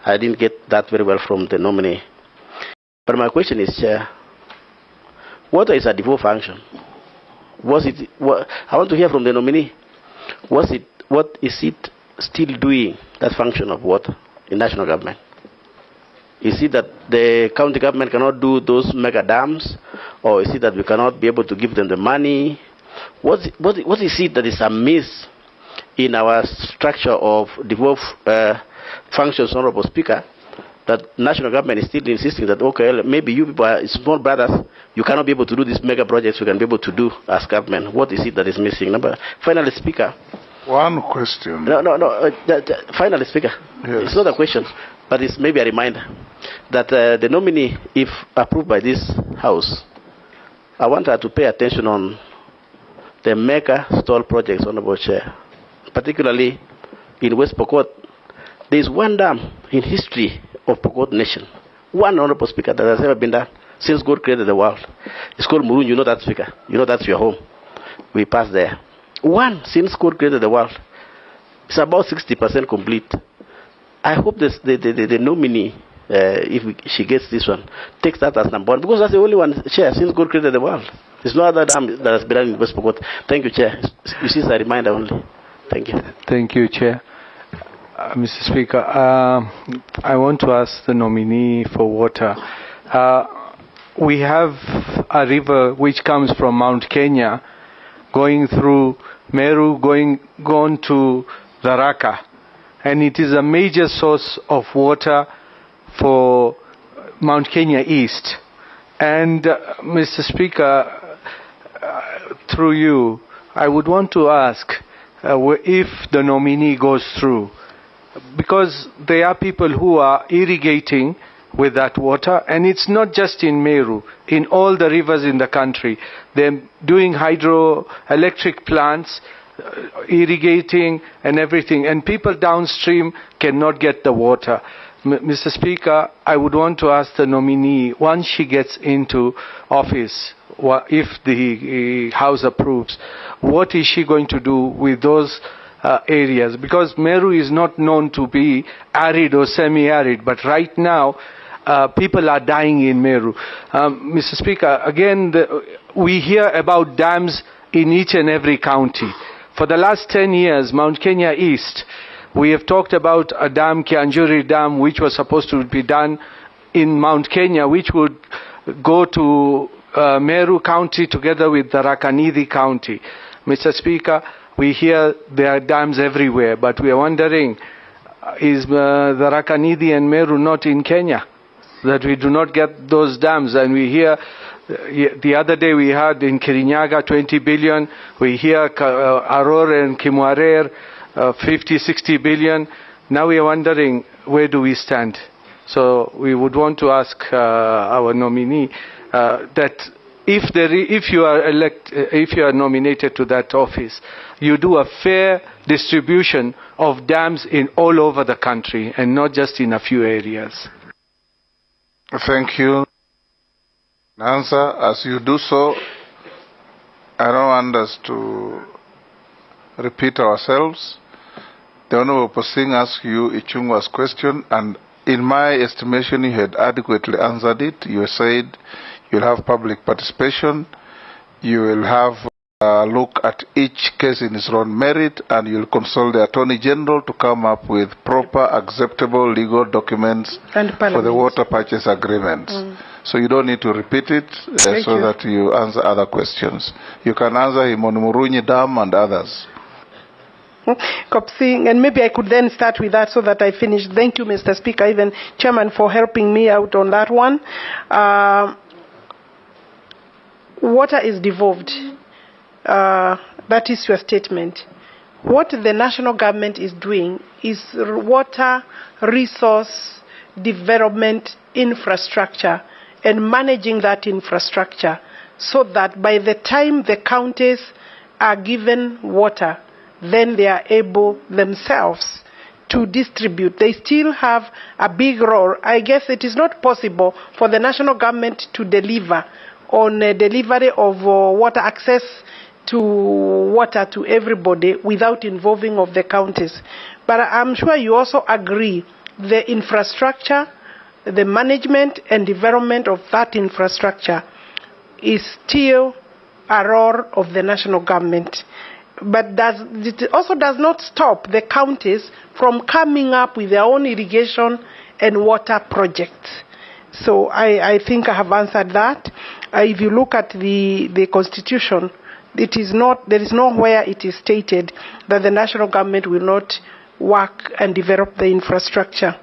I didn't get that very well from the nominee. But my question is, Chair, water is a devolved function. I want to hear from the nominee. What is it still doing, that function of water in national government? Is it that the county government cannot do those mega dams? Or is it that we cannot be able to give them the money? What is it that is amiss in our structure of devolved functions, Honorable Speaker, that national government is still insisting that, okay, maybe you people are small brothers, you cannot be able to do these mega projects we can be able to do as government. What is it that is missing? Finally, Speaker.
One question.
Finally, Speaker.
Yes.
It's not a question, but it's maybe a reminder that the nominee, if approved by this House, I want her to pay attention on the mega stall projects, Honorable Chair, particularly in West Pokot. There is one dam in history of Pokot Nation, one, Honorable Speaker, that has ever been done since God created the world. It's called Murun. You know that, Speaker. You know that's your home. We passed there. One since God created the world. It's about 60% complete. I hope the nominee, if she gets this one, takes that as number one, because that's the only one, Chair, since God created the world. There's no other dam that has been done in West Pokot. Thank you, Chair. This is a reminder only. Thank you.
Thank you, Chair. Mr. Speaker, I want to ask the nominee for water. We have a river which comes from Mount Kenya, going through Meru, going to Tharaka, and it is a major source of water for Mount Kenya East. And Mr. Speaker, through you, I would want to ask if the nominee goes through, because there are people who are irrigating with that water, and it's not just in Meru, in all the rivers in the country. They're doing hydroelectric plants, irrigating and everything, and people downstream cannot get the water. Mr. Speaker, I would want to ask the nominee, once she gets into office, if the House approves, what is she going to do with those areas? Because Meru is not known to be arid or semi-arid, but right now people are dying in Meru. Mr. Speaker, again, we hear about dams in each and every county. For the last 10 years, Mount Kenya East, we have talked about a dam, Kianjuri Dam, which was supposed to be done in Mount Kenya, which would go to Meru County together with the Tharaka-Nithi County. Mr. Speaker, we hear there are dams everywhere, but we are wondering, is the Tharaka-Nithi and Meru not in Kenya, that we do not get those dams? And we hear, the other day we heard in Kirinyaga 20 billion, we hear Aror and Kimwarer 50-60 billion. Now we are wondering, where do we stand? So we would want to ask our nominee that if you are nominated to that office, you do a fair distribution of dams in all over the country and not just in a few areas.
Thank you. Answer. As you do so, I don't want us to repeat ourselves. The Honorable Posing asked you Ichungwa's question, and in my estimation, you had adequately answered it. You said you'll have public participation, you will have a look at each case in its own merit, and you'll consult the Attorney General to come up with proper, acceptable legal documents for the water purchase agreement. So you don't need to repeat it so that you answer other questions. You can answer him on Murunyi Dam and others.
Kopsing, and maybe I could then start with that so that I finish. Thank you, Mr. Speaker, even Chairman, for helping me out on that one. Water is devolved. That is your statement. What the national government is doing is water resource development infrastructure and managing that infrastructure so that by the time the counties are given water, then they are able themselves to distribute. They still have a big role. I guess it is not possible for the national government to deliver on delivery of water access to water to everybody without involving of the counties. But I'm sure you also agree the infrastructure, the management and development of that infrastructure is still a role of the national government. But it also does not stop the counties from coming up with their own irrigation and water projects. So I think I have answered that. If you look at the Constitution, there is nowhere it is stated that the national government will not work and develop the infrastructure.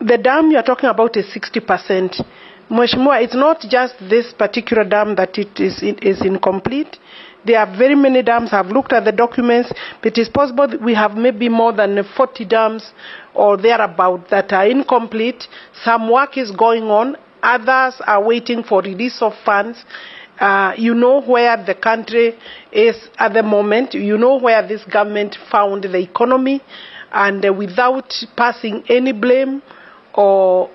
The dam you are talking about is 60%. Mheshimiwa, it's not just this particular dam that it is incomplete. There are very many dams. I've looked at the documents. It is possible that we have maybe more than 40 dams or thereabout that are incomplete. Some work is going on. Others are waiting for release of funds. You know where the country is at the moment. You know where this government found the economy. And without passing any blame or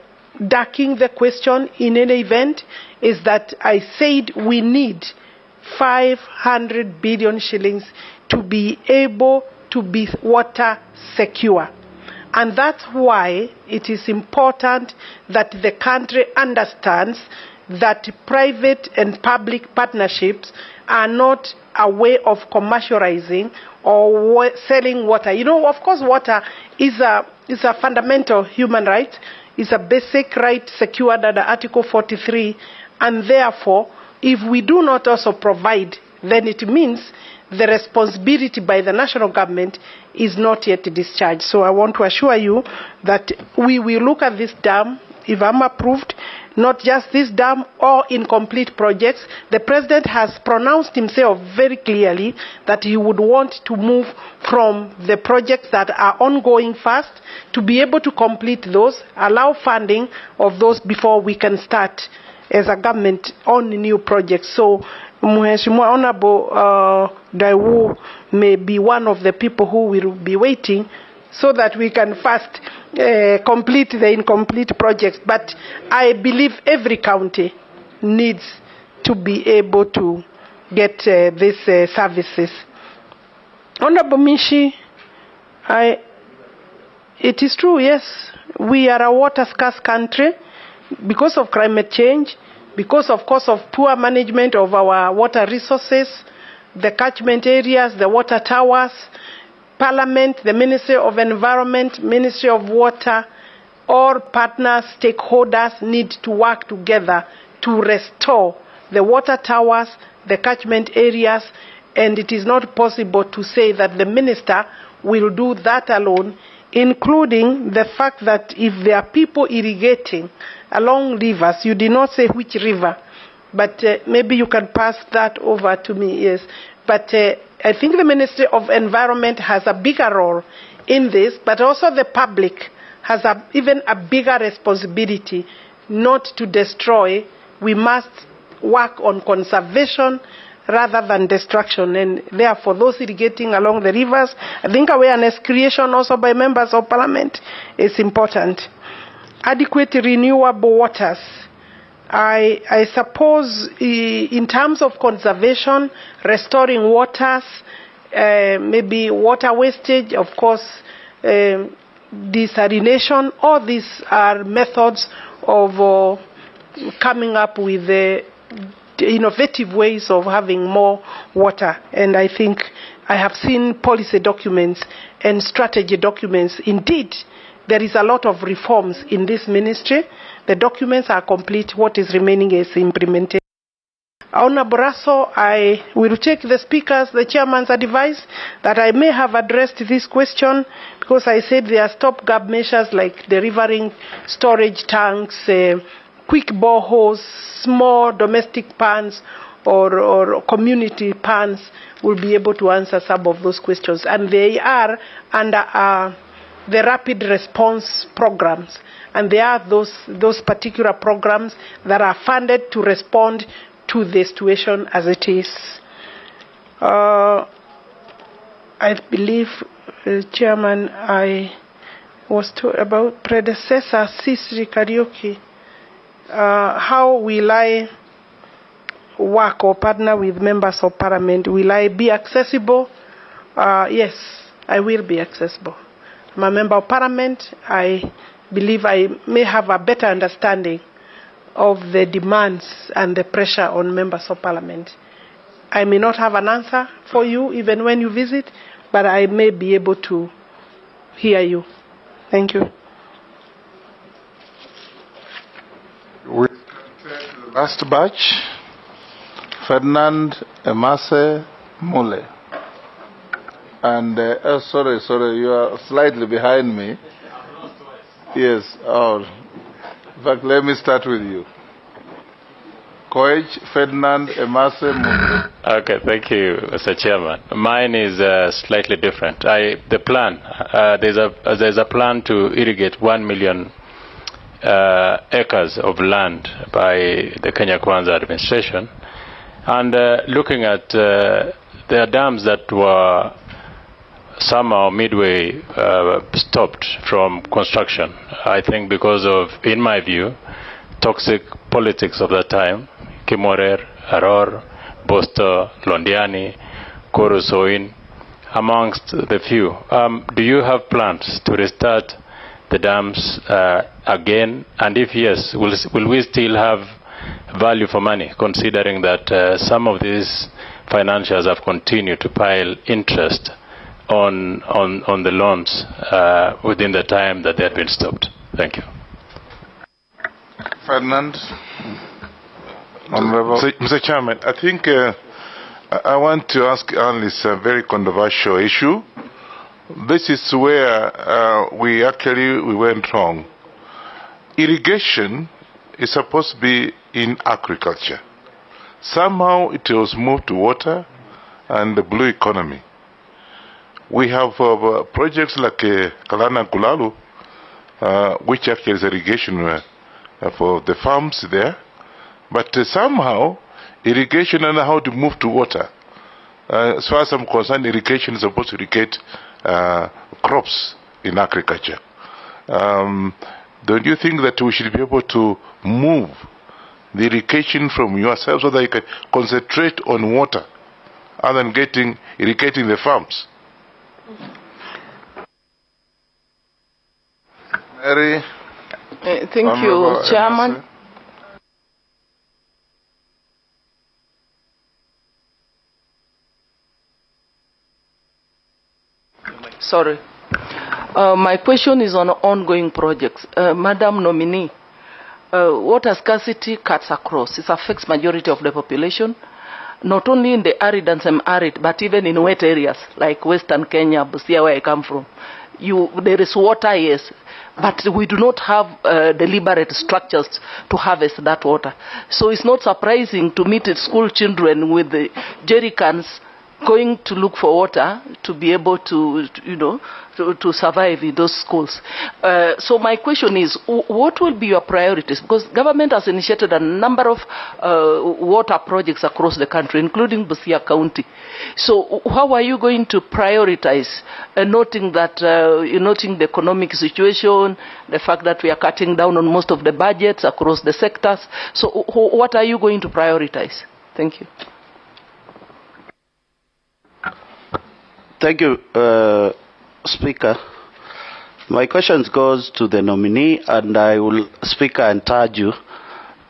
ducking the question in any event, is that I said we need 500 billion shillings to be able to be water secure. And that's why it is important that the country understands that private and public partnerships are not a way of commercializing or selling water. You know, of course, water is a fundamental human right. It's a basic right secured under Article 43. And therefore, if we do not also provide, then it means the responsibility by the national government is not yet discharged. So I want to assure you that we will look at this dam, if I'm approved, not just this dam or incomplete projects. The President has pronounced himself very clearly that he would want to move from the projects that are ongoing first to be able to complete those, allow funding of those before we can start as a government on new projects. So Mheshimiwa Honorable Duale may be one of the people who will be waiting so that we can first complete the incomplete projects. But I believe every county needs to be able to get these services. Honorable Mishi, it is true, yes, we are a water scarce country because of climate change, because of course of poor management of our water resources, the catchment areas, the water towers. Parliament, the Ministry of Environment, Ministry of Water, all partners, stakeholders need to work together to restore the water towers, the catchment areas, and it is not possible to say that the minister will do that alone, including the fact that if there are people irrigating along rivers, you did not say which river, but maybe you can pass that over to me, yes. But I think the Ministry of Environment has a bigger role in this, but also the public has even a bigger responsibility not to destroy. We must work on conservation rather than destruction, and therefore those irrigating along the rivers, I think awareness creation also by members of Parliament is important. Adequate renewable waters. I suppose in terms of conservation, restoring waters, maybe water wastage, of course, desalination, all these are methods of coming up with innovative ways of having more water. And I think I have seen policy documents and strategy documents. Indeed, there is a lot of reforms in this ministry. The documents are complete. What is remaining is implementation. Honorable Raso, I will take the chairman's advice that I may have addressed this question, because I said there are stopgap measures like delivering storage tanks, quick boreholes, small domestic ponds, or community ponds will be able to answer some of those questions. And they are under the rapid response programs. And there are those particular programs that are funded to respond to the situation as it is. I believe, Chairman, I was told about predecessor Sisri Karaoke. How will I work or partner with members of parliament? Will I be accessible? Yes, I will be accessible. I'm a member of parliament. I believe I may have a better understanding of the demands and the pressure on members of parliament. I may not have an answer for you even when you visit, but I may be able to hear you. Thank you.
We take the last batch, Ferdinand Emase Mule. And, sorry, you are slightly behind me. Yes, in fact, let me start with you. Coach Ferdinand Emase Mule.
Okay, thank you, Mr. Chairman. Mine is slightly different. The plan, there's a plan to irrigate 1 million acres of land by the Kenya Kwanza administration. And looking at the dams that were somehow midway stopped from construction, I think because of, in my view, toxic politics of that time, Kimorer, Aror, Bosto, Londiani, Korusoin, amongst the few. Do you have plans to restart the dams again? And if yes, will we still have value for money, considering that some of these financiers have continued to pile interest on the loans within the time that they had been stopped? Thank you.
Ferdinand.
Mr. Chairman, I think I want to ask Alice a very controversial issue. This is where we went wrong. Irrigation is supposed to be in agriculture. Somehow it was moved to water and the blue economy. We have projects like Kalana Gulalu, which actually is irrigation for the farms there. But somehow, irrigation and how to move to water. As far as I'm concerned, irrigation is supposed to irrigate crops in agriculture. Don't you think that we should be able to move the irrigation from yourself so that you can concentrate on water other than irrigating the farms?
Mary.
Thank you, Chairman. Sorry. My question is on ongoing projects. Madam Nominee, water scarcity cuts across. It affects majority of the population, not only in the arid and semi-arid, but even in wet areas like Western Kenya, Busia, where I come from. There is water, yes, but we do not have deliberate structures to harvest that water. So it's not surprising to meet school children with the jerry cans going to look for water to be able to to survive in those schools. So my question is, what will be your priorities? Because government has initiated a number of water projects across the country, including Busia County. So how are you going to prioritize, noting that noting the economic situation, the fact that we are cutting down on most of the budgets across the sectors? So what are you going to prioritize? Thank you.
Thank you, Speaker. My question goes to the nominee, and I will, Speaker, encourage you,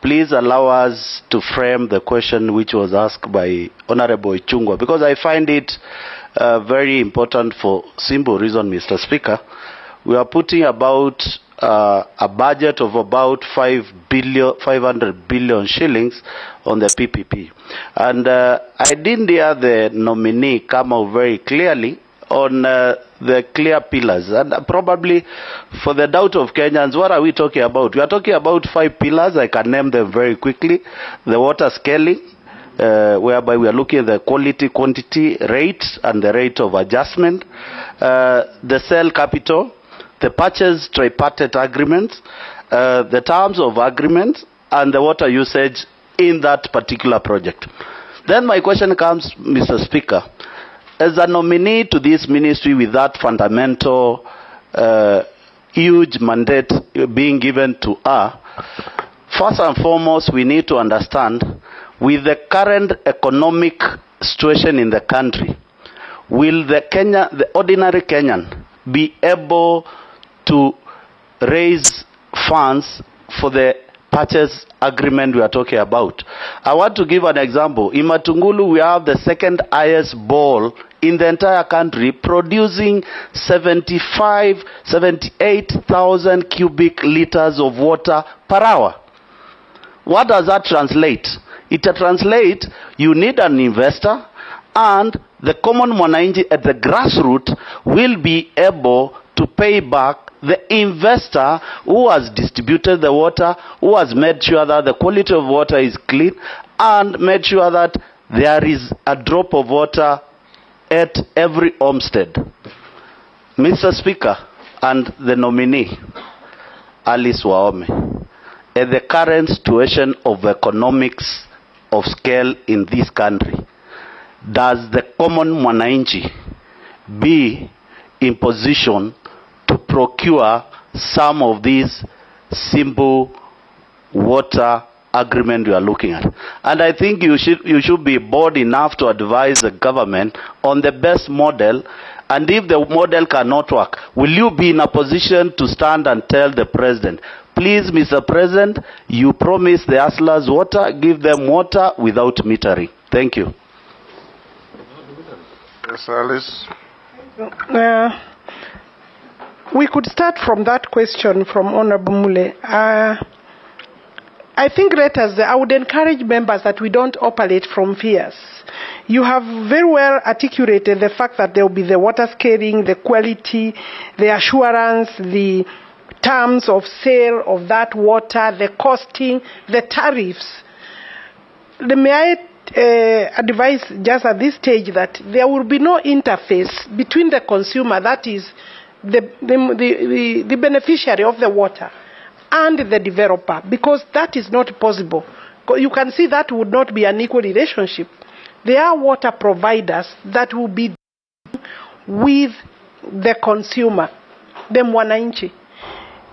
please allow us to frame the question which was asked by Honorable Ichung'wah, because I find it very important for simple reason, Mr. Speaker. We are putting about a budget of about 500 billion shillings on the PPP. And I didn't hear the nominee come out very clearly on the clear pillars. And probably for the doubt of Kenyans, what are we talking about? We are talking about 5 pillars. I can name them very quickly. The water scaling, whereby we are looking at the quality, quantity, rates, and the rate of adjustment. The sale capital, the purchase tripartite agreements, the terms of agreement, and the water usage in that particular project. Then my question comes, Mr. Speaker, as a nominee to this ministry with that fundamental huge mandate being given to her, first and foremost, we need to understand, with the current economic situation in the country, will the ordinary Kenyan be able to raise funds for the purchase agreement we are talking about? I want to give an example. In Matungulu, we have the second highest bowl in the entire country, producing 78,000 cubic liters of water per hour. What does that translate? It translates you need an investor, and the common mwananchi at the grassroots will be able to pay back the investor who has distributed the water, who has made sure that the quality of water is clean, and made sure that there is a drop of water at every homestead. Mr. Speaker, and the nominee, Alice Wahome, at the current situation of economics of scale in this country, does the common mwananchi be in position to procure some of these simple water agreement we are looking at? And I think you should be bold enough to advise the government on the best model, and if the model cannot work, will you be in a position to stand and tell the president, please, Mr. President, you promised the hustlers water, give them water without metering? Thank you.
Yes, Alice.
We could start from that question from Honorable Mule. I think I would encourage members that we don't operate from fears. You have very well articulated the fact that there will be the water scaling, the quality, the assurance, the terms of sale of that water, the costing, the tariffs. May I advise just at this stage that there will be no interface between the consumer, that is the beneficiary of the water, and the developer, because that is not possible. You can see that would not be an equal relationship. There are water providers that will be with the consumer, the mwananchi.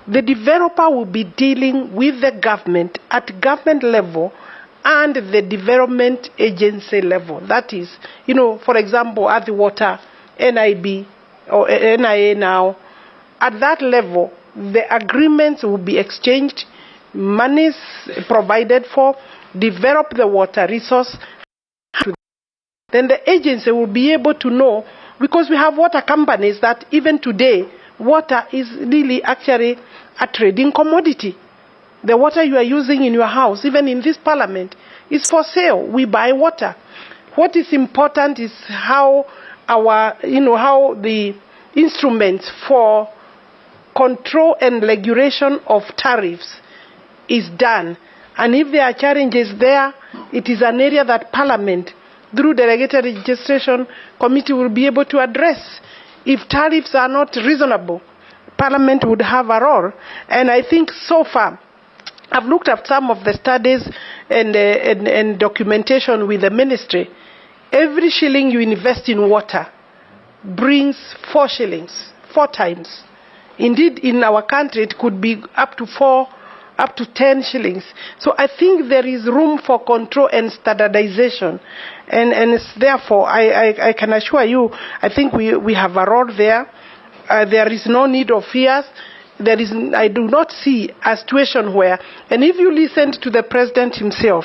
The developer will be dealing with the government at government level and the development agency level. That is, for example, at the water, NIB or NIA now, at that level, the agreements will be exchanged, monies provided for, develop the water resource. Then the agency will be able to know, because we have water companies that even today, water is really actually a trading commodity. The water you are using in your house, even in this parliament, is for sale. We buy water. What is important is how how the instruments for control and regulation of tariffs is done. And if there are challenges there, it is an area that Parliament through the Regulatory Registration Committee will be able to address. If tariffs are not reasonable, Parliament would have a role. And I think so far, I've looked at some of the studies and documentation with the ministry. Every shilling you invest in water brings 4 shillings, 4 times. Indeed, in our country, it could be up to 10 shillings. So I think there is room for control and standardization. And therefore, I can assure you, I think we have a role there. There is no need of fears. I do not see a situation where, and if you listen to the President himself,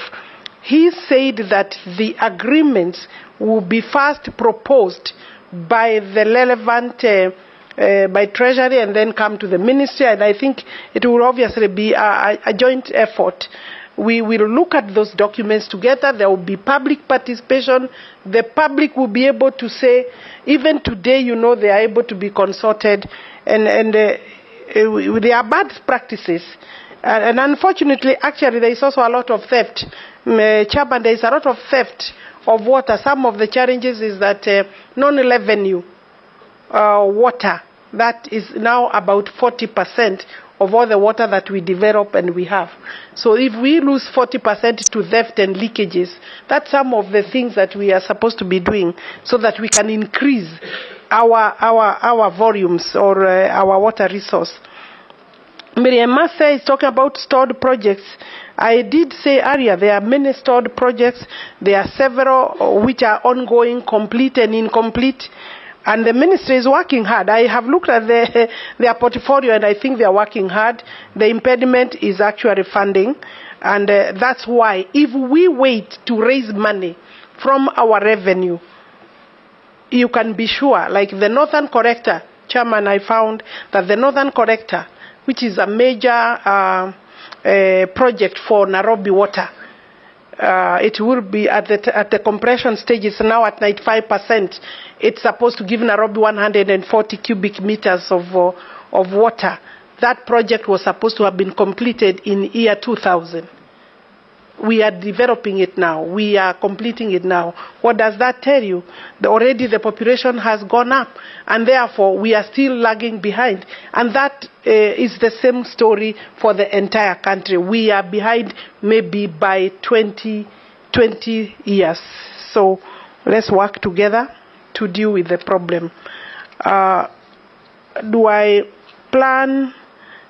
he said that the agreements will be first proposed by the relevant by Treasury and then come to the Ministry, and I think it will obviously be a joint effort. We will look at those documents together. There will be public participation. The public will be able to say, even today, they are able to be consulted, and there are bad practices. And unfortunately, actually, there is also a lot of theft. Chairman, there is a lot of theft of water. Some of the challenges is that non-revenue water, that is now about 40% of all the water that we develop and we have. So if we lose 40% to theft and leakages, that's some of the things that we are supposed to be doing so that we can increase our volumes or our water resource. Miriam Master is talking about stored projects. I did say earlier there are many stored projects. There are several which are ongoing, complete and incomplete. And the ministry is working hard. I have looked at their portfolio and I think they are working hard. The impediment is actually funding. And that's why if we wait to raise money from our revenue, you can be sure, like the Northern Corrector, Chairman, I found that the Northern Corrector, which is a major project for Nairobi water, it will be at the compression stage. It's now at 95%. It's supposed to give Nairobi 140 cubic meters of water. That project was supposed to have been completed in year 2000. We are developing it now. We are completing it now. What does that tell you? Already the population has gone up, and therefore we are still lagging behind. And that is the same story for the entire country. We are behind maybe by 20 years. So let's work together to deal with the problem. Do I plan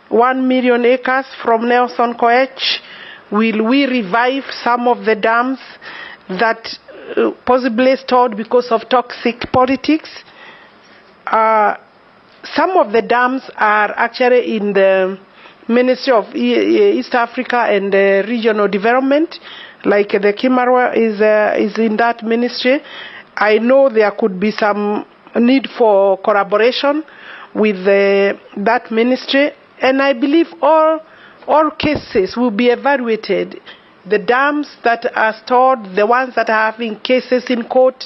1 million acres from Nelson Koech? Will we revive some of the dams that possibly stored because of toxic politics? Some of the dams are actually in the Ministry of East Africa and Regional Development, like the Kimarwa is in that ministry. I know there could be some need for collaboration with that ministry, and I believe all cases will be evaluated. The dams that are stored, the ones that are having cases in court,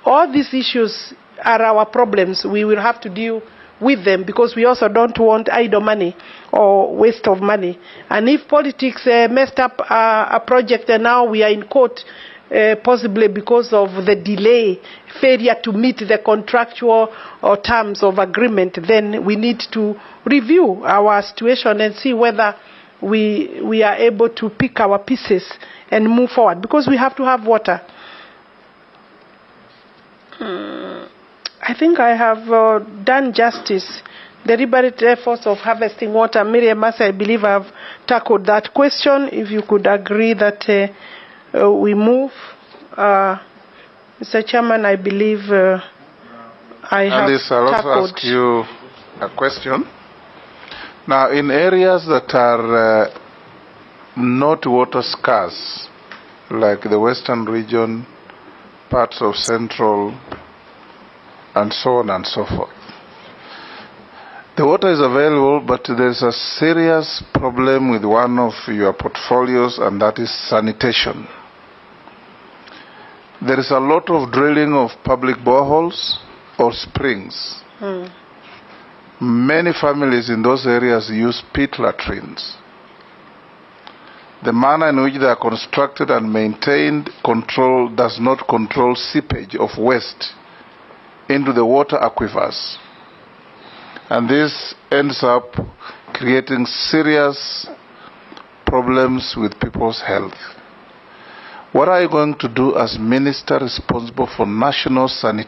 all these issues are our problems. We will have to deal with them because we also don't want idle money or waste of money. And if politics messed up a project and now we are in court, possibly because of the delay, failure to meet the contractual or terms of agreement, then we need to review our situation and see whether we are able to pick our pieces and move forward, because we have to have water. I think I have done justice. Deliberate efforts of harvesting water. Miriam Massa, I believe I have tackled that question. If you could agree that we move. Mr. Chairman, I believe I have
Alice, I'll also ask you a question. Now, in areas that are not water scarce, like the Western region, parts of Central, and so on and so forth, the water is available, but there's a serious problem with one of your portfolios, and that is sanitation. There is a lot of drilling of public boreholes or springs. Many families in those areas use pit latrines. The manner in which they are constructed and maintained does not control seepage of waste into the water aquifers. And this ends up creating serious problems with people's health. What are you going to do as minister responsible for national sanitation